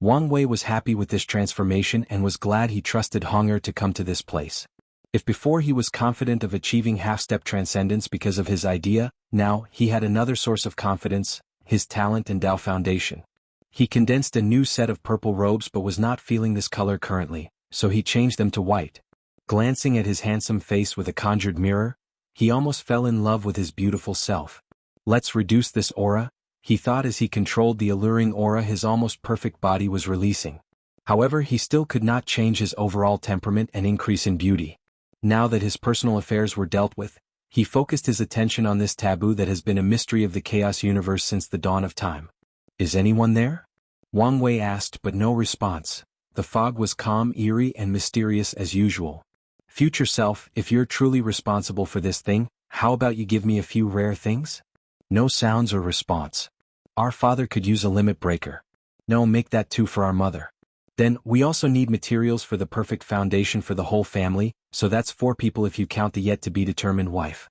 Wang Wei was happy with this transformation and was glad he trusted Hong'er to come to this place. If before he was confident of achieving half-step transcendence because of his idea, now he had another source of confidence, his talent and Dao Foundation. He condensed a new set of purple robes but was not feeling this color currently, so he changed them to white. Glancing at his handsome face with a conjured mirror, he almost fell in love with his beautiful self. Let's reduce this aura, he thought as he controlled the alluring aura his almost perfect body was releasing. However, he still could not change his overall temperament and increase in beauty. Now that his personal affairs were dealt with, he focused his attention on this taboo that has been a mystery of the Chaos Universe since the dawn of time. Is anyone there? Wang Wei asked, but no response. The fog was calm, eerie, and mysterious as usual. Future self, if you're truly responsible for this thing, how about you give me a few rare things? No sounds or response. Our father could use a limit breaker. No, make that too for our mother. Then, we also need materials for the perfect foundation for the whole family, so that's 4 people if you count the yet-to-be-determined wife.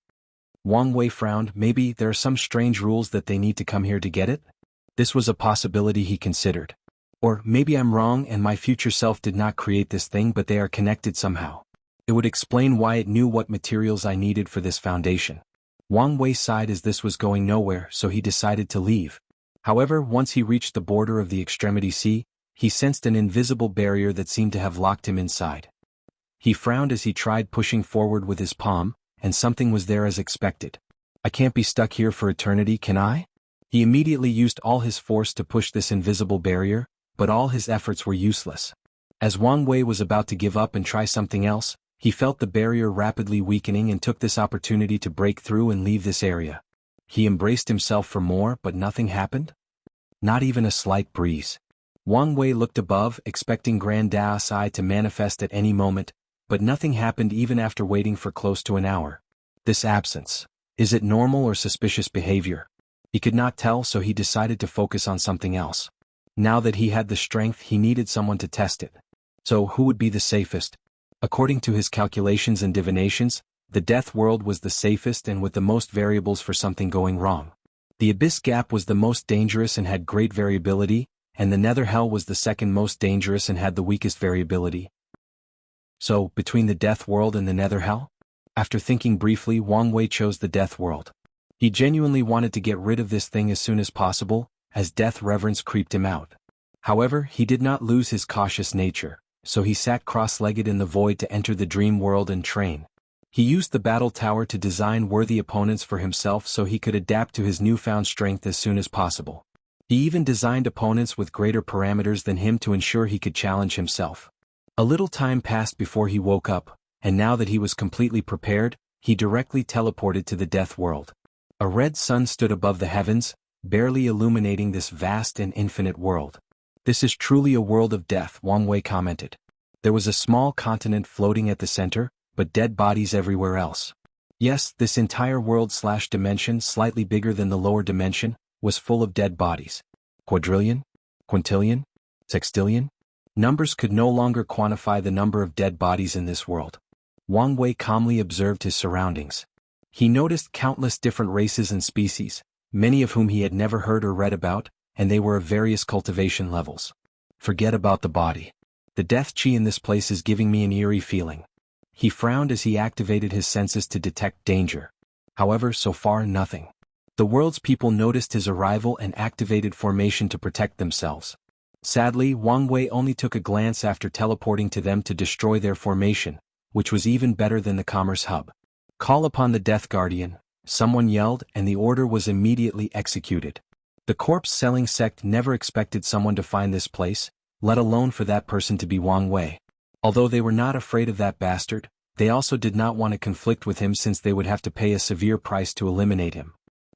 Wang Wei frowned. Maybe there are some strange rules that they need to come here to get it? This was a possibility he considered. Or maybe I'm wrong and my future self did not create this thing but they are connected somehow. It would explain why it knew what materials I needed for this foundation. Wang Wei sighed as this was going nowhere, so he decided to leave. However, once he reached the border of the Extremity Sea, he sensed an invisible barrier that seemed to have locked him inside. He frowned as he tried pushing forward with his palm, and something was there as expected. I can't be stuck here for eternity, can I? He immediately used all his force to push this invisible barrier, but all his efforts were useless. As Wang Wei was about to give up and try something else, he felt the barrier rapidly weakening and took this opportunity to break through and leave this area. He embraced himself for more, but nothing happened? Not even a slight breeze. Wang Wei looked above, expecting Grand Dao's eye to manifest at any moment, but nothing happened even after waiting for close to an hour. This absence. Is it normal or suspicious behavior? He could not tell, so he decided to focus on something else. Now that he had the strength, he needed someone to test it. So who would be the safest? According to his calculations and divinations, the Death World was the safest and with the most variables for something going wrong. The Abyss Gap was the most dangerous and had great variability, and the Nether Hell was the second most dangerous and had the weakest variability. So, between the Death World and the Nether Hell? After thinking briefly, Wang Wei chose the Death World. He genuinely wanted to get rid of this thing as soon as possible, as death reverence creeped him out. However, he did not lose his cautious nature, so he sat cross-legged in the void to enter the dream world and train. He used the battle tower to design worthy opponents for himself so he could adapt to his newfound strength as soon as possible. He even designed opponents with greater parameters than him to ensure he could challenge himself. A little time passed before he woke up, and now that he was completely prepared, he directly teleported to the Death World. A red sun stood above the heavens, barely illuminating this vast and infinite world. This is truly a world of death, Wang Wei commented. There was a small continent floating at the center, but dead bodies everywhere else. Yes, this entire world/dimension, slightly bigger than the lower dimension, was full of dead bodies. Quadrillion? Quintillion? Sextillion? Numbers could no longer quantify the number of dead bodies in this world. Wang Wei calmly observed his surroundings. He noticed countless different races and species, many of whom he had never heard or read about, and they were of various cultivation levels. Forget about the body. The death chi in this place is giving me an eerie feeling. He frowned as he activated his senses to detect danger. However, so far nothing. The world's people noticed his arrival and activated formation to protect themselves. Sadly, Wang Wei only took a glance after teleporting to them to destroy their formation, which was even better than the Commerce Hub. Call upon the Death Guardian, someone yelled, and the order was immediately executed. The corpse-selling sect never expected someone to find this place, let alone for that person to be Wang Wei. Although they were not afraid of that bastard, they also did not want to conflict with him since they would have to pay a severe price to eliminate him.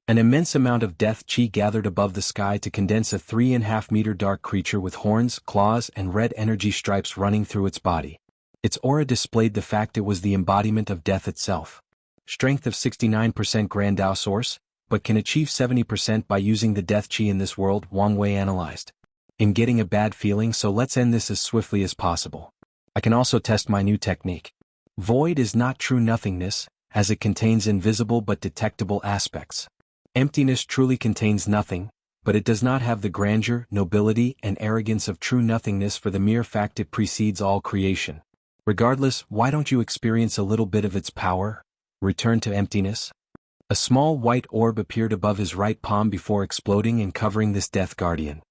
An immense amount of death chi gathered above the sky to condense a 3.5-meter dark creature with horns, claws, and red energy stripes running through its body. Its aura displayed the fact it was the embodiment of death itself. Strength of 69% Grand Dao source, but can achieve 70% by using the death chi in this world, Wang Wei analyzed. I'm getting a bad feeling, so let's end this as swiftly as possible. I can also test my new technique. Void is not true nothingness, as it contains invisible but detectable aspects. Emptiness truly contains nothing, but it does not have the grandeur, nobility, and arrogance of true nothingness for the mere fact it precedes all creation. Regardless, why don't you experience a little bit of its power? Return to emptiness? A small white orb appeared above his right palm before exploding and covering this death guardian.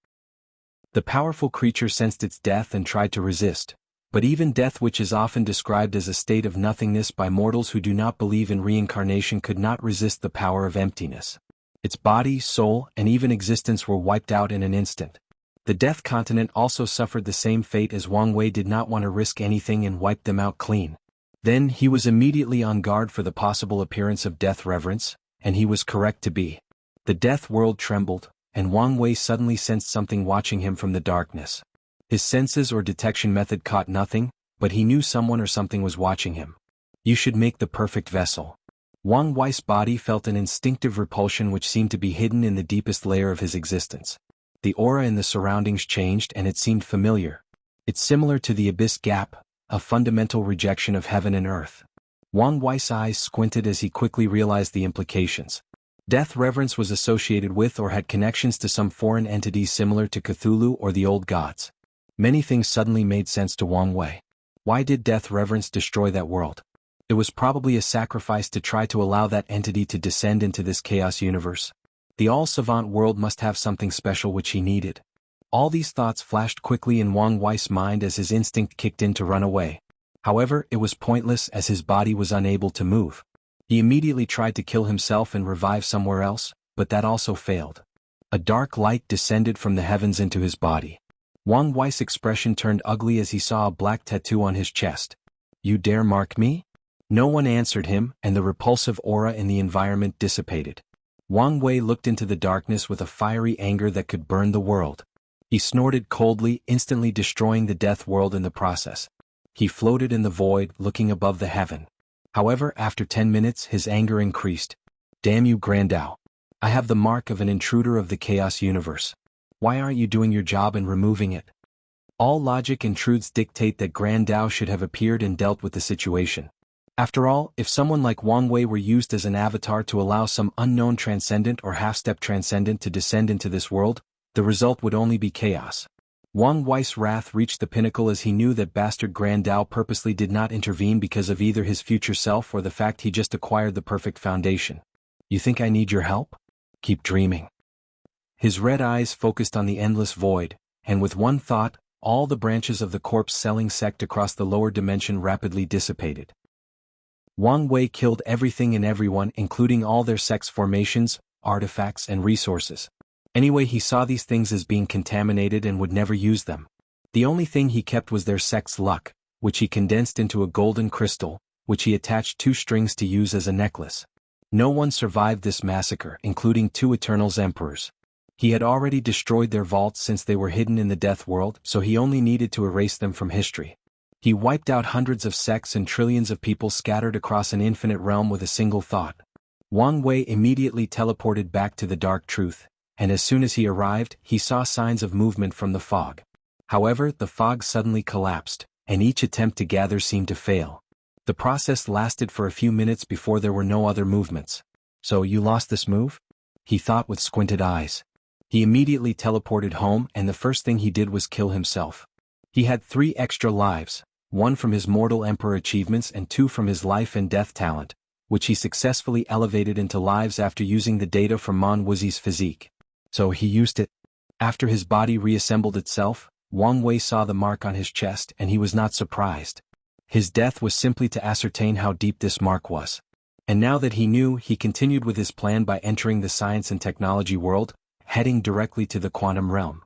The powerful creature sensed its death and tried to resist, but even death, which is often described as a state of nothingness by mortals who do not believe in reincarnation, could not resist the power of emptiness. Its body, soul, and even existence were wiped out in an instant. The Death Continent also suffered the same fate, as Wang Wei did not want to risk anything and wiped them out clean. Then he was immediately on guard for the possible appearance of death reverence, and he was correct to be. The death world trembled, and Wang Wei suddenly sensed something watching him from the darkness. His senses or detection method caught nothing, but he knew someone or something was watching him. You should make the perfect vessel. Wang Wei's body felt an instinctive repulsion which seemed to be hidden in the deepest layer of his existence. The aura in the surroundings changed and it seemed familiar. It's similar to the abyss gap, a fundamental rejection of heaven and earth. Wang Wei's eyes squinted as he quickly realized the implications. Death reverence was associated with or had connections to some foreign entities similar to Cthulhu or the old gods. Many things suddenly made sense to Wang Wei. Why did death reverence destroy that world? It was probably a sacrifice to try to allow that entity to descend into this chaos universe. The all-savant world must have something special which he needed. All these thoughts flashed quickly in Wang Wei's mind as his instinct kicked in to run away. However, it was pointless as his body was unable to move. He immediately tried to kill himself and revive somewhere else, but that also failed. A dark light descended from the heavens into his body. Wang Wei's expression turned ugly as he saw a black tattoo on his chest. You dare mark me? No one answered him, and the repulsive aura in the environment dissipated. Wang Wei looked into the darkness with a fiery anger that could burn the world. He snorted coldly, instantly destroying the death world in the process. He floated in the void, looking above the heaven. However, after 10 minutes his anger increased. Damn you, Grand Dao. I have the mark of an intruder of the chaos universe. Why aren't you doing your job and removing it? All logic and truths dictate that Grand Dao should have appeared and dealt with the situation. After all, if someone like Wang Wei were used as an avatar to allow some unknown transcendent or half-step transcendent to descend into this world, the result would only be chaos. Wang Wei's wrath reached the pinnacle as he knew that bastard Grand Dao purposely did not intervene because of either his future self or the fact he just acquired the perfect foundation. You think I need your help? Keep dreaming. His red eyes focused on the endless void, and with one thought, all the branches of the corpse-selling sect across the lower dimension rapidly dissipated. Wang Wei killed everything and everyone, including all their sect's formations, artifacts, and resources. Anyway, he saw these things as being contaminated and would never use them. The only thing he kept was their sect's luck, which he condensed into a golden crystal, which he attached 2 strings to use as a necklace. No one survived this massacre, including 2 Eternals Emperors. He had already destroyed their vaults since they were hidden in the death world, so he only needed to erase them from history. He wiped out hundreds of sects and trillions of people scattered across an infinite realm with a single thought. Wang Wei immediately teleported back to the dark truth, and as soon as he arrived, he saw signs of movement from the fog. However, the fog suddenly collapsed, and each attempt to gather seemed to fail. The process lasted for a few minutes before there were no other movements. So you lost this move? He thought with squinted eyes. He immediately teleported home, and the first thing he did was kill himself. He had 3 extra lives, 1 from his mortal emperor achievements and 2 from his life and death talent, which he successfully elevated into lives after using the data from Mon Wuxi's physique. So he used it. After his body reassembled itself, Wang Wei saw the mark on his chest and he was not surprised. His death was simply to ascertain how deep this mark was. And now that he knew, he continued with his plan by entering the science and technology world, heading directly to the quantum realm.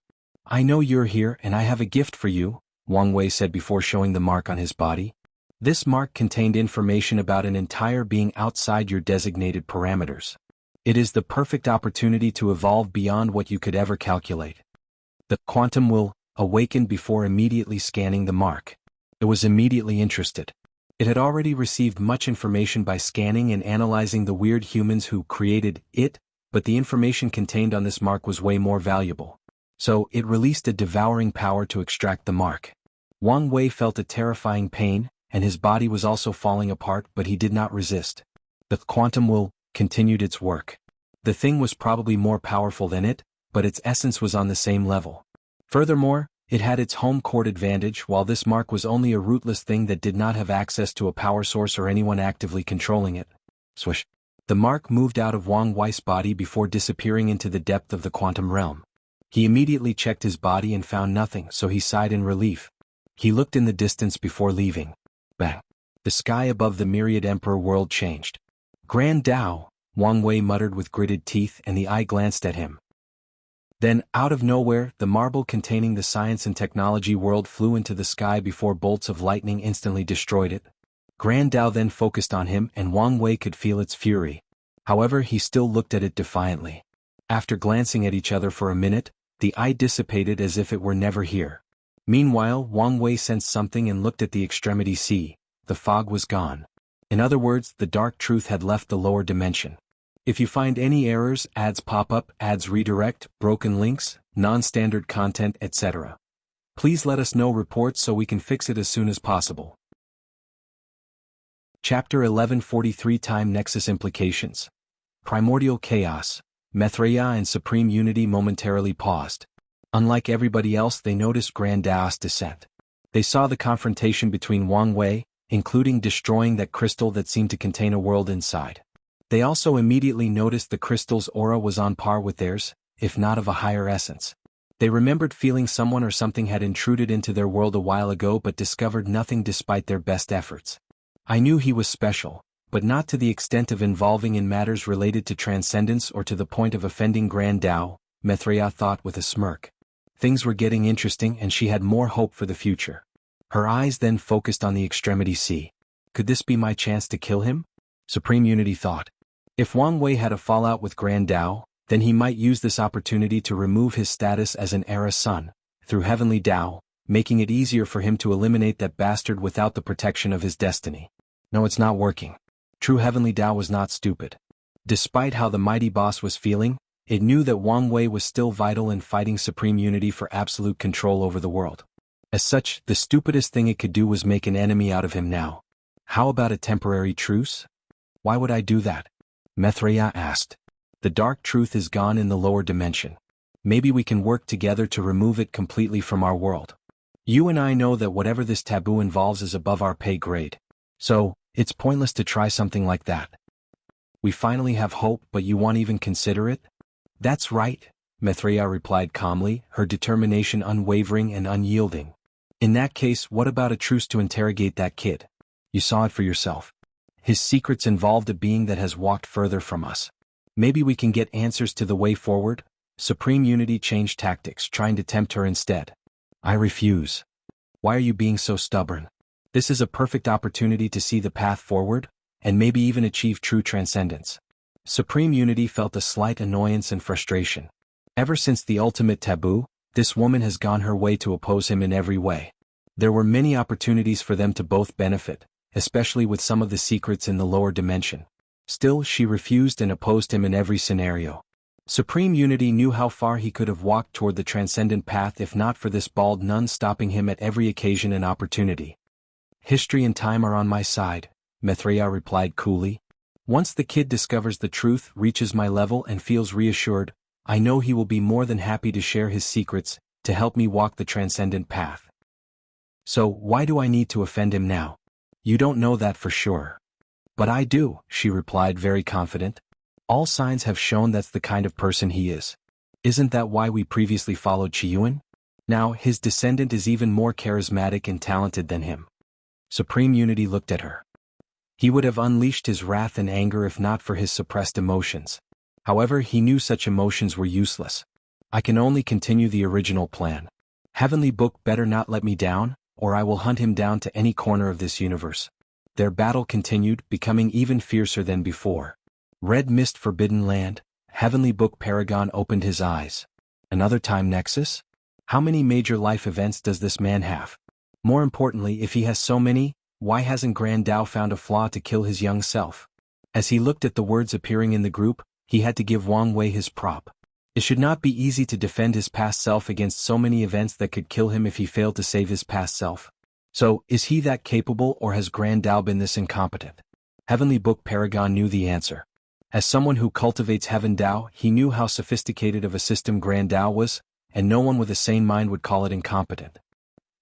I know you're here and I have a gift for you, Wang Wei said before showing the mark on his body. This mark contained information about an entire being outside your designated parameters. It is the perfect opportunity to evolve beyond what you could ever calculate. The quantum will awakened before immediately scanning the mark. It was immediately interested. It had already received much information by scanning and analyzing the weird humans who created it, but the information contained on this mark was way more valuable. So, it released a devouring power to extract the mark. Wang Wei felt a terrifying pain, and his body was also falling apart, but he did not resist. The quantum will continued its work. The thing was probably more powerful than it, but its essence was on the same level. Furthermore, it had its home court advantage, while this mark was only a rootless thing that did not have access to a power source or anyone actively controlling it. Swish. The mark moved out of Wang Wei's body before disappearing into the depth of the quantum realm. He immediately checked his body and found nothing, so he sighed in relief. He looked in the distance before leaving. Bang! The sky above the myriad emperor world changed. Grand Tao, Wang Wei muttered with gritted teeth, and the eye glanced at him. Then, out of nowhere, the marble containing the science and technology world flew into the sky before bolts of lightning instantly destroyed it. Grand Tao then focused on him, and Wang Wei could feel its fury. However, he still looked at it defiantly. After glancing at each other for a minute, the eye dissipated as if it were never here. Meanwhile, Wang Wei sensed something and looked at the extremity C. The fog was gone. In other words, the dark truth had left the lower dimension. If you find any errors, ads pop up, ads redirect, broken links, non-standard content, etc., please let us know reports so we can fix it as soon as possible. Chapter 1143 Time Nexus Implications. Primordial Chaos. Maitreya and Supreme Unity momentarily paused. Unlike everybody else, they noticed Grand Tao's descent. They saw the confrontation between Wang Wei, including destroying that crystal that seemed to contain a world inside. They also immediately noticed the crystal's aura was on par with theirs, if not of a higher essence. They remembered feeling someone or something had intruded into their world a while ago but discovered nothing despite their best efforts. I knew he was special, but not to the extent of involving in matters related to transcendence or to the point of offending Grand Tao, Maitreya thought with a smirk. Things were getting interesting and she had more hope for the future. Her eyes then focused on the extremity C. Could this be my chance to kill him? Supreme Unity thought. If Wang Wei had a fallout with Grand Tao, then he might use this opportunity to remove his status as an Era Sun, through Heavenly Tao, making it easier for him to eliminate that bastard without the protection of his destiny. No, it's not working. True Heavenly Tao was not stupid. Despite how the mighty boss was feeling, it knew that Wang Wei was still vital in fighting Supreme Unity for absolute control over the world. As such, the stupidest thing it could do was make an enemy out of him now. How about a temporary truce? Why would I do that? Maitreya asked. The dark truth is gone in the lower dimension. Maybe we can work together to remove it completely from our world. You and I know that whatever this taboo involves is above our pay grade. So, it's pointless to try something like that. We finally have hope, but you won't even consider it? That's right, Maitreya replied calmly, her determination unwavering and unyielding. In that case, what about a truce to interrogate that kid? You saw it for yourself. His secrets involved a being that has walked further from us. Maybe we can get answers to the way forward? Supreme Unity changed tactics, trying to tempt her instead. I refuse. Why are you being so stubborn? This is a perfect opportunity to see the path forward, and maybe even achieve true transcendence. Supreme Unity felt a slight annoyance and frustration. Ever since the ultimate taboo, this woman has gone her way to oppose him in every way. There were many opportunities for them to both benefit, especially with some of the secrets in the lower dimension. Still, she refused and opposed him in every scenario. Supreme Unity knew how far he could have walked toward the transcendent path if not for this bald nun stopping him at every occasion and opportunity. History and time are on my side, Maitreya replied coolly. Once the kid discovers the truth, reaches my level and feels reassured, I know he will be more than happy to share his secrets, to help me walk the transcendent path. So, why do I need to offend him now? You don't know that for sure. But I do, she replied very confident. All signs have shown that's the kind of person he is. Isn't that why we previously followed Chiyuan? Now, his descendant is even more charismatic and talented than him. Supreme Unity looked at her. He would have unleashed his wrath and anger if not for his suppressed emotions. However, he knew such emotions were useless. I can only continue the original plan. Heavenly Book better not let me down, or I will hunt him down to any corner of this universe. Their battle continued, becoming even fiercer than before. Red mist forbidden land. Heavenly Book Paragon opened his eyes. Another time Nexus? How many major life events does this man have? More importantly, if he has so many, why hasn't Grand Dao found a flaw to kill his young self? As he looked at the words appearing in the group, he had to give Wang Wei his prop. It should not be easy to defend his past self against so many events that could kill him if he failed to save his past self. So, is he that capable, or has Grand Dao been this incompetent? Heavenly Book Paragon knew the answer. As someone who cultivates Heaven Dao, he knew how sophisticated of a system Grand Dao was, and no one with a sane mind would call it incompetent.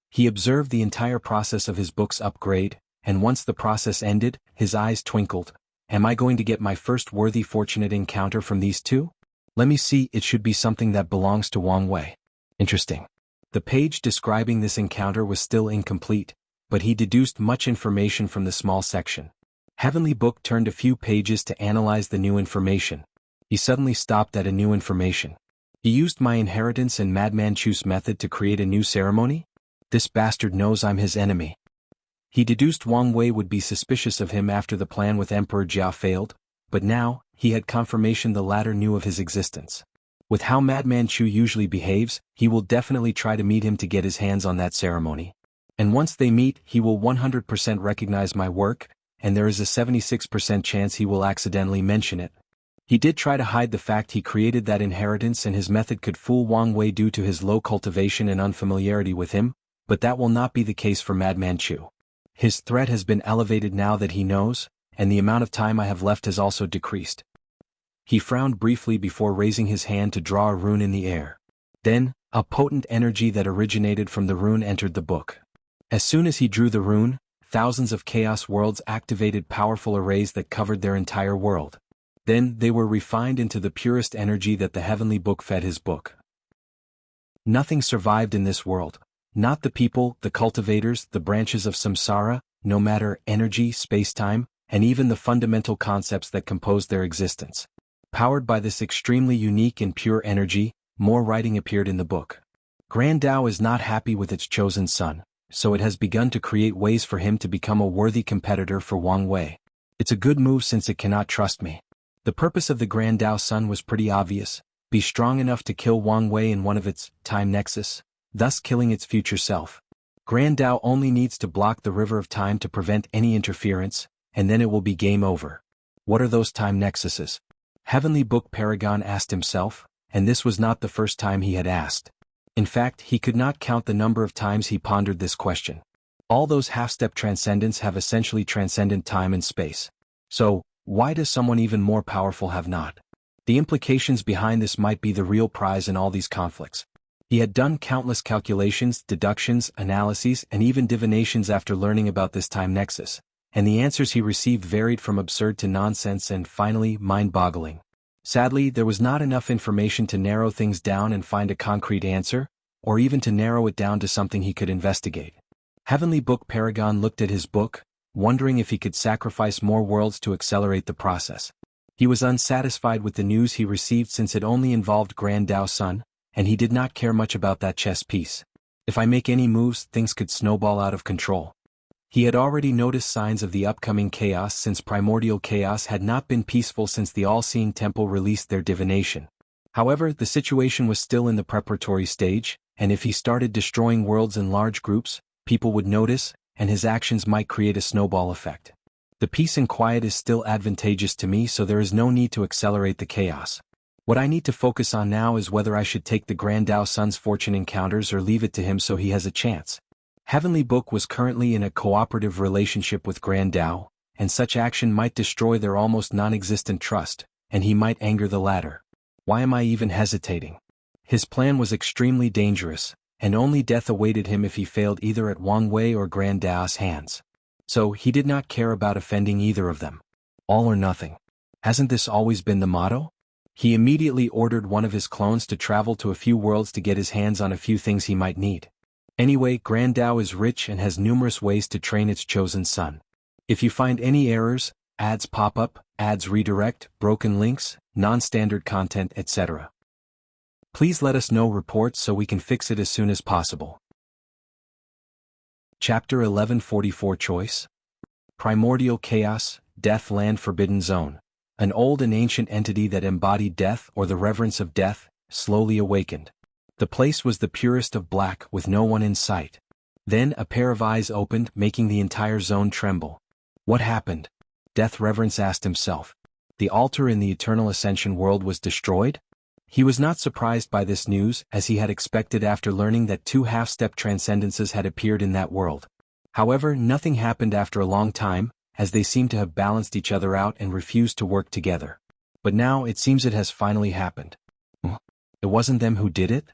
He observed the entire process of his book's upgrade, and once the process ended, his eyes twinkled. Am I going to get my first worthy fortunate encounter from these two? Let me see, it should be something that belongs to Wang Wei. Interesting. The page describing this encounter was still incomplete, but he deduced much information from the small section. Heavenly Book turned a few pages to analyze the new information. He suddenly stopped at a new information. He used my inheritance and Madman Chu's method to create a new ceremony? This bastard knows I'm his enemy. He deduced Wang Wei would be suspicious of him after the plan with Emperor Jia failed, but now, he had confirmation the latter knew of his existence. With how Madman Chu usually behaves, he will definitely try to meet him to get his hands on that ceremony. And once they meet, he will 100% recognize my work, and there is a 76% chance he will accidentally mention it. He did try to hide the fact he created that inheritance, and his method could fool Wang Wei due to his low cultivation and unfamiliarity with him, but that will not be the case for Madman Chu. His threat has been elevated now that he knows, and the amount of time I have left has also decreased. He frowned briefly before raising his hand to draw a rune in the air. Then, a potent energy that originated from the rune entered the book. As soon as he drew the rune, thousands of chaos worlds activated powerful arrays that covered their entire world. Then, they were refined into the purest energy that the Heavenly Book fed his book. Nothing survived in this world. Not the people, the cultivators, the branches of samsara, no matter energy, space-time, and even the fundamental concepts that compose their existence. Powered by this extremely unique and pure energy, more writing appeared in the book. Grand Dao is not happy with its chosen son, so it has begun to create ways for him to become a worthy competitor for Wang Wei. It's a good move since it cannot trust me. The purpose of the Grand Dao son was pretty obvious: be strong enough to kill Wang Wei in one of its time nexus, thus killing its future self. Grand Dao only needs to block the river of time to prevent any interference, and then it will be game over. What are those time nexuses? Heavenly Book Paragon asked himself, and this was not the first time he had asked. In fact, he could not count the number of times he pondered this question. All those half-step transcendents have essentially transcendent time and space. So, why does someone even more powerful have not? The implications behind this might be the real prize in all these conflicts. He had done countless calculations, deductions, analyses, and even divinations after learning about this time nexus, and the answers he received varied from absurd to nonsense and, finally, mind-boggling. Sadly, there was not enough information to narrow things down and find a concrete answer, or even to narrow it down to something he could investigate. Heavenly Book Paragon looked at his book, wondering if he could sacrifice more worlds to accelerate the process. He was unsatisfied with the news he received since it only involved Grand Dao's son, and he did not care much about that chess piece. If I make any moves, things could snowball out of control. He had already noticed signs of the upcoming chaos since primordial chaos had not been peaceful since the all-seeing temple released their divination. However, the situation was still in the preparatory stage, and if he started destroying worlds in large groups, people would notice, and his actions might create a snowball effect. The peace and quiet is still advantageous to me, so there is no need to accelerate the chaos. What I need to focus on now is whether I should take the Grand Dao Son's fortune encounters or leave it to him so he has a chance. Heavenly Book was currently in a cooperative relationship with Grand Dao, and such action might destroy their almost non-existent trust, and he might anger the latter. Why am I even hesitating? His plan was extremely dangerous, and only death awaited him if he failed either at Wang Wei or Grand Dao's hands. So he did not care about offending either of them. All or nothing. Hasn't this always been the motto? He immediately ordered one of his clones to travel to a few worlds to get his hands on a few things he might need. Anyway, Grand Dao is rich and has numerous ways to train its chosen son. If you find any errors, ads pop up, ads redirect, broken links, non-standard content, etc., Please let us know reports so we can fix it as soon as possible. Chapter 1144 Choice. Primordial Chaos, Death Land Forbidden Zone. An old and ancient entity that embodied death or the reverence of death, slowly awakened. The place was the purest of black with no one in sight. Then a pair of eyes opened, making the entire zone tremble. What happened? Death Reverence asked himself. The altar in the Eternal Ascension world was destroyed? He was not surprised by this news, as he had expected after learning that 2 half-step transcendences had appeared in that world. However, nothing happened after a long time, as they seemed to have balanced each other out and refused to work together. But now it seems it has finally happened. It wasn't them who did it?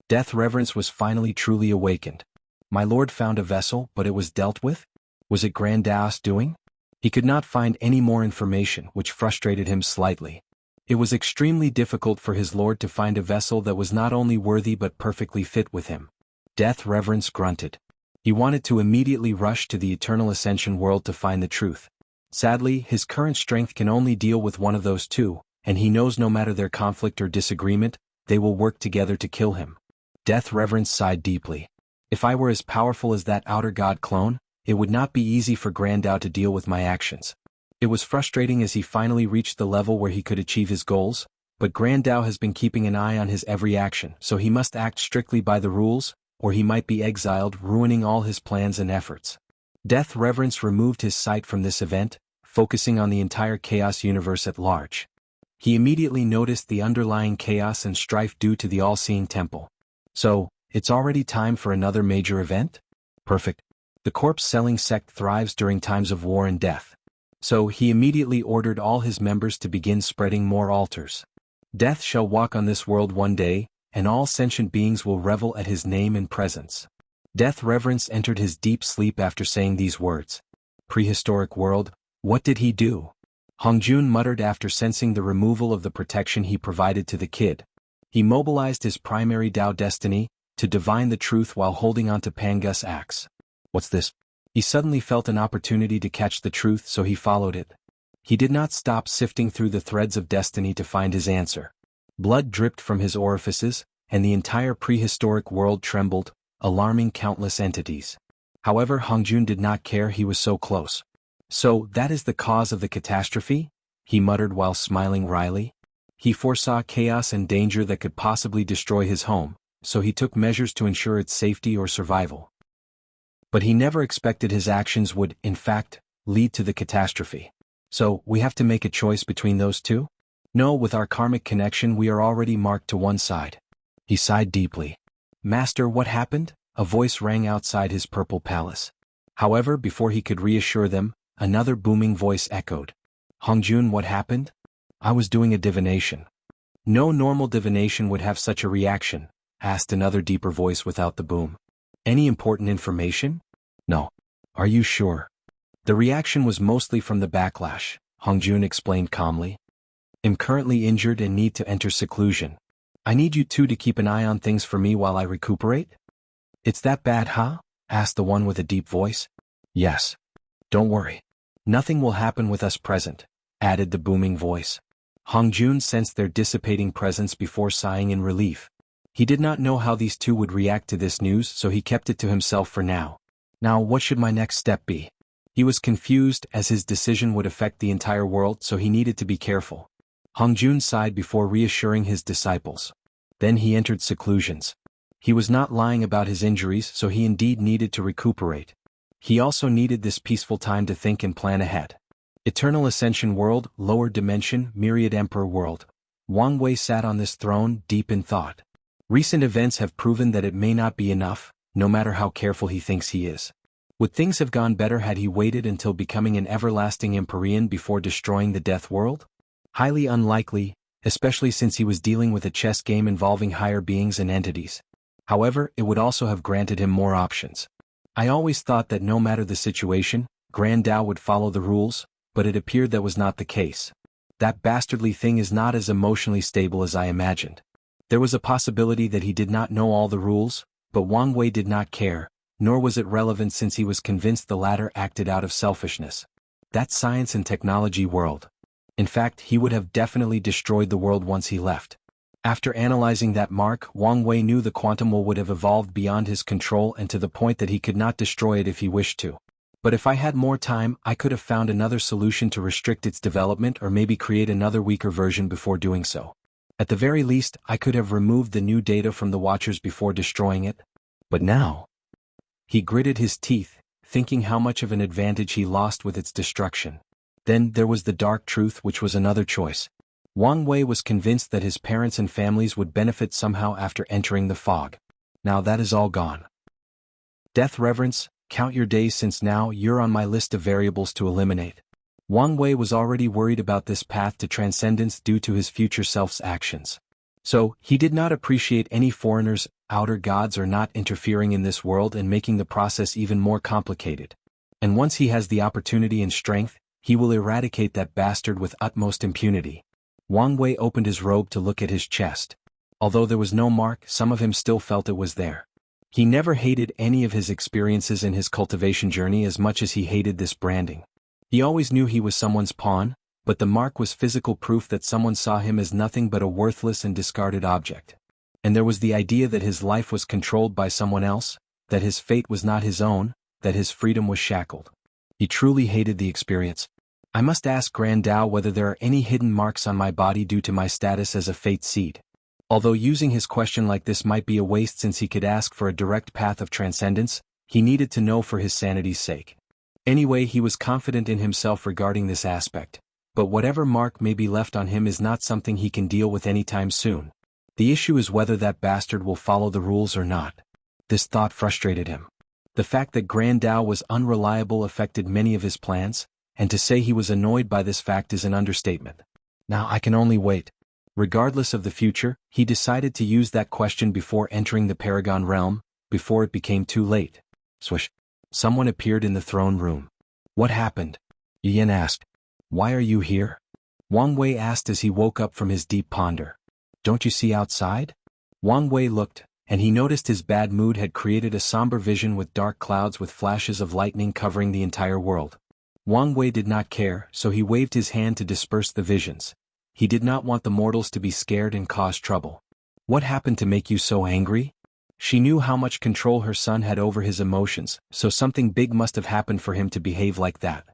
Death Reverence was finally truly awakened. My lord found a vessel, but it was dealt with? Was it Grand Daos doing? He could not find any more information, which frustrated him slightly. It was extremely difficult for his lord to find a vessel that was not only worthy but perfectly fit with him. Death Reverence grunted. He wanted to immediately rush to the Eternal Ascension world to find the truth. Sadly, his current strength can only deal with one of those two, and he knows no matter their conflict or disagreement, they will work together to kill him. Death Reverence sighed deeply. If I were as powerful as that outer god clone, it would not be easy for Grand Dao to deal with my actions. It was frustrating as he finally reached the level where he could achieve his goals, but Grand Dao has been keeping an eye on his every action, so he must act strictly by the rules, or he might be exiled, ruining all his plans and efforts. Death Reverence removed his sight from this event, focusing on the entire chaos universe at large. He immediately noticed the underlying chaos and strife due to the all-seeing temple. So, it's already time for another major event? Perfect. The corpse-selling sect thrives during times of war and death. So he immediately ordered all his members to begin spreading more altars. Death shall walk on this world one day, and all sentient beings will revel at his name and presence. Death Reverence entered his deep sleep after saying these words. Prehistoric world, what did he do? Hongjun muttered after sensing the removal of the protection he provided to the kid. He mobilized his primary Dao destiny, to divine the truth while holding onto Pangus' axe. What's this? He suddenly felt an opportunity to catch the truth, so he followed it. He did not stop sifting through the threads of destiny to find his answer. Blood dripped from his orifices, and the entire prehistoric world trembled, alarming countless entities. However, Hongjun did not care, he was so close. So, that is the cause of the catastrophe? He muttered while smiling wryly. He foresaw chaos and danger that could possibly destroy his home, so he took measures to ensure its safety or survival. But he never expected his actions would, in fact, lead to the catastrophe. So, we have to make a choice between those two? No, with our karmic connection we are already marked to one side. He sighed deeply. Master, what happened? A voice rang outside his purple palace. However, before he could reassure them, another booming voice echoed. Hongjun, what happened? I was doing a divination. No normal divination would have such a reaction, asked another deeper voice without the boom. Any important information? No. Are you sure? The reaction was mostly from the backlash, Hongjun explained calmly. I'm currently injured and need to enter seclusion. I need you two to keep an eye on things for me while I recuperate? It's that bad, huh? Asked the one with a deep voice. Yes. Don't worry. Nothing will happen with us present, added the booming voice. Hongjun sensed their dissipating presence before sighing in relief. He did not know how these two would react to this news, so he kept it to himself for now. Now, what should my next step be? He was confused, as his decision would affect the entire world, so he needed to be careful. Hongjun sighed before reassuring his disciples. Then he entered seclusions. He was not lying about his injuries, so he indeed needed to recuperate. He also needed this peaceful time to think and plan ahead. Eternal Ascension World, Lower Dimension, Myriad Emperor World. Wang Wei sat on this throne, deep in thought. Recent events have proven that it may not be enough, no matter how careful he thinks he is. Would things have gone better had he waited until becoming an everlasting Empyrean before destroying the Death World? Highly unlikely, especially since he was dealing with a chess game involving higher beings and entities. However, it would also have granted him more options. I always thought that no matter the situation, Grand Dao would follow the rules, but it appeared that was not the case. That bastardly thing is not as emotionally stable as I imagined. There was a possibility that he did not know all the rules, but Wang Wei did not care, nor was it relevant since he was convinced the latter acted out of selfishness. That science and technology world. In fact, he would have definitely destroyed the world once he left. After analyzing that mark, Wang Wei knew the quantum would have evolved beyond his control and to the point that he could not destroy it if he wished to. But if I had more time, I could have found another solution to restrict its development or maybe create another weaker version before doing so. At the very least, I could have removed the new data from the Watchers before destroying it. But now... He gritted his teeth, thinking how much of an advantage he lost with its destruction. Then there was the dark truth, which was another choice. Wang Wei was convinced that his parents and families would benefit somehow after entering the fog. Now that is all gone. Death reverence, count your days since now you're on my list of variables to eliminate. Wang Wei was already worried about this path to transcendence due to his future self's actions. So, he did not appreciate any foreigners, outer gods or not interfering in this world and making the process even more complicated. And once he has the opportunity and strength, he will eradicate that bastard with utmost impunity. Wang Wei opened his robe to look at his chest. Although there was no mark, some of him still felt it was there. He never hated any of his experiences in his cultivation journey as much as he hated this branding. He always knew he was someone's pawn, but the mark was physical proof that someone saw him as nothing but a worthless and discarded object. And there was the idea that his life was controlled by someone else, that his fate was not his own, that his freedom was shackled. He truly hated the experience. I must ask Grand Dao whether there are any hidden marks on my body due to my status as a fate seed. Although using his question like this might be a waste since he could ask for a direct path of transcendence, he needed to know for his sanity's sake. Anyway, he was confident in himself regarding this aspect. But whatever mark may be left on him is not something he can deal with anytime soon. The issue is whether that bastard will follow the rules or not. This thought frustrated him. The fact that Grand Dao was unreliable affected many of his plans, and to say he was annoyed by this fact is an understatement. Now I can only wait. Regardless of the future, he decided to use that question before entering the Paragon realm, before it became too late. Swish. Someone appeared in the throne room. What happened? Yin asked. Why are you here? Wang Wei asked as he woke up from his deep ponder. Don't you see outside? Wang Wei looked, and he noticed his bad mood had created a somber vision with dark clouds with flashes of lightning covering the entire world. Wang Wei did not care, so he waved his hand to disperse the visions. He did not want the mortals to be scared and cause trouble. What happened to make you so angry? She knew how much control her son had over his emotions, so something big must have happened for him to behave like that.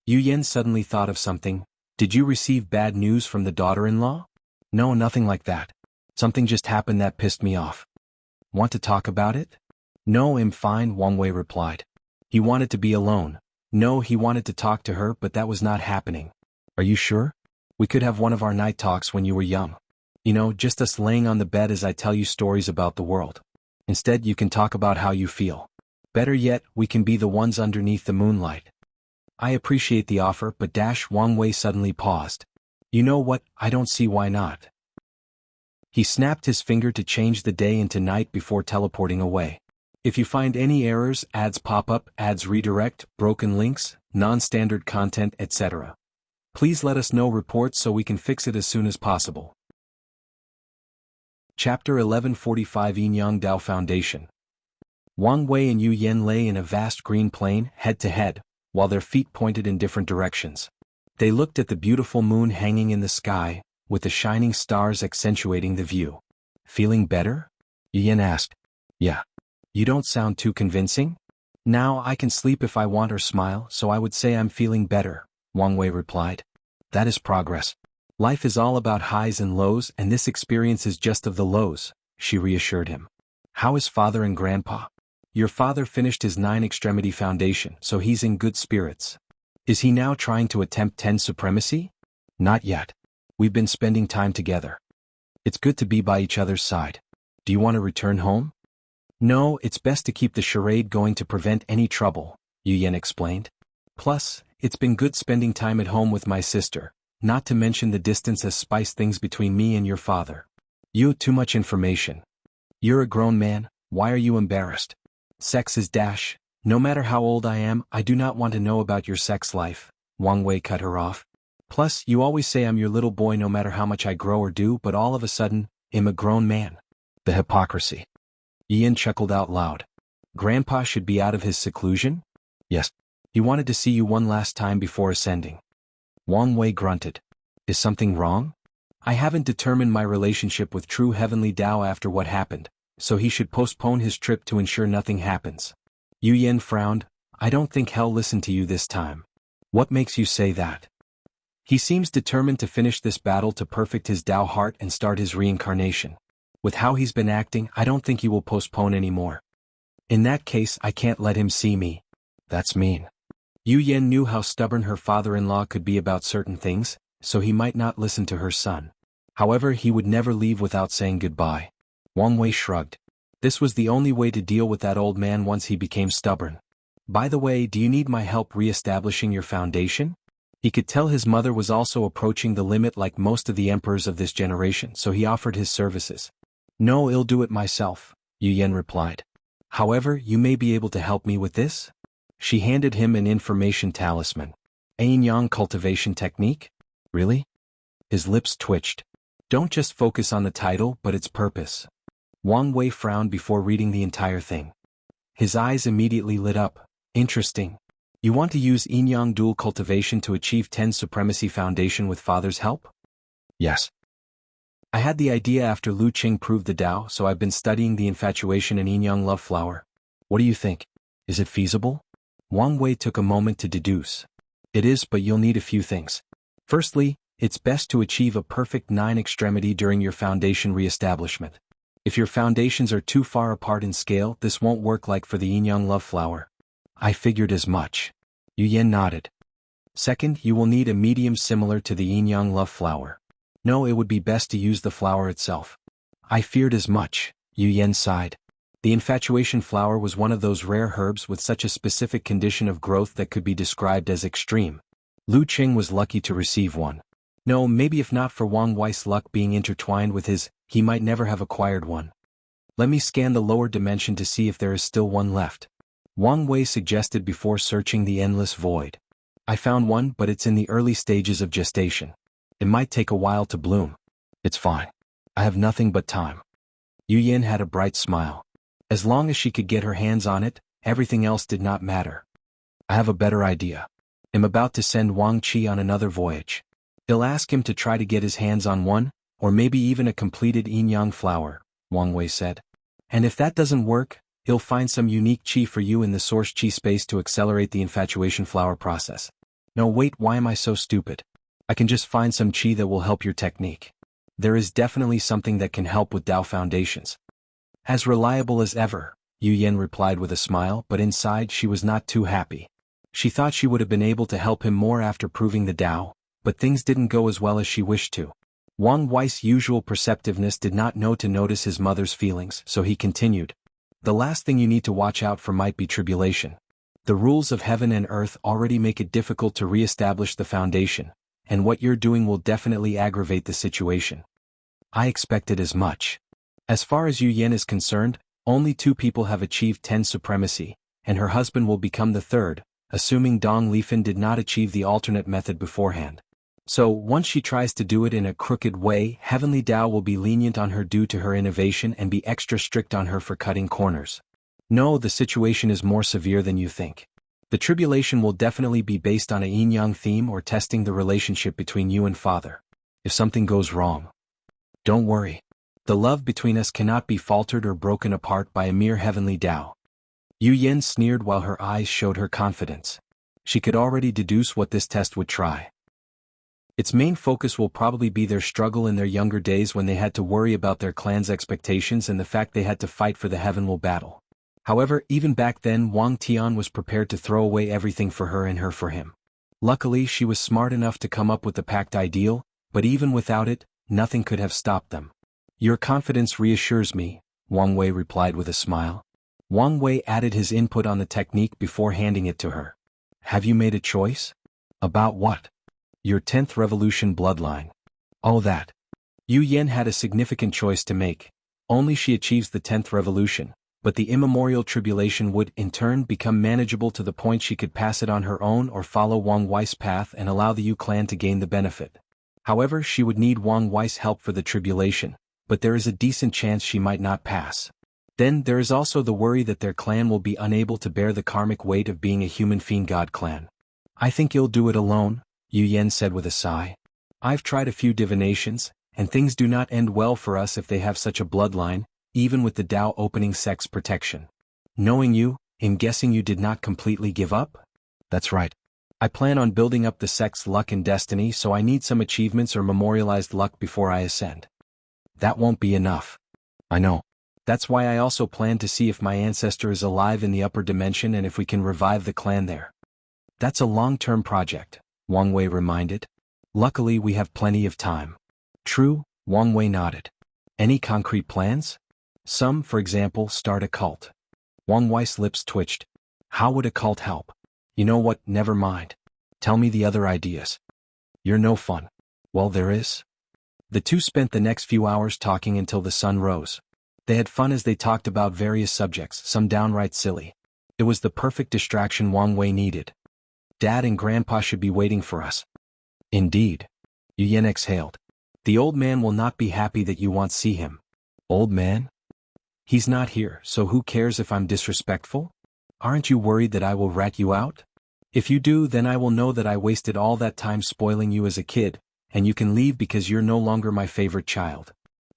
Yu Yen suddenly thought of something. Did you receive bad news from the daughter-in-law? No, nothing like that. Something just happened that pissed me off. Want to talk about it? No, I'm fine, Wang Wei replied. He wanted to be alone. No, he wanted to talk to her, but that was not happening. Are you sure? We could have one of our night talks when you were young. You know, just us laying on the bed as I tell you stories about the world. Instead, you can talk about how you feel. Better yet, we can be the ones underneath the moonlight. I appreciate the offer, but Wang Wei suddenly paused. You know what, I don't see why not. He snapped his finger to change the day into night before teleporting away. If you find any errors, ads pop up, ads redirect, broken links, non-standard content, etc. Please let us know reports so we can fix it as soon as possible. Chapter 1145 Yinyang Dao Foundation. Wang Wei and Yu Yen lay in a vast green plain, head to head, while their feet pointed in different directions. They looked at the beautiful moon hanging in the sky, with the shining stars accentuating the view. Feeling better? Yu Yen asked. Yeah. You don't sound too convincing? Now I can sleep if I want or smile, so I would say I'm feeling better, Wang Wei replied. That is progress. Life is all about highs and lows, and this experience is just of the lows, she reassured him. How is father and grandpa? Your father finished his 9-extremity foundation, so he's in good spirits. Is he now trying to attempt 10 supremacy? Not yet. We've been spending time together. It's good to be by each other's side. Do you want to return home? No, it's best to keep the charade going to prevent any trouble, Yu Yen explained. Plus, it's been good spending time at home with my sister, not to mention the distance has spiced things between me and your father. You too much information. You're a grown man, why are you embarrassed? Sex is no matter how old I am, I do not want to know about your sex life, Wang Wei cut her off. Plus, you always say I'm your little boy no matter how much I grow or do, but all of a sudden, I'm a grown man. The hypocrisy. Ian chuckled out loud. Grandpa should be out of his seclusion? Yes. He wanted to see you one last time before ascending. Wang Wei grunted. Is something wrong? I haven't determined my relationship with true heavenly Tao after what happened, so he should postpone his trip to ensure nothing happens. Yu Yan frowned. I don't think hell listened to you this time. What makes you say that? He seems determined to finish this battle to perfect his Tao heart and start his reincarnation. With how he's been acting, I don't think he will postpone anymore. In that case, I can't let him see me. That's mean. Yu Yan knew how stubborn her father-in-law could be about certain things, so he might not listen to her son. However, he would never leave without saying goodbye. Wang Wei shrugged. This was the only way to deal with that old man once he became stubborn. By the way, do you need my help re-establishing your foundation? He could tell his mother was also approaching the limit like most of the emperors of this generation, so he offered his services. No, I'll do it myself, Yu Yan replied. However, you may be able to help me with this? She handed him an information talisman. Yang cultivation technique? Really? His lips twitched. Don't just focus on the title but its purpose. Wang Wei frowned before reading the entire thing. His eyes immediately lit up. Interesting. You want to use yin-yang dual cultivation to achieve 10 supremacy foundation with father's help? Yes. I had the idea after Lu Qing proved the Tao, so I've been studying the infatuation and yin-yang love flower. What do you think? Is it feasible? Wang Wei took a moment to deduce. It is, but you'll need a few things. Firstly, it's best to achieve a perfect 9 extremity during your foundation re-establishment. If your foundations are too far apart in scale, this won't work like for the yin-yang love flower. I figured as much. Yu Yan nodded. Second, you will need a medium similar to the yin-yang love flower. No, it would be best to use the flower itself. I feared as much, Yu Yan sighed. The infatuation flower was one of those rare herbs with such a specific condition of growth that could be described as extreme. Lu Qing was lucky to receive one. No, maybe if not for Wang Wei's luck being intertwined with his, he might never have acquired one. Let me scan the lower dimension to see if there is still one left. Wang Wei suggested before searching the endless void. I found one, but it's in the early stages of gestation. It might take a while to bloom. It's fine. I have nothing but time. Yu Yan had a bright smile. As long as she could get her hands on it, everything else did not matter. I have a better idea. I'm about to send Wang Qi on another voyage. He'll ask him to try to get his hands on one, or maybe even a completed yin-yang flower, Wang Wei said. And if that doesn't work, he'll find some unique qi for you in the source qi space to accelerate the infatuation flower process. No, wait, why am I so stupid? I can just find some qi that will help your technique. There is definitely something that can help with Tao foundations. As reliable as ever, Yu Yan replied with a smile, but inside she was not too happy. She thought she would have been able to help him more after proving the Tao, but things didn't go as well as she wished to. Wang Wei's usual perceptiveness did not know to notice his mother's feelings, so he continued. The last thing you need to watch out for might be tribulation. The rules of heaven and earth already make it difficult to re-establish the foundation, and what you're doing will definitely aggravate the situation. I expected as much. As far as Yu Yan is concerned, only 2 people have achieved 10 supremacy, and her husband will become the 3rd, assuming Dong Lifan did not achieve the alternate method beforehand. So, once she tries to do it in a crooked way, Heavenly Tao will be lenient on her due to her innovation and be extra strict on her for cutting corners. No, the situation is more severe than you think. The tribulation will definitely be based on a yin-yang theme or testing the relationship between you and father. If something goes wrong, don't worry. The love between us cannot be faltered or broken apart by a mere heavenly Tao. Yu Yan sneered while her eyes showed her confidence. She could already deduce what this test would try. Its main focus will probably be their struggle in their younger days when they had to worry about their clan's expectations and the fact they had to fight for the heavenly battle. However, even back then Wang Tian was prepared to throw away everything for her and her for him. Luckily, she was smart enough to come up with the pact ideal, but even without it, nothing could have stopped them. Your confidence reassures me, Wang Wei replied with a smile. Wang Wei added his input on the technique before handing it to her. Have you made a choice? About what? Your 10th revolution bloodline. Oh, that. Yu Yan had a significant choice to make. Only she achieves the 10th revolution, but the immemorial tribulation would, in turn, become manageable to the point she could pass it on her own or follow Wang Wei's path and allow the Yu clan to gain the benefit. However, she would need Wang Wei's help for the tribulation, but there is a decent chance she might not pass. Then there is also the worry that their clan will be unable to bear the karmic weight of being a human fiend god clan. I think you'll do it alone, Yu Yan said with a sigh. I've tried a few divinations, and things do not end well for us if they have such a bloodline, even with the Tao opening sex protection. Knowing you, I'm guessing you did not completely give up? That's right. I plan on building up the sect's luck and destiny, so I need some achievements or memorialized luck before I ascend. That won't be enough. I know. That's why I also plan to see if my ancestor is alive in the upper dimension and if we can revive the clan there. That's a long-term project, Wang Wei reminded. Luckily we have plenty of time. True, Wang Wei nodded. Any concrete plans? Some, for example, start a cult. Wang Wei's lips twitched. How would a cult help? You know what, never mind. Tell me the other ideas. You're no fun. Well, there is. The two spent the next few hours talking until the sun rose. They had fun as they talked about various subjects, some downright silly. It was the perfect distraction Wang Wei needed. Dad and Grandpa should be waiting for us. Indeed. Yu Yen exhaled. The old man will not be happy that you won't see him. Old man? He's not here, so who cares if I'm disrespectful? Aren't you worried that I will rat you out? If you do, then I will know that I wasted all that time spoiling you as a kid, and you can leave because you're no longer my favorite child.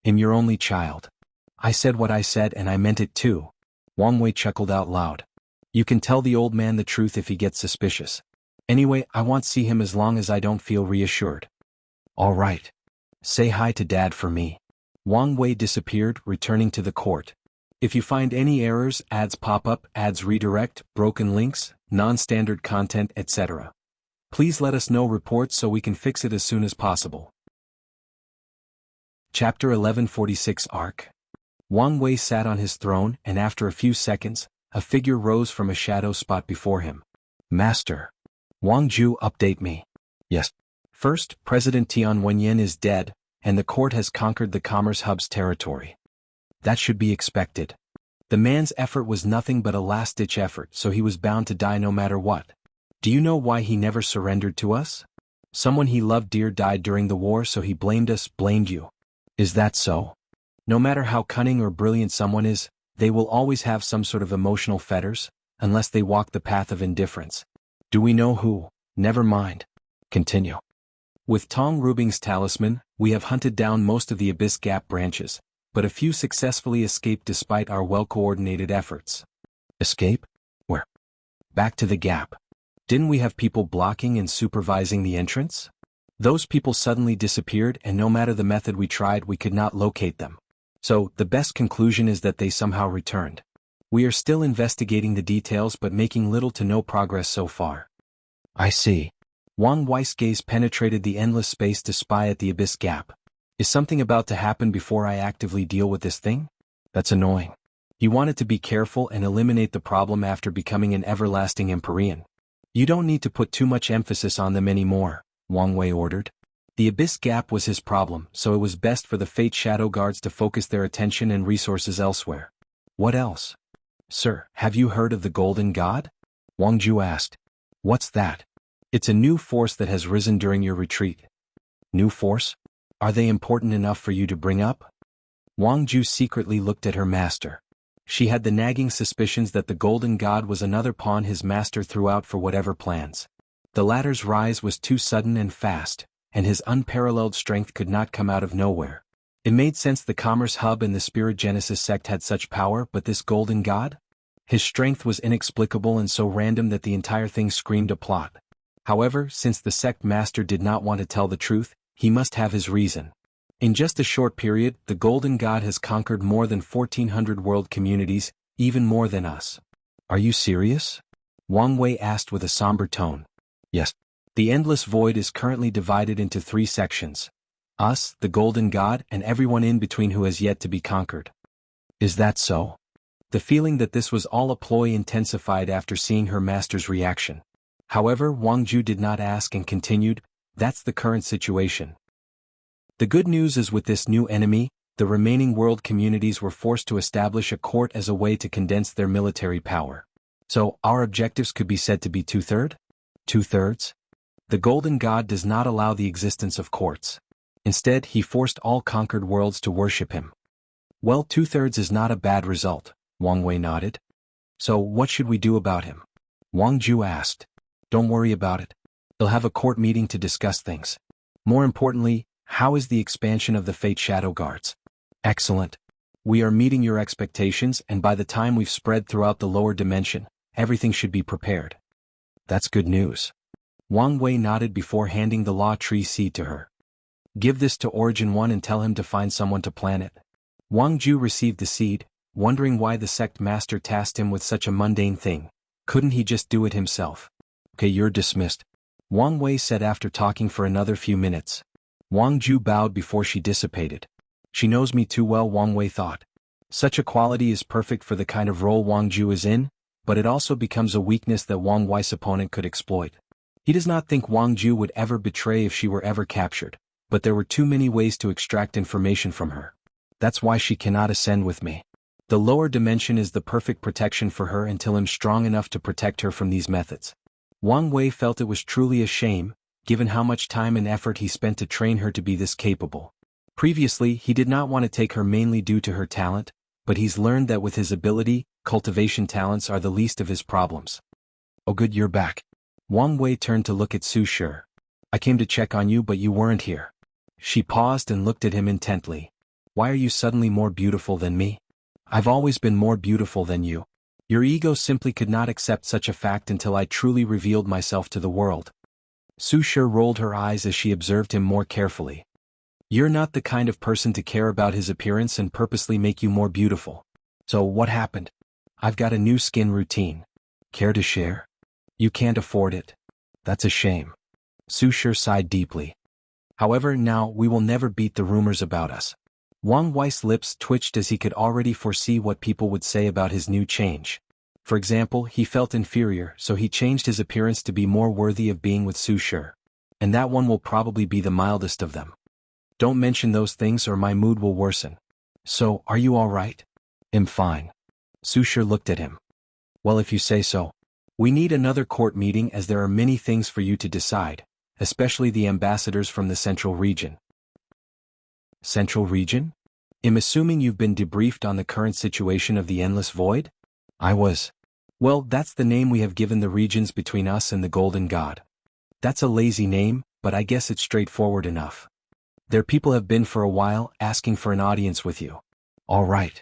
I'm your only child. I said what I said and I meant it too. Wang Wei chuckled out loud. You can tell the old man the truth if he gets suspicious. Anyway, I won't see him as long as I don't feel reassured. All right. Say hi to Dad for me. Wang Wei disappeared, returning to the court. If you find any errors, ads pop up, ads redirect, broken links, non-standard content, etc., please let us know reports so we can fix it as soon as possible. Chapter 1146 Arc. Wang Wei sat on his throne and after a few seconds, a figure rose from a shadow spot before him. Master. Wang Ju, update me. Yes. First, President Tian Wenyan is dead, and the court has conquered the Commerce Hub's territory. That should be expected. The man's effort was nothing but a last-ditch effort, so he was bound to die no matter what. Do you know why he never surrendered to us? Someone he loved dear died during the war, so he blamed us, blamed you. Is that so? No matter how cunning or brilliant someone is, they will always have some sort of emotional fetters, unless they walk the path of indifference. Do we know who? Never mind. Continue. With Tong Rubing's talisman, we have hunted down most of the Abyss Gap branches, but a few successfully escaped despite our well-coordinated efforts. Escape? Where? Back to the Gap. Didn't we have people blocking and supervising the entrance? Those people suddenly disappeared and no matter the method we tried we could not locate them. So, the best conclusion is that they somehow returned. We are still investigating the details but making little to no progress so far. I see. Wang Wei's gaze penetrated the endless space to spy at the Abyss Gap. Is something about to happen before I actively deal with this thing? That's annoying. You wanted to be careful and eliminate the problem after becoming an everlasting Empyrean. You don't need to put too much emphasis on them anymore, Wang Wei ordered. The Abyss Gap was his problem, so it was best for the Fate Shadow Guards to focus their attention and resources elsewhere. What else? Sir, have you heard of the Golden God? Wang Ju asked. What's that? It's a new force that has risen during your retreat. New force? Are they important enough for you to bring up? Wang Ju secretly looked at her master. She had the nagging suspicions that the Golden God was another pawn his master threw out for whatever plans. The latter's rise was too sudden and fast, and his unparalleled strength could not come out of nowhere. It made sense the Commerce Hub and the Spirit Genesis sect had such power, but this Golden God? His strength was inexplicable and so random that the entire thing screamed a plot. However, since the sect master did not want to tell the truth, he must have his reason. In just a short period, the Golden God has conquered more than 1,400 world communities, even more than us. Are you serious? Wang Wei asked with a somber tone. Yes. The Endless Void is currently divided into 3 sections. Us, the Golden God, and everyone in between who has yet to be conquered. Is that so? The feeling that this was all a ploy intensified after seeing her master's reaction. However, Wang Ju did not ask and continued, that's the current situation. The good news is with this new enemy, the remaining world communities were forced to establish a court as a way to condense their military power. So, our objectives could be said to be 2/3? 2/3? The Golden God does not allow the existence of courts. Instead, he forced all conquered worlds to worship him. Well, 2/3 is not a bad result, Wang Wei nodded. So, what should we do about him? Wang Ju asked. Don't worry about it. They'll have a court meeting to discuss things. More importantly, How is the expansion of the Fate Shadow Guards? Excellent. We are meeting your expectations, and by the time we've spread throughout the lower dimension, everything should be prepared. That's good news. Wang Wei nodded before handing the Law Tree seed to her. Give this to Origin 1 and tell him to find someone to plant it. Wang Ju received the seed, wondering why the sect master tasked him with such a mundane thing. Couldn't he just do it himself? Okay, you're dismissed, Wang Wei said after talking for another few minutes. Wang Ju bowed before she dissipated. She knows me too well, Wang Wei thought. Such a quality is perfect for the kind of role Wang Ju is in, but it also becomes a weakness that Wang Wei's opponent could exploit. He does not think Wang Ju would ever betray if she were ever captured, but there were too many ways to extract information from her. That's why she cannot ascend with me. The lower dimension is the perfect protection for her until I'm strong enough to protect her from these methods. Wang Wei felt it was truly a shame, given how much time and effort he spent to train her to be this capable. Previously, he did not want to take her mainly due to her talent, but he's learned that with his ability, cultivation talents are the least of his problems. Oh good, you're back. Wang Wei turned to look at Su Shi. I came to check on you, but you weren't here. She paused and looked at him intently. Why are you suddenly more beautiful than me? I've always been more beautiful than you. Your ego simply could not accept such a fact until I truly revealed myself to the world. Su Shi rolled her eyes as she observed him more carefully. You're not the kind of person to care about his appearance and purposely make you more beautiful. So what happened? I've got a new skin routine. Care to share? You can't afford it. That's a shame. Su Shi sighed deeply. However, now we will never beat the rumors about us. Wang Wei's lips twitched as he could already foresee what people would say about his new change. For example, he felt inferior, so he changed his appearance to be more worthy of being with Su Shi. And that one will probably be the mildest of them. Don't mention those things or my mood will worsen. So, are you all right? I'm fine. Su Shi looked at him. Well, if you say so. We need another court meeting as there are many things for you to decide, especially the ambassadors from the Central Region. Central Region? I'm assuming you've been debriefed on the current situation of the Endless Void? I was. Well, that's the name we have given the regions between us and the Golden God. That's a lazy name, but I guess it's straightforward enough. Their people have been for a while asking for an audience with you. All right.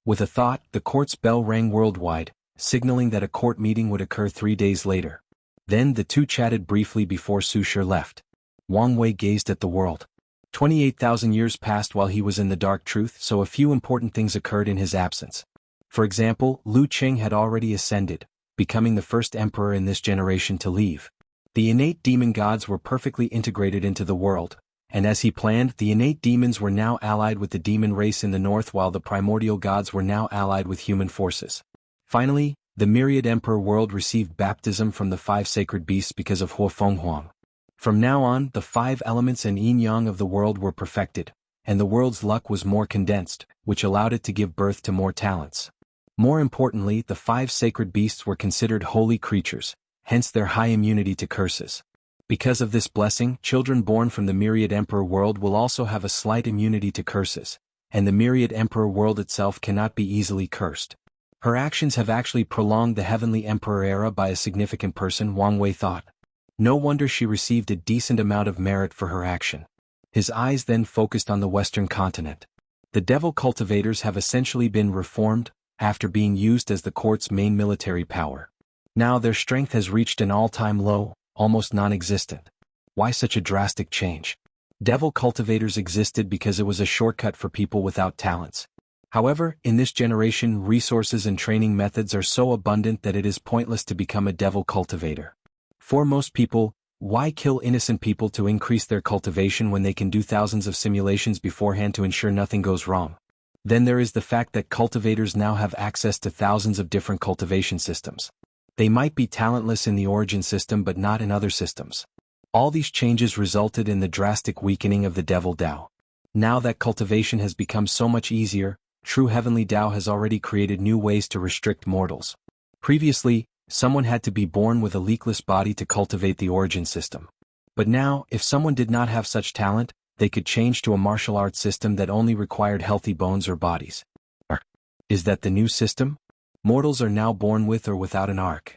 With a thought, the court's bell rang worldwide, signaling that a court meeting would occur 3 days later. Then the two chatted briefly before Su Shi left. Wang Wei gazed at the world. 28,000 years passed while he was in the Dark Truth, so a few important things occurred in his absence. For example, Lu Qing had already ascended, becoming the first emperor in this generation to leave. The innate demon gods were perfectly integrated into the world, and as he planned, the innate demons were now allied with the demon race in the north while the primordial gods were now allied with human forces. Finally, the myriad emperor world received baptism from the 5 sacred beasts because of Huofeng Huang. From now on, the 5 elements and yin-yang of the world were perfected, and the world's luck was more condensed, which allowed it to give birth to more talents. More importantly, the 5 sacred beasts were considered holy creatures, hence their high immunity to curses. Because of this blessing, children born from the myriad emperor world will also have a slight immunity to curses, and the myriad emperor world itself cannot be easily cursed. Her actions have actually prolonged the heavenly emperor era by a significant person, Wang Wei thought. No wonder she received a decent amount of merit for her action. His eyes then focused on the Western continent. The devil cultivators have essentially been reformed, after being used as the court's main military power. Now their strength has reached an all-time low, almost non-existent. Why such a drastic change? Devil cultivators existed because it was a shortcut for people without talents. However, in this generation, resources and training methods are so abundant that it is pointless to become a devil cultivator. For most people, why kill innocent people to increase their cultivation when they can do thousands of simulations beforehand to ensure nothing goes wrong? Then there is the fact that cultivators now have access to thousands of different cultivation systems. They might be talentless in the origin system but not in other systems. All these changes resulted in the drastic weakening of the Devil Dao. Now that cultivation has become so much easier, true heavenly Dao has already created new ways to restrict mortals. Previously, someone had to be born with a leakless body to cultivate the origin system. But now, if someone did not have such talent, they could change to a martial arts system that only required healthy bones or bodies. Is that the new system? Mortals are now born with or without an arc.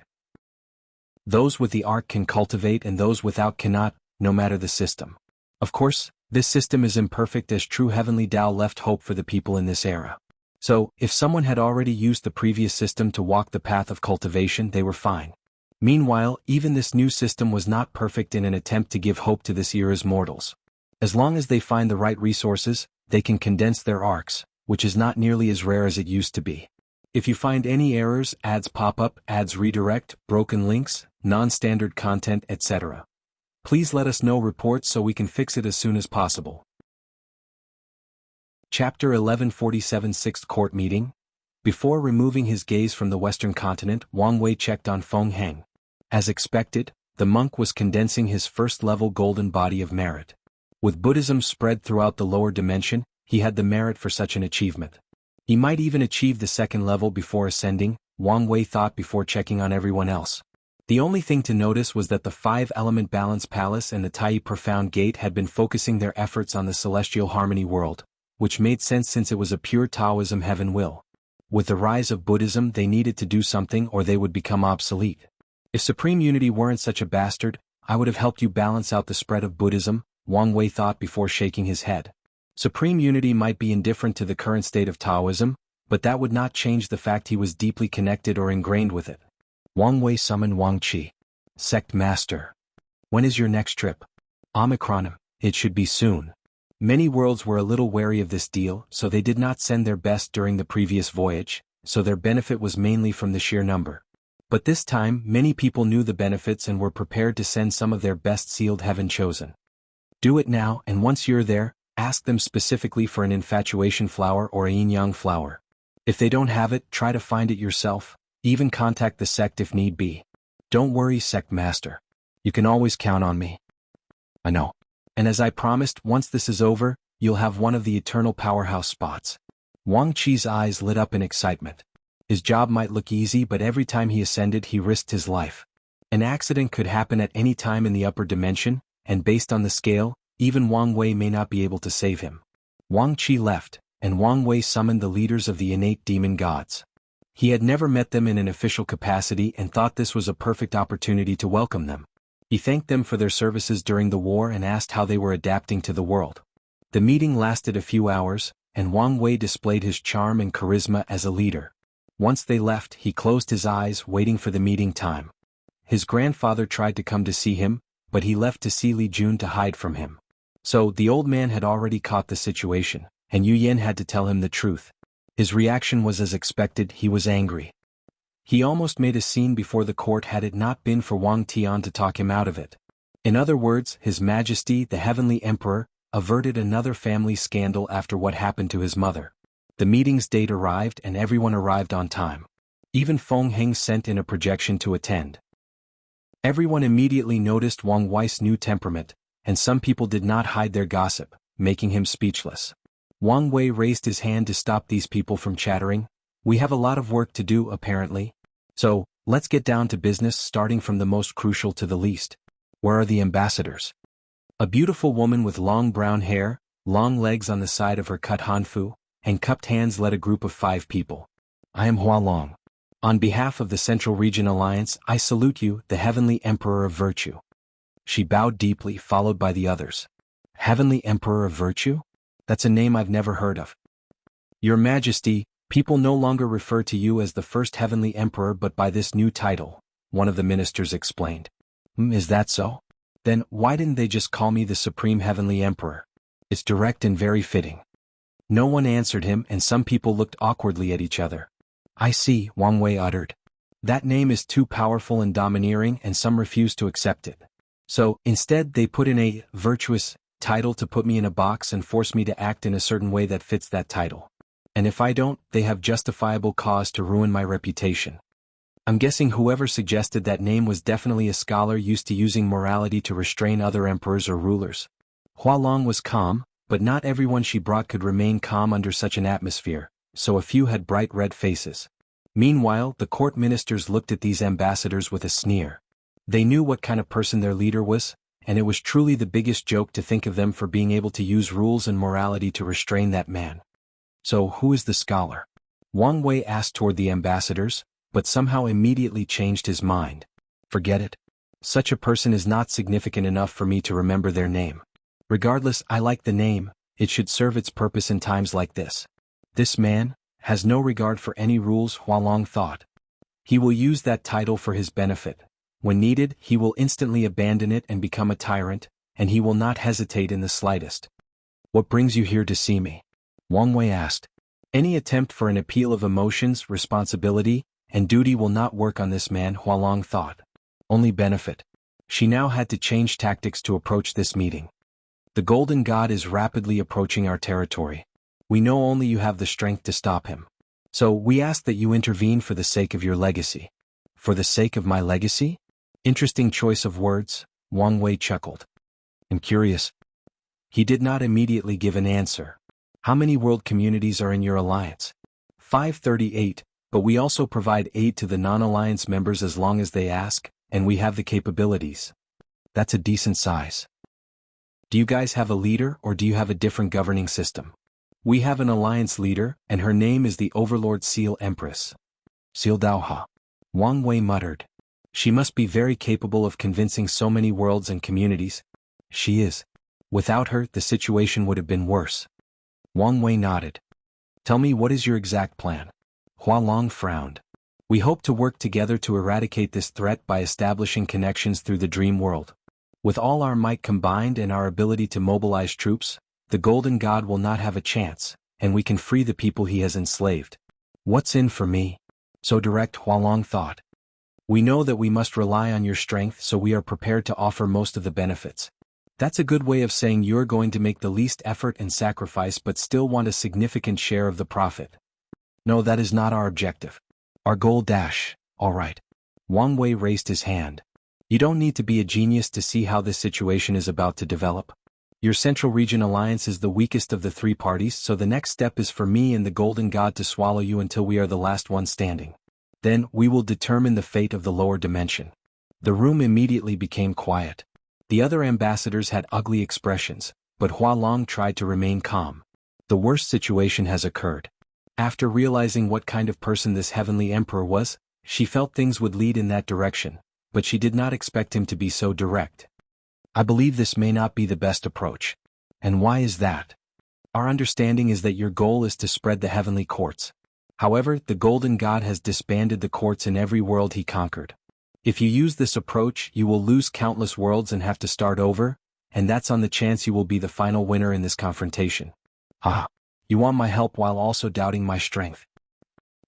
Those with the arc can cultivate and those without cannot, no matter the system. Of course, This system is imperfect as true heavenly Tao left hope for the people in this era. So, if someone had already used the previous system to walk the path of cultivation, they were fine. Meanwhile, even this new system was not perfect in an attempt to give hope to this era's mortals. As long as they find the right resources, they can condense their arcs, which is not nearly as rare as it used to be. If you find any errors, ads pop up, ads redirect, broken links, non-standard content, etc., please let us know reports so we can fix it as soon as possible. Chapter 1147 Sixth Court Meeting. Before removing his gaze from the Western continent, Wang Wei checked on Feng Heng. As expected, the monk was condensing his first-level golden body of merit. With Buddhism spread throughout the lower dimension, he had the merit for such an achievement. He might even achieve the second level before ascending, Wang Wei thought before checking on everyone else. The only thing to notice was that the 5-element balance palace and the Tai Profound Gate had been focusing their efforts on the celestial harmony world, which made sense since it was a pure Taoism heaven will. With the rise of Buddhism, they needed to do something or they would become obsolete. If Supreme Unity weren't such a bastard, I would have helped you balance out the spread of Buddhism, Wang Wei thought before shaking his head. Supreme Unity might be indifferent to the current state of Taoism, but that would not change the fact he was deeply connected or ingrained with it. Wang Wei summoned Wang Qi. Sect Master. When is your next trip? Omicron. It should be soon. Many worlds were a little wary of this deal, so they did not send their best during the previous voyage, so their benefit was mainly from the sheer number. But this time, many people knew the benefits and were prepared to send some of their best sealed heaven chosen. Do it now, and once you're there, ask them specifically for an infatuation flower or a yin-yang flower. If they don't have it, try to find it yourself, even contact the sect if need be. Don't worry, Sect Master. You can always count on me. I know. And as I promised, once this is over, you'll have one of the eternal powerhouse spots. Wang Qi's eyes lit up in excitement. His job might look easy, but every time he ascended he risked his life. An accident could happen at any time in the upper dimension, and based on the scale, even Wang Wei may not be able to save him. Wang Qi left, and Wang Wei summoned the leaders of the innate demon gods. He had never met them in an official capacity and thought this was a perfect opportunity to welcome them. He thanked them for their services during the war and asked how they were adapting to the world. The meeting lasted a few hours, and Wang Wei displayed his charm and charisma as a leader. Once they left, he closed his eyes, waiting for the meeting time. His grandfather tried to come to see him, but he left to see Li Jun to hide from him. So, the old man had already caught the situation, and Yu Yen had to tell him the truth. His reaction was as expected. He was angry. He almost made a scene before the court had it not been for Wang Tian to talk him out of it. In other words, His Majesty the Heavenly Emperor averted another family scandal after what happened to his mother. The meeting's date arrived and everyone arrived on time. Even Feng Heng sent in a projection to attend. Everyone immediately noticed Wang Wei's new temperament, and some people did not hide their gossip, making him speechless. Wang Wei raised his hand to stop these people from chattering. We have a lot of work to do, apparently. So, let's get down to business, starting from the most crucial to the least. Where are the ambassadors? A beautiful woman with long brown hair, long legs on the side of her cut hanfu, and cupped hands led a group of 5 people. I am Hua Long. On behalf of the Central Region Alliance, I salute you, the Heavenly Emperor of Virtue. She bowed deeply, followed by the others. Heavenly Emperor of Virtue? That's a name I've never heard of. Your Majesty, people no longer refer to you as the first Heavenly Emperor but by this new title, one of the ministers explained. Is that so? Then, why didn't they just call me the Supreme Heavenly Emperor? It's direct and very fitting. No one answered him and some people looked awkwardly at each other. I see, Wang Wei uttered. That name is too powerful and domineering and some refused to accept it. So, instead they put in a virtuous title to put me in a box and force me to act in a certain way that fits that title. And if I don't, they have justifiable cause to ruin my reputation. I'm guessing whoever suggested that name was definitely a scholar used to using morality to restrain other emperors or rulers. Hua Long was calm, but not everyone she brought could remain calm under such an atmosphere, so a few had bright red faces. Meanwhile, the court ministers looked at these ambassadors with a sneer. They knew what kind of person their leader was, and it was truly the biggest joke to think of them for being able to use rules and morality to restrain that man. So who is the scholar? Wang Wei asked toward the ambassadors, but somehow immediately changed his mind. Forget it. Such a person is not significant enough for me to remember their name. Regardless, I like the name, it should serve its purpose in times like this. This man has no regard for any rules, Hualong thought. He will use that title for his benefit. When needed, he will instantly abandon it and become a tyrant, and he will not hesitate in the slightest. What brings you here to see me? Wang Wei asked. Any attempt for an appeal of emotions, responsibility, and duty will not work on this man, Hualong thought. Only benefit. She now had to change tactics to approach this meeting. The Golden God is rapidly approaching our territory. We know only you have the strength to stop him. So we ask that you intervene for the sake of your legacy. For the sake of my legacy? Interesting choice of words, Wang Wei chuckled. I'm curious. He did not immediately give an answer. How many world communities are in your alliance? 538, but we also provide aid to the non-alliance members as long as they ask, and we have the capabilities. That's a decent size. Do you guys have a leader or do you have a different governing system? We have an alliance leader, and her name is the Overlord Seal Empress. Seal Daoha. Wang Wei muttered. She must be very capable of convincing so many worlds and communities. She is. Without her, the situation would have been worse. Wang Wei nodded. Tell me, what is your exact plan? Hualong frowned. We hope to work together to eradicate this threat by establishing connections through the dream world. With all our might combined and our ability to mobilize troops, the Golden God will not have a chance, and we can free the people he has enslaved. What's in for me? So direct, Hualong thought. We know that we must rely on your strength, so we are prepared to offer most of the benefits. That's a good way of saying you're going to make the least effort and sacrifice but still want a significant share of the profit. No, that is not our objective. Our goal dash, all right. Wang Wei raised his hand. You don't need to be a genius to see how this situation is about to develop. Your Central Region Alliance is the weakest of the three parties, so the next step is for me and the Golden God to swallow you until we are the last one standing. Then, we will determine the fate of the lower dimension. The room immediately became quiet. The other ambassadors had ugly expressions, but Hualong tried to remain calm. The worst situation has occurred. After realizing what kind of person this heavenly emperor was, she felt things would lead in that direction, but she did not expect him to be so direct. I believe this may not be the best approach. And why is that? Our understanding is that your goal is to spread the heavenly courts. However, the Golden God has disbanded the courts in every world he conquered. If you use this approach, you will lose countless worlds and have to start over, and that's on the chance you will be the final winner in this confrontation. Ah, you want my help while also doubting my strength.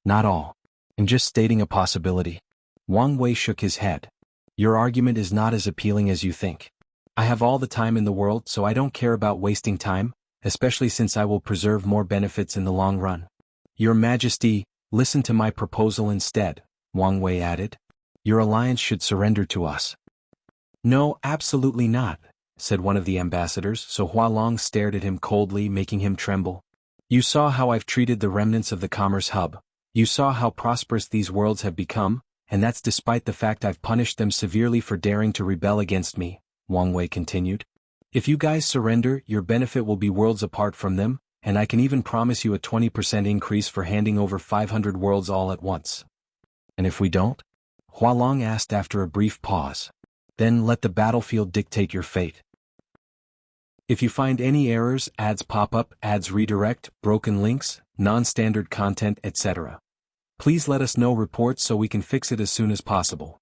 Not all. I'm just stating a possibility. Wang Wei shook his head. Your argument is not as appealing as you think. I have all the time in the world, so I don't care about wasting time, especially since I will preserve more benefits in the long run. Your Majesty, listen to my proposal instead, Wang Wei added. Your alliance should surrender to us. No, absolutely not, said one of the ambassadors, so Hualong stared at him coldly, making him tremble. You saw how I've treated the remnants of the Commerce Hub. You saw how prosperous these worlds have become, and that's despite the fact I've punished them severely for daring to rebel against me, Wang Wei continued. If you guys surrender, your benefit will be worlds apart from them, and I can even promise you a 20% increase for handing over 500 worlds all at once. And if we don't? Hualong asked after a brief pause. Then let the battlefield dictate your fate. If you find any errors, ads pop up, ads redirect, broken links, non-standard content, etc., please let us know reports so we can fix it as soon as possible.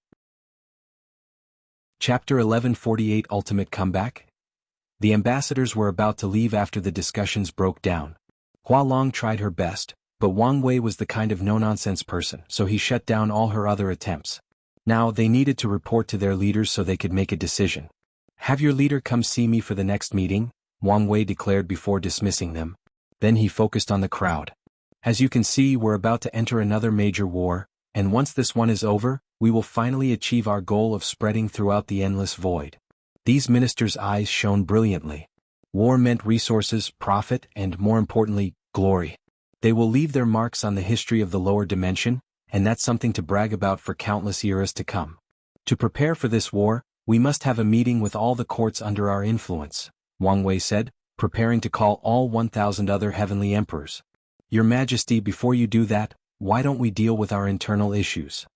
Chapter 1148 Ultimate Comeback? The ambassadors were about to leave after the discussions broke down. Hualong tried her best, but Wang Wei was the kind of no-nonsense person, so he shut down all her other attempts. Now they needed to report to their leaders so they could make a decision. Have your leader come see me for the next meeting, Wang Wei declared before dismissing them. Then he focused on the crowd. As you can see, we're about to enter another major war, and once this one is over, we will finally achieve our goal of spreading throughout the endless void. These ministers' eyes shone brilliantly. War meant resources, profit, and more importantly, glory. They will leave their marks on the history of the lower dimension, and that's something to brag about for countless eras to come. To prepare for this war, we must have a meeting with all the courts under our influence, Wang Wei said, preparing to call all 1,000 other heavenly emperors. Your Majesty, before you do that, why don't we deal with our internal issues?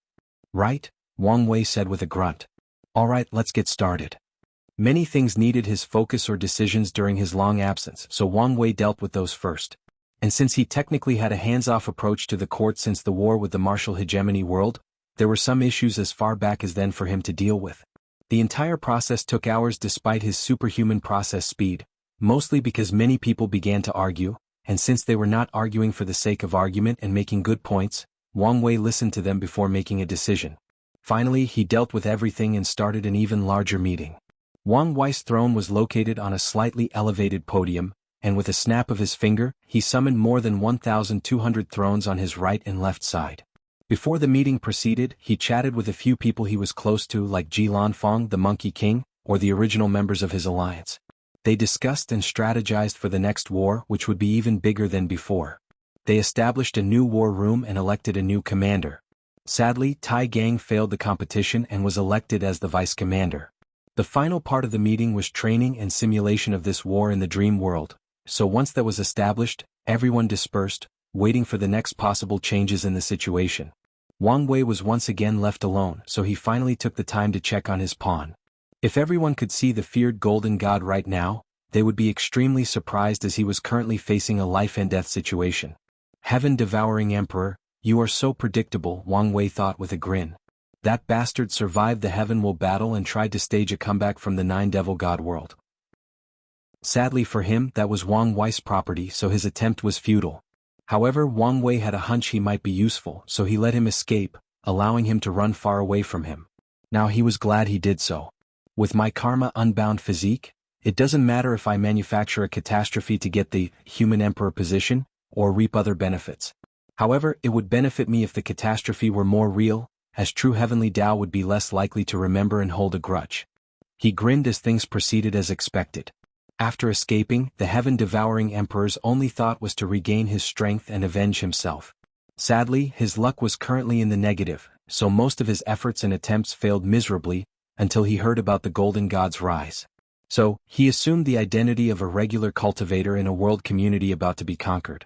Right? Wang Wei said with a grunt. All right, let's get started. Many things needed his focus or decisions during his long absence, so Wang Wei dealt with those first. And since he technically had a hands-off approach to the court since the war with the martial hegemony world, there were some issues as far back as then for him to deal with. The entire process took hours despite his superhuman process speed, mostly because many people began to argue, and since they were not arguing for the sake of argument and making good points, Wang Wei listened to them before making a decision. Finally, he dealt with everything and started an even larger meeting. Wang Wei's throne was located on a slightly elevated podium, and with a snap of his finger, he summoned more than 1,200 thrones on his right and left side. Before the meeting proceeded, he chatted with a few people he was close to like Ji Lanfang, the Monkey King, or the original members of his alliance. They discussed and strategized for the next war, which would be even bigger than before. They established a new war room and elected a new commander. Sadly, Tai Gang failed the competition and was elected as the vice commander. The final part of the meeting was training and simulation of this war in the dream world, so once that was established, everyone dispersed, waiting for the next possible changes in the situation. Wang Wei was once again left alone, so he finally took the time to check on his pawn. If everyone could see the feared golden god right now, they would be extremely surprised as he was currently facing a life-and-death situation. Heaven-devouring emperor, you are so predictable, Wang Wei thought with a grin. That bastard survived the Heaven Will battle and tried to stage a comeback from the Nine-Devil God world. Sadly for him, that was Wang Wei's property, so his attempt was futile. However, Wang Wei had a hunch he might be useful, so he let him escape, allowing him to run far away from him. Now he was glad he did so. With my karma-unbound physique, it doesn't matter if I manufacture a catastrophe to get the human emperor position, or reap other benefits. However, it would benefit me if the catastrophe were more real, as true heavenly Tao would be less likely to remember and hold a grudge. He grinned as things proceeded as expected. After escaping, the heaven-devouring emperor's only thought was to regain his strength and avenge himself. Sadly, his luck was currently in the negative, so most of his efforts and attempts failed miserably, until he heard about the Golden God's rise. So, he assumed the identity of a regular cultivator in a world community about to be conquered.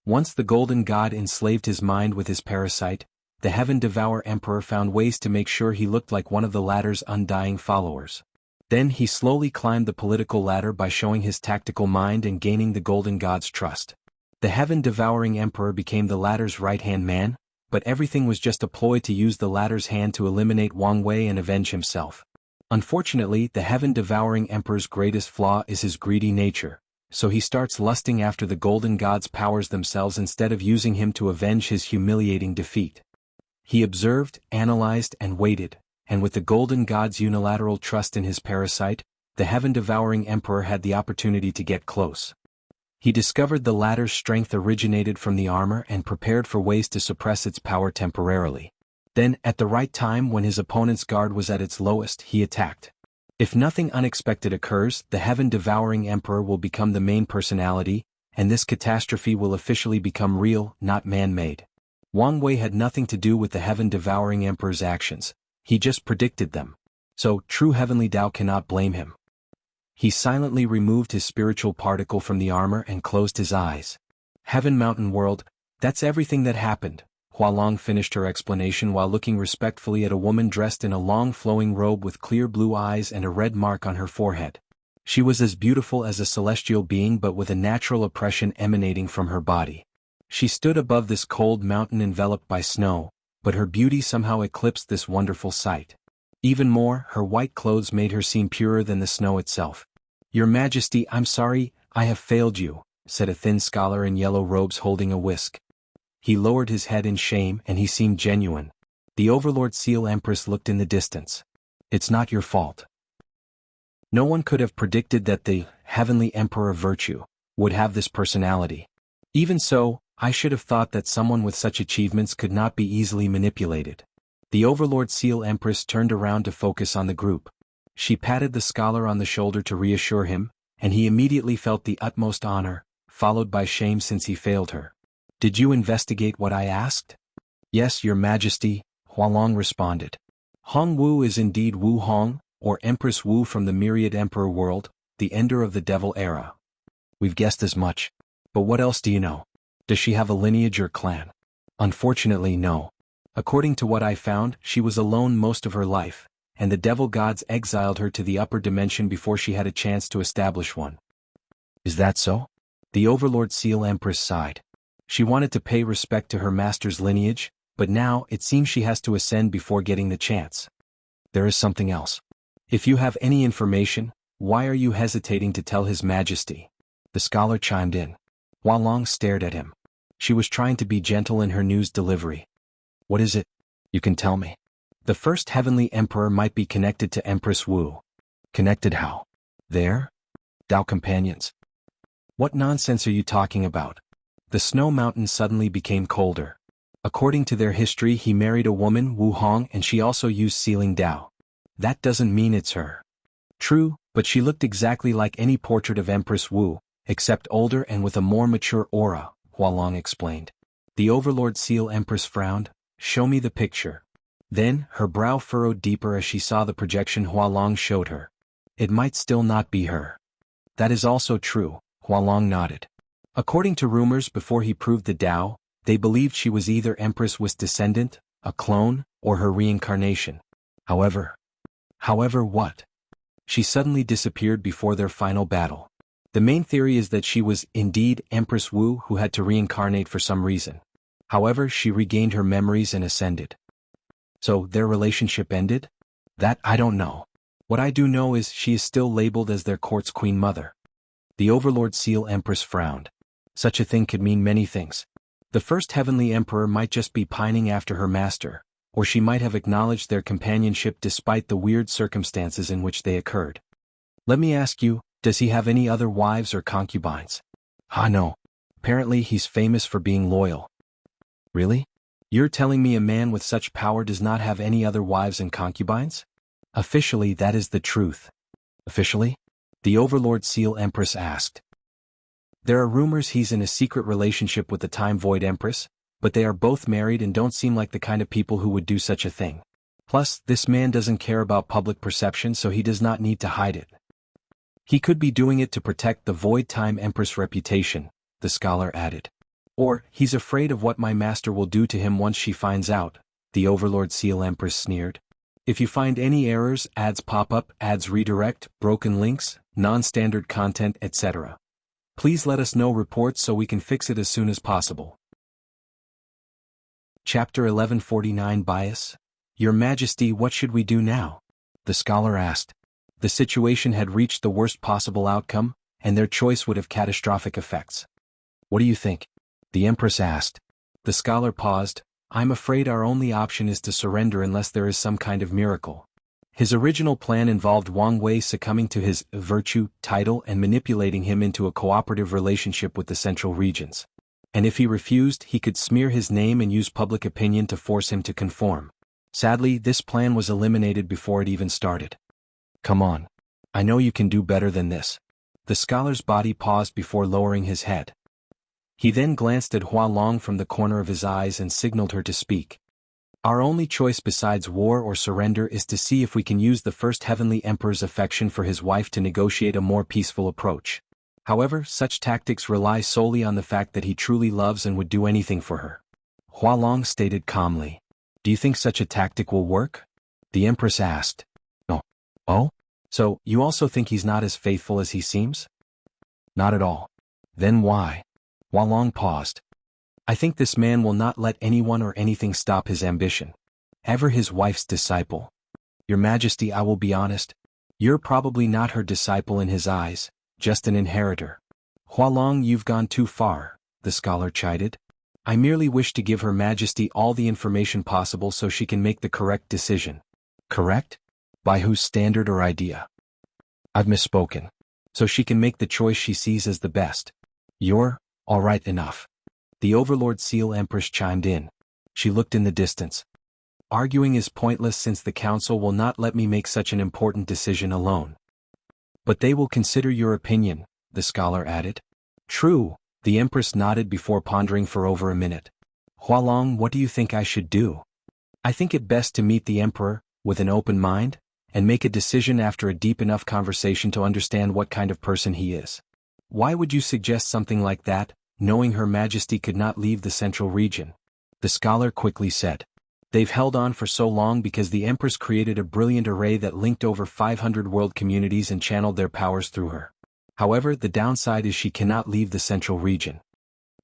Once the Golden God enslaved his mind with his parasite, the heaven-devourer emperor found ways to make sure he looked like one of the latter's undying followers. Then he slowly climbed the political ladder by showing his tactical mind and gaining the Golden God's trust. The heaven-devouring emperor became the latter's right-hand man, but everything was just a ploy to use the latter's hand to eliminate Wang Wei and avenge himself. Unfortunately, the heaven-devouring emperor's greatest flaw is his greedy nature, so he starts lusting after the Golden God's powers themselves instead of using him to avenge his humiliating defeat. He observed, analyzed, and waited, and with the Golden God's unilateral trust in his parasite, the heaven-devouring emperor had the opportunity to get close. He discovered the latter's strength originated from the armor and prepared for ways to suppress its power temporarily. Then, at the right time when his opponent's guard was at its lowest, he attacked. If nothing unexpected occurs, the heaven-devouring emperor will become the main personality, and this catastrophe will officially become real, not man-made. Wang Wei had nothing to do with the heaven-devouring emperor's actions. He just predicted them. So, true heavenly Tao cannot blame him. He silently removed his spiritual particle from the armor and closed his eyes. Heaven Mountain World, that's everything that happened. Hualong finished her explanation while looking respectfully at a woman dressed in a long flowing robe with clear blue eyes and a red mark on her forehead. She was as beautiful as a celestial being but with a natural oppression emanating from her body. She stood above this cold mountain enveloped by snow, but her beauty somehow eclipsed this wonderful sight. Even more, her white clothes made her seem purer than the snow itself. "Your Majesty, I'm sorry, I have failed you," said a thin scholar in yellow robes holding a whisk. He lowered his head in shame and he seemed genuine. The Overlord Seal Empress looked in the distance. "It's not your fault. No one could have predicted that the Heavenly Emperor of Virtue would have this personality. Even so, I should have thought that someone with such achievements could not be easily manipulated." The Overlord Seal Empress turned around to focus on the group. She patted the scholar on the shoulder to reassure him, and he immediately felt the utmost honor, followed by shame since he failed her. "Did you investigate what I asked?" "Yes, Your Majesty," Hualong responded. Hong Wu is indeed Wu Hong, or Empress Wu from the Myriad Emperor world, the ender of the Devil era. "We've guessed as much. But what else do you know? Does she have a lineage or clan?" "Unfortunately, no. According to what I found, she was alone most of her life, and the devil gods exiled her to the upper dimension before she had a chance to establish one. Is that so? The Overlord Seal Empress sighed. She wanted to pay respect to her master's lineage, but now it seems she has to ascend before getting the chance. There is something else. If you have any information, why are you hesitating to tell His Majesty? The scholar chimed in. Hualong stared at him. She was trying to be gentle in her news delivery. What is it? You can tell me. The first heavenly emperor might be connected to Empress Wu. Connected how? There? Dao companions. What nonsense are you talking about? The snow mountain suddenly became colder. According to their history, he married a woman, Wu Hong, and she also used sealing Dao. That doesn't mean it's her. True, but she looked exactly like any portrait of Empress Wu, except older and with a more mature aura, Hualong explained. The Overlord Seal Empress frowned. Show me the picture. Then, her brow furrowed deeper as she saw the projection Hualong showed her. It might still not be her. That is also true, Hualong nodded. According to rumors before he proved the Dao, they believed she was either Empress Wu's descendant, a clone, or her reincarnation. However what? She suddenly disappeared before their final battle. The main theory is that she was indeed Empress Wu who had to reincarnate for some reason. However, she regained her memories and ascended. So, their relationship ended? That I don't know. What I do know is she is still labeled as their court's queen mother. The Overlord Seal Empress frowned. Such a thing could mean many things. The first heavenly emperor might just be pining after her master, or she might have acknowledged their companionship despite the weird circumstances in which they occurred. Let me ask you, does he have any other wives or concubines? No. Apparently he's famous for being loyal. Really? You're telling me a man with such power does not have any other wives and concubines? Officially, that is the truth. Officially? The Overlord Seal Empress asked. There are rumors he's in a secret relationship with the Time Void Empress, but they are both married and don't seem like the kind of people who would do such a thing. Plus, this man doesn't care about public perception, so he does not need to hide it. He could be doing it to protect the Void Time Empress' reputation, the scholar added. Or, he's afraid of what my master will do to him once she finds out, the Overlord Seal Empress sneered. If you find any errors, ads pop up, ads redirect, broken links, non-standard content, etc. Please let us know reports so we can fix it as soon as possible. Chapter 1149 Bias. Your Majesty, what should we do now? The scholar asked. The situation had reached the worst possible outcome, and their choice would have catastrophic effects. What do you think? The Empress asked. The scholar paused. I'm afraid our only option is to surrender unless there is some kind of miracle. His original plan involved Wang Wei succumbing to his virtue title and manipulating him into a cooperative relationship with the Central Regions. And if he refused, he could smear his name and use public opinion to force him to conform. Sadly, this plan was eliminated before it even started. Come on. I know you can do better than this. The scholar's body paused before lowering his head. He then glanced at Hualong from the corner of his eyes and signaled her to speak. Our only choice besides war or surrender is to see if we can use the first heavenly emperor's affection for his wife to negotiate a more peaceful approach. However, such tactics rely solely on the fact that he truly loves and would do anything for her. Hualong stated calmly. Do you think such a tactic will work? The Empress asked. No. Oh? So, you also think he's not as faithful as he seems? Not at all. Then why? Hualong paused. I think this man will not let anyone or anything stop his ambition. Ever his wife's disciple. Your Majesty, I will be honest. You're probably not her disciple in his eyes, just an inheritor. Hualong, you've gone too far, the scholar chided. I merely wish to give Her Majesty all the information possible so she can make the correct decision. Correct? By whose standard or idea? I've misspoken. So she can make the choice she sees as the best. You're, all right enough. The Overlord Seal Empress chimed in. She looked in the distance. Arguing is pointless since the Council will not let me make such an important decision alone. But they will consider your opinion, the scholar added. True, the Empress nodded before pondering for over a minute. Hualong, what do you think I should do? I think it best to meet the Emperor, with an open mind, and make a decision after a deep enough conversation to understand what kind of person he is. Why would you suggest something like that, knowing Her Majesty could not leave the Central Region? The scholar quickly said. They've held on for so long because the Empress created a brilliant array that linked over 500 world communities and channeled their powers through her. However, the downside is she cannot leave the central region.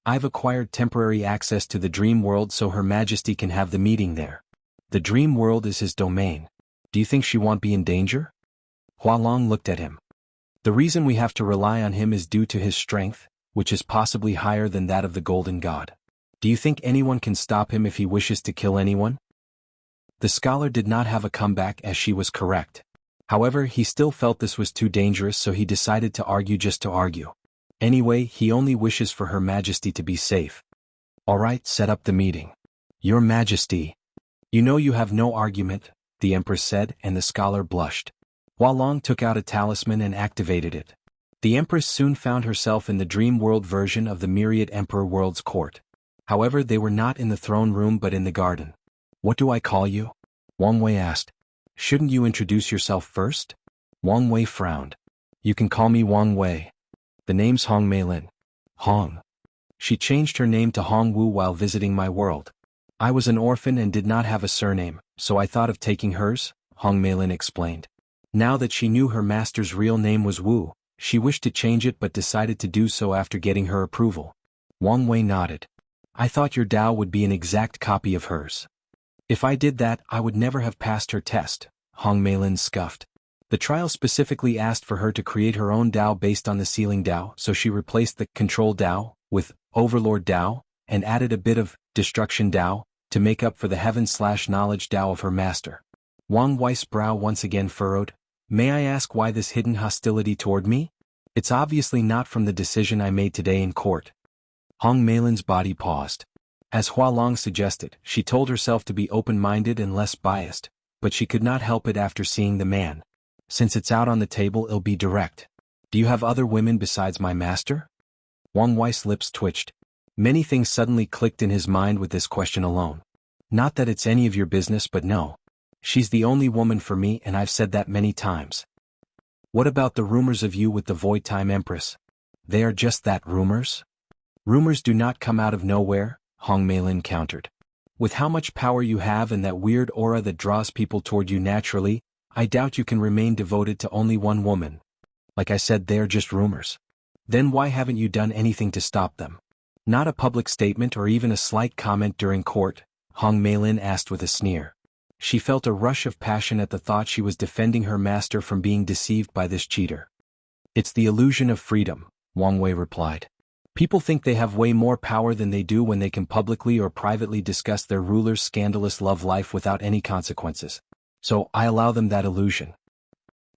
I've acquired temporary access to the dream world so Her Majesty can have the meeting there. The dream world is his domain. Do you think she won't be in danger? Hualong looked at him. The reason we have to rely on him is due to his strength, which is possibly higher than that of the Golden God. Do you think anyone can stop him if he wishes to kill anyone? The scholar did not have a comeback as she was correct. However, he still felt this was too dangerous, so he decided to argue just to argue. Anyway, he only wishes for Her Majesty to be safe. All right, set up the meeting. Your Majesty. You know you have no argument, the Empress said, and the scholar blushed. Hualong took out a talisman and activated it. The Empress soon found herself in the dream world version of the Myriad Emperor World's court. However, they were not in the throne room but in the garden. What do I call you? Wang Wei asked. Shouldn't you introduce yourself first? Wang Wei frowned. You can call me Wang Wei. The name's Hong Meilin. Hong. She changed her name to Hong Wu while visiting my world. I was an orphan and did not have a surname, so I thought of taking hers, Hong Meilin explained. Now that she knew her master's real name was Wu, she wished to change it but decided to do so after getting her approval. Wang Wei nodded. I thought your Dao would be an exact copy of hers. If I did that, I would never have passed her test, Hong Meilin scoffed. The trial specifically asked for her to create her own Dao based on the Sealing Dao, so she replaced the Control Dao with Overlord Dao, and added a bit of Destruction Dao to make up for the Heaven/Knowledge Dao of her master. Wang Wei's brow once again furrowed. May I ask why this hidden hostility toward me? It's obviously not from the decision I made today in court. Hong Meilin's body paused. As Hualong suggested, she told herself to be open-minded and less biased, but she could not help it after seeing the man. Since it's out on the table, it'll be direct. Do you have other women besides my master? Wang Wei's lips twitched. Many things suddenly clicked in his mind with this question alone. Not that it's any of your business, but no. She's the only woman for me, and I've said that many times. What about the rumors of you with the Void Time Empress? They are just that, rumors? Rumors do not come out of nowhere, Hong Meilin countered. With how much power you have and that weird aura that draws people toward you naturally, I doubt you can remain devoted to only one woman. Like I said, they're just rumors. Then why haven't you done anything to stop them? Not a public statement or even a slight comment during court, Hong Meilin asked with a sneer. She felt a rush of passion at the thought she was defending her master from being deceived by this cheater. It's the illusion of freedom, Wang Wei replied. People think they have way more power than they do when they can publicly or privately discuss their ruler's scandalous love life without any consequences. So I allow them that illusion.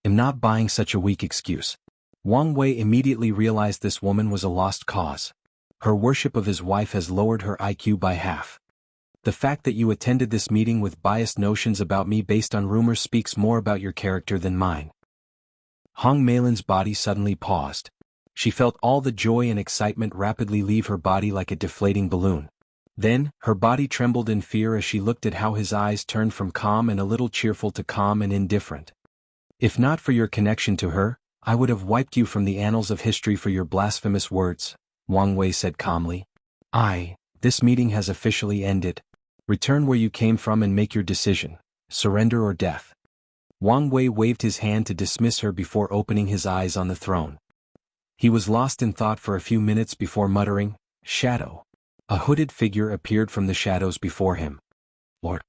I'm not buying such a weak excuse. Wang Wei immediately realized this woman was a lost cause. Her worship of his wife has lowered her IQ by half. The fact that you attended this meeting with biased notions about me based on rumors speaks more about your character than mine. Hong Meilin's body suddenly paused. She felt all the joy and excitement rapidly leave her body like a deflating balloon. Then, her body trembled in fear as she looked at how his eyes turned from calm and a little cheerful to calm and indifferent. If not for your connection to her, I would have wiped you from the annals of history for your blasphemous words, Wang Wei said calmly. This meeting has officially ended. Return where you came from and make your decision, surrender or death. Wang Wei waved his hand to dismiss her before opening his eyes on the throne. He was lost in thought for a few minutes before muttering, "Shadow." A hooded figure appeared from the shadows before him. Lord,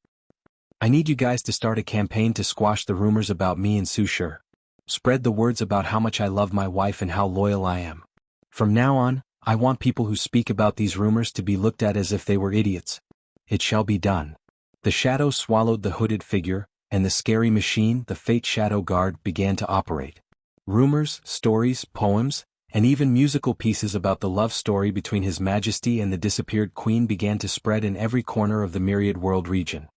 I need you guys to start a campaign to squash the rumors about me and Sushur. Spread the words about how much I love my wife and how loyal I am. From now on, I want people who speak about these rumors to be looked at as if they were idiots. It shall be done. The shadow swallowed the hooded figure, and the scary machine, the Fate Shadow Guard, began to operate. Rumors, stories, poems, and even musical pieces about the love story between His Majesty and the disappeared queen began to spread in every corner of the Myriad World region.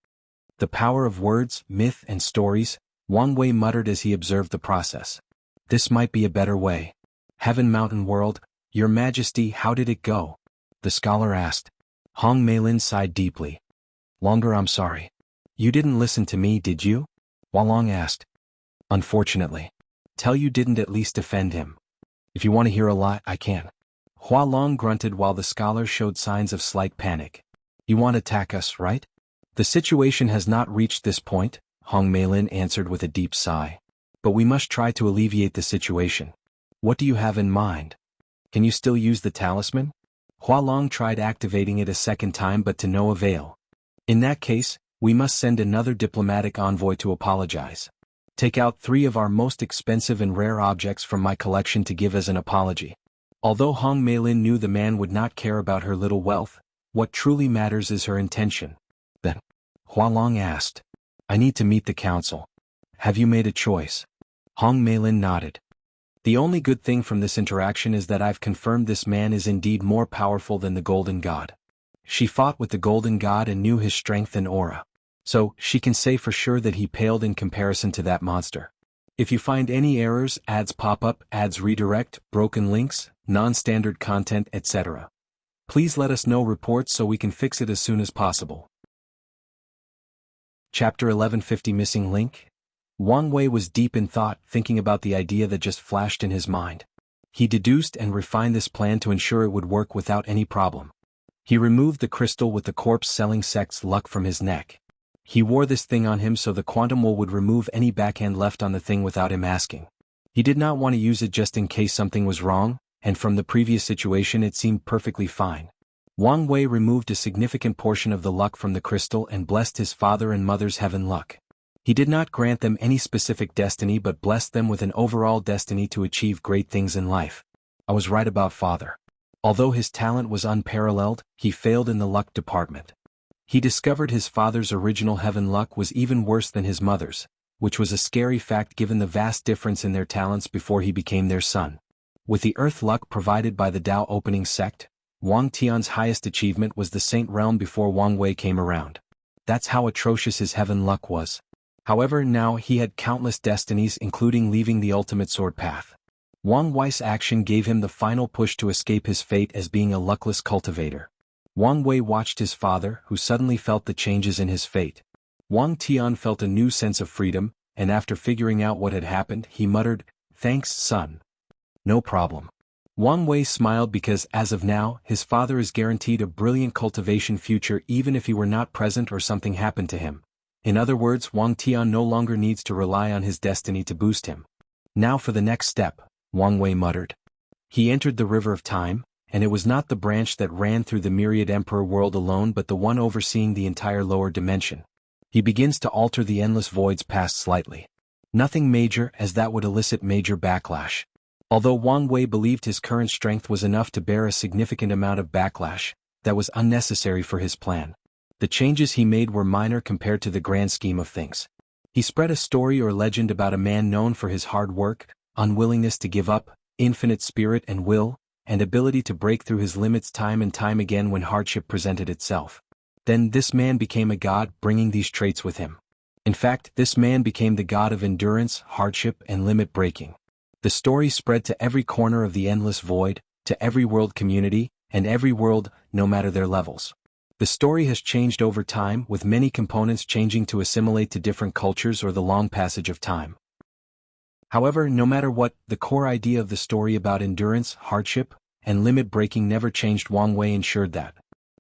The power of words, myth, and stories, Wang Wei muttered as he observed the process. This might be a better way. Heaven Mountain World, Your Majesty, how did it go? The scholar asked. Hong Meilin sighed deeply. Longer, I'm sorry. You didn't listen to me, did you? Hualong asked. Unfortunately. Tell you didn't at least defend him. If you want to hear a lot, I can. Hualong grunted while the scholar showed signs of slight panic. You want to attack us, right? The situation has not reached this point, Hong Meilin answered with a deep sigh. But we must try to alleviate the situation. What do you have in mind? Can you still use the talisman? Hualong tried activating it a second time but to no avail. In that case, we must send another diplomatic envoy to apologize. Take out 3 of our most expensive and rare objects from my collection to give as an apology. Although Hong Meilin knew the man would not care about her little wealth, what truly matters is her intention. Then, Hualong asked. I need to meet the council. Have you made a choice? Hong Meilin nodded. The only good thing from this interaction is that I've confirmed this man is indeed more powerful than the Golden God. She fought with the Golden God and knew his strength and aura. So, she can say for sure that he paled in comparison to that monster. If you find any errors, ads pop up, ads redirect, broken links, non-standard content, etc., please let us know reports so we can fix it as soon as possible. Chapter 1150 Missing Link? Wang Wei was deep in thought, thinking about the idea that just flashed in his mind. He deduced and refined this plan to ensure it would work without any problem. He removed the crystal with the corpse-selling sect's luck from his neck. He wore this thing on him so the quantum wool would remove any backhand left on the thing without him asking. He did not want to use it just in case something was wrong, and from the previous situation it seemed perfectly fine. Wang Wei removed a significant portion of the luck from the crystal and blessed his father and mother's heaven luck. He did not grant them any specific destiny but blessed them with an overall destiny to achieve great things in life. I was right about father. Although his talent was unparalleled, he failed in the luck department. He discovered his father's original heaven luck was even worse than his mother's, which was a scary fact given the vast difference in their talents before he became their son. With the earth luck provided by the Tao opening sect, Wang Tian's highest achievement was the Saint Realm before Wang Wei came around. That's how atrocious his heaven luck was. However, now he had countless destinies including leaving the ultimate sword path. Wang Wei's action gave him the final push to escape his fate as being a luckless cultivator. Wang Wei watched his father, who suddenly felt the changes in his fate. Wang Tian felt a new sense of freedom, and after figuring out what had happened, he muttered, "Thanks, son." "No problem." Wang Wei smiled because, as of now, his father is guaranteed a brilliant cultivation future even if he were not present or something happened to him. In other words, Wang Tian no longer needs to rely on his destiny to boost him. Now for the next step, Wang Wei muttered. He entered the River of Time, and it was not the branch that ran through the Myriad Emperor world alone but the one overseeing the entire lower dimension. He begins to alter the endless void's past slightly. Nothing major, as that would elicit major backlash. Although Wang Wei believed his current strength was enough to bear a significant amount of backlash, that was unnecessary for his plan. The changes he made were minor compared to the grand scheme of things. He spread a story or legend about a man known for his hard work, unwillingness to give up, infinite spirit and will, and ability to break through his limits time and time again when hardship presented itself. Then this man became a god, bringing these traits with him. In fact, this man became the god of endurance, hardship, and limit breaking. The story spread to every corner of the endless void, to every world community, and every world, no matter their levels. The story has changed over time, with many components changing to assimilate to different cultures or the long passage of time. However, no matter what, the core idea of the story about endurance, hardship, and limit breaking never changed. Wang Wei ensured that.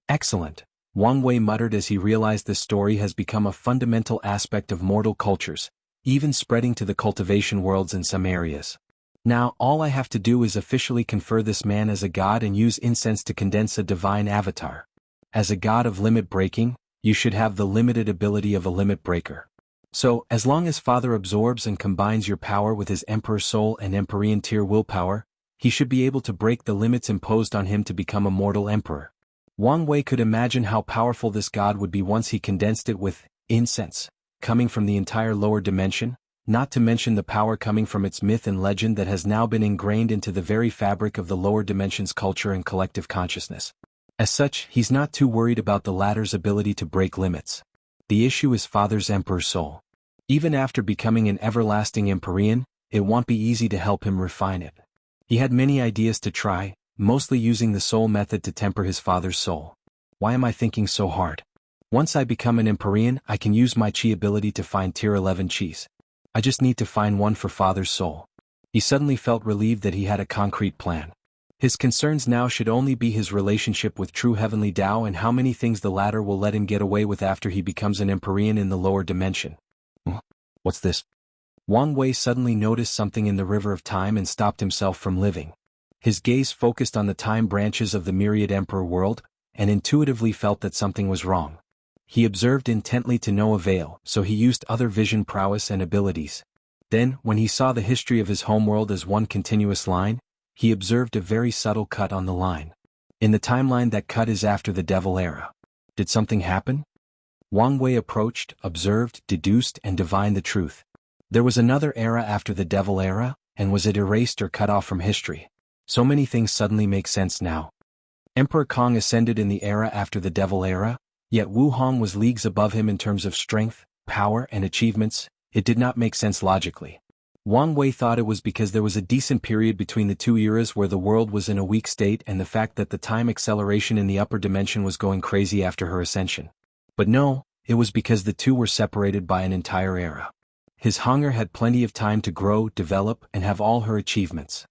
Excellent, Wang Wei muttered as he realized this story has become a fundamental aspect of mortal cultures, even spreading to the cultivation worlds in some areas. Now, all I have to do is officially confer this man as a god and use incense to condense a divine avatar. As a god of limit breaking, you should have the limited ability of a limit breaker. So, as long as Father absorbs and combines your power with his Emperor Soul and Empyrean Tier willpower, he should be able to break the limits imposed on him to become a mortal emperor. Wang Wei could imagine how powerful this god would be once he condensed it with incense, coming from the entire lower dimension, not to mention the power coming from its myth and legend that has now been ingrained into the very fabric of the lower dimension's culture and collective consciousness. As such, he's not too worried about the latter's ability to break limits. The issue is Father's Emperor Soul. Even after becoming an everlasting Empyrean, it won't be easy to help him refine it. He had many ideas to try, mostly using the soul method to temper his father's soul. Why am I thinking so hard? Once I become an Empyrean, I can use my chi ability to find Tier 11 chis. I just need to find one for Father's soul. He suddenly felt relieved that he had a concrete plan. His concerns now should only be his relationship with true heavenly Tao and how many things the latter will let him get away with after he becomes an Empyrean in the lower dimension. What's this? Wang Wei suddenly noticed something in the river of time and stopped himself from living. His gaze focused on the time branches of the myriad Emperor world, and intuitively felt that something was wrong. He observed intently to no avail, so he used other vision prowess and abilities. Then, when he saw the history of his homeworld as one continuous line, he observed a very subtle cut on the line. In the timeline, that cut is after the Devil Era. Did something happen? Wang Wei approached, observed, deduced, and divined the truth. There was another era after the Devil Era, and was it erased or cut off from history? So many things suddenly make sense now. Emperor Kong ascended in the era after the Devil Era, yet Wu Hong was leagues above him in terms of strength, power, and achievements. It did not make sense logically. Wang Wei thought it was because there was a decent period between the two eras where the world was in a weak state and the fact that the time acceleration in the upper dimension was going crazy after her ascension. But no, it was because the two were separated by an entire era. His hunger had plenty of time to grow, develop, and have all her achievements.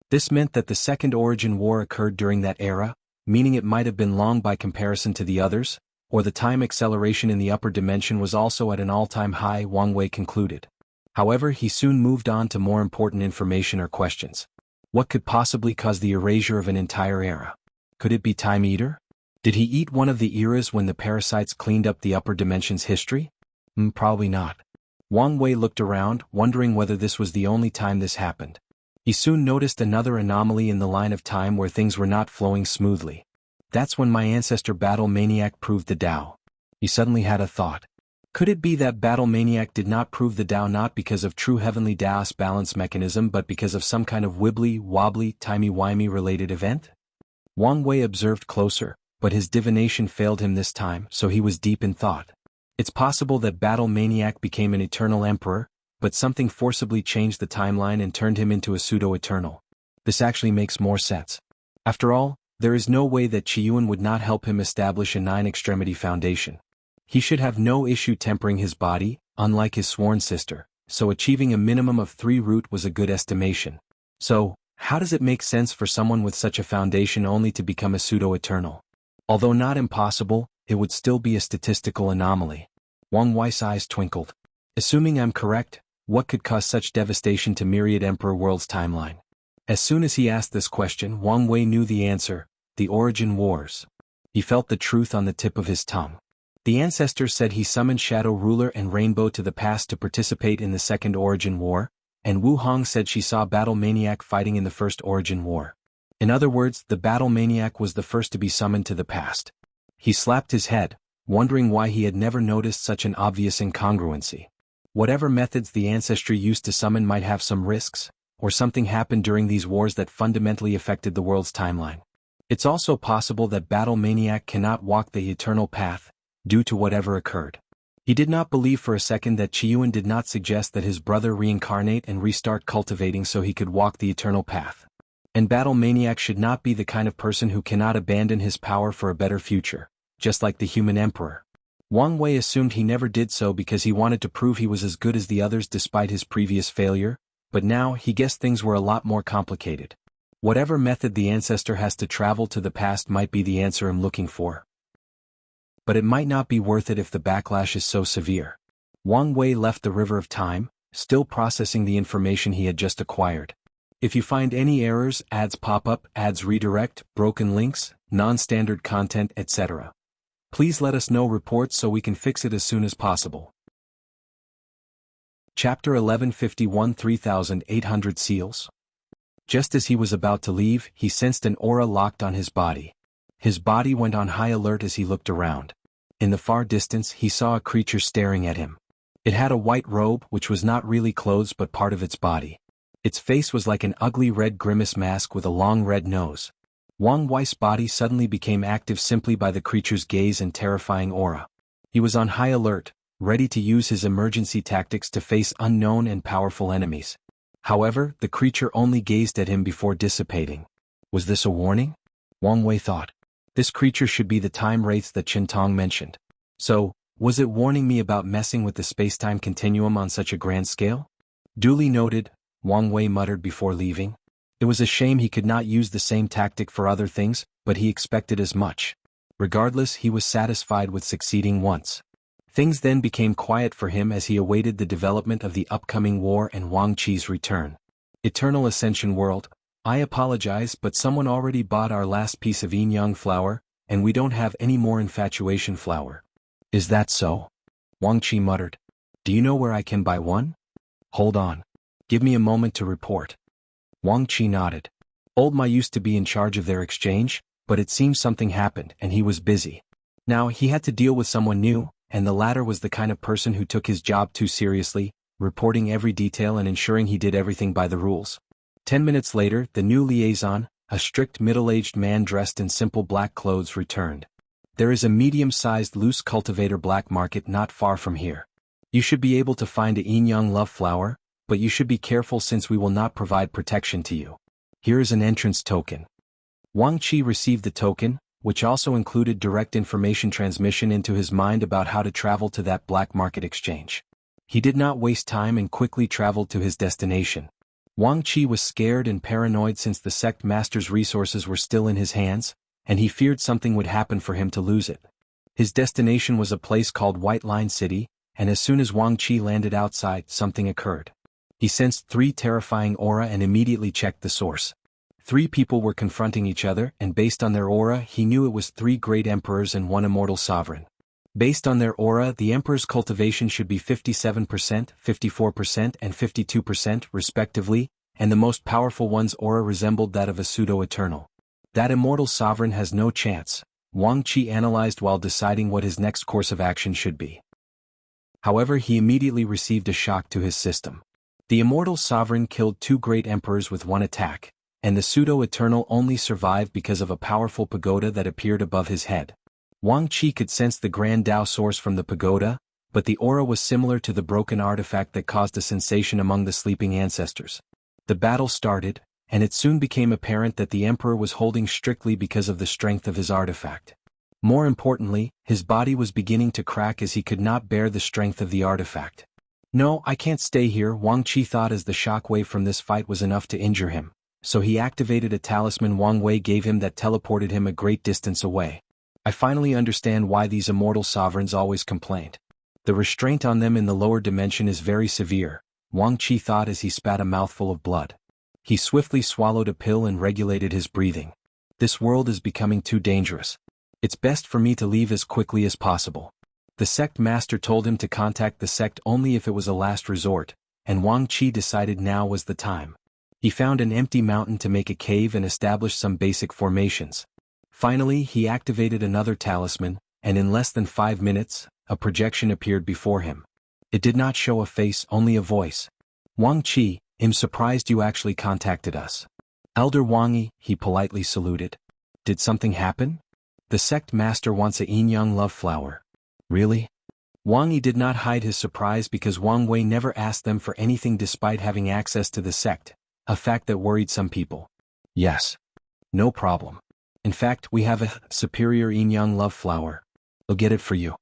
This meant that the Second Origin War occurred during that era, meaning it might have been long by comparison to the others, or the time acceleration in the upper dimension was also at an all-time high, Wang Wei concluded. However, he soon moved on to more important information or questions. What could possibly cause the erasure of an entire era? Could it be Time Eater? Did he eat one of the eras when the parasites cleaned up the upper dimension's history? Probably not. Wang Wei looked around, wondering whether this was the only time this happened. He soon noticed another anomaly in the line of time where things were not flowing smoothly. That's when my ancestor Battle Maniac proved the Tao. He suddenly had a thought. Could it be that Battle Maniac did not prove the Tao not because of true heavenly Tao's balance mechanism but because of some kind of wibbly-wobbly, timey-wimey related event? Wang Wei observed closer, but his divination failed him this time, so he was deep in thought. It's possible that Battle Maniac became an eternal emperor, but something forcibly changed the timeline and turned him into a pseudo-eternal. This actually makes more sense. After all, there is no way that Qiyuan would not help him establish a nine-extremity foundation. He should have no issue tempering his body, unlike his sworn sister, so achieving a minimum of 3 root was a good estimation. So, how does it make sense for someone with such a foundation only to become a pseudo-eternal? Although not impossible, it would still be a statistical anomaly. Wang Wei's eyes twinkled. Assuming I'm correct, what could cause such devastation to Myriad Emperor World's timeline? As soon as he asked this question, Wang Wei knew the answer: the Origin Wars. He felt the truth on the tip of his tongue. The ancestor said he summoned Shadow Ruler and Rainbow to the past to participate in the Second Origin War, and Wu Hong said she saw Battle Maniac fighting in the First Origin War. In other words, the Battle Maniac was the first to be summoned to the past. He slapped his head, wondering why he had never noticed such an obvious incongruency. Whatever methods the ancestry used to summon might have some risks, or something happened during these wars that fundamentally affected the world's timeline. It's also possible that Battle Maniac cannot walk the eternal path, due to whatever occurred. He did not believe for a second that Qiyuan did not suggest that his brother reincarnate and restart cultivating so he could walk the eternal path. And Battle Maniac should not be the kind of person who cannot abandon his power for a better future, just like the human emperor. Wang Wei assumed he never did so because he wanted to prove he was as good as the others despite his previous failure, but now he guessed things were a lot more complicated. Whatever method the ancestor has to travel to the past might be the answer I'm looking for. But it might not be worth it if the backlash is so severe. Wang Wei left the River of Time, still processing the information he had just acquired. If you find any errors, ads pop up, ads redirect, broken links, non-standard content, etc., please let us know reports so we can fix it as soon as possible. Chapter 1151 3800 Seals. Just as he was about to leave, he sensed an aura locked on his body. His body went on high alert as he looked around. In the far distance, he saw a creature staring at him. It had a white robe, which was not really clothes but part of its body. Its face was like an ugly red grimace mask with a long red nose. Wang Wei's body suddenly became active simply by the creature's gaze and terrifying aura. He was on high alert, ready to use his emergency tactics to face unknown and powerful enemies. However, the creature only gazed at him before dissipating. Was this a warning? Wang Wei thought. This creature should be the time wraiths that Qintong mentioned. So, was it warning me about messing with the space-time continuum on such a grand scale? Duly noted, Wang Wei muttered before leaving. It was a shame he could not use the same tactic for other things, but he expected as much. Regardless, he was satisfied with succeeding once. Things then became quiet for him as he awaited the development of the upcoming war and Wang Qi's return. Eternal Ascension World, I apologize, but someone already bought our last piece of yin-yang flower, and we don't have any more infatuation flower. Is that so? Wang Qi muttered. Do you know where I can buy one? Hold on. Give me a moment to report. Wang Qi nodded. Old Ma used to be in charge of their exchange, but it seems something happened and he was busy. Now he had to deal with someone new, and the latter was the kind of person who took his job too seriously, reporting every detail and ensuring he did everything by the rules. 10 minutes later, the new liaison, a strict middle-aged man dressed in simple black clothes, returned. There is a medium-sized loose cultivator black market not far from here. You should be able to find a yin-yang love flower, but you should be careful since we will not provide protection to you. Here is an entrance token. Wang Qi received the token, which also included direct information transmission into his mind about how to travel to that black market exchange. He did not waste time and quickly traveled to his destination. Wang Qi was scared and paranoid since the sect master's resources were still in his hands, and he feared something would happen for him to lose it. His destination was a place called White Line City, and as soon as Wang Qi landed outside, something occurred. He sensed 3 terrifying aura and immediately checked the source. 3 people were confronting each other, and based on their aura he knew it was 3 great emperors and 1 immortal sovereign. Based on their aura, the emperor's cultivation should be 57%, 54%, and 52% respectively, and the most powerful one's aura resembled that of a pseudo-eternal. That immortal sovereign has no chance, Wang Qi analyzed while deciding what his next course of action should be. However, he immediately received a shock to his system. The immortal sovereign killed 2 great emperors with 1 attack, and the pseudo-eternal only survived because of a powerful pagoda that appeared above his head. Wang Qi could sense the Grand Dao source from the pagoda, but the aura was similar to the broken artifact that caused a sensation among the sleeping ancestors. The battle started, and it soon became apparent that the emperor was holding strictly because of the strength of his artifact. More importantly, his body was beginning to crack as he could not bear the strength of the artifact. No, I can't stay here, Wang Qi thought as the shockwave from this fight was enough to injure him, so he activated a talisman Wang Wei gave him that teleported him a great distance away. I finally understand why these immortal sovereigns always complained. The restraint on them in the lower dimension is very severe, Wang Qi thought as he spat a mouthful of blood. He swiftly swallowed a pill and regulated his breathing. This world is becoming too dangerous. It's best for me to leave as quickly as possible. The sect master told him to contact the sect only if it was a last resort, and Wang Qi decided now was the time. He found an empty mountain to make a cave and establish some basic formations. Finally, he activated another talisman, and in less than 5 minutes, a projection appeared before him. It did not show a face, only a voice. Wang Qi, I'm surprised you actually contacted us. Elder Wangi, he politely saluted. Did something happen? The sect master wants a yin-yang love flower. Really? Wang Yi did not hide his surprise because Wang Wei never asked them for anything despite having access to the sect, a fact that worried some people. Yes. No problem. In fact, we have a superior yin-yang love flower. I'll get it for you.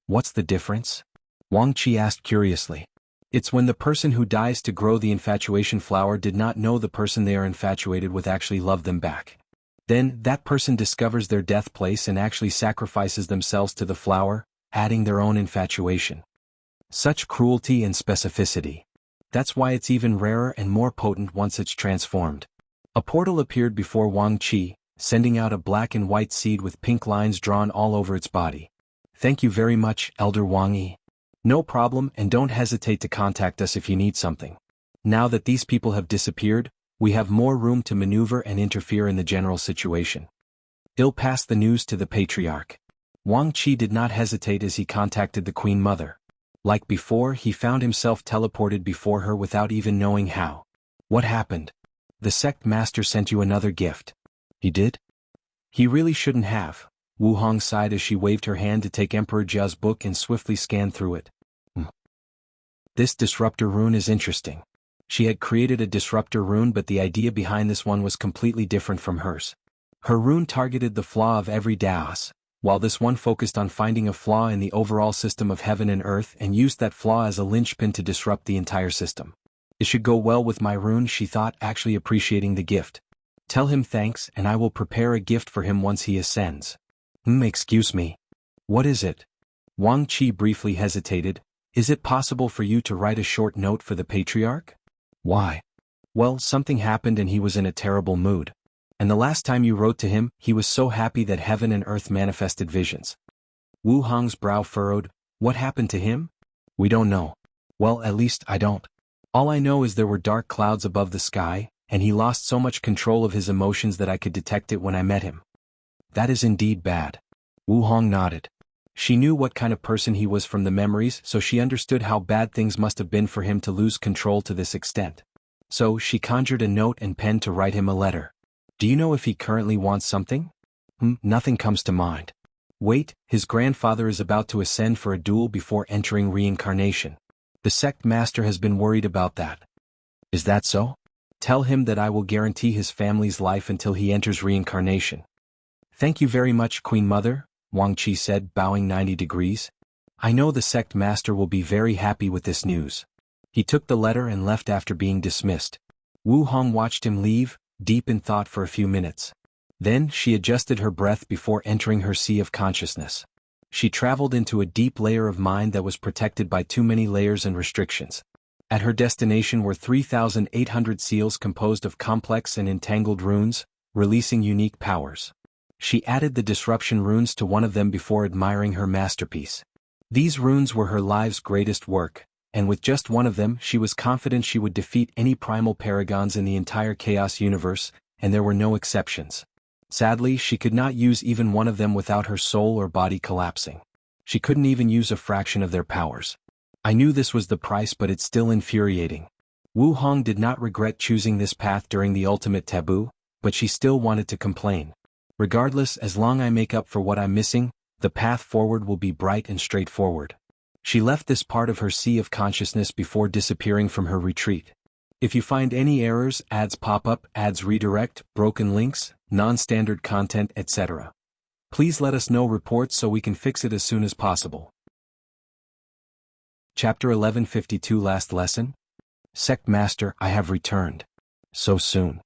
What's the difference? Wang Qi asked curiously. It's when the person who dies to grow the infatuation flower did not know the person they are infatuated with actually loved them back. Then, that person discovers their death place and actually sacrifices themselves to the flower, adding their own infatuation. Such cruelty and specificity. That's why it's even rarer and more potent once it's transformed. A portal appeared before Wang Qi, sending out a black and white seed with pink lines drawn all over its body. Thank you very much, Elder Wang Yi. No problem, and don't hesitate to contact us if you need something. Now that these people have disappeared, we have more room to maneuver and interfere in the general situation. I'll pass the news to the patriarch. Wang Qi did not hesitate as he contacted the Queen Mother. Like before, he found himself teleported before her without even knowing how. What happened? The sect master sent you another gift. He did? He really shouldn't have. Wu Hong sighed as she waved her hand to take Emperor Jia's book and swiftly scanned through it. This disruptor rune is interesting. She had created a disruptor rune, but the idea behind this one was completely different from hers. Her rune targeted the flaw of every Daos, while this one focused on finding a flaw in the overall system of heaven and earth and used that flaw as a linchpin to disrupt the entire system. It should go well with my rune, she thought, actually appreciating the gift. Tell him thanks and I will prepare a gift for him once he ascends. Excuse me. What is it? Wang Qi briefly hesitated. Is it possible for you to write a short note for the patriarch? Why? Well, something happened and he was in a terrible mood. And the last time you wrote to him, he was so happy that heaven and earth manifested visions. Wu Hong's brow furrowed. What happened to him? We don't know. Well, at least I don't. All I know is there were dark clouds above the sky, and he lost so much control of his emotions that I could detect it when I met him. That is indeed bad. Wu Hong nodded. She knew what kind of person he was from the memories, so she understood how bad things must have been for him to lose control to this extent. So she conjured a note and pen to write him a letter. Do you know if he currently wants something? Nothing comes to mind. Wait, his grandfather is about to ascend for a duel before entering reincarnation. The sect master has been worried about that. Is that so? Tell him that I will guarantee his family's life until he enters reincarnation. Thank you very much, Queen Mother, Wang Qi said, bowing 90 degrees. I know the sect master will be very happy with this news. He took the letter and left after being dismissed. Wu Hong watched him leave, deep in thought for a few minutes. Then she adjusted her breath before entering her sea of consciousness. She traveled into a deep layer of mind that was protected by too many layers and restrictions. At her destination were 3,800 seals composed of complex and entangled runes, releasing unique powers. She added the disruption runes to one of them before admiring her masterpiece. These runes were her life's greatest work, and with just one of them she was confident she would defeat any primal paragons in the entire Chaos universe, and there were no exceptions. Sadly, she could not use even one of them without her soul or body collapsing. She couldn't even use a fraction of their powers. I knew this was the price, but it's still infuriating. Wu Hong did not regret choosing this path during the ultimate taboo, but she still wanted to complain. Regardless, as long as I make up for what I'm missing, the path forward will be bright and straightforward. She left this part of her sea of consciousness before disappearing from her retreat. If you find any errors, ads pop up, ads redirect, broken links, non-standard content, etc., please let us know reports so we can fix it as soon as possible. Chapter 1152 Last Lesson? Sect Master, I have returned. So soon.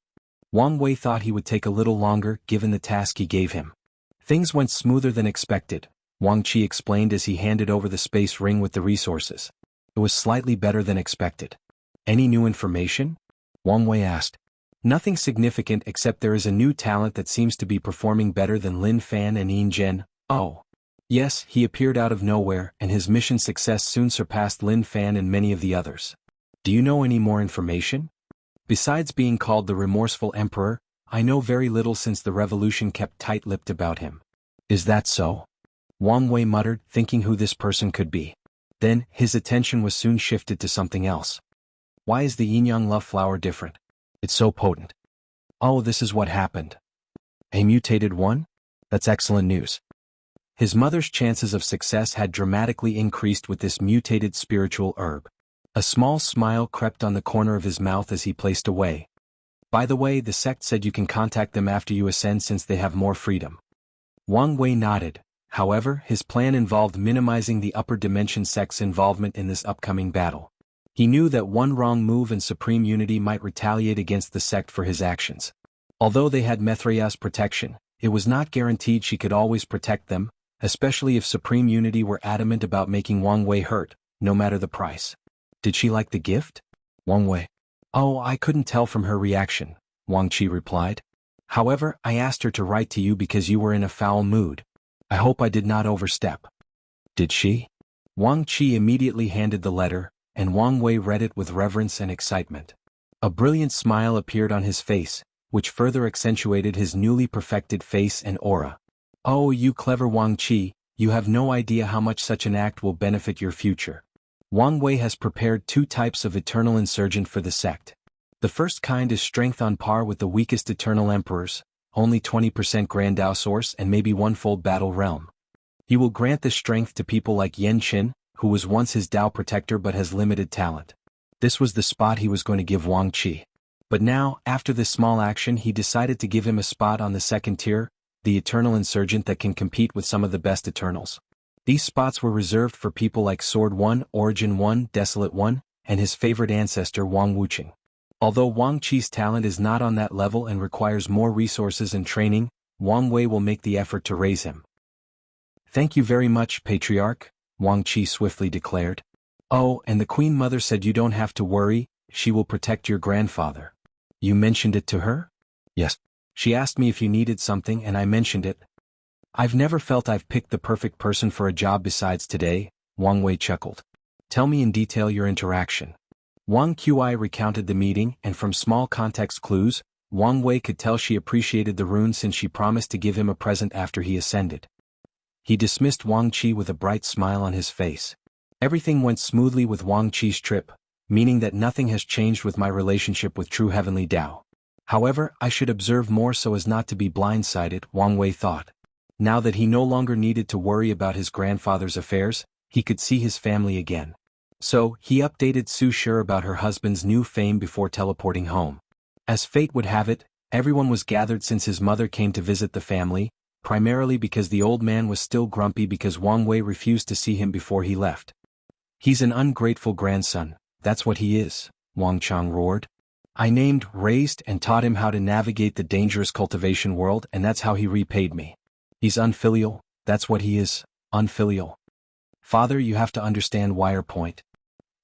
Wang Wei thought he would take a little longer, given the task he gave him. Things went smoother than expected, Wang Qi explained as he handed over the space ring with the resources. It was slightly better than expected. Any new information? Wang Wei asked. Nothing significant except there is a new talent that seems to be performing better than Lin Fan and Yin Zhen. Oh. Yes, he appeared out of nowhere, and his mission success soon surpassed Lin Fan and many of the others. Do you know any more information? Besides being called the Remorseful Emperor, I know very little since the revolution kept tight-lipped about him. Is that so? Wang Wei muttered, thinking who this person could be. Then, his attention was soon shifted to something else. Why is the yin-yang love flower different? It's so potent. Oh, this is what happened. A mutated one? That's excellent news. His mother's chances of success had dramatically increased with this mutated spiritual herb. A small smile crept on the corner of his mouth as he placed away. By the way, the sect said you can contact them after you ascend since they have more freedom. Wang Wei nodded. However, his plan involved minimizing the upper dimension sect's involvement in this upcoming battle. He knew that one wrong move and Supreme Unity might retaliate against the sect for his actions. Although they had Mithraea's protection, it was not guaranteed she could always protect them, especially if Supreme Unity were adamant about making Wang Wei hurt, no matter the price. Did she like the gift? Wang Wei. Oh, I couldn't tell from her reaction, Wang Qi replied. However, I asked her to write to you because you were in a foul mood. I hope I did not overstep. Did she? Wang Qi immediately handed the letter, and Wang Wei read it with reverence and excitement. A brilliant smile appeared on his face, which further accentuated his newly perfected face and aura. Oh, you clever Wang Qi, you have no idea how much such an act will benefit your future. Wang Wei has prepared 2 types of eternal insurgent for the sect. The first kind is strength on par with the weakest eternal emperors, only 20% Grand Dao source and maybe 1-fold battle realm. He will grant this strength to people like Yan Qin, who was once his Dao protector but has limited talent. This was the spot he was going to give Wang Qi. But now, after this small action, he decided to give him a spot on the second tier, the eternal insurgent that can compete with some of the best eternals. These spots were reserved for people like Sword 1, Origin 1, Desolate 1, and his favorite ancestor Wang Wuqing. Although Wang Qi's talent is not on that level and requires more resources and training, Wang Wei will make the effort to raise him. Thank you very much, Patriarch, Wang Qi swiftly declared. Oh, and the Queen Mother said you don't have to worry, she will protect your grandfather. You mentioned it to her? Yes. She asked me if you needed something and I mentioned it. I've never felt I've picked the perfect person for a job besides today, Wang Wei chuckled. Tell me in detail your interaction. Wang Qi recounted the meeting, and from small context clues, Wang Wei could tell she appreciated the rune since she promised to give him a present after he ascended. He dismissed Wang Qi with a bright smile on his face. Everything went smoothly with Wang Qi's trip, meaning that nothing has changed with my relationship with true heavenly Tao. However, I should observe more so as not to be blindsided, Wang Wei thought. Now that he no longer needed to worry about his grandfather's affairs, he could see his family again. So, he updated Su Shi about her husband's new fame before teleporting home. As fate would have it, everyone was gathered since his mother came to visit the family, primarily because the old man was still grumpy because Wang Wei refused to see him before he left. He's an ungrateful grandson, that's what he is, Wang Chang roared. I named, raised, and taught him how to navigate the dangerous cultivation world, and that's how he repaid me. He's unfilial, that's what he is, unfilial. Father, you have to understand Wire Point.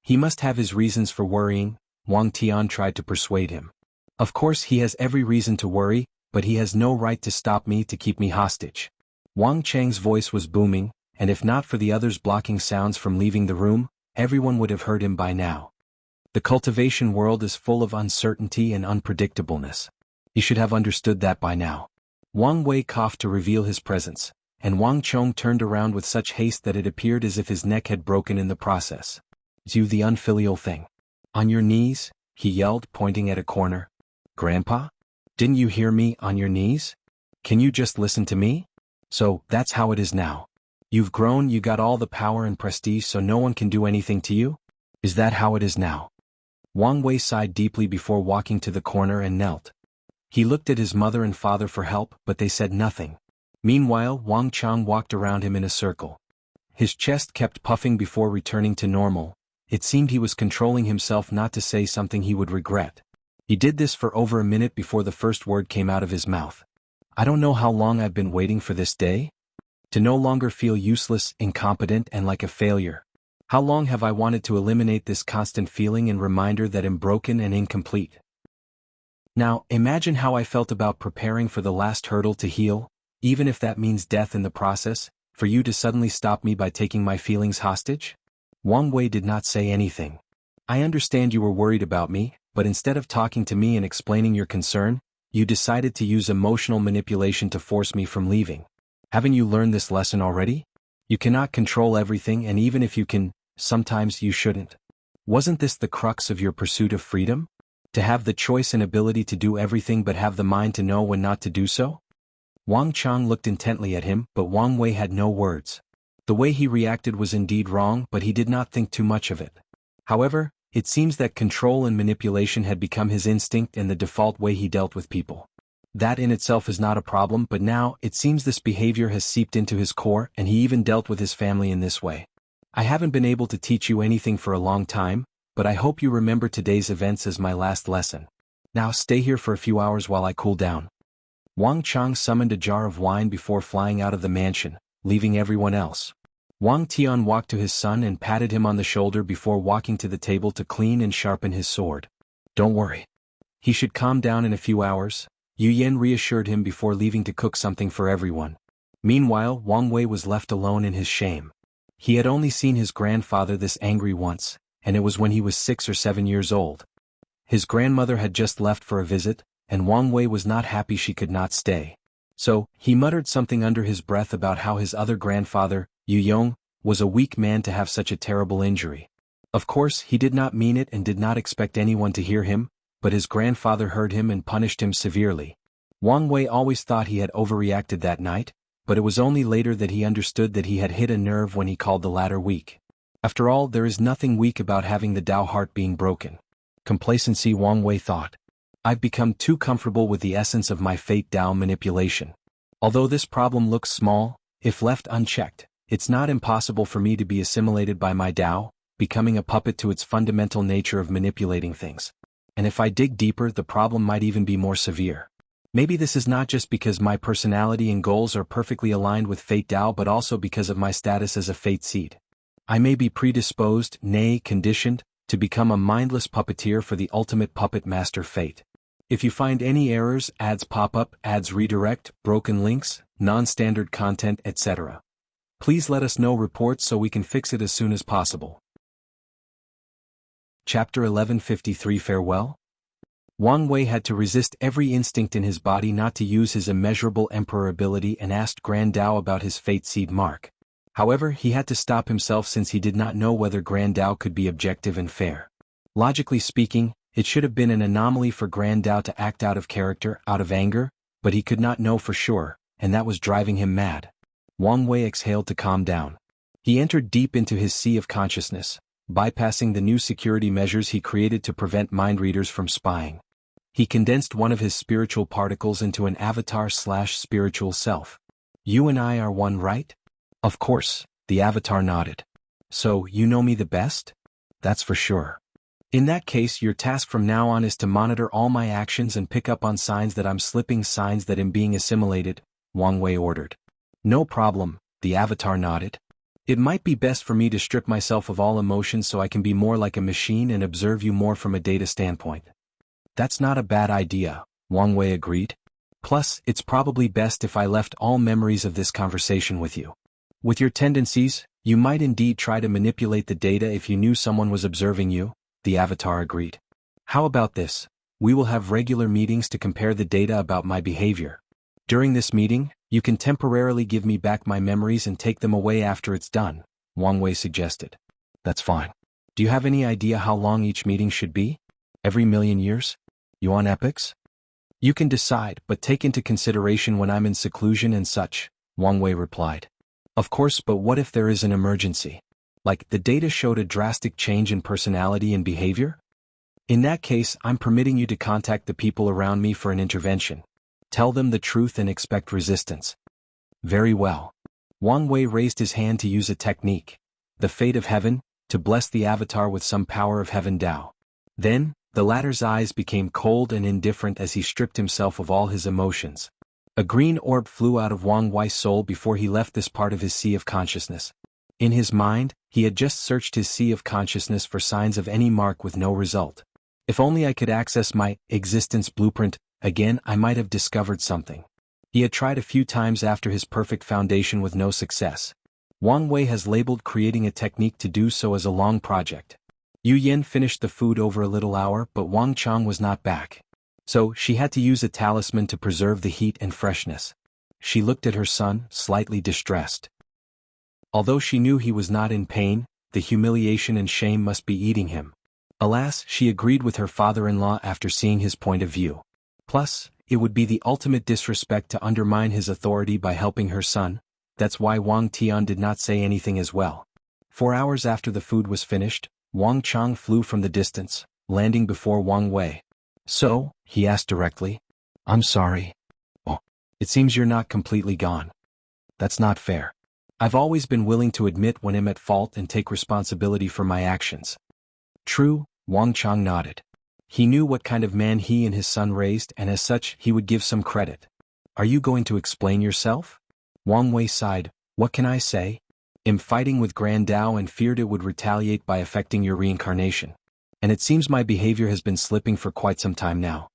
He must have his reasons for worrying, Wang Tian tried to persuade him. Of course he has every reason to worry, but he has no right to stop me to keep me hostage. Wang Chang's voice was booming, and if not for the others blocking sounds from leaving the room, everyone would have heard him by now. The cultivation world is full of uncertainty and unpredictableness. He should have understood that by now. Wang Wei coughed to reveal his presence, and Wang Chong turned around with such haste that it appeared as if his neck had broken in the process. You the unfilial thing. On your knees, he yelled, pointing at a corner. Grandpa? Didn't you hear me, on your knees? Can you just listen to me? So, that's how it is now. You've grown, you got all the power and prestige so no one can do anything to you? Is that how it is now? Wang Wei sighed deeply before walking to the corner and knelt. He looked at his mother and father for help, but they said nothing. Meanwhile, Wang Chang walked around him in a circle. His chest kept puffing before returning to normal. It seemed he was controlling himself not to say something he would regret. He did this for over a minute before the first word came out of his mouth. I don't know how long I've been waiting for this day. To no longer feel useless, incompetent, and like a failure. How long have I wanted to eliminate this constant feeling and reminder that I'm broken and incomplete? Now, imagine how I felt about preparing for the last hurdle to heal, even if that means death in the process, for you to suddenly stop me by taking my feelings hostage? Wang Wei did not say anything. I understand you were worried about me, but instead of talking to me and explaining your concern, you decided to use emotional manipulation to force me from leaving. Haven't you learned this lesson already? You cannot control everything, and even if you can, sometimes you shouldn't. Wasn't this the crux of your pursuit of freedom? To have the choice and ability to do everything but have the mind to know when not to do so? Wang Chang looked intently at him, but Wang Wei had no words. The way he reacted was indeed wrong, but he did not think too much of it. However, it seems that control and manipulation had become his instinct and the default way he dealt with people. That in itself is not a problem, but now, it seems this behavior has seeped into his core, and he even dealt with his family in this way. I haven't been able to teach you anything for a long time, but I hope you remember today's events as my last lesson. Now stay here for a few hours while I cool down. Wang Chang summoned a jar of wine before flying out of the mansion, leaving everyone else. Wang Tian walked to his son and patted him on the shoulder before walking to the table to clean and sharpen his sword. Don't worry. He should calm down in a few hours, Yu Yan reassured him before leaving to cook something for everyone. Meanwhile, Wang Wei was left alone in his shame. He had only seen his grandfather this angry once, and it was when he was 6 or 7 years old. His grandmother had just left for a visit, and Wang Wei was not happy she could not stay. So, he muttered something under his breath about how his other grandfather, Yu Yong, was a weak man to have such a terrible injury. Of course, he did not mean it and did not expect anyone to hear him, but his grandfather heard him and punished him severely. Wang Wei always thought he had overreacted that night, but it was only later that he understood that he had hit a nerve when he called the latter weak. After all, there is nothing weak about having the Tao heart being broken. Complacency, Wang Wei thought. I've become too comfortable with the essence of my fate Tao manipulation. Although this problem looks small, if left unchecked, it's not impossible for me to be assimilated by my Tao, becoming a puppet to its fundamental nature of manipulating things. And if I dig deeper, the problem might even be more severe. Maybe this is not just because my personality and goals are perfectly aligned with Fate Tao, but also because of my status as a Fate Seed. I may be predisposed, nay, conditioned, to become a mindless puppeteer for the ultimate puppet master Fate. If you find any errors, ads pop up, ads redirect, broken links, non-standard content, etc., please let us know reports so we can fix it as soon as possible. Chapter 1153 Farewell? Wang Wei had to resist every instinct in his body not to use his immeasurable emperor ability and asked Grand Dao about his Fate Seed mark. However, he had to stop himself since he did not know whether Grand Dao could be objective and fair. Logically speaking, it should have been an anomaly for Grand Dao to act out of character, out of anger, but he could not know for sure, and that was driving him mad. Wang Wei exhaled to calm down. He entered deep into his sea of consciousness, bypassing the new security measures he created to prevent mind readers from spying. He condensed one of his spiritual particles into an avatar/spiritual self. You and I are one, right? Of course, the avatar nodded. So, you know me the best? That's for sure. In that case, your task from now on is to monitor all my actions and pick up on signs that I'm slipping, signs that I'm being assimilated, Wang Wei ordered. No problem, the avatar nodded. It might be best for me to strip myself of all emotions so I can be more like a machine and observe you more from a data standpoint. That's not a bad idea, Wang Wei agreed. Plus, it's probably best if I left all memories of this conversation with you. With your tendencies, you might indeed try to manipulate the data if you knew someone was observing you, the avatar agreed. How about this? We will have regular meetings to compare the data about my behavior. During this meeting, you can temporarily give me back my memories and take them away after it's done, Wang Wei suggested. That's fine. Do you have any idea how long each meeting should be? Every million years? Yuan epochs? You can decide, but take into consideration when I'm in seclusion and such, Wang Wei replied. Of course, but what if there is an emergency? Like, the data showed a drastic change in personality and behavior? In that case, I'm permitting you to contact the people around me for an intervention. Tell them the truth and expect resistance. Very well. Wang Wei raised his hand to use a technique, the Fate of Heaven, to bless the avatar with some power of Heaven Dao. Then, the latter's eyes became cold and indifferent as he stripped himself of all his emotions. A green orb flew out of Wang Wei's soul before he left this part of his sea of consciousness. In his mind, he had just searched his sea of consciousness for signs of any mark with no result. If only I could access my existence blueprint again, I might have discovered something. He had tried a few times after his perfect foundation with no success. Wang Wei has labeled creating a technique to do so as a long project. Yu Yen finished the food over a little hour, but Wang Chang was not back. So, she had to use a talisman to preserve the heat and freshness. She looked at her son, slightly distressed. Although she knew he was not in pain, the humiliation and shame must be eating him. Alas, she agreed with her father-in-law after seeing his point of view. Plus, it would be the ultimate disrespect to undermine his authority by helping her son. That's why Wang Tian did not say anything as well. 4 hours after the food was finished, Wang Chang flew from the distance, landing before Wang Wei. So, he asked directly. I'm sorry. Oh, it seems you're not completely gone. That's not fair. I've always been willing to admit when I'm at fault and take responsibility for my actions. True, Wang Chang nodded. He knew what kind of man he and his son raised, and as such, he would give some credit. Are you going to explain yourself? Wang Wei sighed. What can I say? I'm fighting with Grand Dao and feared it would retaliate by affecting your reincarnation. And it seems my behavior has been slipping for quite some time now.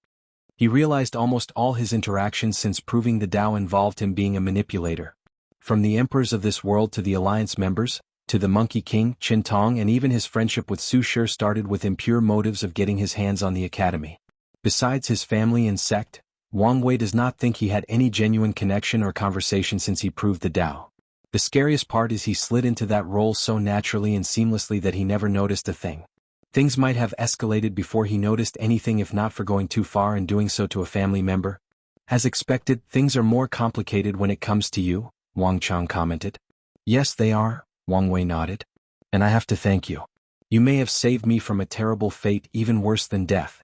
He realized almost all his interactions since proving the Dao involved him being a manipulator. From the emperors of this world to the alliance members, to the Monkey King, Qin Tong, and even his friendship with Su Shi started with impure motives of getting his hands on the academy. Besides his family and sect, Wang Wei does not think he had any genuine connection or conversation since he proved the Dao. The scariest part is he slid into that role so naturally and seamlessly that he never noticed a thing. Things might have escalated before he noticed anything if not for going too far and doing so to a family member. As expected, things are more complicated when it comes to you, Wang Chang commented. Yes, they are, Wang Wei nodded. And I have to thank you. You may have saved me from a terrible fate even worse than death.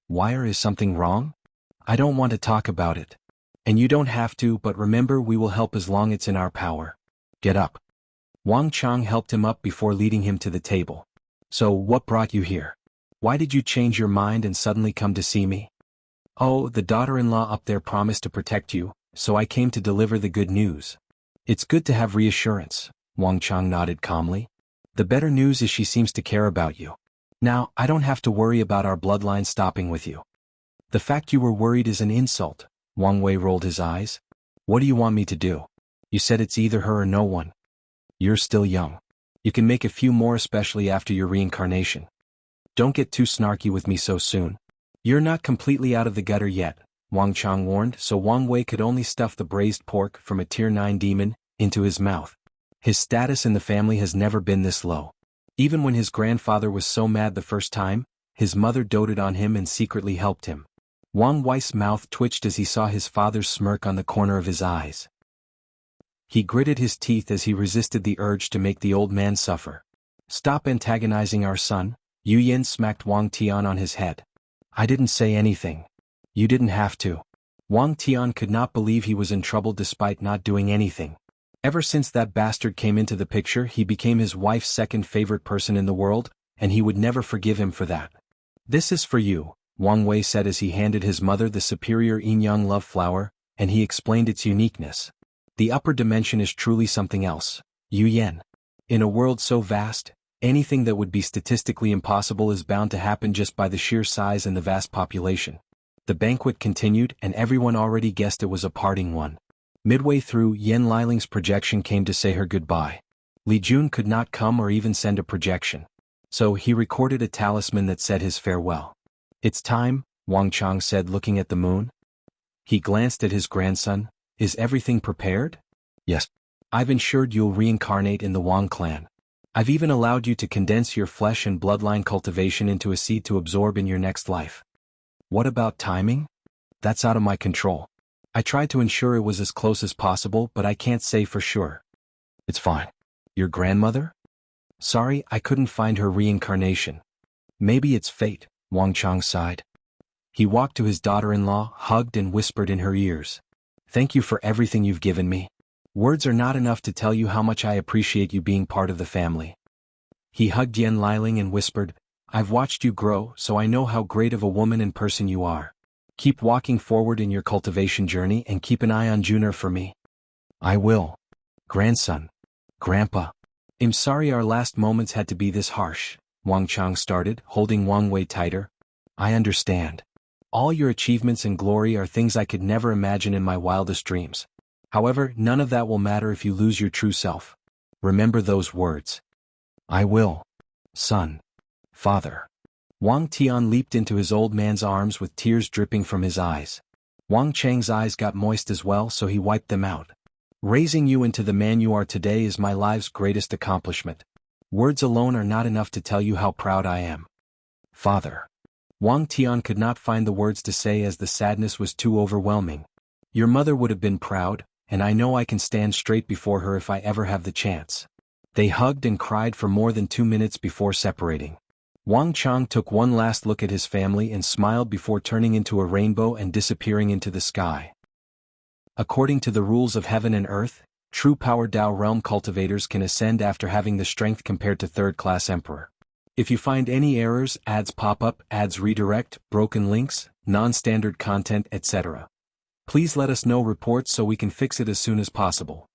Wire, is something wrong? I don't want to talk about it. And you don't have to, but remember, we will help as long as it's in our power. Get up. Wang Chang helped him up before leading him to the table. So what brought you here? Why did you change your mind and suddenly come to see me? Oh, the daughter-in-law up there promised to protect you, so I came to deliver the good news. It's good to have reassurance, Wang Chang nodded calmly. The better news is she seems to care about you. Now, I don't have to worry about our bloodline stopping with you. The fact you were worried is an insult, Wang Wei rolled his eyes. What do you want me to do? You said it's either her or no one. You're still young. You can make a few more, especially after your reincarnation. Don't get too snarky with me so soon. You're not completely out of the gutter yet, Wang Chang warned, so Wang Wei could only stuff the braised pork from a Tier 9 demon into his mouth. His status in the family has never been this low. Even when his grandfather was so mad the first time, his mother doted on him and secretly helped him. Wang Wei's mouth twitched as he saw his father's smirk on the corner of his eyes. He gritted his teeth as he resisted the urge to make the old man suffer. Stop antagonizing our son, Yu Yin smacked Wang Tian on his head. I didn't say anything. You didn't have to. Wang Tian could not believe he was in trouble despite not doing anything. Ever since that bastard came into the picture, he became his wife's second favorite person in the world, and he would never forgive him for that. This is for you, Wang Wei said as he handed his mother the superior yin-yang love flower, and he explained its uniqueness. The upper dimension is truly something else, Yu Yan. In a world so vast, anything that would be statistically impossible is bound to happen just by the sheer size and the vast population. The banquet continued, and everyone already guessed it was a parting one. Midway through, Yen Liling's projection came to say her goodbye. Li Jun could not come or even send a projection. So he recorded a talisman that said his farewell. It's time, Wang Chang said, looking at the moon. He glanced at his grandson. Is everything prepared? Yes. I've ensured you'll reincarnate in the Wang clan. I've even allowed you to condense your flesh and bloodline cultivation into a seed to absorb in your next life. What about timing? That's out of my control. I tried to ensure it was as close as possible, but I can't say for sure. It's fine. Your grandmother? Sorry, I couldn't find her reincarnation. Maybe it's fate, Wang Chang sighed. He walked to his daughter-in-law, hugged and whispered in her ears. Thank you for everything you've given me. Words are not enough to tell you how much I appreciate you being part of the family. He hugged Yen Liling and whispered, I've watched you grow, so I know how great of a woman and person you are. Keep walking forward in your cultivation journey and keep an eye on Juner for me. I will. Grandson. Grandpa. I'm sorry our last moments had to be this harsh, Wang Chang started, holding Wang Wei tighter. I understand. All your achievements and glory are things I could never imagine in my wildest dreams. However, none of that will matter if you lose your true self. Remember those words. I will. Son. Father. Wang Tian leaped into his old man's arms with tears dripping from his eyes. Wang Chang's eyes got moist as well, so he wiped them out. Raising you into the man you are today is my life's greatest accomplishment. Words alone are not enough to tell you how proud I am. Father. Wang Tian could not find the words to say as the sadness was too overwhelming. Your mother would have been proud, and I know I can stand straight before her if I ever have the chance. They hugged and cried for more than 2 minutes before separating. Wang Chang took one last look at his family and smiled before turning into a rainbow and disappearing into the sky. According to the rules of heaven and earth, true power Dao realm cultivators can ascend after having the strength compared to third-class emperor. If you find any errors, ads pop up, ads redirect, broken links, non-standard content, etc., please let us know reports so we can fix it as soon as possible.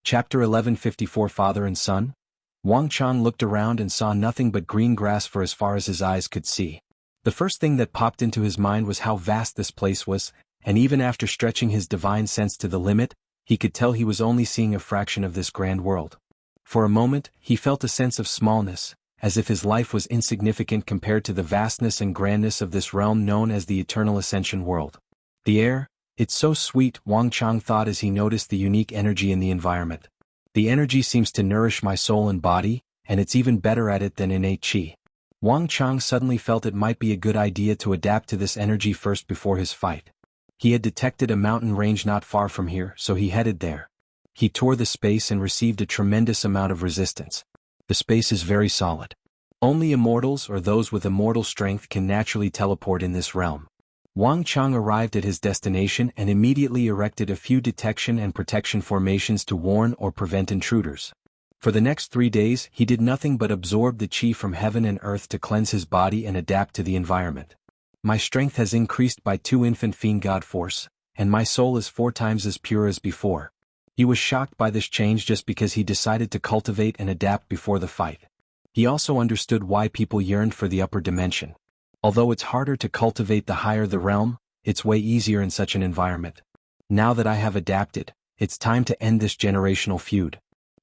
Chapter 1154 Father and Son. Wang Chang looked around and saw nothing but green grass for as far as his eyes could see. The first thing that popped into his mind was how vast this place was, and even after stretching his divine sense to the limit, he could tell he was only seeing a fraction of this grand world. For a moment, he felt a sense of smallness, as if his life was insignificant compared to the vastness and grandness of this realm known as the Eternal Ascension world. The air, it's so sweet, Wang Chang thought as he noticed the unique energy in the environment. The energy seems to nourish my soul and body, and it's even better at it than innate qi. Wang Chang suddenly felt it might be a good idea to adapt to this energy first before his fight. He had detected a mountain range not far from here, so he headed there. He tore the space and received a tremendous amount of resistance. The space is very solid. Only immortals or those with immortal strength can naturally teleport in this realm. Wang Chang arrived at his destination and immediately erected a few detection and protection formations to warn or prevent intruders. For the next 3 days he did nothing but absorb the chi from heaven and earth to cleanse his body and adapt to the environment. My strength has increased by 2 infant fiend god force, and my soul is 4 times as pure as before. He was shocked by this change just because he decided to cultivate and adapt before the fight. He also understood why people yearned for the upper dimension. Although it's harder to cultivate the higher the realm, it's way easier in such an environment. Now that I have adapted, it's time to end this generational feud.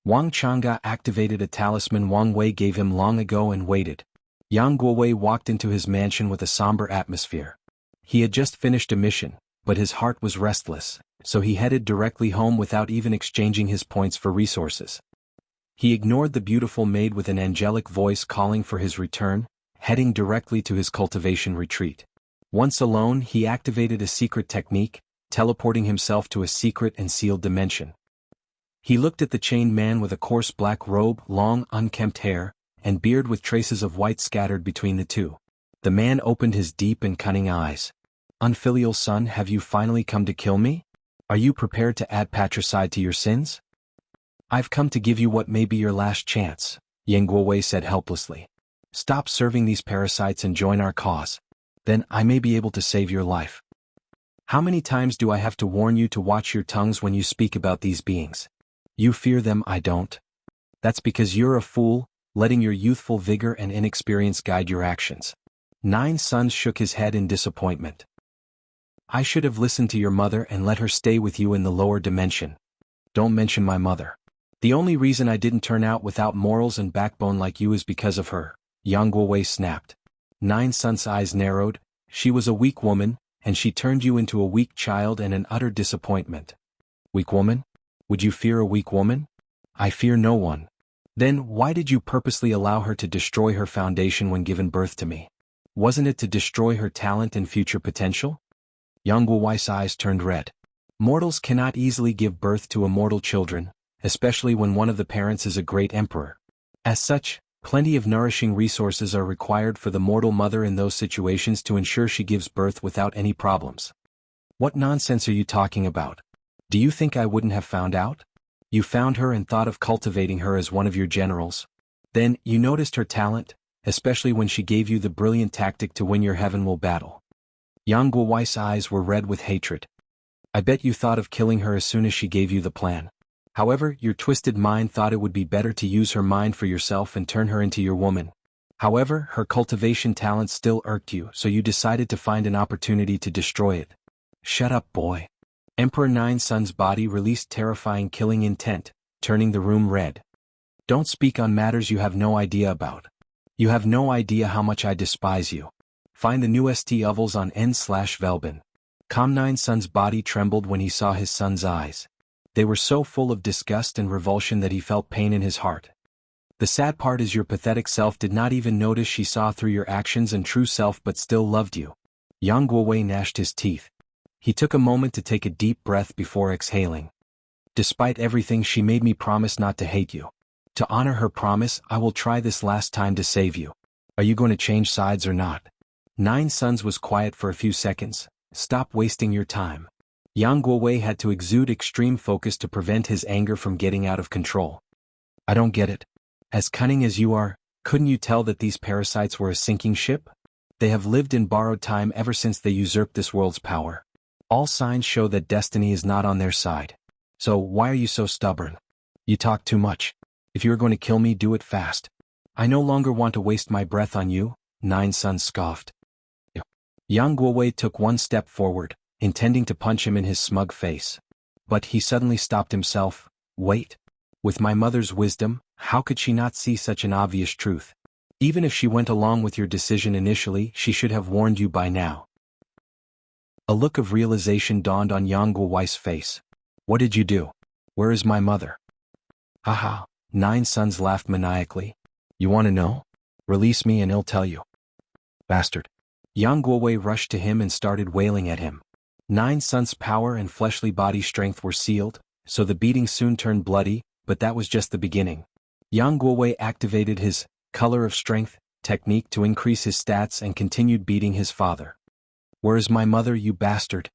Wang Chang'e activated a talisman Wang Wei gave him long ago and waited. Yang Guowei walked into his mansion with a somber atmosphere. He had just finished a mission, but his heart was restless, so he headed directly home without even exchanging his points for resources. He ignored the beautiful maid with an angelic voice calling for his return, heading directly to his cultivation retreat. Once alone, he activated a secret technique, teleporting himself to a secret and sealed dimension. He looked at the chained man with a coarse black robe, long, unkempt hair, and beard with traces of white scattered between the two. The man opened his deep and cunning eyes. "Unfilial son, have you finally come to kill me? Are you prepared to add patricide to your sins?" "I've come to give you what may be your last chance," Yang Guowei said helplessly. "Stop serving these parasites and join our cause. Then I may be able to save your life." "How many times do I have to warn you to watch your tongues when you speak about these beings? You fear them, I don't. That's because you're a fool, letting your youthful vigor and inexperience guide your actions." Nine Sons shook his head in disappointment. "I should have listened to your mother and let her stay with you in the lower dimension." "Don't mention my mother. The only reason I didn't turn out without morals and backbone like you is because of her," Yang Guowei snapped. Nine Sons' eyes narrowed. "She was a weak woman, and she turned you into a weak child and an utter disappointment." "Weak woman? Would you fear a weak woman?" "I fear no one." "Then why did you purposely allow her to destroy her foundation when given birth to me? Wasn't it to destroy her talent and future potential?" Yang Guowei's eyes turned red. Mortals cannot easily give birth to immortal children, especially when one of the parents is a great emperor. As such, plenty of nourishing resources are required for the mortal mother in those situations to ensure she gives birth without any problems. "What nonsense are you talking about? Do you think I wouldn't have found out? You found her and thought of cultivating her as one of your generals. Then, you noticed her talent, especially when she gave you the brilliant tactic to win your heavenly battle." Yang Guowei's eyes were red with hatred. "I bet you thought of killing her as soon as she gave you the plan. However, your twisted mind thought it would be better to use her mind for yourself and turn her into your woman. However, her cultivation talent still irked you, so you decided to find an opportunity to destroy it." "Shut up, boy." Emperor Nine Sons' body released terrifying killing intent, turning the room red. "Don't speak on matters you have no idea about. You have no idea how much I despise you. Find the newest ovals on n/Velben. Nine Sons' body trembled when he saw his son's eyes. They were so full of disgust and revulsion that he felt pain in his heart. "The sad part is your pathetic self did not even notice she saw through your actions and true self but still loved you." Yang Guowei gnashed his teeth. He took a moment to take a deep breath before exhaling. "Despite everything, she made me promise not to hate you. To honor her promise, I will try this last time to save you. Are you going to change sides or not?" Nine Sons was quiet for a few seconds. "Stop wasting your time." Yang Guowei had to exude extreme focus to prevent his anger from getting out of control. "I don't get it. As cunning as you are, couldn't you tell that these parasites were a sinking ship? They have lived in borrowed time ever since they usurped this world's power. All signs show that destiny is not on their side. So why are you so stubborn? You talk too much. If you are going to kill me, do it fast. I no longer want to waste my breath on you," Nine Sons scoffed. Yang Guowei took one step forward, intending to punch him in his smug face. But he suddenly stopped himself. "Wait. With my mother's wisdom, how could she not see such an obvious truth? Even if she went along with your decision initially, she should have warned you by now." A look of realization dawned on Yang Guowei's face. "What did you do? Where is my mother?" "Haha," Nine Sons laughed maniacally. "You want to know? Release me and I'll tell you." "Bastard." Yang Guowei rushed to him and started wailing at him. Nine Sons' power and fleshly body strength were sealed, so the beating soon turned bloody, but that was just the beginning. Yang Guowei activated his color of strength technique to increase his stats and continued beating his father. "Where is my mother, you bastard?"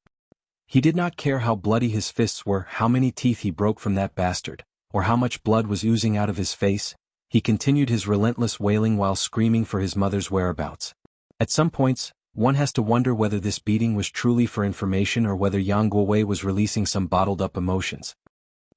He did not care how bloody his fists were, how many teeth he broke from that bastard. or how much blood was oozing out of his face, he continued his relentless wailing while screaming for his mother's whereabouts. At some points, one has to wonder whether this beating was truly for information or whether Yang Guowei was releasing some bottled-up emotions.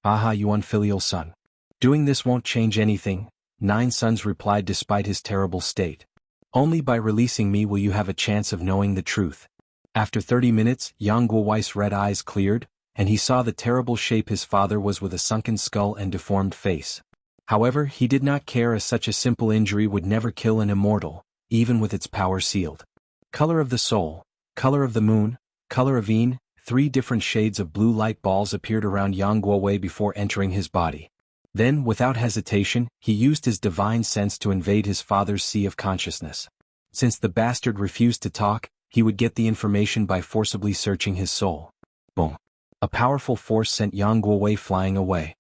"Aha, you unfilial son. Doing this won't change anything," Nine Sons replied despite his terrible state. "Only by releasing me will you have a chance of knowing the truth." After 30 minutes, Yang Guowei's red eyes cleared, and he saw the terrible shape his father was with a sunken skull and deformed face. However, he did not care, as such a simple injury would never kill an immortal, even with its power sealed. Color of the soul, color of the moon, color of Yin, 3 different shades of blue light balls appeared around Yang Guowei before entering his body. Then, without hesitation, he used his divine sense to invade his father's sea of consciousness. Since the bastard refused to talk, he would get the information by forcibly searching his soul. Boom. A powerful force sent Yang Guowei flying away.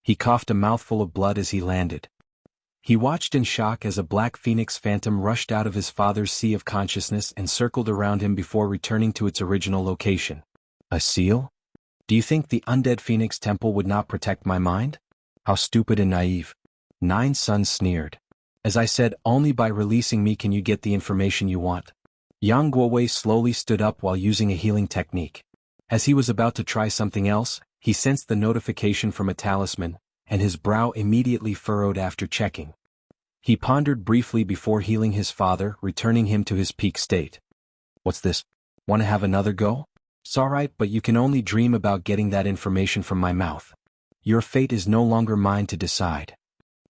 He coughed a mouthful of blood as he landed. He watched in shock as a black phoenix phantom rushed out of his father's sea of consciousness and circled around him before returning to its original location. A seal? Do you think the undead phoenix temple would not protect my mind? How stupid and naive. Nine Sons sneered. As I said, only by releasing me can you get the information you want. Yang Guowei slowly stood up while using a healing technique. As he was about to try something else, he sensed the notification from a talisman, and his brow immediately furrowed after checking. He pondered briefly before healing his father, returning him to his peak state. "What's this? Want to have another go? It's alright, but you can only dream about getting that information from my mouth. Your fate is no longer mine to decide."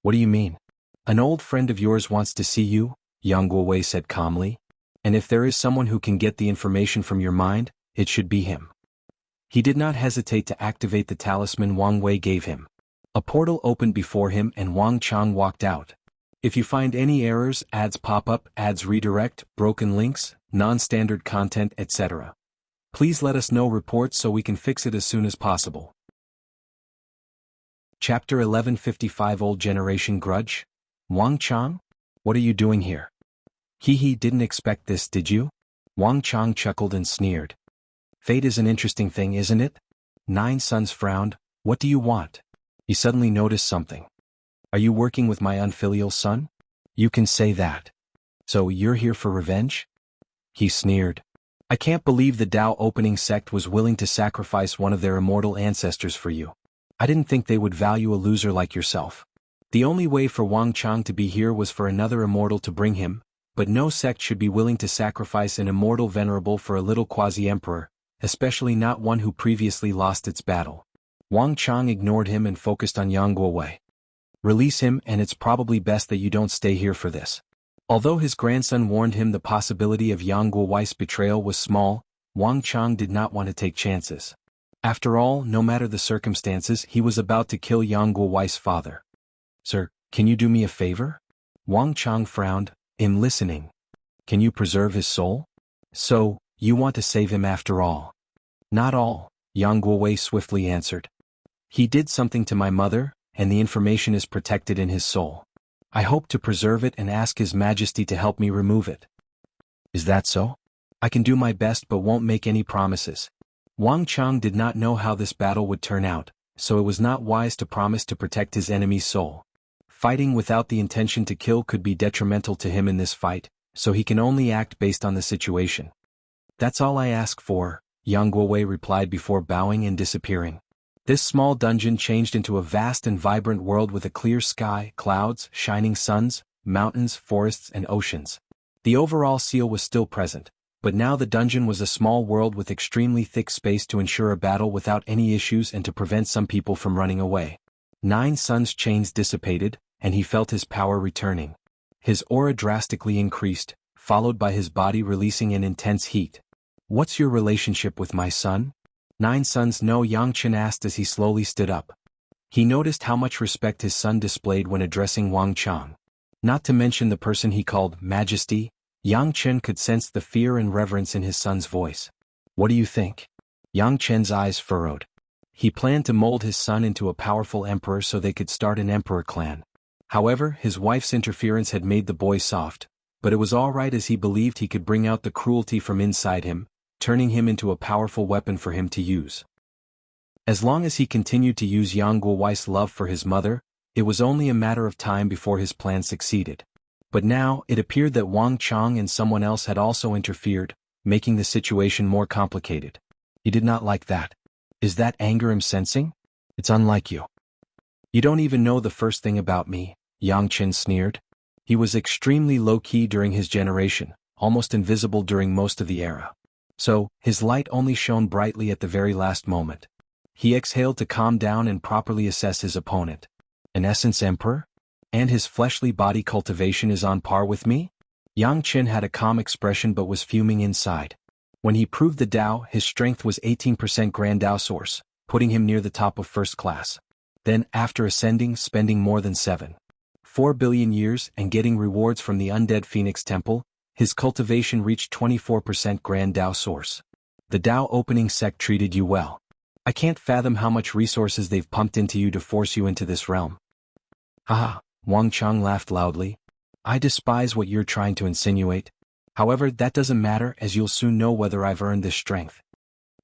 "What do you mean?" "An old friend of yours wants to see you," Yang Guowei said calmly. "And if there is someone who can get the information from your mind, it should be him." He did not hesitate to activate the talisman Wang Wei gave him. A portal opened before him and Wang Chang walked out. If you find any errors, ads pop up, ads redirect, broken links, non-standard content, etc., please let us know reports so we can fix it as soon as possible. Chapter 1155 Old Generation Grudge? Wang Chang? What are you doing here? He didn't expect this, did you? Wang Chang chuckled and sneered. Fate is an interesting thing, isn't it? Nine Sons frowned. What do you want? He suddenly noticed something. Are you working with my unfilial son? You can say that. So you're here for revenge? He sneered. I can't believe the Dao opening sect was willing to sacrifice one of their immortal ancestors for you. I didn't think they would value a loser like yourself. The only way for Wang Chang to be here was for another immortal to bring him, but no sect should be willing to sacrifice an immortal venerable for a little quasi-emperor, especially not one who previously lost its battle. Wang Chang ignored him and focused on Yang Guowei. Release him, and it's probably best that you don't stay here for this. Although his grandson warned him the possibility of Yang Guowei's betrayal was small, Wang Chang did not want to take chances. After all, no matter the circumstances, he was about to kill Yang Guowei's father. Sir, can you do me a favor? Wang Chang frowned. I'm listening. Can you preserve his soul? So, you want to save him after all? Not all, Yang Guowei swiftly answered. He did something to my mother, and the information is protected in his soul. I hope to preserve it and ask His Majesty to help me remove it. Is that so? I can do my best but won't make any promises. Wang Chang did not know how this battle would turn out, so it was not wise to promise to protect his enemy's soul. Fighting without the intention to kill could be detrimental to him in this fight, so he can only act based on the situation. That's all I ask for, Yang Guowei replied before bowing and disappearing. This small dungeon changed into a vast and vibrant world with a clear sky, clouds, shining suns, mountains, forests, and oceans. The overall seal was still present, but now the dungeon was a small world with extremely thick space to ensure a battle without any issues and to prevent some people from running away. Nine Sons' chains dissipated, and he felt his power returning. His aura drastically increased, followed by his body releasing an intense heat. What's your relationship with my son? Nine Sons no Yang Chen asked as he slowly stood up. He noticed how much respect his son displayed when addressing Wang Chang. Not to mention the person he called Majesty, Yang Chen could sense the fear and reverence in his son's voice. What do you think? Yang Chen's eyes furrowed. He planned to mold his son into a powerful emperor so they could start an emperor clan. However, his wife's interference had made the boy soft, but it was all right as he believed he could bring out the cruelty from inside him, turning him into a powerful weapon for him to use. As long as he continued to use Yang Guowei's love for his mother, it was only a matter of time before his plan succeeded. But now, it appeared that Wang Chang and someone else had also interfered, making the situation more complicated. He did not like that. Is that anger I'm sensing? It's unlike you. You don't even know the first thing about me, Yang Qin sneered. He was extremely low-key during his generation, almost invisible during most of the era. So, his light only shone brightly at the very last moment. He exhaled to calm down and properly assess his opponent. An essence emperor? And his fleshly body cultivation is on par with me? Yang Qin had a calm expression but was fuming inside. When he proved the Dao, his strength was 18% Grand Dao Source, putting him near the top of first class. Then, after ascending, spending more than 7.4 billion years and getting rewards from the undead Phoenix Temple, his cultivation reached 24% Grand Dao Source. The Dao opening sect treated you well. I can't fathom how much resources they've pumped into you to force you into this realm. Haha, Wang Chang laughed loudly. I despise what you're trying to insinuate. However, that doesn't matter as you'll soon know whether I've earned this strength.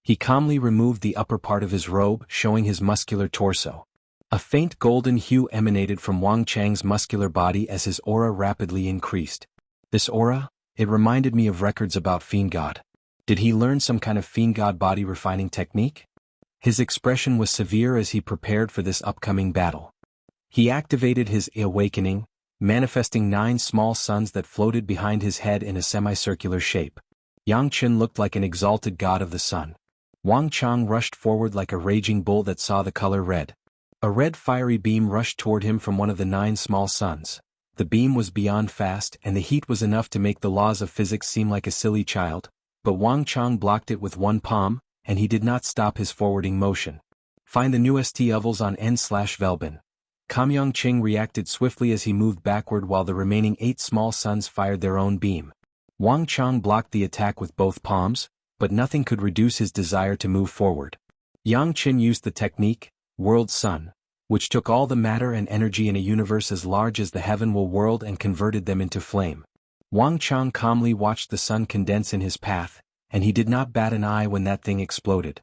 He calmly removed the upper part of his robe, showing his muscular torso. A faint golden hue emanated from Wang Chang's muscular body as his aura rapidly increased. This aura? It reminded me of records about Fiend God. Did he learn some kind of Fiend God body refining technique? His expression was severe as he prepared for this upcoming battle. He activated his awakening, manifesting 9 small suns that floated behind his head in a semicircular shape. Yang Qin looked like an exalted god of the sun. Wang Chang rushed forward like a raging bull that saw the color red. A red fiery beam rushed toward him from one of the 9 small suns. The beam was beyond fast and the heat was enough to make the laws of physics seem like a silly child, but Wang Chang blocked it with one palm, and he did not stop his forwarding motion. Find the new ST ovals on N/Velbin. Kamyong Ching reacted swiftly as he moved backward while the remaining 8 small suns fired their own beam. Wang Chang blocked the attack with both palms, but nothing could reduce his desire to move forward. Yang Qin used the technique, World Sun, which took all the matter and energy in a universe as large as the heavenward world and converted them into flame. Wang Chang calmly watched the sun condense in his path, and he did not bat an eye when that thing exploded.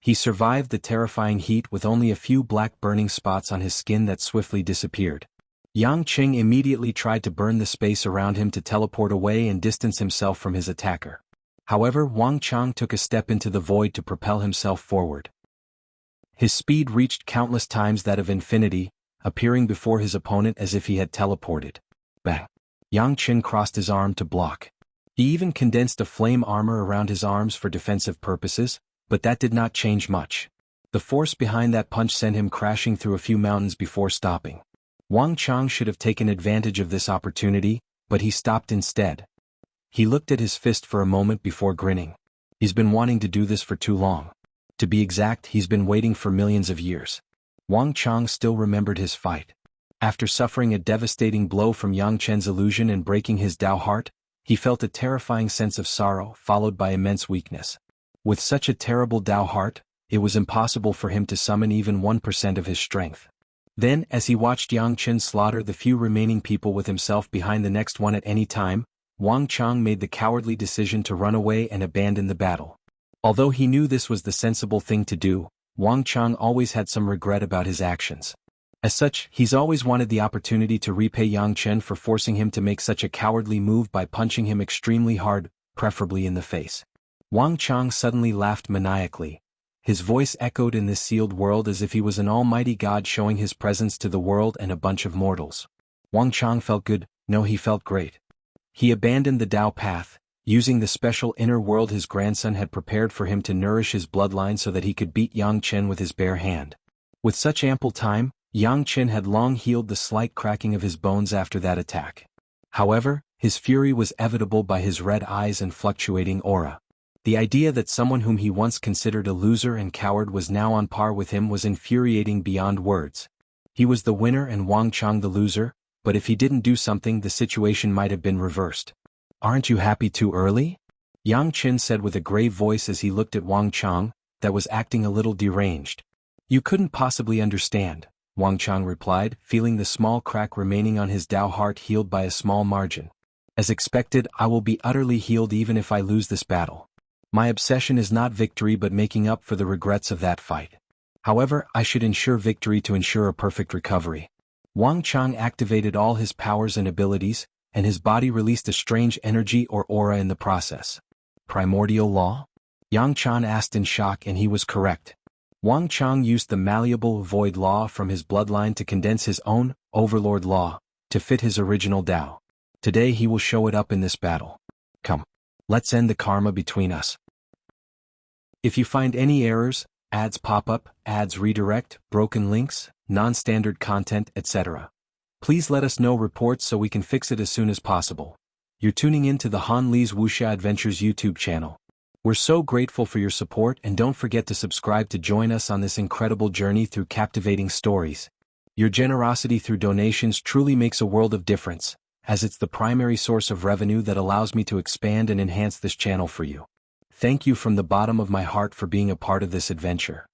He survived the terrifying heat with only a few black burning spots on his skin that swiftly disappeared. Yang Qing immediately tried to burn the space around him to teleport away and distance himself from his attacker. However, Wang Chang took a step into the void to propel himself forward. His speed reached countless times that of infinity, appearing before his opponent as if he had teleported. Bang! Yang Qin crossed his arm to block. He even condensed a flame armor around his arms for defensive purposes, but that did not change much. The force behind that punch sent him crashing through a few mountains before stopping. Wang Chang should have taken advantage of this opportunity, but he stopped instead. He looked at his fist for a moment before grinning. He's been wanting to do this for too long. To be exact, he's been waiting for millions of years. Wang Chang still remembered his fight. After suffering a devastating blow from Yang Chen's illusion and breaking his Dao heart, he felt a terrifying sense of sorrow followed by immense weakness. With such a terrible Dao heart, it was impossible for him to summon even 1% of his strength. Then, as he watched Yang Chen slaughter the few remaining people with himself behind the next one at any time, Wang Chang made the cowardly decision to run away and abandon the battle. Although he knew this was the sensible thing to do, Wang Chang always had some regret about his actions. As such, he's always wanted the opportunity to repay Yang Chen for forcing him to make such a cowardly move by punching him extremely hard, preferably in the face. Wang Chang suddenly laughed maniacally. His voice echoed in this sealed world as if he was an almighty god showing his presence to the world and a bunch of mortals. Wang Chang felt good, no, he felt great. He abandoned the Dao path, using the special inner world his grandson had prepared for him to nourish his bloodline so that he could beat Yang Chen with his bare hand. With such ample time, Yang Chen had long healed the slight cracking of his bones after that attack. However, his fury was evitable by his red eyes and fluctuating aura. The idea that someone whom he once considered a loser and coward was now on par with him was infuriating beyond words. He was the winner and Wang Chang the loser, but if he didn't do something the situation might have been reversed. Aren't you happy too early? Yang Chen said with a grave voice as he looked at Wang Chang, that was acting a little deranged. You couldn't possibly understand, Wang Chang replied, feeling the small crack remaining on his Dao heart healed by a small margin. As expected, I will be utterly healed even if I lose this battle. My obsession is not victory but making up for the regrets of that fight. However, I should ensure victory to ensure a perfect recovery. Wang Chang activated all his powers and abilities, and his body released a strange energy or aura in the process. Primordial law? Yang Chan asked in shock, and he was correct. Wang Chang used the malleable void law from his bloodline to condense his own overlord law to fit his original Tao. Today he will show it up in this battle. Come. Let's end the karma between us. If you find any errors, ads pop up, ads redirect, broken links, non-standard content, etc., please let us know reports so we can fix it as soon as possible. You're tuning in to the Han Li's Wuxia Adventures YouTube channel. We're so grateful for your support, and don't forget to subscribe to join us on this incredible journey through captivating stories. Your generosity through donations truly makes a world of difference, as it's the primary source of revenue that allows me to expand and enhance this channel for you. Thank you from the bottom of my heart for being a part of this adventure.